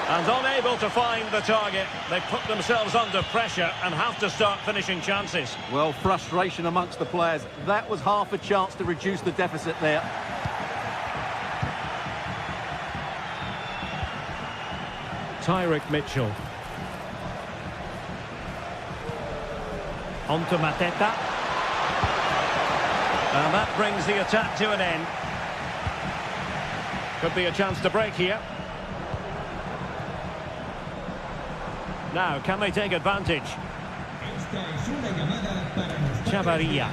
and unable to find the target. They put themselves under pressure and have to start finishing chances. Well, frustration amongst the players. That was half a chance to reduce the deficit there. Tyrick Mitchell. On to Mateta. And that brings the attack to an end. Could be a chance to break here. Now, can they take advantage? Chavarria.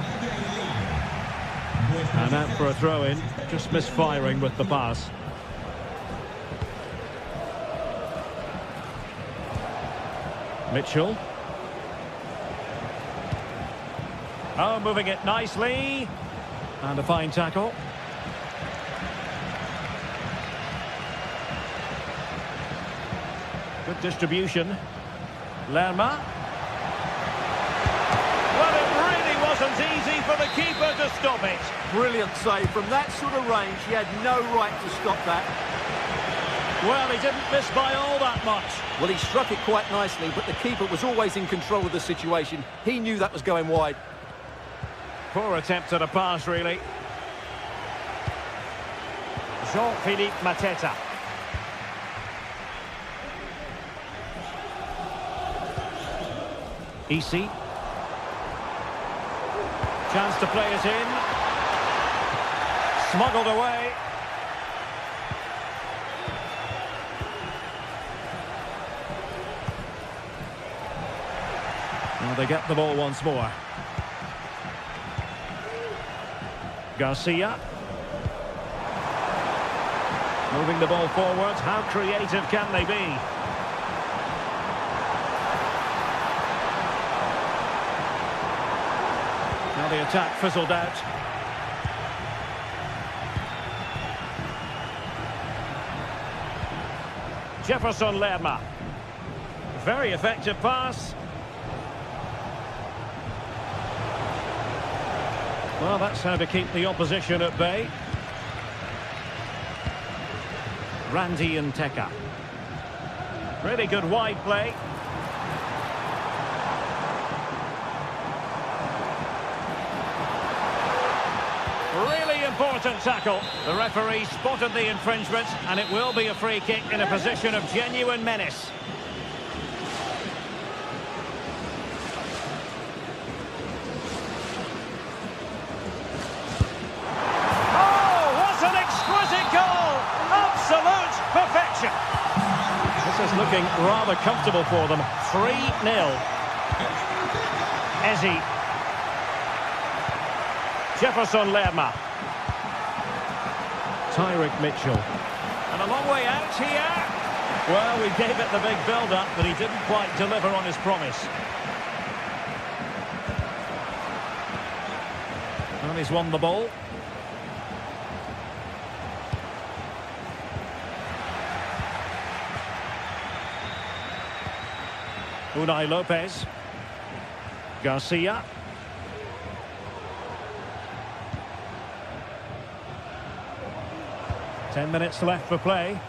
And out for a throw-in. Just misfiring with the pass. Mitchell. Oh, moving it nicely. And a fine tackle. Good distribution. Lerma. Well, it really wasn't easy for the keeper to stop it. Brilliant save. From that sort of range, he had no right to stop that. Well, he didn't miss by all that much. Well, he struck it quite nicely, but the keeper was always in control of the situation. He knew that was going wide. Poor attempt at a pass, really. Jean-Philippe Mateta. Easy. Chance to play it in. Smuggled away. Well, they get the ball once more. Garcia. Moving the ball forward. How creative can they be? Now the attack fizzled out. Jefferson Lerma. Very effective pass. Well, that's how to keep the opposition at bay. Randy and Teka. Really good wide play. Really important tackle. The referee spotted the infringement, and it will be a free kick in a position of genuine menace. This is looking rather comfortable for them. 3-0. Ezzy. Jefferson Lerma. Tyrick Mitchell. And a long way out here. Well, we gave it the big build-up, but he didn't quite deliver on his promise. And he's won the ball. Unai Lopez. Garcia. Ten minutes left for play.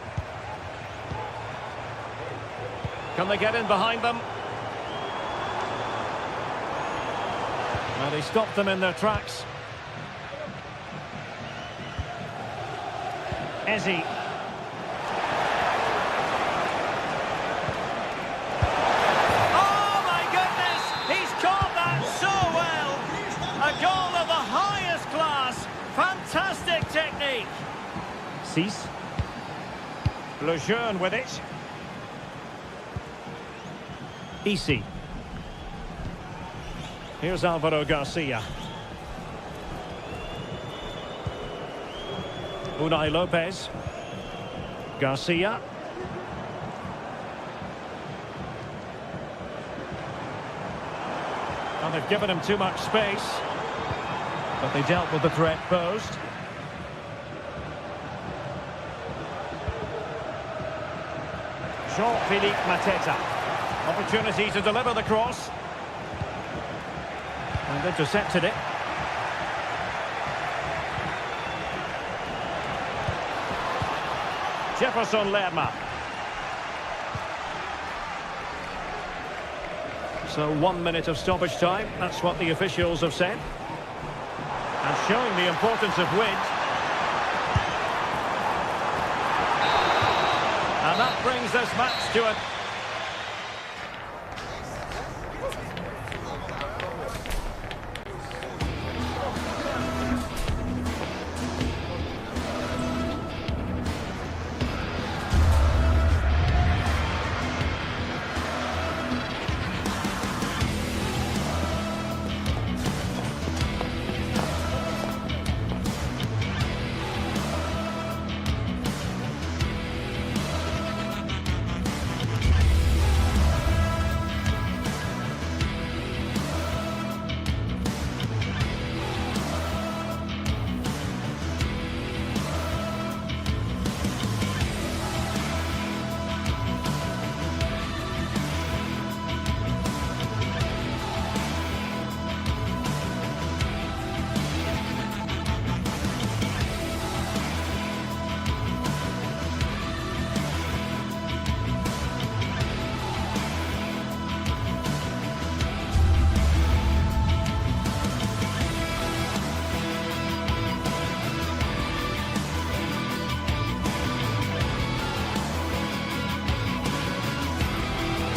Can they get in behind them? Well, they stopped them in their tracks. Ezzy. Goal of the highest class. Fantastic technique. Cease. Lejeune with it. Easy. Here's Alvaro Garcia. Unai Lopez. Garcia. And they've given him too much space. But they dealt with the threat posed. Jean-Philippe Mateta. Opportunity to deliver the cross. And intercepted it. Jefferson Lerma. So 1 minute of stoppage time. That's what the officials have said. And showing the importance of width. And that brings this match to a...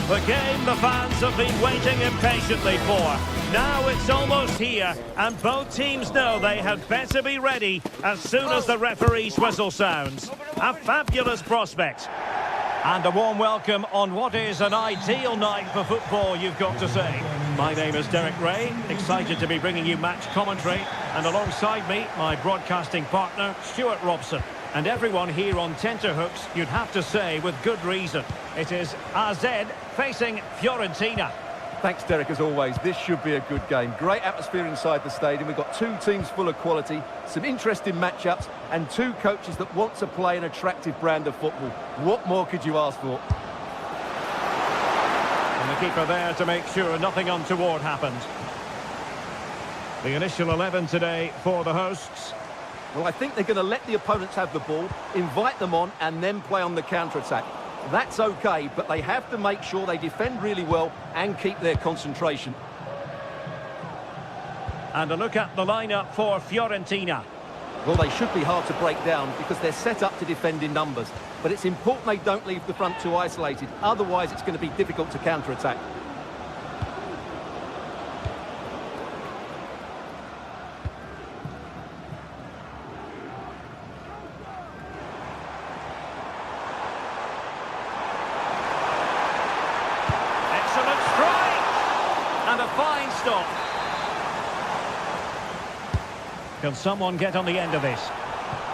The game the fans have been waiting impatiently for. Now it's almost here, and both teams know they had better be ready as soon as the referee's whistle sounds. A fabulous prospect. And a warm welcome on what is an ideal night for football, you've got to say. My name is Derek Ray, excited to be bringing you match commentary. And alongside me, my broadcasting partner, Stuart Robson. And everyone here on tenterhooks, you'd have to say, with good reason. It is AZ facing Fiorentina. Thanks, Derek, as always. This should be a good game. Great atmosphere inside the stadium. We've got two teams full of quality, some interesting matchups, and two coaches that want to play an attractive brand of football. What more could you ask for? And the keeper there to make sure nothing untoward happened. The initial 11 today for the hosts. Well, I think they're going to let the opponents have the ball, invite them on, and then play on the counter-attack. That's okay, but they have to make sure they defend really well and keep their concentration. And a look at the lineup for Fiorentina. Well, they should be hard to break down because they're set up to defend in numbers. But it's important they don't leave the front too isolated. Otherwise, it's going to be difficult to counter-attack. Excellent strike! And a fine stop. Can someone get on the end of this?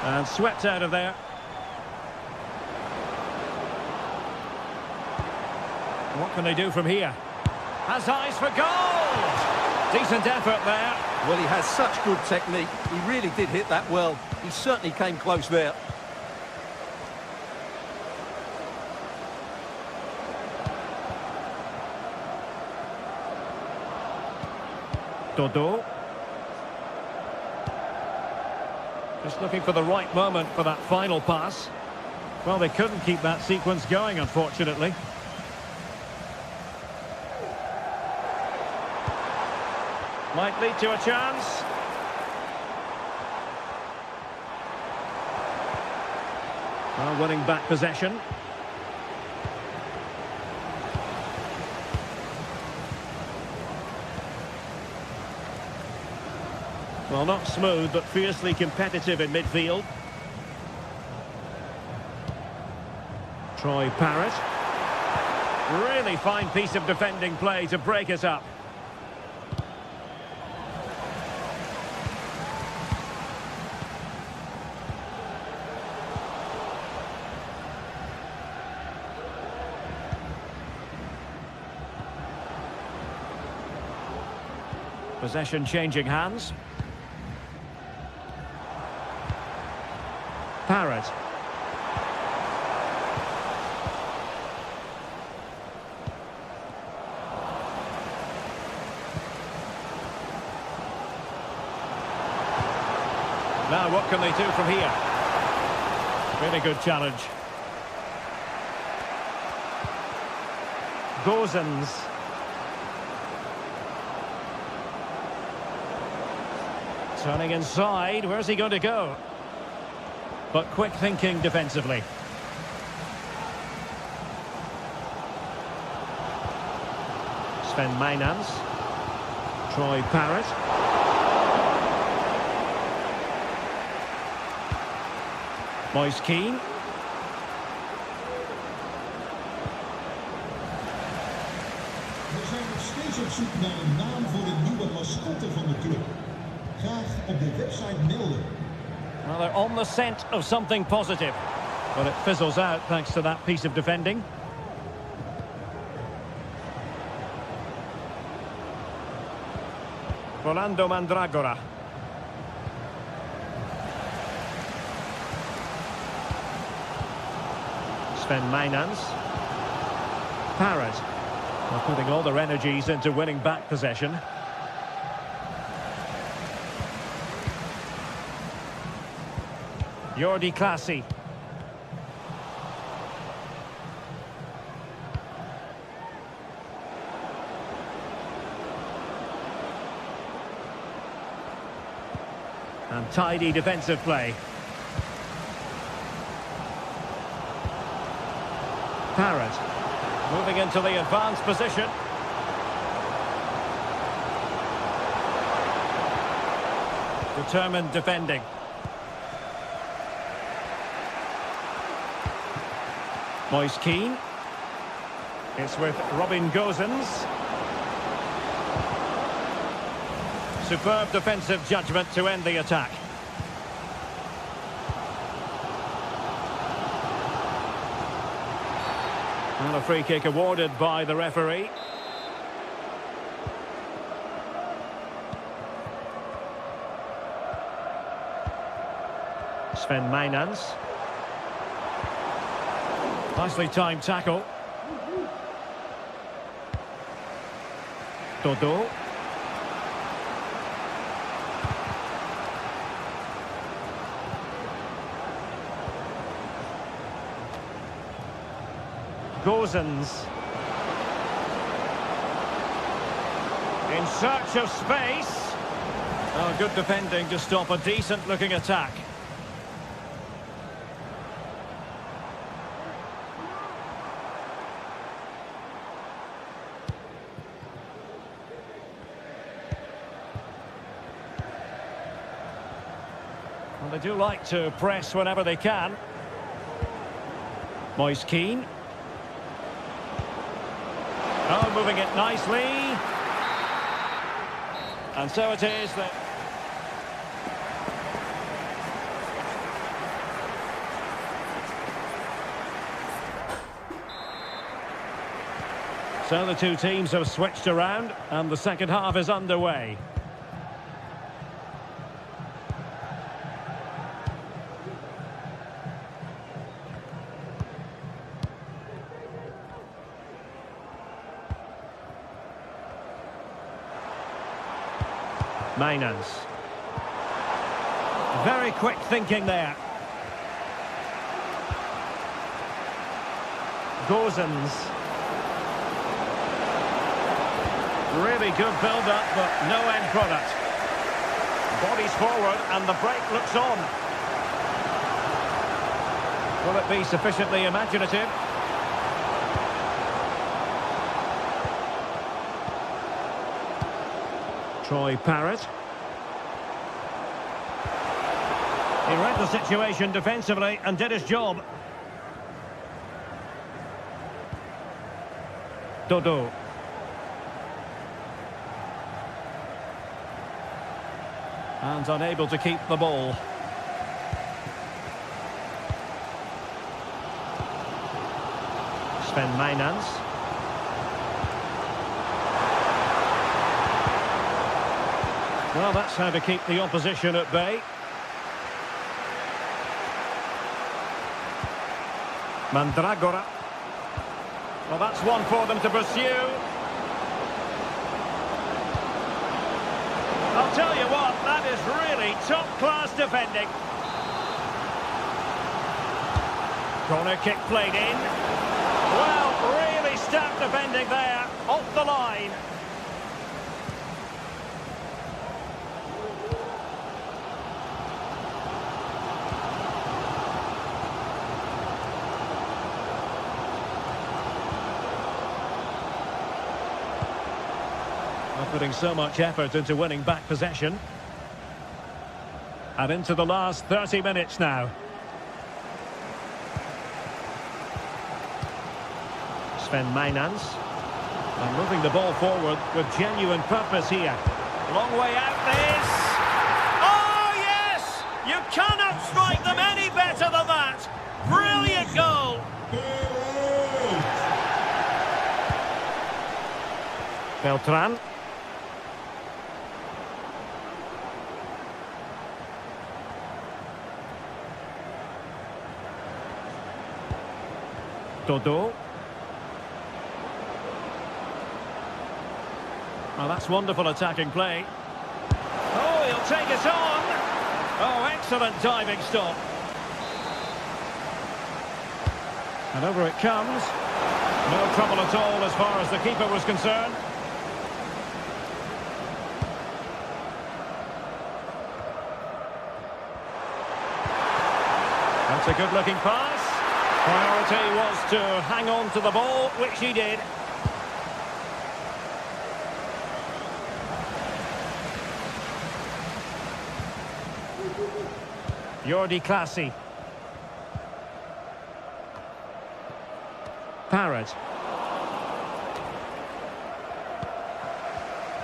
And swept out of there. What can they do from here? Has eyes for goal! Decent effort there. Well, he has such good technique. He really did hit that well. He certainly came close there. Dodo. Just looking for the right moment for that final pass. Well, they couldn't keep that sequence going, unfortunately. Might lead to a chance. Well, winning back possession. Well, not smooth, but fiercely competitive in midfield. Troy Parrott. Really fine piece of defending play to break us up. Possession changing hands. Parrott. Now what can they do from here? Really good challenge. Gozens. Turning inside, where's he going to go? But quick thinking defensively. Sven Mijnans. Troy Parrott. Moise Keane. We zijn nog steeds op zoek naar een naam voor de nieuwe mascotte van de club. Graag op de website melden. Well, they're on the scent of something positive. But it fizzles out thanks to that piece of defending. Rolando Mandragora. Sven Mijnans. Parrott. Well, putting all their energies into winning back possession. Jordi Clasie. And tidy defensive play. Parrott. Moving into the advanced position. Determined defending. Moise Keane. It's with Robin Gosens. Superb defensive judgment to end the attack. And a free kick awarded by the referee. Sven Mijnans. Nicely timed tackle. Dodo. Gosens. In search of space. Oh, good defending to stop a decent-looking attack. Well, they do like to press whenever they can. Moise Keane. Oh, moving it nicely. And so it is that... So the two teams have switched around and the second half is underway. Mijnans. Very quick thinking there. Gosens. Really good build-up, but no end product. Bodies forward, and the break looks on. Will it be sufficiently imaginative? Troy Parrott. He read the situation defensively and did his job. Dodo. And unable to keep the ball. Sven Mijnans. Well, that's how to keep the opposition at bay. Mandragora. Well, that's one for them to pursue. I'll tell you what, that is really top-class defending. Corner kick played in. Well, really stout defending there, off the line. Putting so much effort into winning back possession. And into the last 30 minutes now. Sven Mijnans. And moving the ball forward with genuine purpose here. Long way out this. Oh, yes! You cannot strike them any better than that. Brilliant goal. Beltran. Dodo. Well, that's wonderful attacking play. Oh, he'll take it on. Oh, excellent diving stop. And over it comes. No trouble at all as far as the keeper was concerned. That's a good-looking pass. Priority was to hang on to the ball, which he did. Jordi Clasie. Parrott.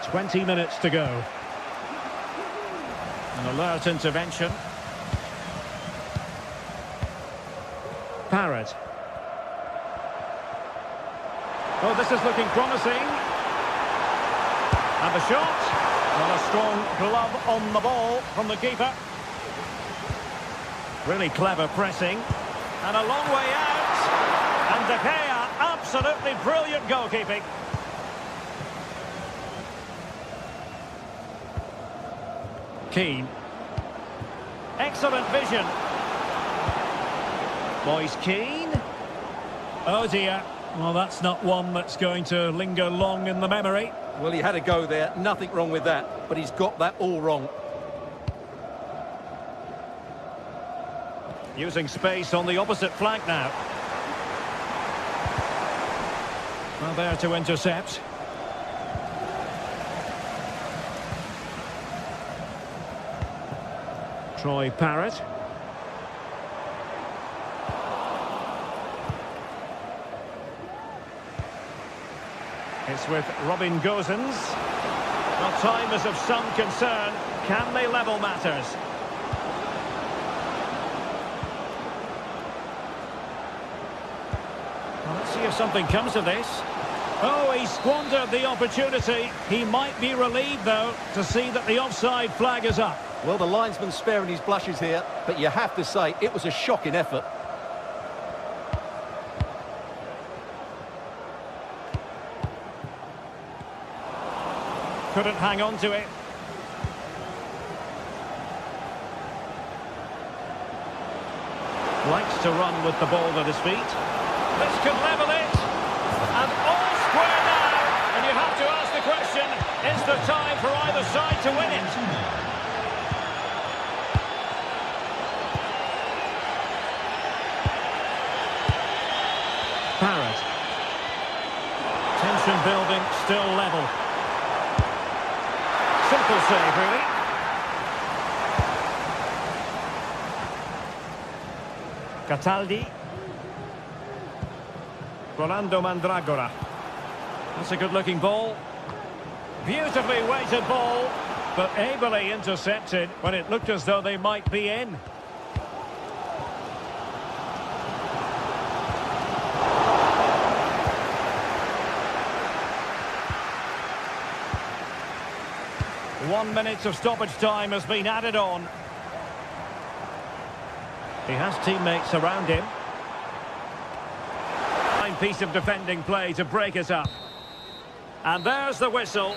20 minutes to go. An alert intervention. Parrott. Oh, this is looking promising. And the shot. Well, a strong glove on the ball from the keeper. Really clever pressing. And a long way out. And De Gea, absolutely brilliant goalkeeping. Keane. Excellent vision. Moise Keane. Oh dear. Well, that's not one that's going to linger long in the memory. Well, he had a go there. Nothing wrong with that. But he's got that all wrong. Using space on the opposite flank now. Well, there to intercept. Troy Parrott. It's with Robin Gosens. Well, time is of some concern. Can they level matters? Well, let's see if something comes of this. Oh, he squandered the opportunity. He might be relieved, though, to see that the offside flag is up. Well, the linesman's sparing his blushes here, but you have to say it was a shocking effort. Couldn't hang on to it. Likes to run with the ball at his feet. This could level it. And all square now. And you have to ask the question, is there time for either side to win it? Parrott. Tension building, still level. Simple save, really. Cataldi. Rolando Mandragora. That's a good-looking ball. Beautifully weighted ball, but ably intercepted when it looked as though they might be in. One minute of stoppage time has been added on. He has teammates around him. Fine piece of defending play to break it up. And there's the whistle.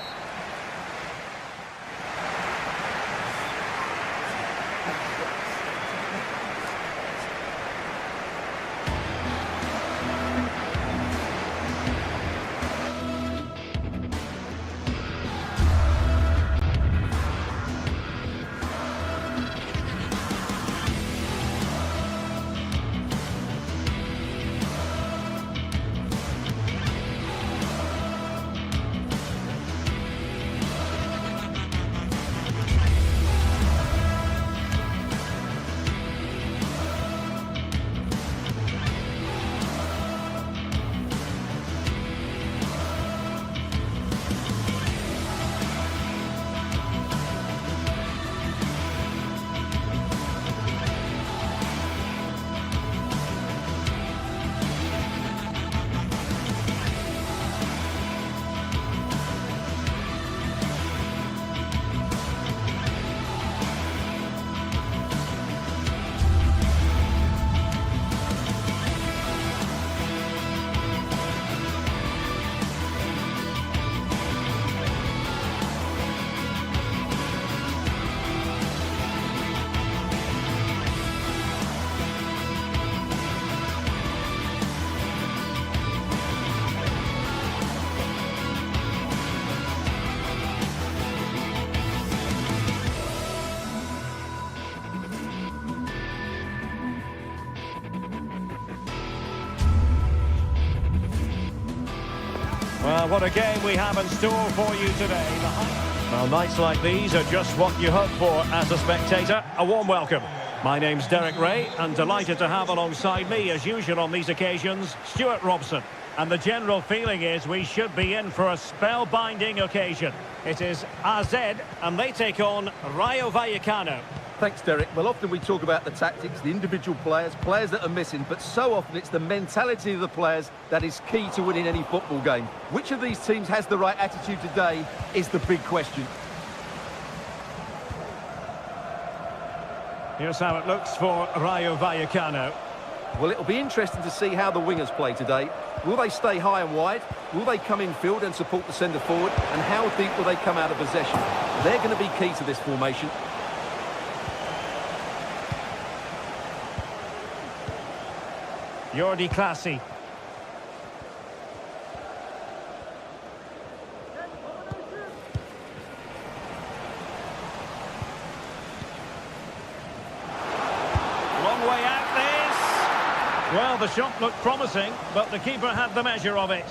Well, what a game we have in store for you today. Well, nights like these are just what you hope for as a spectator. A warm welcome. My name's Derek Ray, and delighted to have alongside me, as usual on these occasions, Stuart Robson. And the general feeling is we should be in for a spellbinding occasion. It is AZ, and they take on Rayo Vallecano. Thanks, Derek. Well, often we talk about the tactics, the individual players that are missing, but so often it's the mentality of the players that is key to winning any football game. Which of these teams has the right attitude today is the big question. Here's how it looks for Rayo Vallecano. Well, it'll be interesting to see how the wingers play today. Will they stay high and wide? Will they come in field and support the centre forward? And how deep will they come out of possession? They're going to be key to this formation. Jordi Classy. Long way out this. Well, the shot looked promising, but the keeper had the measure of it.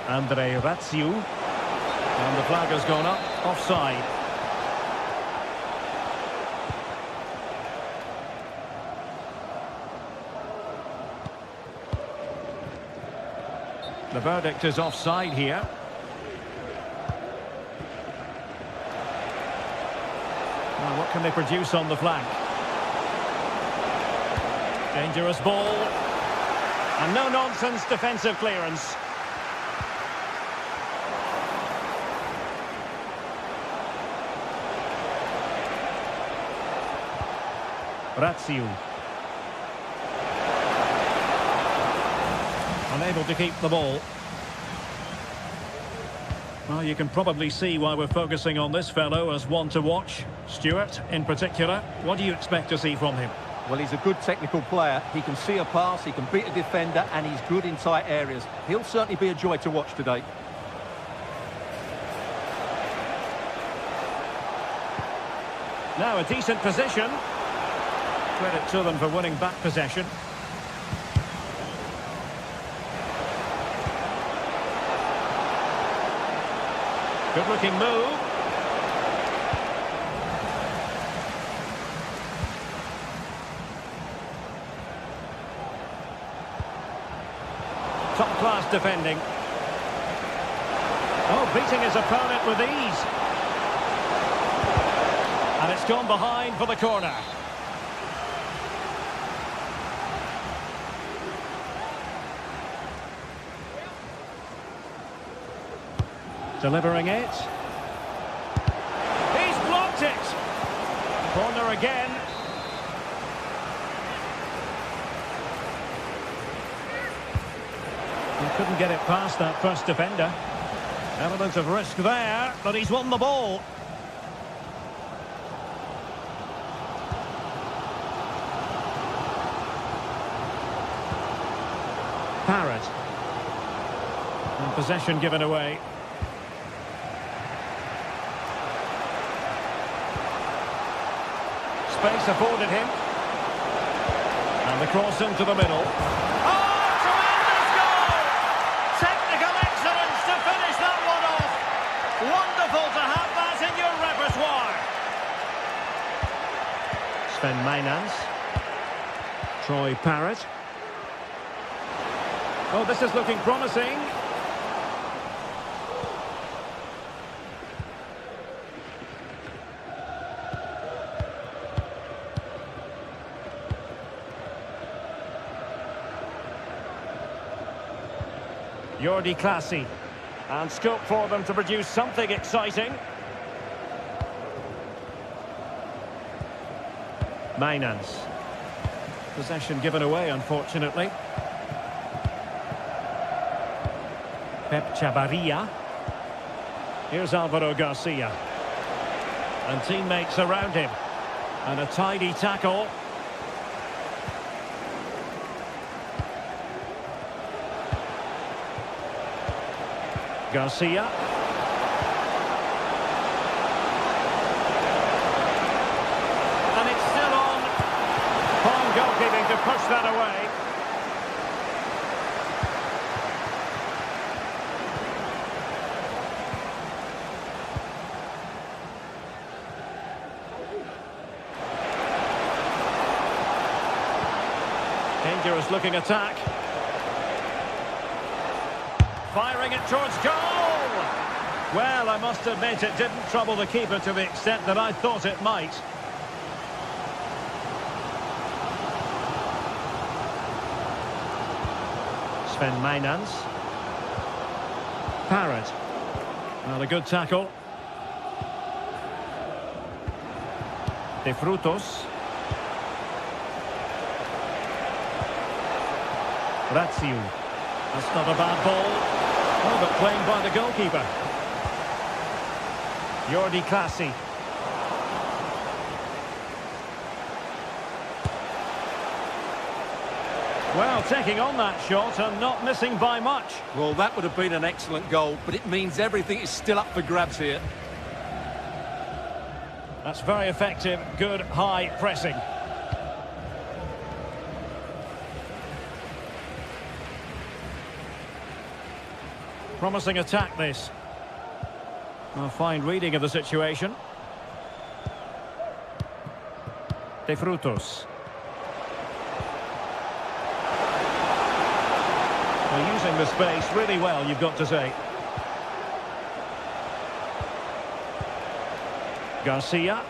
Andre Ratsiu. And the flag has gone up, offside. The verdict is offside here. Well, what can they produce on the flank? Dangerous ball. And no-nonsense defensive clearance. Ratsiu. Unable to keep the ball. Well, you can probably see why we're focusing on this fellow as one to watch. Stuart, in particular, what do you expect to see from him? Well, he's a good technical player. He can see a pass, he can beat a defender, and he's good in tight areas. He'll certainly be a joy to watch today. Now a decent position. Credit to them for winning back possession. Good-looking move. Top-class defending. Oh, beating his opponent with ease. And it's gone behind for the corner. Delivering it. He's blocked it. Corner again. He couldn't get it past that first defender. Element of risk there, but he's won the ball. Parrott. And possession given away. Space afforded him. And the cross into the middle. Oh, tremendous goal! Technical excellence to finish that one off. Wonderful to have that in your repertoire. Sven Mainans. Troy Parrott. Oh, this is looking promising. Jordi Classy. And scope for them to produce something exciting. Mainans. Possession given away, unfortunately. Pep Chavarria. Here's Alvaro Garcia. And teammates around him. And a tidy tackle. Garcia. And it's still on. Fine goalkeeping to push that away. dangerous looking attack. Firing it towards goal! Well, I must admit it didn't trouble the keeper to the extent that I thought it might. Sven Mijnans. Parrott. Well, a good tackle. De Frutos. Ratziu. That's not a bad ball. Oh, but playing by the goalkeeper. Jordi Clasie. Well, taking on that shot and not missing by much. Well, that would have been an excellent goal, but it means everything is still up for grabs here. That's very effective, good high pressing. Promising attack, this. A fine reading of the situation. De Frutos. They're using the space really well, you've got to say. Garcia.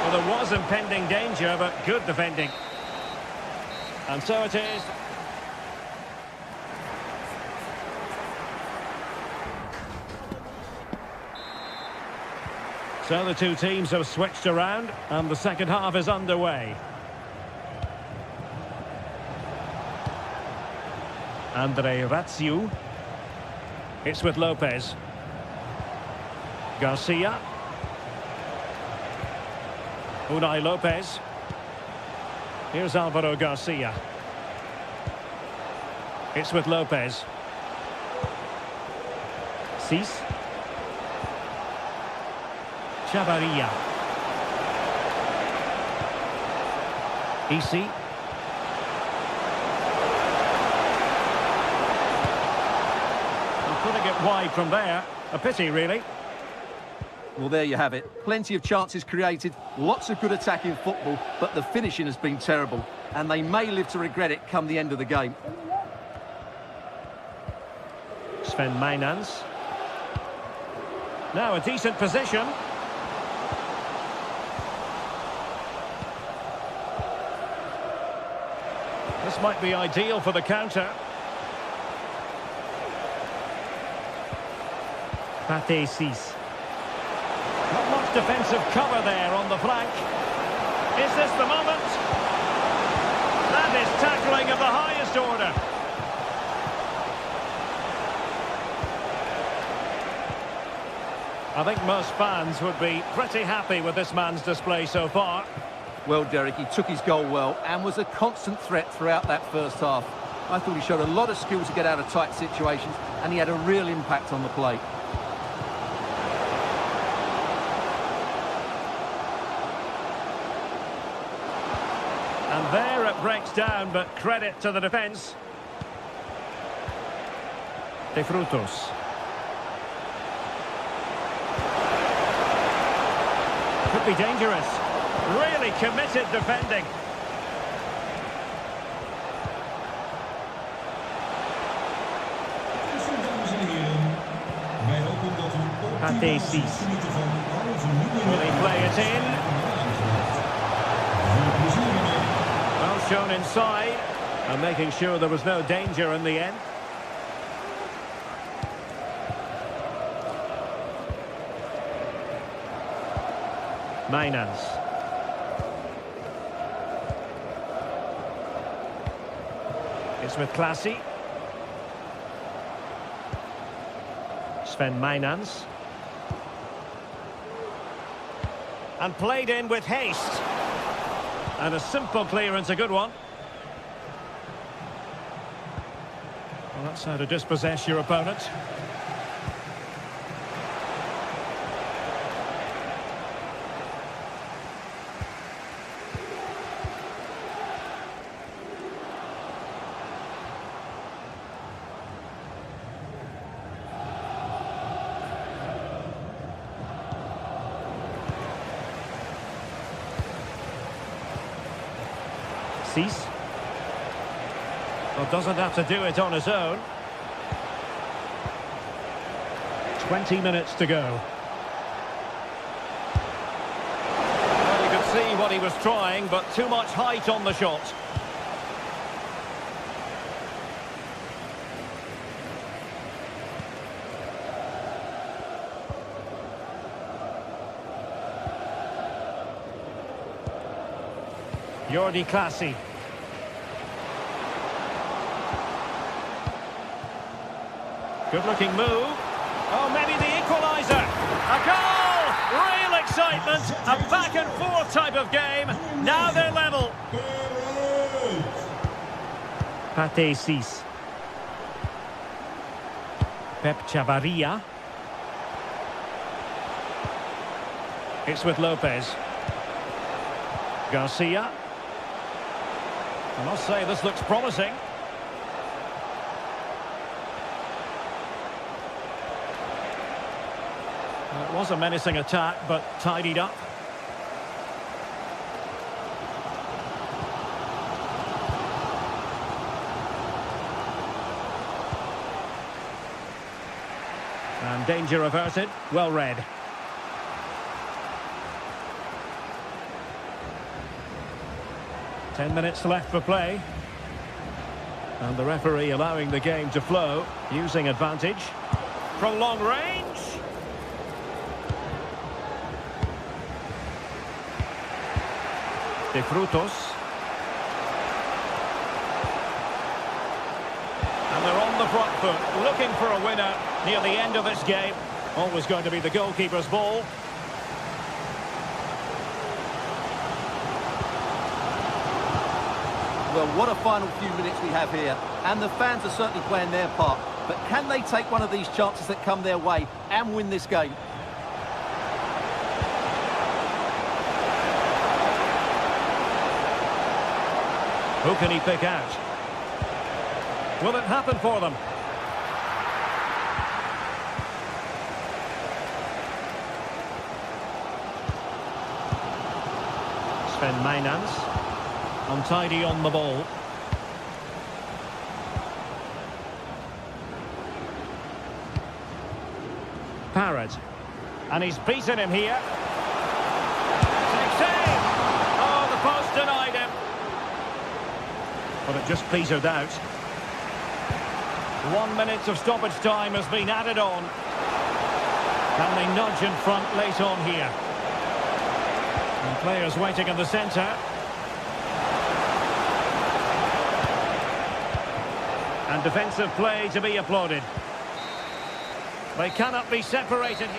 Well, there was impending danger, but good defending. And so it is. So the two teams have switched around, and the second half is underway. Andre Ratziu. It's with Lopez. Garcia. Unai Lopez. Here's Alvaro Garcia. It's with Lopez. Cis. Chavarria. Isi. Putting it wide from there. A pity, really. Well, there you have it. Plenty of chances created, lots of good attacking football, but the finishing has been terrible, and they may live to regret it come the end of the game. Sven Mijnans. Now a decent position. This might be ideal for the counter. Pate Cis. Not much defensive cover there on the flank. Is this the moment? That is tackling of the highest order. I think most fans would be pretty happy with this man's display so far. Well, Derek, he took his goal well and was a constant threat throughout that first half. I thought he showed a lot of skill to get out of tight situations, and he had a real impact on the play. And there it breaks down, but credit to the defence. De Frutos. Could be dangerous. Really committed defending. Pate Cis. Will he play it in? Well shown inside, and making sure there was no danger in the end. Mijnans. It's with Clasie. Sven Mijnans. And played in with haste. And a simple clearance, a good one. Well, that's how to dispossess your opponent. Cis. Well, doesn't have to do it on his own. 20 minutes to go. Well, you could see what he was trying, but too much height on the shot. Jordi Clasie. Good-looking move. Oh, maybe the equaliser. A goal! Real excitement. A back-and-forth type of game. Now they're level. Pate Cis. Pep Chavarria. It's with Lopez. Garcia. I must say, this looks promising. It was a menacing attack, but tidied up. And danger averted. Well read. Ten minutes left for play. And the referee allowing the game to flow, using advantage. From long range. De Frutos. And they're on the front foot, looking for a winner near the end of this game. Always going to be the goalkeeper's ball. Well, what a final few minutes we have here. And the fans are certainly playing their part. But can they take one of these chances that come their way and win this game? Who can he pick out? Will it happen for them? Sven Mijnans. Untidy on the ball. Parrott. And he's beaten him here. Takes aim! Oh, the post denied him. But it just petered out. 1 minute of stoppage time has been added on. Can they nudge in front late on here? And players waiting in the centre. And defensive play to be applauded. They cannot be separated.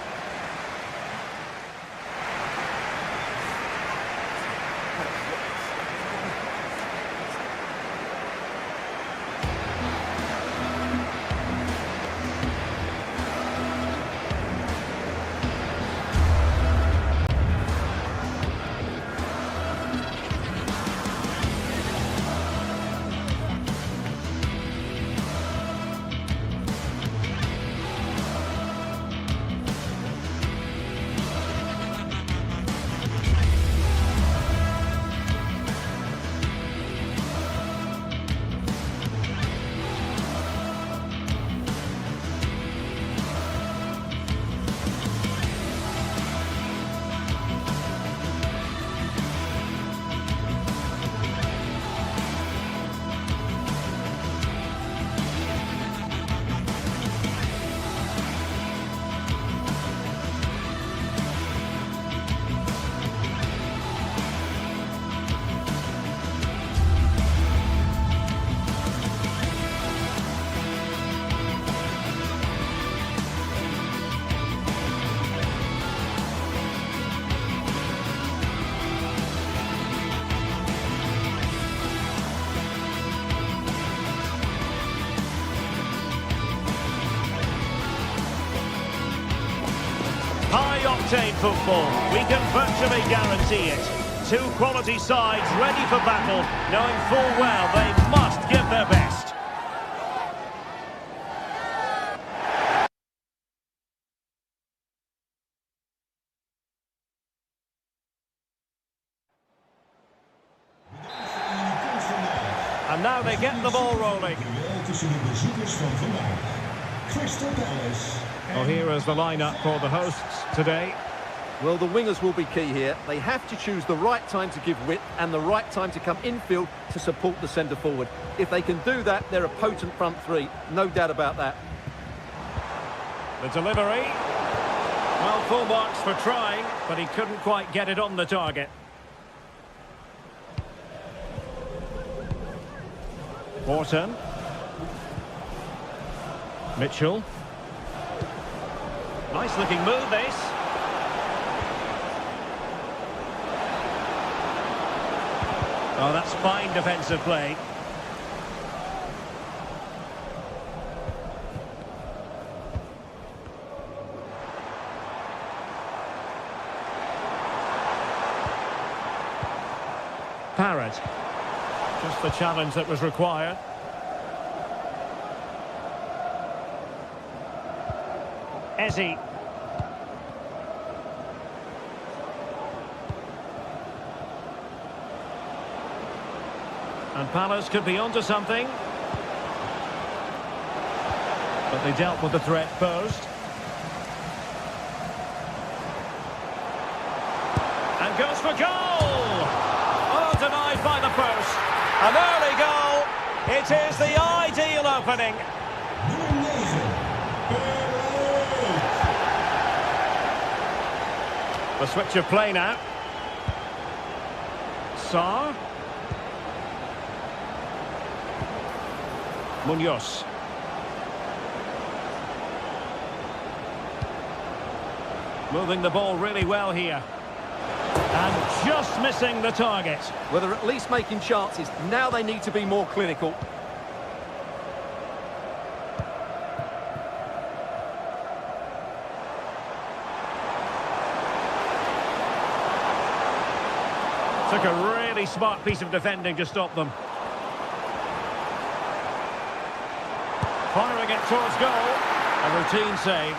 High-octane football, we can virtually guarantee it. Two quality sides ready for battle, knowing full well they must give their best. And now they get the ball rolling. Tussen de bezoekers van vandaag. Crystal Palace. Well, here is the lineup for the hosts today. Well, the wingers will be key here. They have to choose the right time to give width and the right time to come infield to support the centre forward. If they can do that, they're a potent front three. No doubt about that. The delivery. Well, full marks for trying, but he couldn't quite get it on the target. Morton. Mitchell. Nice looking move, this. Oh, that's fine defensive play. Parrott. Just the challenge that was required. Ezzy. And Palace could be onto something. But they dealt with the threat posed. And goes for goal! Oh, denied by the post. An early goal. It is the ideal opening. The switch of play now. Sarr. Munoz. Moving the ball really well here. And just missing the target. Well, they're at least making chances. Now they need to be more clinical. Took a really smart piece of defending to stop them. Firing it towards goal. A routine save.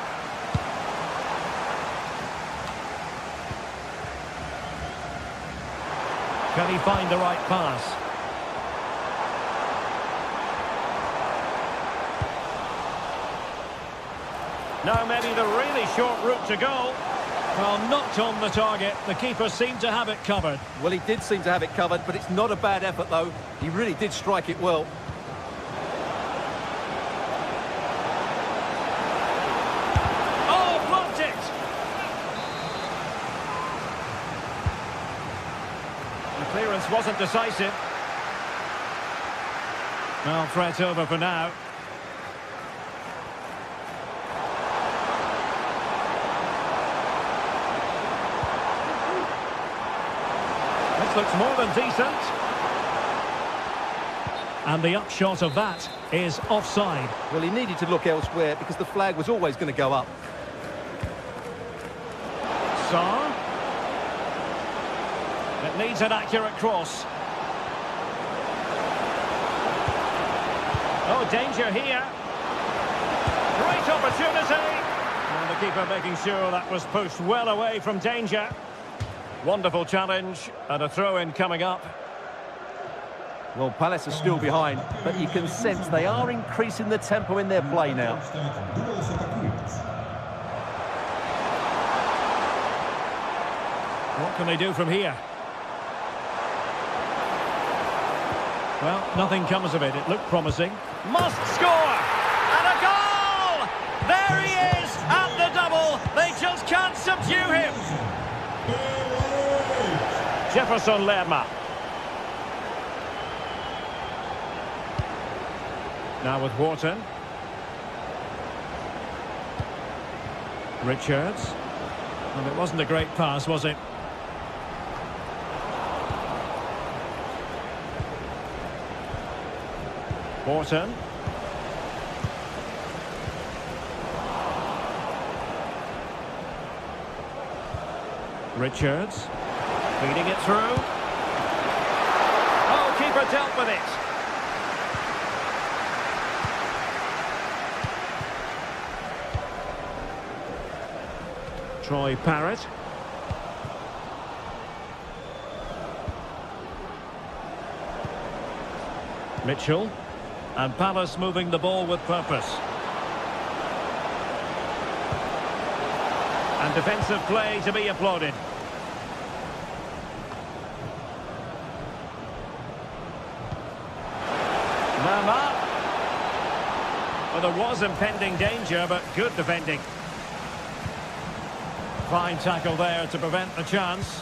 Can he find the right pass? Now maybe the really short route to go. Well, knocked on the target. The keeper seemed to have it covered. Well, he did seem to have it covered, but it's not a bad effort, though. He really did strike it well. Oh, blocked it! The clearance wasn't decisive. Well, threat over for now. Looks more than decent. And the upshot of that is offside. Well, he needed to look elsewhere because the flag was always going to go up. Sarr. It needs an accurate cross. Oh, danger here. Great opportunity. And the keeper making sure that was pushed well away from danger. Wonderful challenge, and a throw-in coming up. Well, Palace are still behind, but you can sense they are increasing the tempo in their play now. What can they do from here? Well, nothing comes of it. It looked promising. Must score! And a goal! There he is at the double. They just can't subdue him. Jefferson Lerma. Now with Wharton. Richards. Well, it wasn't a great pass, was it? Wharton. Richards. Feeding it through. Oh, keeper dealt with it. Troy Parrott. Mitchell. And Palace moving the ball with purpose. And defensive play to be applauded. Nama. Well, there was impending danger, but good defending. Fine tackle there to prevent the chance.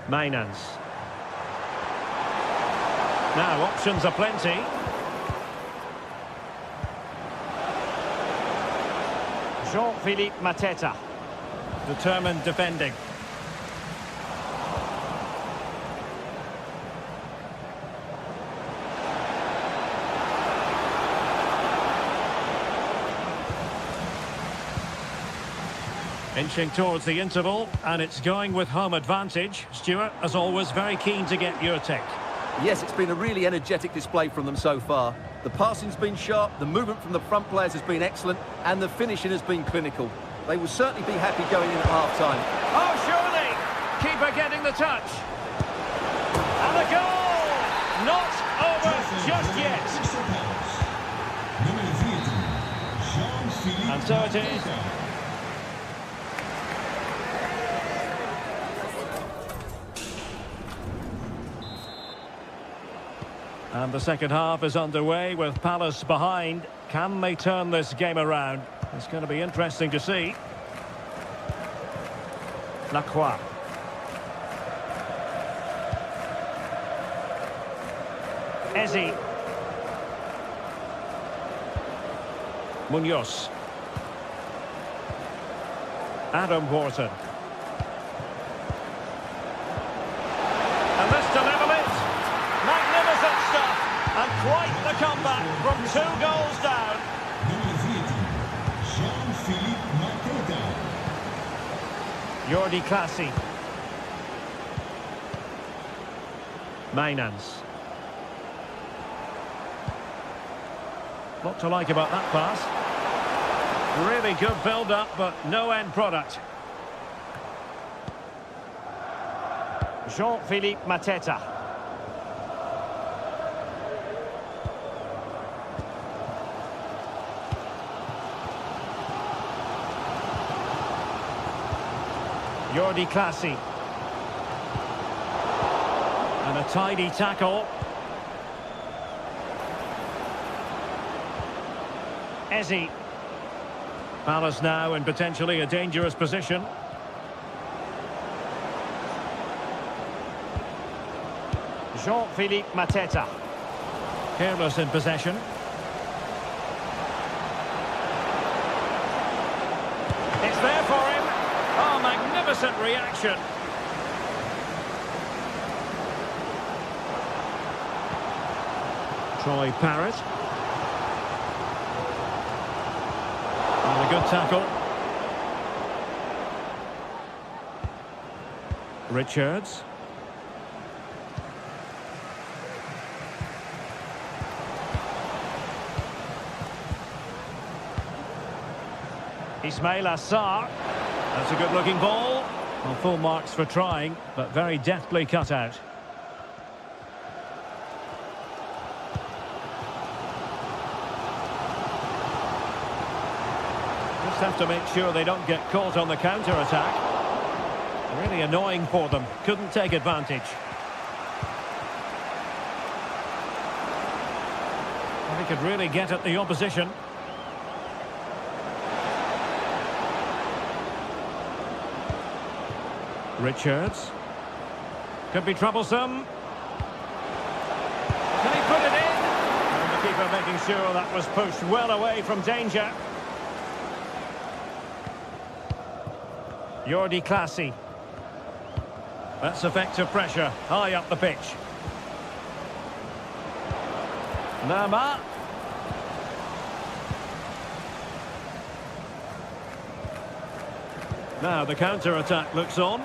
Mainans. Now, options are plenty. Jean-Philippe Mateta. Determined defending. Inching towards the interval, and it's going with home advantage. Stuart, as always, very keen to get your take. Yes, it's been a really energetic display from them so far. The passing's been sharp, the movement from the front players has been excellent, and the finishing has been clinical. They will certainly be happy going in at half-time. Oh, surely! Keeper getting the touch. And the goal! Not over just yet. And so it is. And the second half is underway with Palace behind. Can they turn this game around? It's going to be interesting to see. Lacroix. Ezi. Munoz. Adam Wharton. And this to level it. Magnificent stuff. And quite the comeback from 2 goals down. Nummer 14, Jean-Philippe Mateta. Jordi Clasie. Mainans. What to like about that pass? Really good build-up, but no end product. Jean-Philippe Mateta. Jordi Clasie. And a tidy tackle. Ezi. Palace now in potentially a dangerous position. Jean-Philippe Mateta. Careless in possession. It's there for him. Oh, magnificent reaction. Troy Parrott. And a good tackle. Richards. Ismail Assar. That's a good-looking ball. Well, full marks for trying, but very deftly cut out. Just have to make sure they don't get caught on the counter-attack. Really annoying for them. Couldn't take advantage. Well, he could really get at the opposition. Richards. Could be troublesome. Can he put it in? And the keeper making sure that was pushed well away from danger. Jordi Clasie. That's effective pressure, high up the pitch. Nama. Now the counter-attack looks on.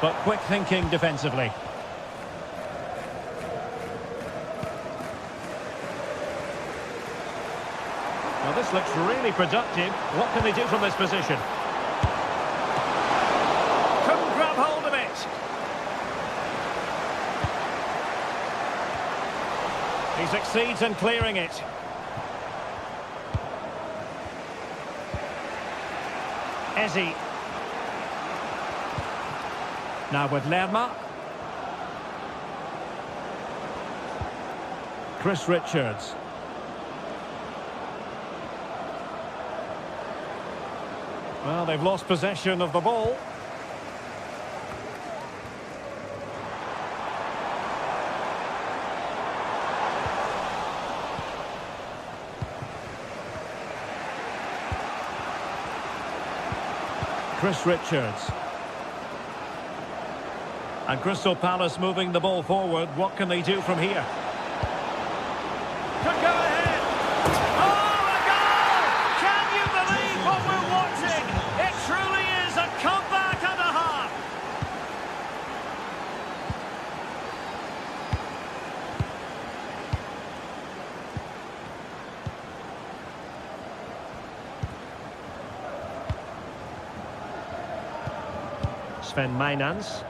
But quick thinking defensively. Now this looks really productive. What can they do from this position? Couldn't grab He succeeds in clearing it. Ezzy. Now with Lerma. Chris Richards. Well, they've lost possession of the ball. Chris Richards. And Crystal Palace moving the ball forward. What can they do from here? Could go ahead. Oh, a goal! Can you believe what we're watching? It truly is a comeback and a half. Sven Mainans.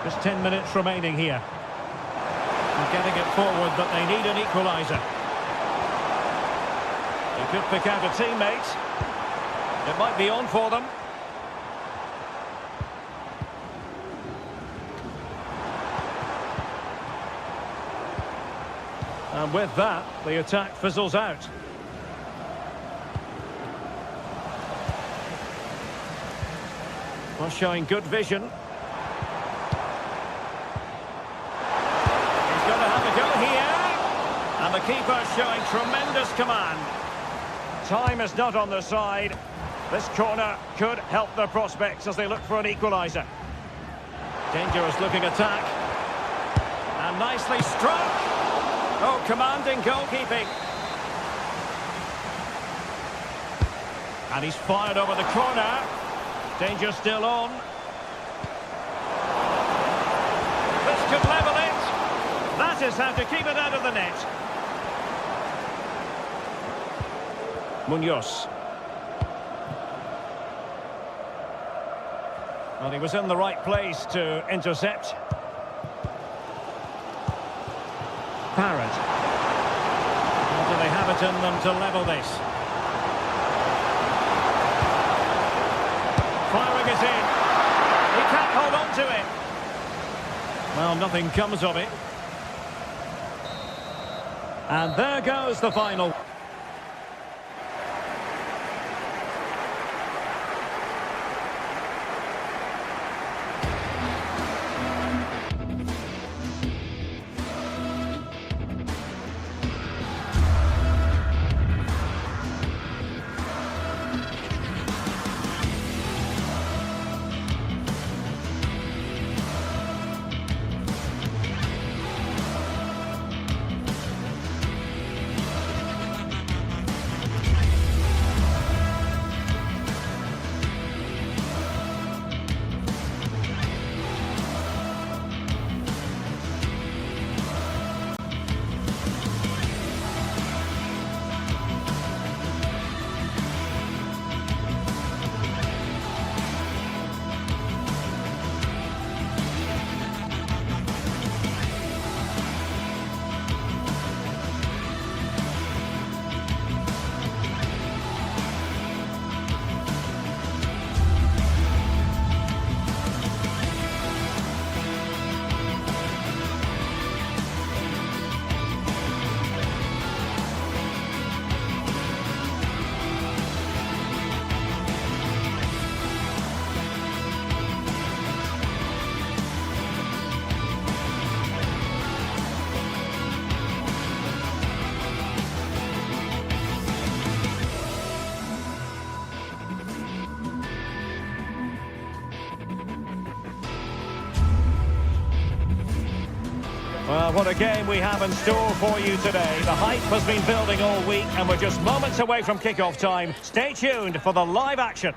Just 10 minutes remaining here. They're getting it forward, but they need an equaliser. They could pick out a teammate. It might be on for them. And with that, the attack fizzles out. Well, showing good vision. He's going to have a go here. And the keeper showing tremendous command. Time is not on their side. This corner could help their prospects as they look for an equaliser. Dangerous looking attack. And nicely struck. Oh, commanding goalkeeping. And he's fired over the corner. Danger still on. This could level it. That is how to keep it out of the net. Munoz. Well, he was in the right place to intercept. Parrott. Or do they have it in them to level this? Firing it in. He can't hold on to it. Well, nothing comes of it. And there goes the final. Well, what a game we have in store for you today. The hype has been building all week and we're just moments away from kick-off time. Stay tuned for the live action.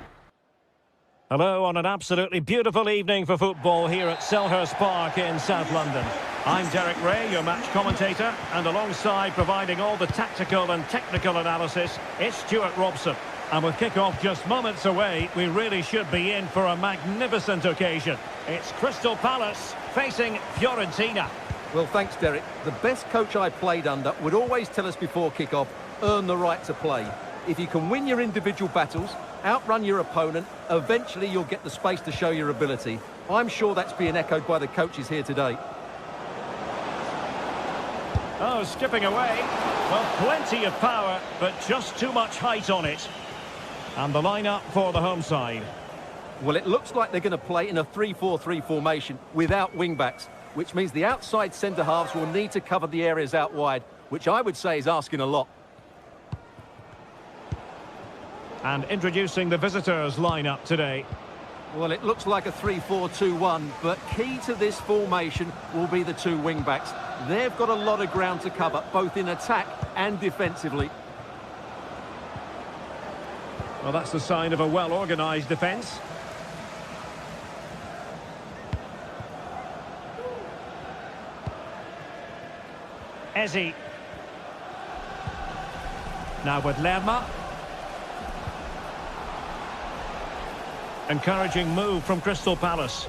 Hello on an absolutely beautiful evening for football here at Selhurst Park in South London. I'm Derek Ray, your match commentator, and alongside providing all the tactical and technical analysis, it's Stuart Robson. And with kick-off just moments away, we really should be in for a magnificent occasion. It's Crystal Palace facing Fiorentina. Well, thanks, Derek. The best coach I played under would always tell us before kick-off, earn the right to play. If you can win your individual battles, outrun your opponent, eventually you'll get the space to show your ability. I'm sure that's being echoed by the coaches here today. Oh, skipping away. Well, plenty of power, but just too much height on it. And the lineup for the home side. Well, it looks like they're going to play in a 3-4-3 formation without wing-backs, which means the outside centre-halves will need to cover the areas out wide, which I would say is asking a lot. And introducing the visitors' lineup today. Well, it looks like a 3-4-2-1, but key to this formation will be the two wing-backs. They've got a lot of ground to cover, both in attack and defensively. Well, that's the sign of a well-organised defence. Eze. Now with Lerma. Encouraging move from Crystal Palace.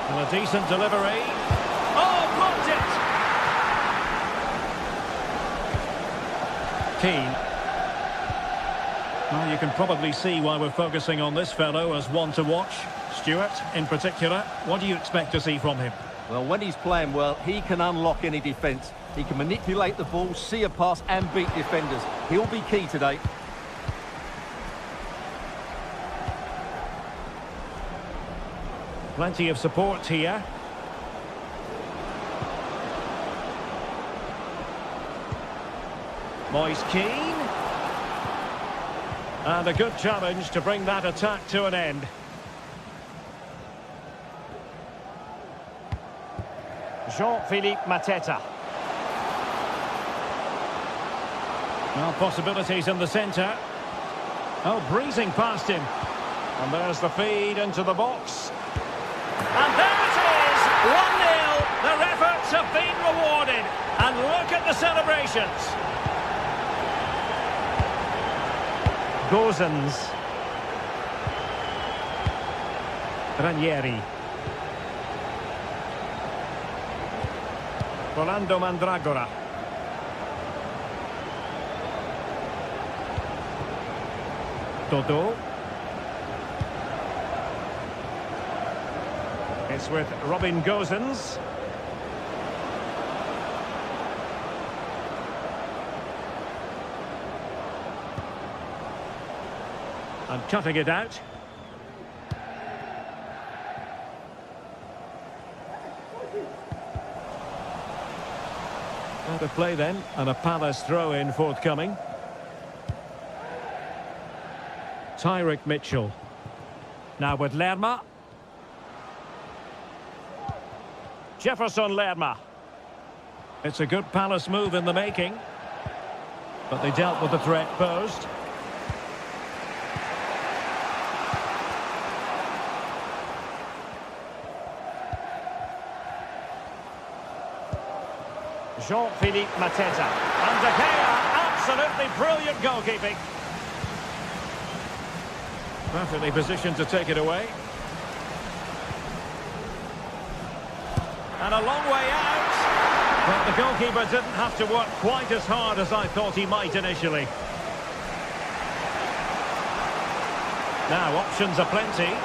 And a decent delivery. Oh, blocked it! Keane. Well, you can probably see why we're focusing on this fellow as one to watch. Stuart, in particular, what do you expect to see from him? Well, when he's playing well, he can unlock any defence. He can manipulate the ball, see a pass and beat defenders. He'll be key today. Plenty of support here. Moise Keane. And a good challenge to bring that attack to an end. Jean-Philippe Mateta. Well, possibilities in the centre. Oh, breezing past him. And there's the feed into the box. And there it is! 1-0. Their efforts have been rewarded. And look at the celebrations. Gozens. Ranieri. Rolando Mandragora. Dodo. It's with Robin Gozens. And cutting it out. Out of play then, and a Palace throw-in forthcoming. Tyrick Mitchell. Now with Lerma. Jefferson Lerma. It's a good Palace move in the making. But they dealt with the threat posed. Jean-Philippe Mateta. And De Gea, absolutely brilliant goalkeeping. Perfectly positioned to take it away. And a long way out. But the goalkeeper didn't have to work quite as hard as I thought he might initially. Now, options are plenty.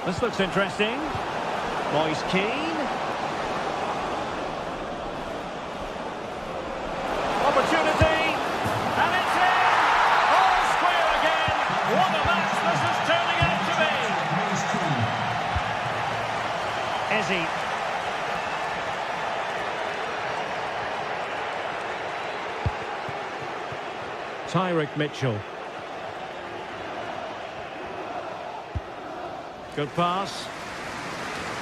This looks interesting. Moise Keane. Opportunity. And it's in! All square again. What a match this is turning out to be. Eze. Tyrick Mitchell. Good pass.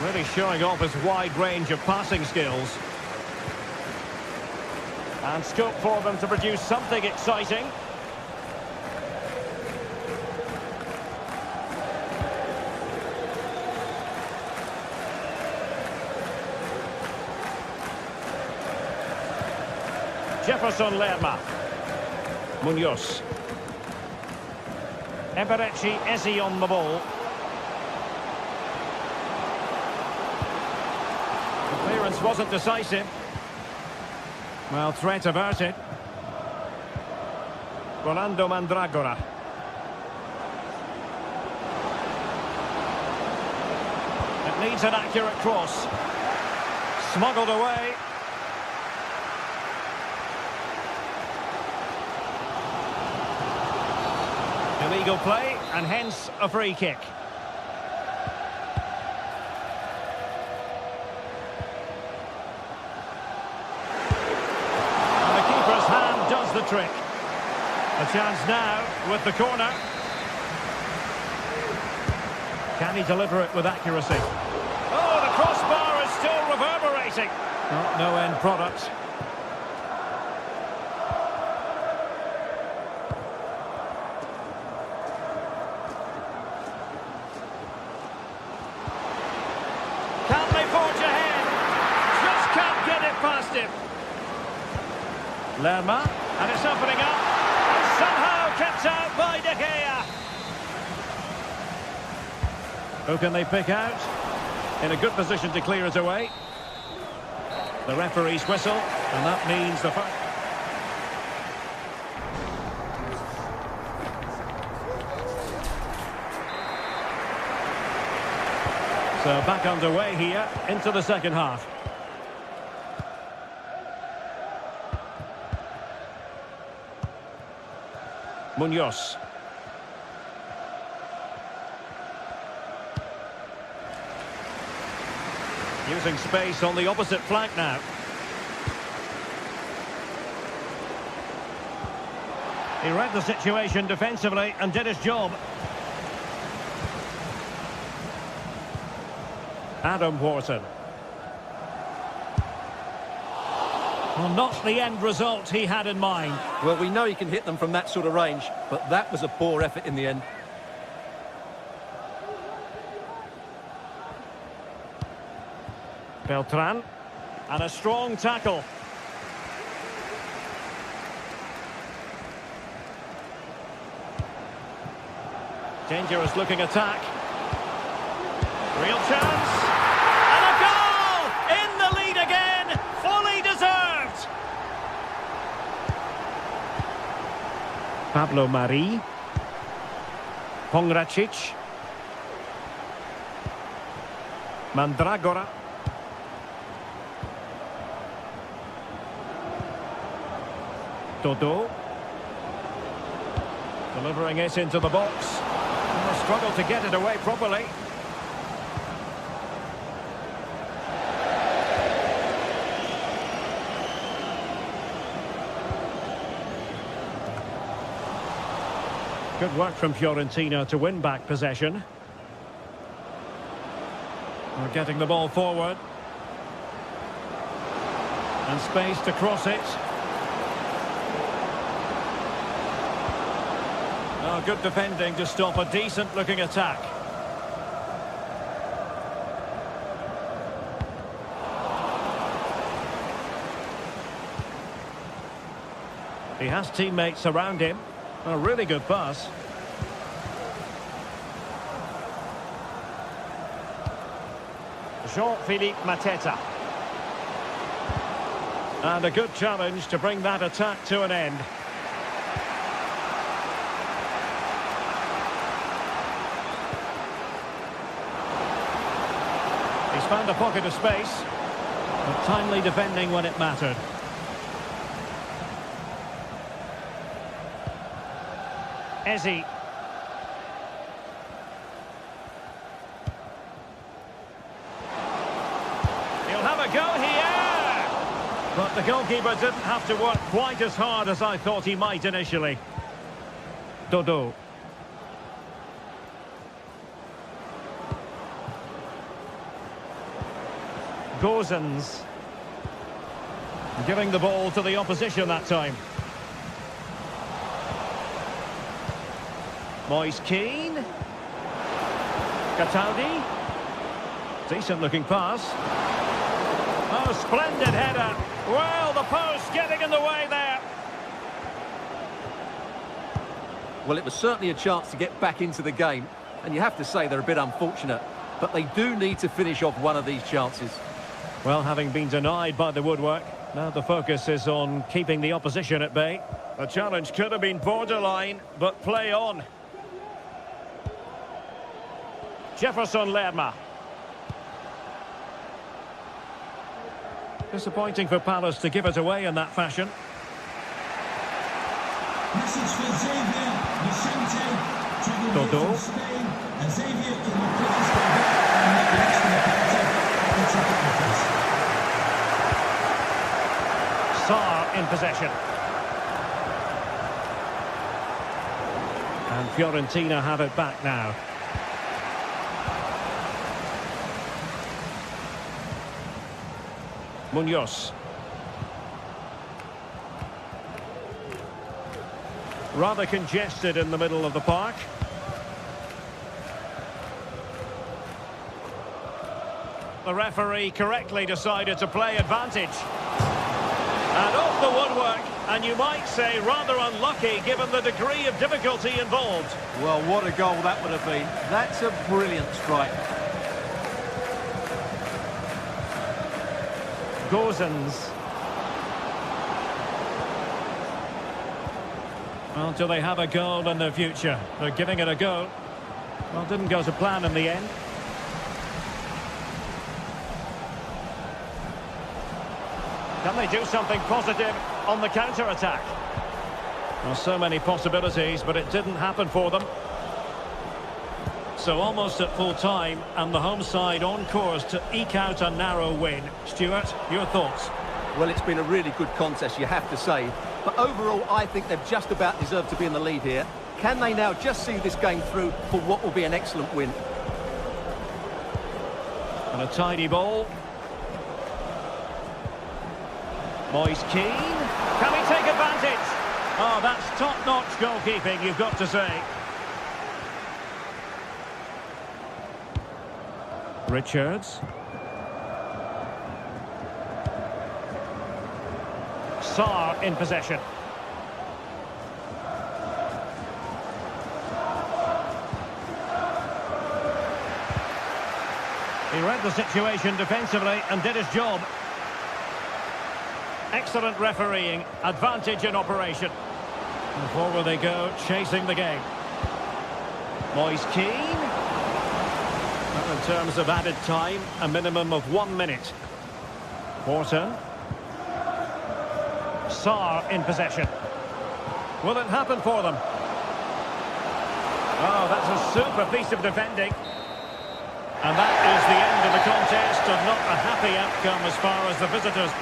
Really showing off his wide range of passing skills. And scope for them to produce something exciting. Jefferson Lerma. Munoz. Eberechi Eze on the ball. The clearance wasn't decisive. Well, threat averted. Rolando Mandragora. It needs an accurate cross. Smuggled away. Illegal play, and hence a free kick. And the keeper's hand does the trick. A chance now with the corner. Can he deliver it with accuracy? Oh, the crossbar is still reverberating. No end product. Can they forge ahead? Just can't get it past him. Lerma, and it's opening up. And somehow kept out by De Gea. Who can they pick out? In a good position to clear it away. The referee's whistle, and that means the first. So back underway here into the second half. Munoz. Using space on the opposite flank now. He read the situation defensively and did his job. Adam Wharton. Well, not the end result he had in mind. Well, we know he can hit them from that sort of range, but that was a poor effort in the end. Beltran. And a strong tackle. Dangerous looking attack. Real chance. And a goal! In the lead again. Fully deserved. Pablo Mari. Pongracic. Mandragora. Dodo. Delivering it into the box. Struggled to get it away properly. Good work from Fiorentina to win back possession. We're getting the ball forward. And space to cross it. Oh, good defending to stop a decent-looking attack. He has teammates around him. A really good pass. Jean-Philippe Mateta. And a good challenge to bring that attack to an end. He's found a pocket of space, but timely defending when it mattered. Eze. He'll have a go here! But the goalkeeper didn't have to work quite as hard as I thought he might initially. Dodo. Gozens. Giving the ball to the opposition that time. Moise Keane. Cataldi. Decent looking pass. Oh, Oh, splendid header. Well, the post getting in the way there. Well, it was certainly a chance to get back into the game, and you have to say they're a bit unfortunate, but they do need to finish off one of these chances. Well, having been denied by the woodwork, now the focus is on keeping the opposition at bay. The challenge could have been borderline, but play on. Jefferson Lerma. Disappointing for Palace to give it away in that fashion. Message for Xavier, Vicente, travelling Dodo. from Spain, and Xavier, can you please go back and make the extra penalty? It's a penalty. Sarr in possession. And Fiorentina have it back now. Munoz. Rather congested in the middle of the park. The referee correctly decided to play advantage. And off the woodwork, and you might say rather unlucky given the degree of difficulty involved. Well, what a goal that would have been. That's a brilliant strike. Gozens. Well, do they have a goal in their future? They're giving it a go. Well, didn't go to plan in the end. Can they do something positive on the counter-attack? Well, so many possibilities, but it didn't happen for them. So almost at full time, and the home side on course to eke out a narrow win. Stuart, your thoughts? Well, it's been a really good contest, you have to say. But overall, I think they've just about deserved to be in the lead here. Can they now just see this game through for what will be an excellent win? And a tidy ball. Moise Keane. Can he take advantage? Oh, that's top-notch goalkeeping, you've got to say. Richards. Sarr in possession. He read the situation defensively and did his job. Excellent refereeing, advantage in operation. And forward they go, chasing the game. Moise Keane. In terms of added time, a minimum of 1 minute. Morton. Sarr in possession. Will it happen for them? Oh, that's a super piece of defending. And that is the end of the contest, and not a happy outcome as far as the visitors.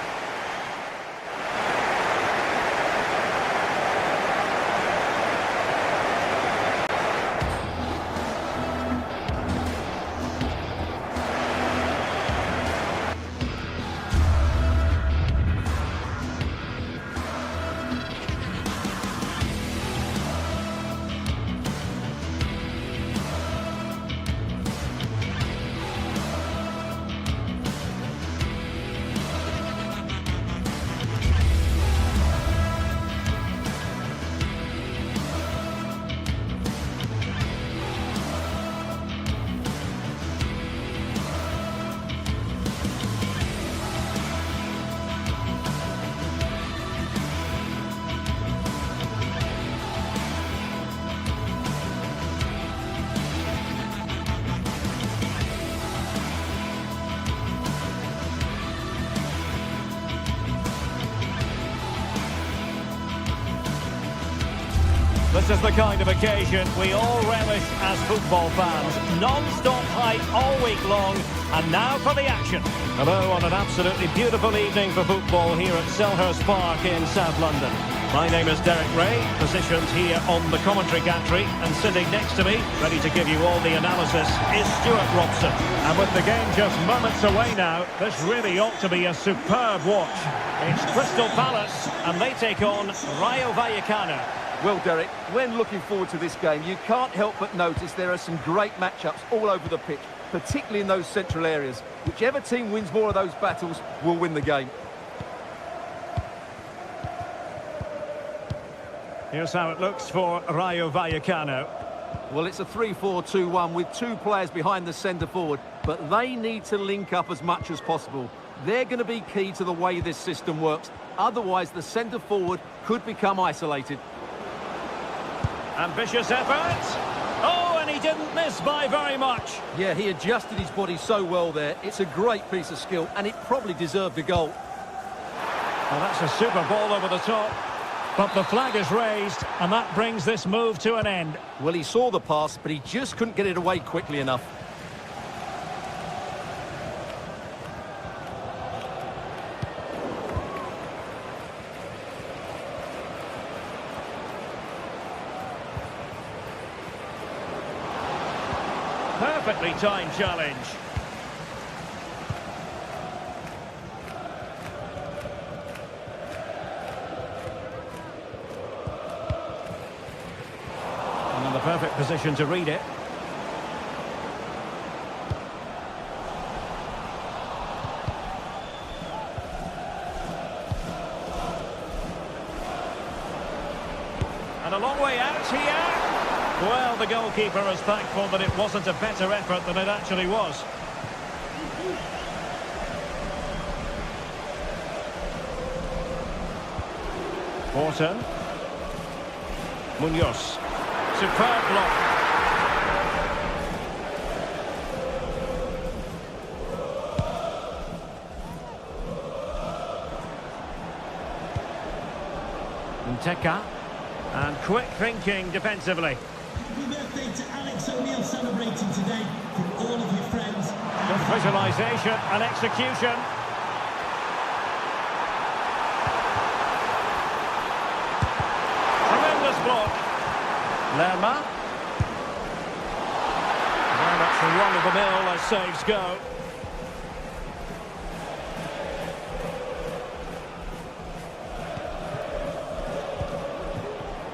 This is the kind of occasion we all relish as football fans. Non-stop hype all week long, and now for the action. Hello on an absolutely beautiful evening for football here at Selhurst Park in South London. My name is Derek Ray, positioned here on the commentary gantry, and sitting next to me, ready to give you all the analysis, is Stuart Robson. And with the game just moments away now, this really ought to be a superb watch. It's Crystal Palace, and they take on Rayo Vallecano. Well, Derek, when looking forward to this game, you can't help but notice there are some great matchups all over the pitch. particularly in those central areas. Whichever team wins more of those battles will win the game. Here's how it looks for Rayo Vallecano. Well, it's a 3-4-2-1 with two players behind the centre forward, but they need to link up as much as possible. They're going to be key to the way this system works. Otherwise, the centre forward could become isolated. Ambitious effort. Oh, and he didn't miss by very much. Yeah, he adjusted his body so well there. It's a great piece of skill, and it probably deserved a goal. Well, that's a super ball over the top. But the flag is raised, and that brings this move to an end. Well, he saw the pass, but he just couldn't get it away quickly enough. Perfectly timed challenge. And in the perfect position to read it. And a long way out here. Well, the goalkeeper is thankful that it wasn't a better effort than it actually was. Horton. Munoz. Superb block. Nteka. And quick thinking defensively. Happy birthday to Alex O'Neill celebrating today from all of your friends. Good visualisation and execution. Tremendous block. Lerma. Very much the run of the mill as saves go.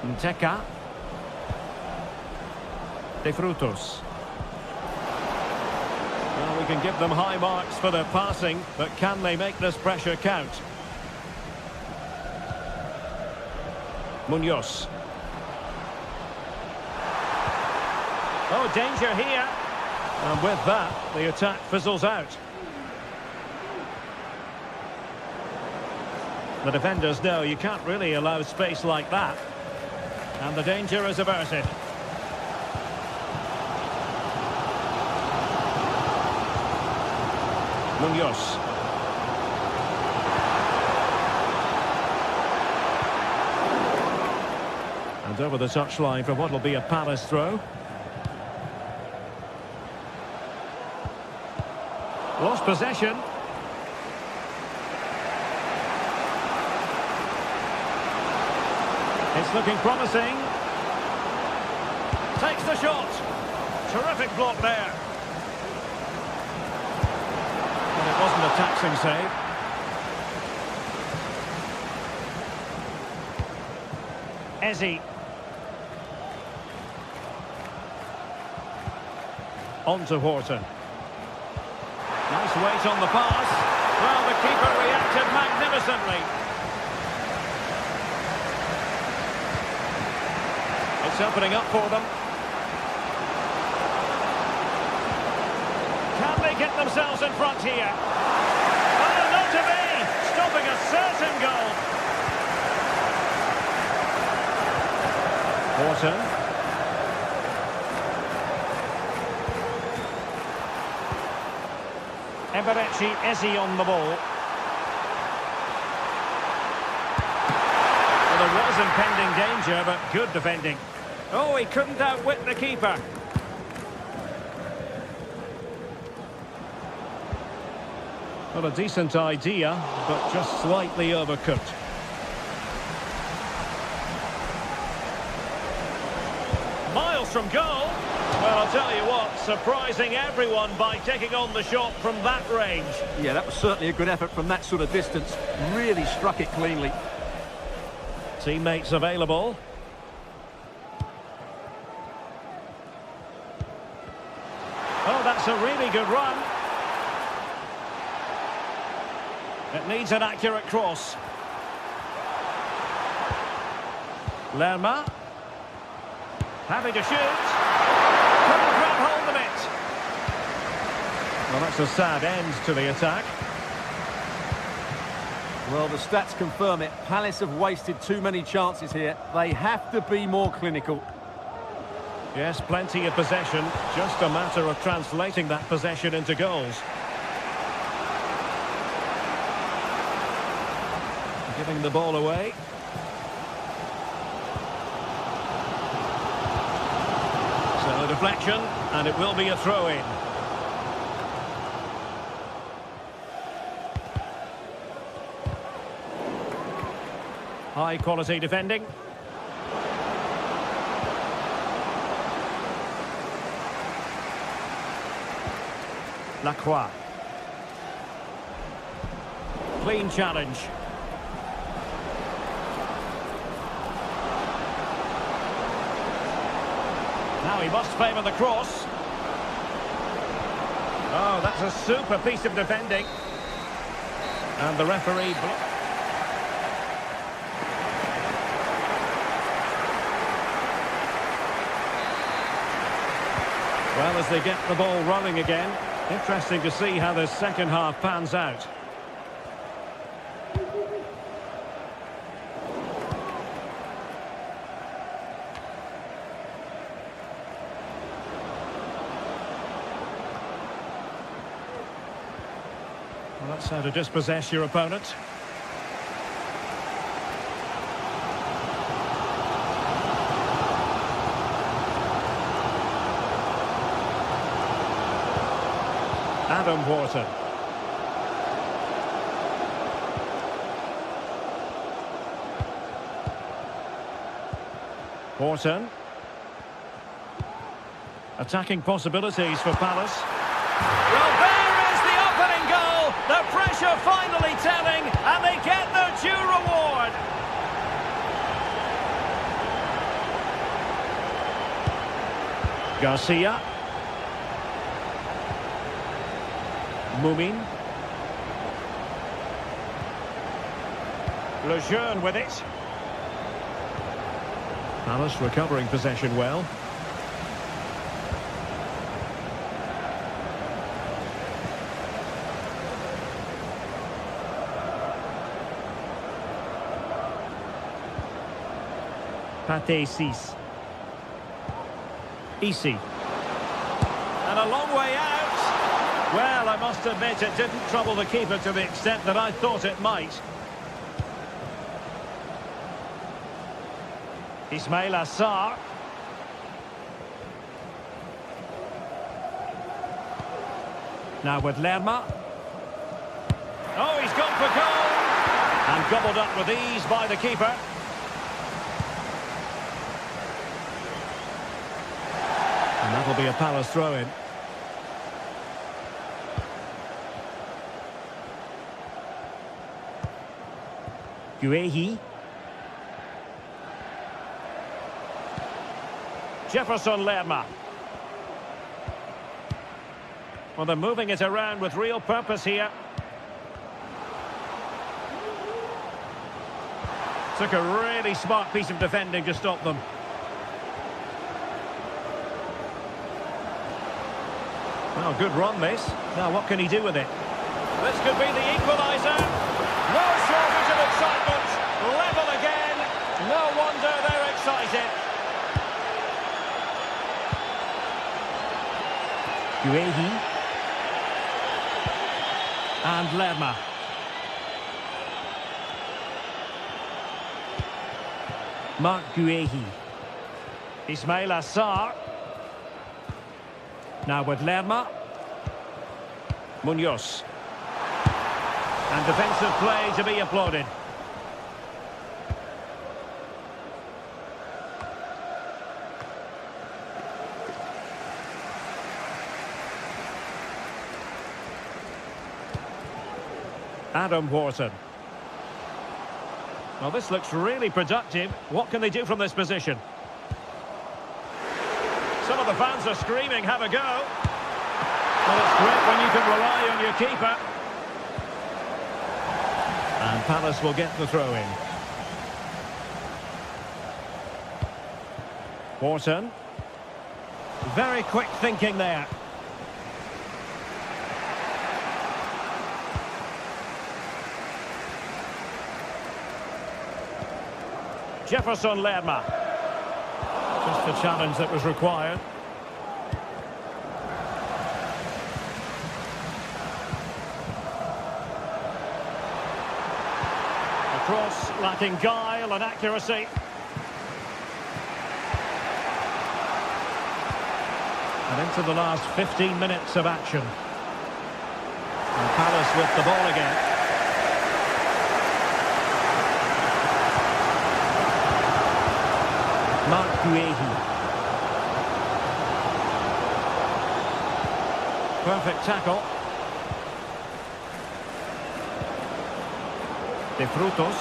Nteka. De Frutos. Well, we can give them high marks for their passing, but can they make this pressure count? Munoz. Oh, danger here. And with that, the attack fizzles out. The defenders know you can't really allow space like that. And the danger is averted. Munoz. And over the touchline for what will be a Palace throw. Lost possession. It's looking promising. Takes the shot. Terrific block there. And it wasn't a taxing save. Eze. On to Horton. Nice weight on the pass. Well, the keeper reacted magnificently. It's opening up for them. Can they get themselves in front here? Oh, not to be! Stopping a certain goal. Horton. Eberechi Eze on the ball. Well, there was impending danger, but good defending. Oh, he couldn't outwit the keeper. Well, a decent idea, but just slightly overcooked. Miles from goal. Well, I'll tell you what, surprising everyone by taking on the shot from that range. Yeah, that was certainly a good effort from that sort of distance. Really struck it cleanly. Teammates available. Oh, that's a really good run. It needs an accurate cross. Lerma. Having to shoot. Couldn't grab hold of it. Well, that's a sad end to the attack. Well, the stats confirm it. Palace have wasted too many chances here. They have to be more clinical. Yes, plenty of possession. Just a matter of translating that possession into goals. Giving the ball away. So a deflection, and it will be a throw-in. High quality defending. Lacroix. Clean challenge. Now he must favour the cross. Oh, that's a super piece of defending. And the referee... Well, as they get the ball running again, interesting to see how the second half pans out. Well, that's how to dispossess your opponent. Adam Wharton. Wharton. Attacking possibilities for Palace. Well, there is the opening goal. The pressure finally telling, and they get their due reward. Garcia. Mumin. Lejeune with it. Palace recovering possession well. Pate 6. Easy. And a long way out. Well, I must admit it didn't trouble the keeper to the extent that I thought it might. Ismail Assar. Now with Lerma. Oh, he's gone for goal. And gobbled up with ease by the keeper. And that'll be a Palace throw-in. Guehi. Jefferson Lerma. Well, they're moving it around with real purpose here. Took a really smart piece of defending to stop them. Oh, good run this. Now what can he do with it? This could be the equaliser. No shortage of excitement. Level again. No wonder they're excited. Guehi. And Lerma. Marc Guehi. Ismail Assar. Now with Lerma. Munoz. And defensive play to be applauded. Adam Wharton. Well, this looks really productive. What can they do from this position? Some of the fans are screaming, have a go. can rely on your keeper. And Palace will get the throw in. Wharton. Very quick thinking there. Jefferson Lerma. Just the challenge that was required. The cross lacking guile and accuracy. And into the last 15 minutes of action. And Palace with the ball again. Mark Guehi. Perfect tackle. De Frutos.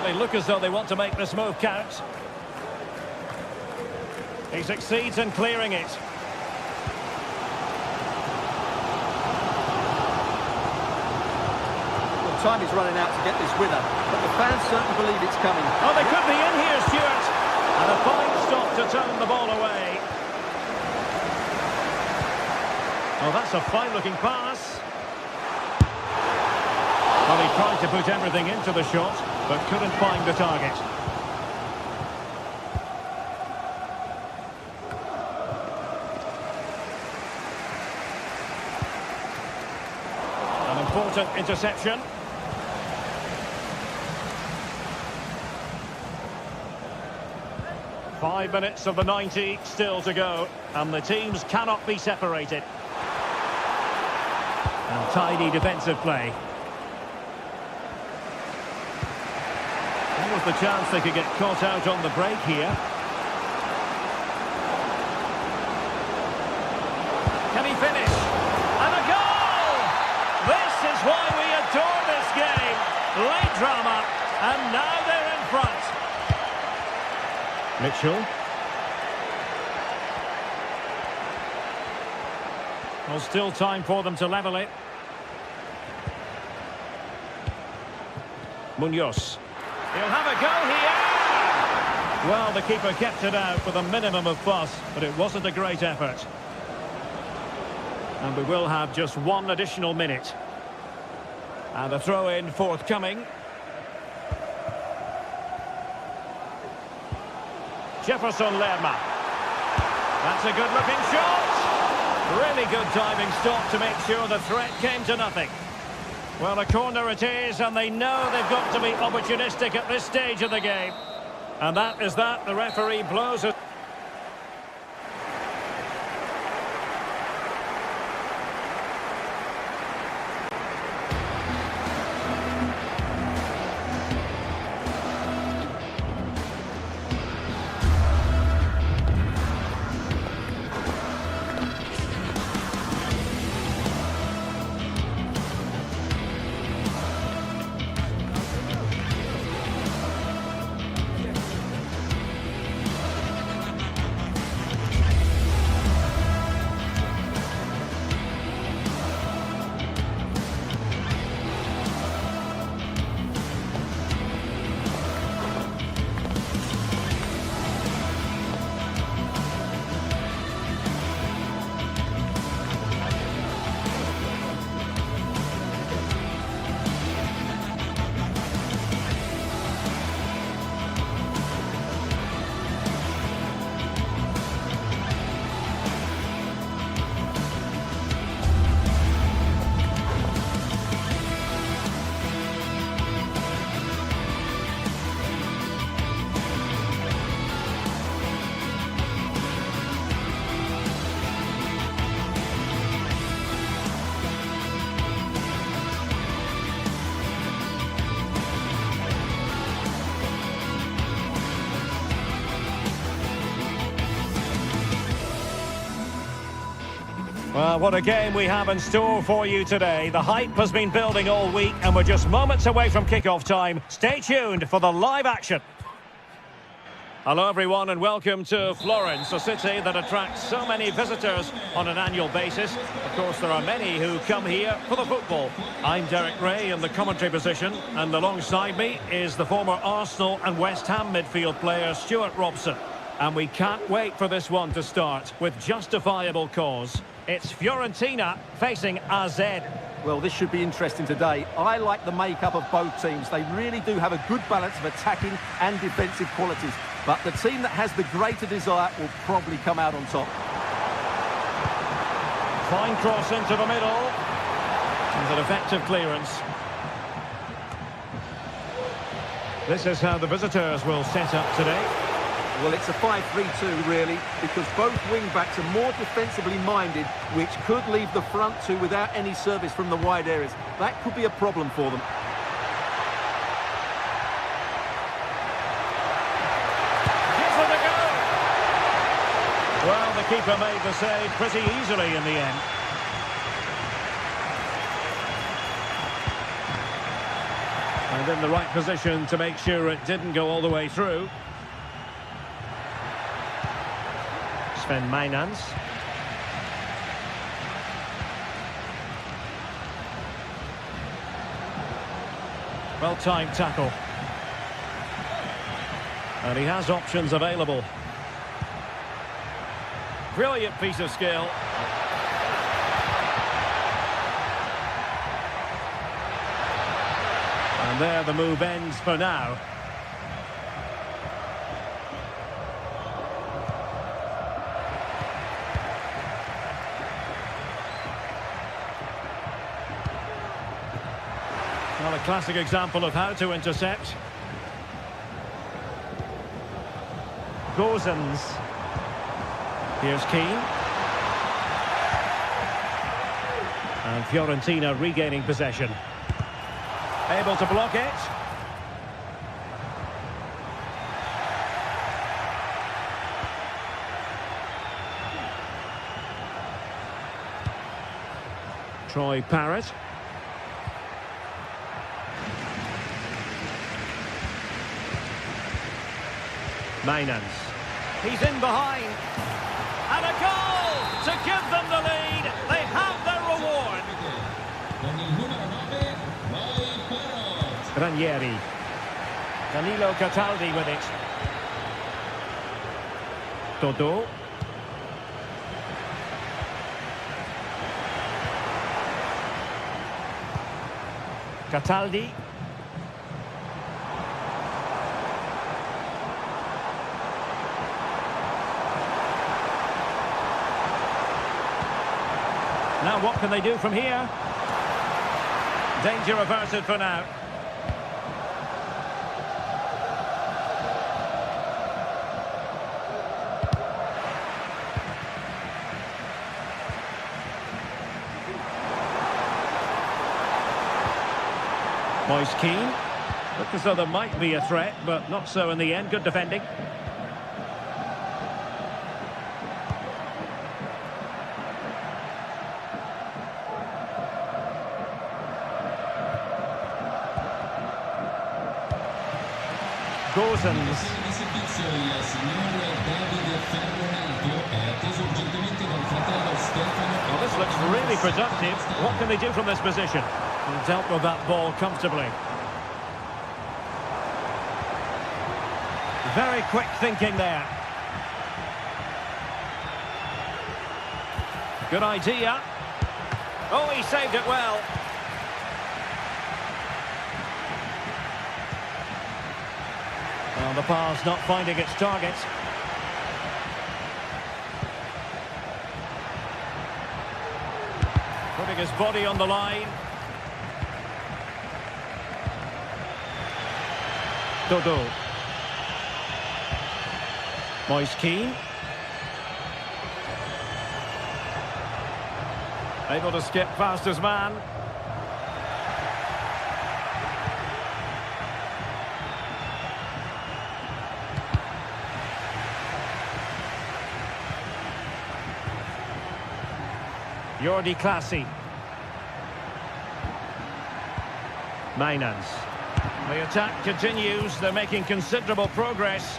They look as though they want to make this move count. He succeeds in clearing it. Well, time is running out to get this winner, but the fans certainly believe it's coming. Oh, they could be in here, Stuart. And a fine stop to turn the ball away. Oh, that's a fine-looking pass. Well, he tried to put everything into the shot, but couldn't find the target. An important interception. Five minutes of the 90 still to go, and the teams cannot be separated. And tidy defensive play. There was the chance they could get caught out on the break here. Can he finish? And a goal! This is why we adore this game. Late drama, and now they're in front. Mitchell. Well, still time for them to level it. Munoz. He'll have a go here! Well, the keeper kept it out with a minimum of fuss, but it wasn't a great effort. And we will have just one additional minute. And a throw-in forthcoming. Jefferson Lerma. That's a good-looking shot! Really good diving stop to make sure the threat came to nothing. Well, a corner it is, and they know they've got to be opportunistic at this stage of the game. And that is that. The referee blows it. Well, what a game we have in store for you today. The hype has been building all week, and we're just moments away from kickoff time. Stay tuned for the live action. Hello everyone and welcome to Florence, a city that attracts so many visitors on an annual basis. Of course, there are many who come here for the football. I'm Derek Ray in the commentary position, and alongside me is the former Arsenal and West Ham midfield player Stuart Robson. And we can't wait for this one to start with justifiable cause. It's Fiorentina facing AZ. Well, this should be interesting today. I like the makeup of both teams. They really do have a good balance of attacking and defensive qualities. But the team that has the greater desire will probably come out on top. Fine cross into the middle. And an effective clearance. This is how the visitors will set up today. Well, it's a 5-3-2, really, because both wing-backs are more defensively minded, which could leave the front two without any service from the wide areas. That could be a problem for them. Gives it a go! Well, the keeper made the save pretty easily in the end. And in the right position to make sure it didn't go all the way through. Sven Mainans. Well-timed tackle. And he has options available. Brilliant piece of skill. And there the move ends for now. Well, a classic example of how to intercept. Gozens. Here's Keane. And Fiorentina regaining possession. Able to block it. Troy Parrott. Mainans. He's in behind. And a goal to give them the lead. They have their reward. Ranieri. Danilo Cataldi with it. Dodo. Cataldi. Now what can they do from here? Danger averted for now. Moise Keane. Looked as though there might be a threat, but not so in the end. Good defending. Gozens. Well, this looks really productive. What can they do from this position? And dealt with that ball comfortably. Very quick thinking there. Good idea. Oh, he saved it well. Well, the pass not finding its target. Putting his body on the line. Dodo. Moise Keane. Able to skip past his man. Jordi Clasie. Mainans. The attack continues. They're making considerable progress.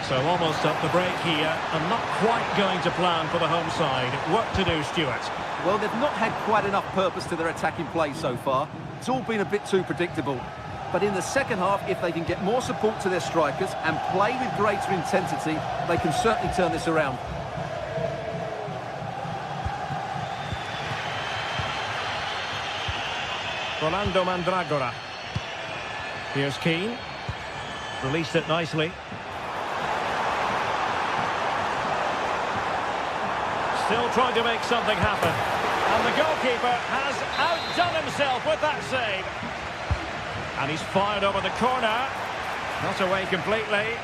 So almost up the break here, and not quite going to plan for the home side. Work to do, Stuart. Well, they've not had quite enough purpose to their attacking play so far. It's all been a bit too predictable. But in the second half, if they can get more support to their strikers and play with greater intensity, they can certainly turn this around. Rolando Mandragora. Here's Keane. Released it nicely. Still trying to make something happen. And the goalkeeper has outdone himself with that save. And he's fired over the corner. Not away completely.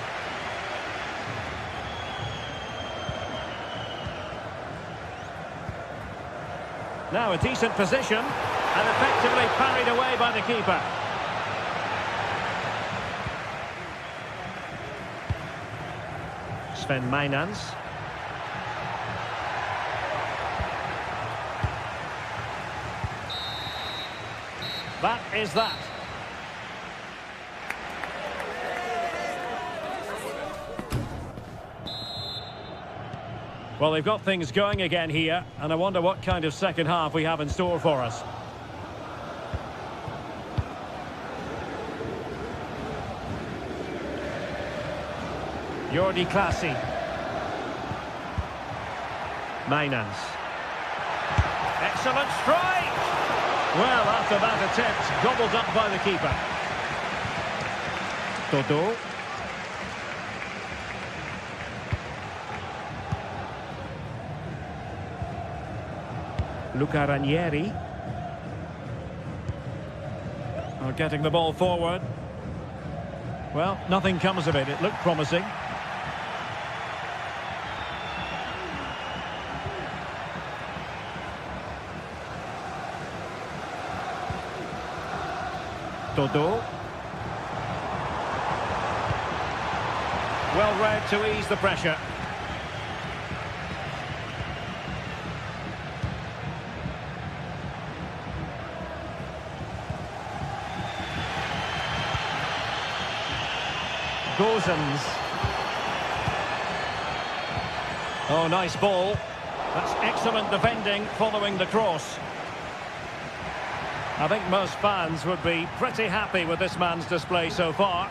Now a decent position. And effectively parried away by the keeper. Sven Mijnans. That is that. Well, they've got things going again here, and I wonder what kind of second half we have in store for us. Jordi Klaasie. Mijnans. Excellent strike! Well, after that attempt, gobbled up by the keeper. Dodo. Luca Ranieri. Getting the ball forward. Well, nothing comes of it. It looked promising. Dodo. Well read to ease the pressure. Gozens. Oh, nice ball. That's excellent defending following the cross. I think most fans would be pretty happy with this man's display so far.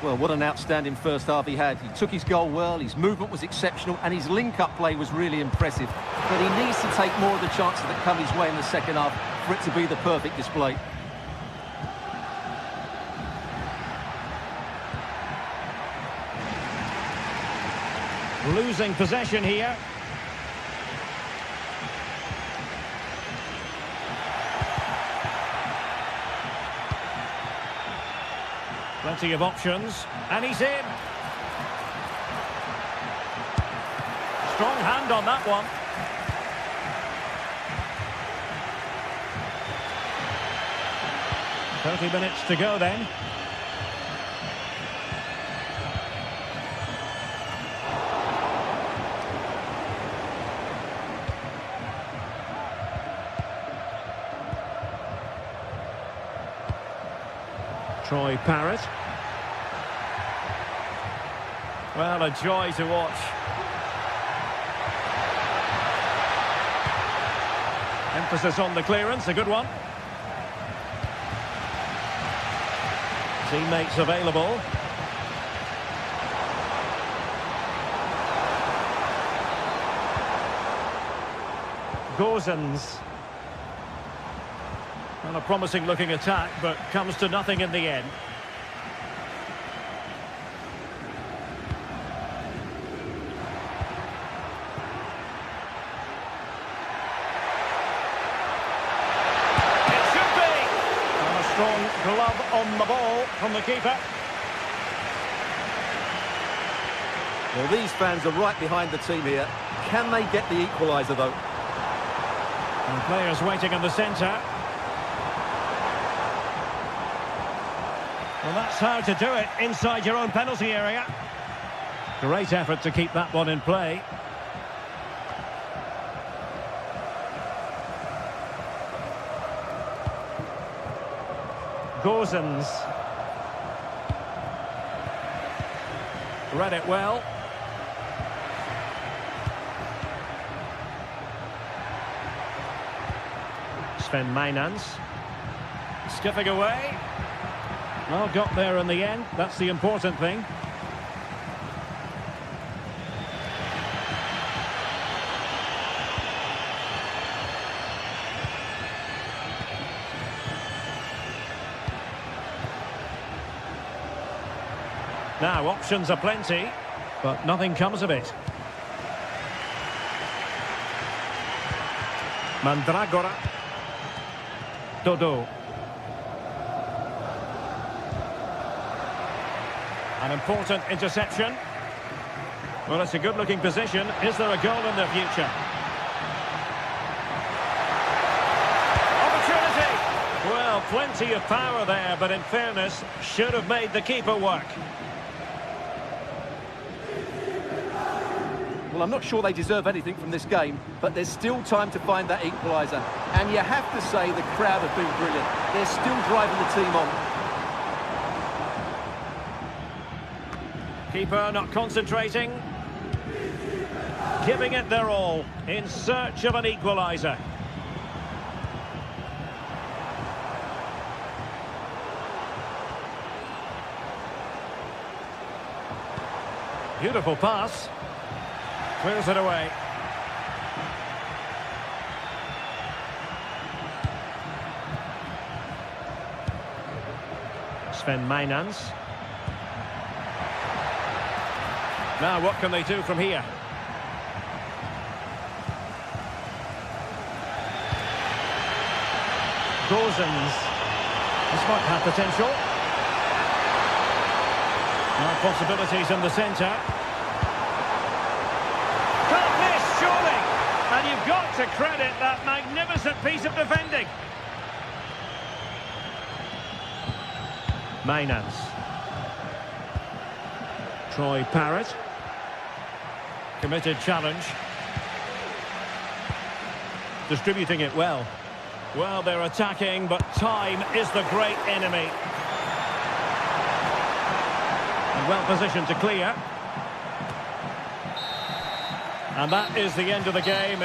Well, what an outstanding first half he had. He took his goal well, his movement was exceptional, and his link-up play was really impressive. But he needs to take more of the chances that come his way in the second half for it to be the perfect display. Losing possession here. Plenty of options, and he's in. Strong hand on that one. "30 minutes to go then. Troy Parrott. Well, a joy to watch. Emphasis on the clearance, a good one. Teammates available. Gozens. Well, a promising looking attack, but comes to nothing in the end. It should be! And a strong glove on the ball from the keeper. Well, these fans are right behind the team here. Can they get the equaliser, though? And players waiting in the centre. Well, that's how to do it inside your own penalty area. Great effort to keep that one in play. Gozens. Read it well. Sven Mainans. Skipping away. Well, got there in the end. That's the important thing. Now, options are plenty, but nothing comes of it. Mandragora. Dodo. An important interception. Well, it's a good-looking position. Is there a goal in the future? Opportunity! Well, plenty of power there, but in fairness, should have made the keeper work. Well, I'm not sure they deserve anything from this game, but there's still time to find that equaliser. And you have to say the crowd have been brilliant. They're still driving the team on. Keeper not concentrating. Giving it their all in search of an equaliser. Beautiful pass. Clears it away. Sven Mainans. Now what can they do from here? Gozens. This might have potential. Now possibilities in the centre. Can't miss, surely! And you've got to credit that magnificent piece of defending. Mainans. Troy Parrott. Committed challenge. Distributing it well. Well, they're attacking, but time is the great enemy. And well positioned to clear. And that is the end of the game.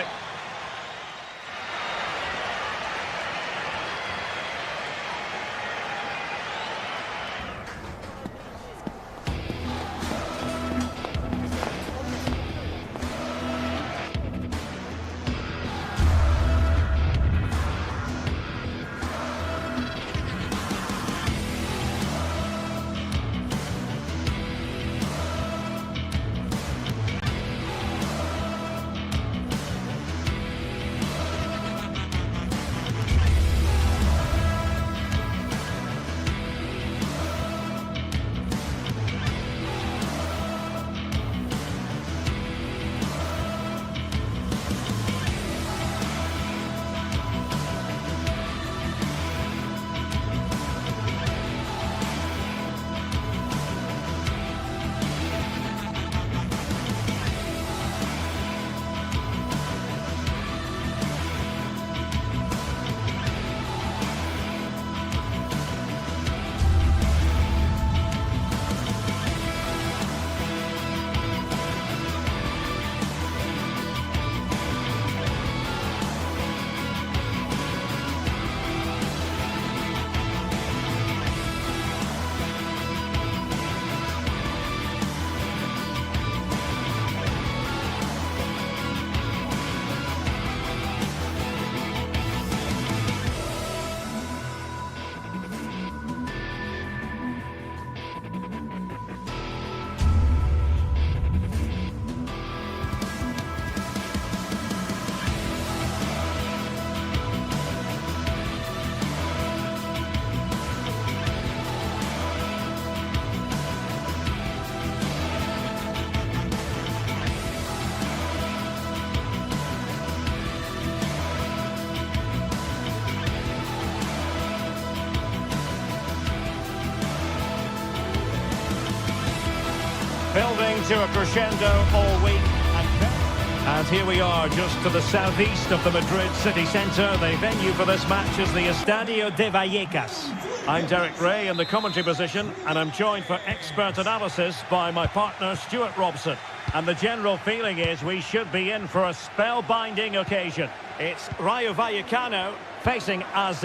Building to a crescendo all week. And here we are, just to the southeast of the Madrid city centre. The venue for this match is the Estadio de Vallecas. I'm Derek Ray in the commentary position, and I'm joined for expert analysis by my partner Stuart Robson. And the general feeling is we should be in for a spellbinding occasion. It's Rayo Vallecano facing AZ.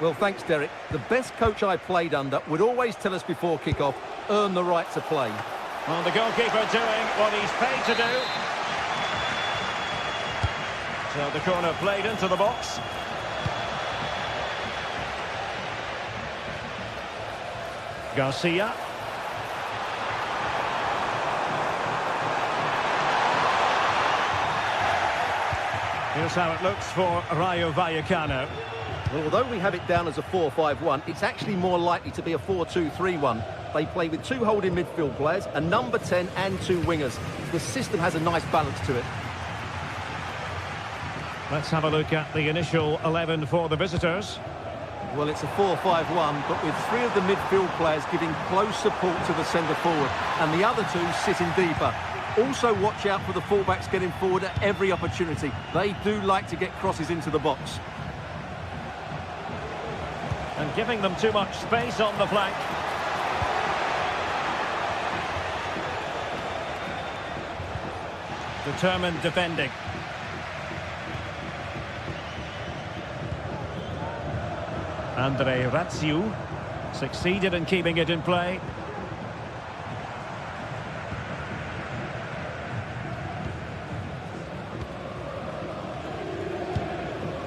Well, thanks, Derek. The best coach I played under would always tell us before kick-off, earn the right to play. Well, the goalkeeper doing what he's paid to do. So the corner played into the box. Garcia. Here's how it looks for Rayo Vallecano. Well, although we have it down as a 4-5-1, it's actually more likely to be a 4-2-3-1. They play with two holding midfield players, a number 10 and two wingers. The system has a nice balance to it. Let's have a look at the initial 11 for the visitors. Well, it's a 4-5-1, but with three of the midfield players giving close support to the centre forward, and the other two sitting deeper. Also watch out for the fullbacks getting forward at every opportunity. They do like to get crosses into the box. And giving them too much space on the flank. Determined defending. Andre Ratsiu succeeded in keeping it in play.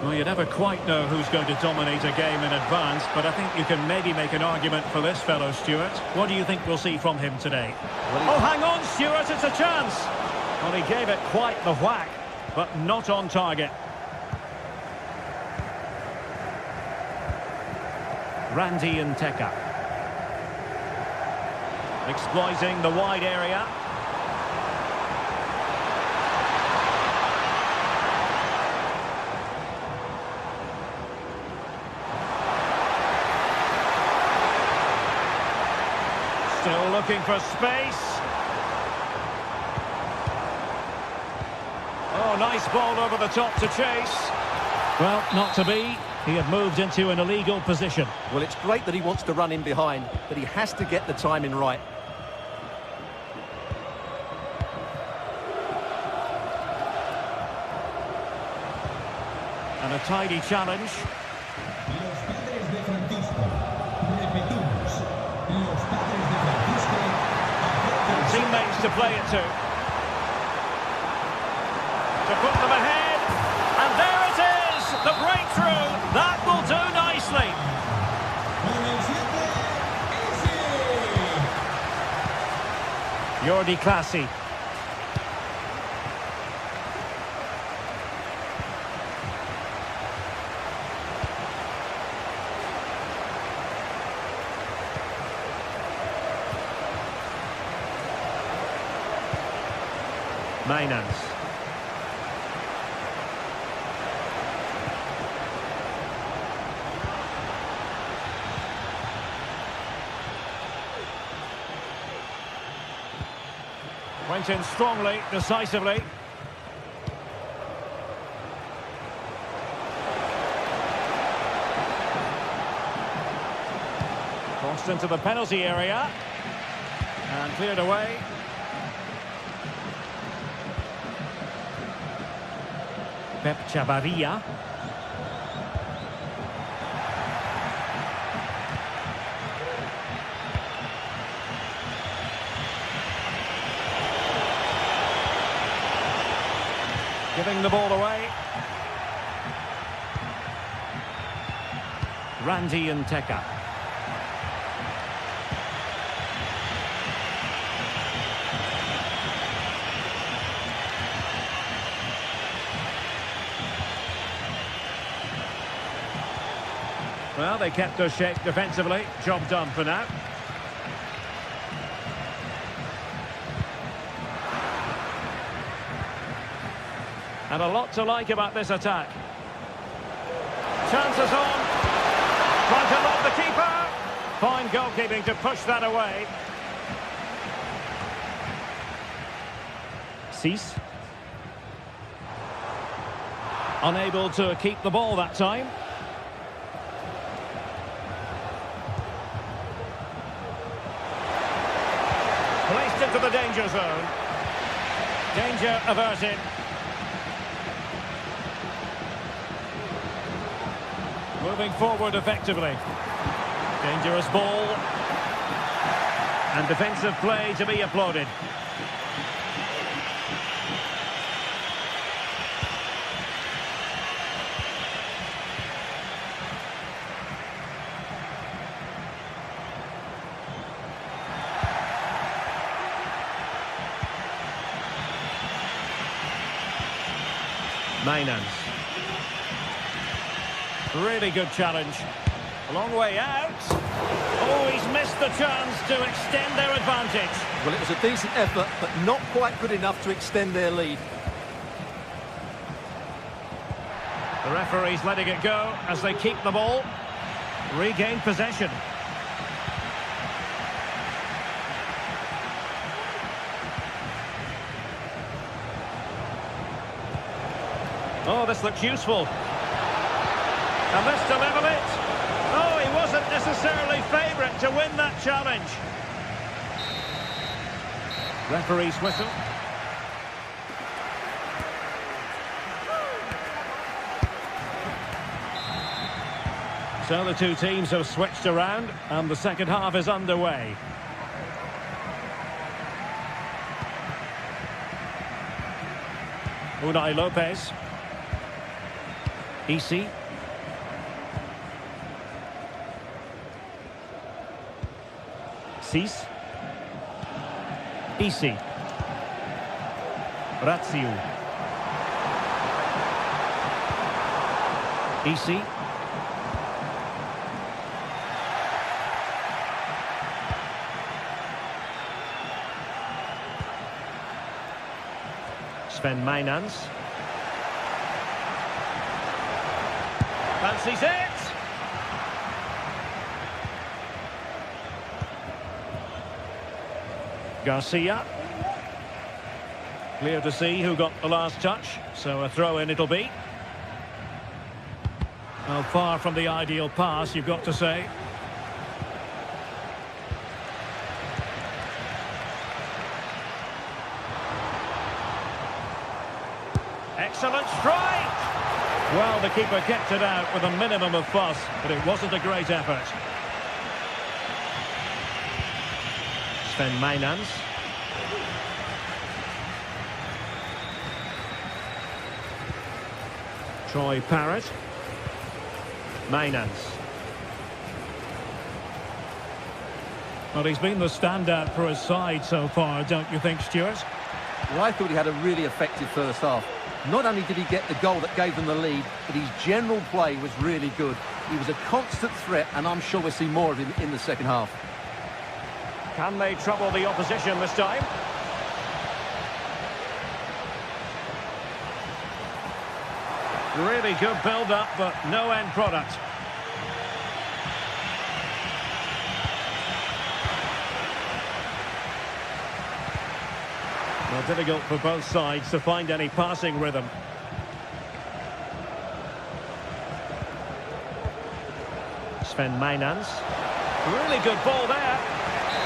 Well, you never quite know who's going to dominate a game in advance, but I think you can maybe make an argument for this fellow, Stuart. What do you think we'll see from him today? Oh, hang on, Stuart, it's a chance! Well, he gave it quite the whack, but not on target. Randy Nteka. Exploiting the wide area. Still looking for space. Oh, nice ball over the top to chase. Well, not to be. He had moved into an illegal position. Well, it's great that he wants to run in behind, but he has to get the timing right. And a tidy challenge. And teammates to play it to. To put them ahead. And there it is! The breakthrough! That will do nicely. Jordi Classy. Mainans. Went in strongly, decisively. Crossed into the penalty area. And cleared away. Pep Chavarria. Giving the ball away. Randy Nteka. Well, they kept us shape defensively. Job done for now. And a lot to like about this attack. Chances on. Trying to lob the keeper. Fine goalkeeping to push that away. Cease. Unable to keep the ball that time. Placed into the danger zone. Danger averted. Moving forward effectively. Dangerous ball. And defensive play to be applauded. Mainans. Really good challenge. A long way out. Oh, he's missed the chance to extend their advantage. Well, it was a decent effort, but not quite good enough to extend their lead. The referee's letting it go as they keep the ball. Regain possession. Oh, this looks useful. And this to level it. Oh, he wasn't necessarily favourite to win that challenge. Referee's whistle. So the two teams have switched around and the second half is underway. Unai Lopez. Isi. Cis. Isi. Razziu. Isi. Sven Mainans. Fancies it. Garcia. Clear to see who got the last touch, so a throw-in it'll be. Well, far from the ideal pass, you've got to say. Excellent strike! Well, the keeper kept it out with a minimum of fuss, but it wasn't a great effort. Sven Mainans. Troy Parrott. Mainans. Well, he's been the standout for his side so far, don't you think, Stuart? Well, I thought he had a really effective first half. Not only did he get the goal that gave them the lead, but his general play was really good. He was a constant threat, and I'm sure we'll see more of him in the second half. Can they trouble the opposition this time? Really good build-up, but no end product. Well, difficult for both sides to find any passing rhythm. Sven Mainans. Really good ball there.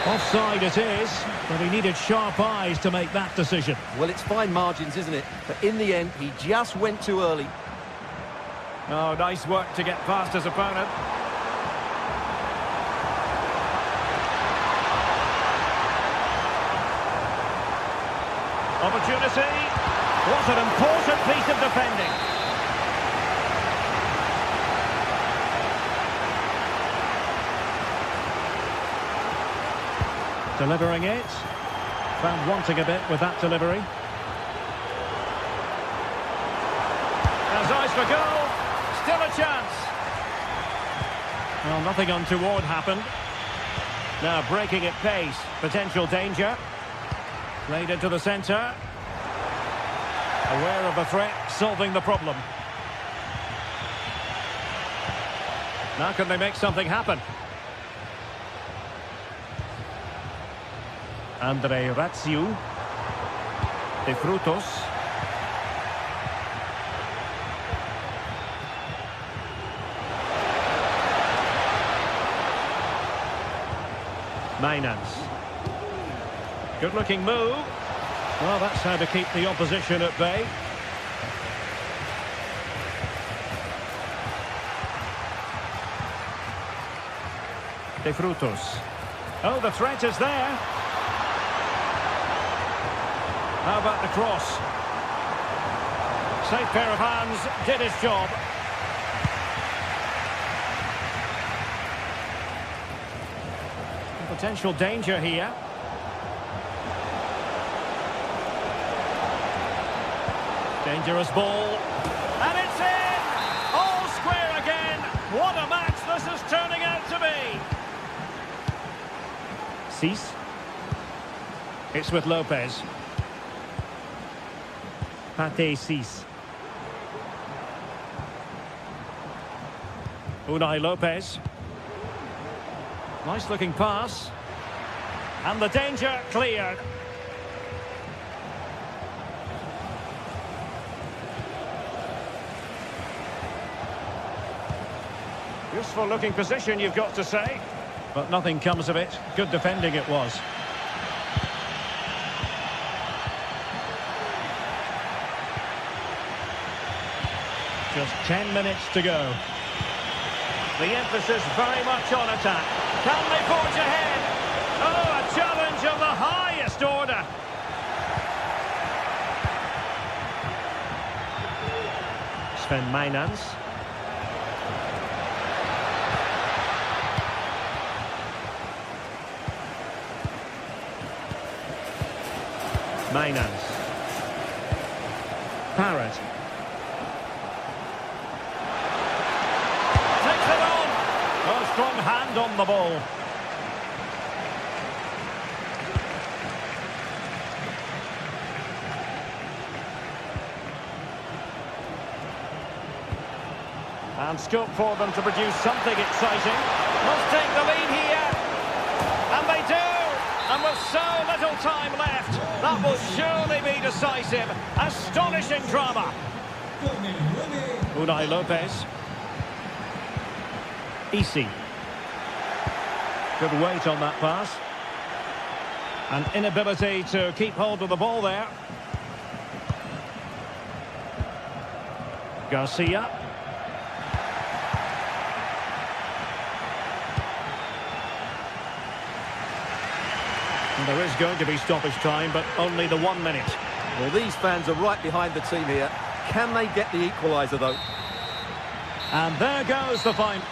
Offside it is, but he needed sharp eyes to make that decision. Well, it's fine margins, isn't it? But in the end, he just went too early. Oh, nice work to get past his opponent. Opportunity. What an important piece of defending. Delivering it. Found wanting a bit with that delivery. There's eyes for goal. Still a chance. Well, nothing untoward happened. Now breaking at pace. Potential danger. Played into the centre. Aware of the threat, solving the problem. Now can they make something happen? Andre Razziu. De Frutos. Mainans. Good-looking move. Well, that's how to keep the opposition at bay. De Frutos. Oh, the threat is there. How about the cross? Safe pair of hands, did his job. Potential danger here. Dangerous ball. And it's in! All square again. What a match this is turning out to be. Cease. It's with Lopez. Pate Cease. Unai Lopez. Nice looking pass. And the danger cleared. Useful looking position, you've got to say. But nothing comes of it. Good defending it was. Just 10 minutes to go. The emphasis very much on attack. Can they forge ahead? Oh, a challenge of the highest order. Sven Mainans. Mainans. Parrott. Takes it on. A strong hand on the ball. And scope for them to produce something exciting. Must take the lead here. And they do. And with so little time left, that will surely be decisive. Astonishing drama. Unai Lopez. Easy. Good weight on that pass. An inability to keep hold of the ball there. Garcia. And there is going to be stoppage time, but only the 1 minute. Well, these fans are right behind the team here. Can they get the equaliser, though? And there goes the final.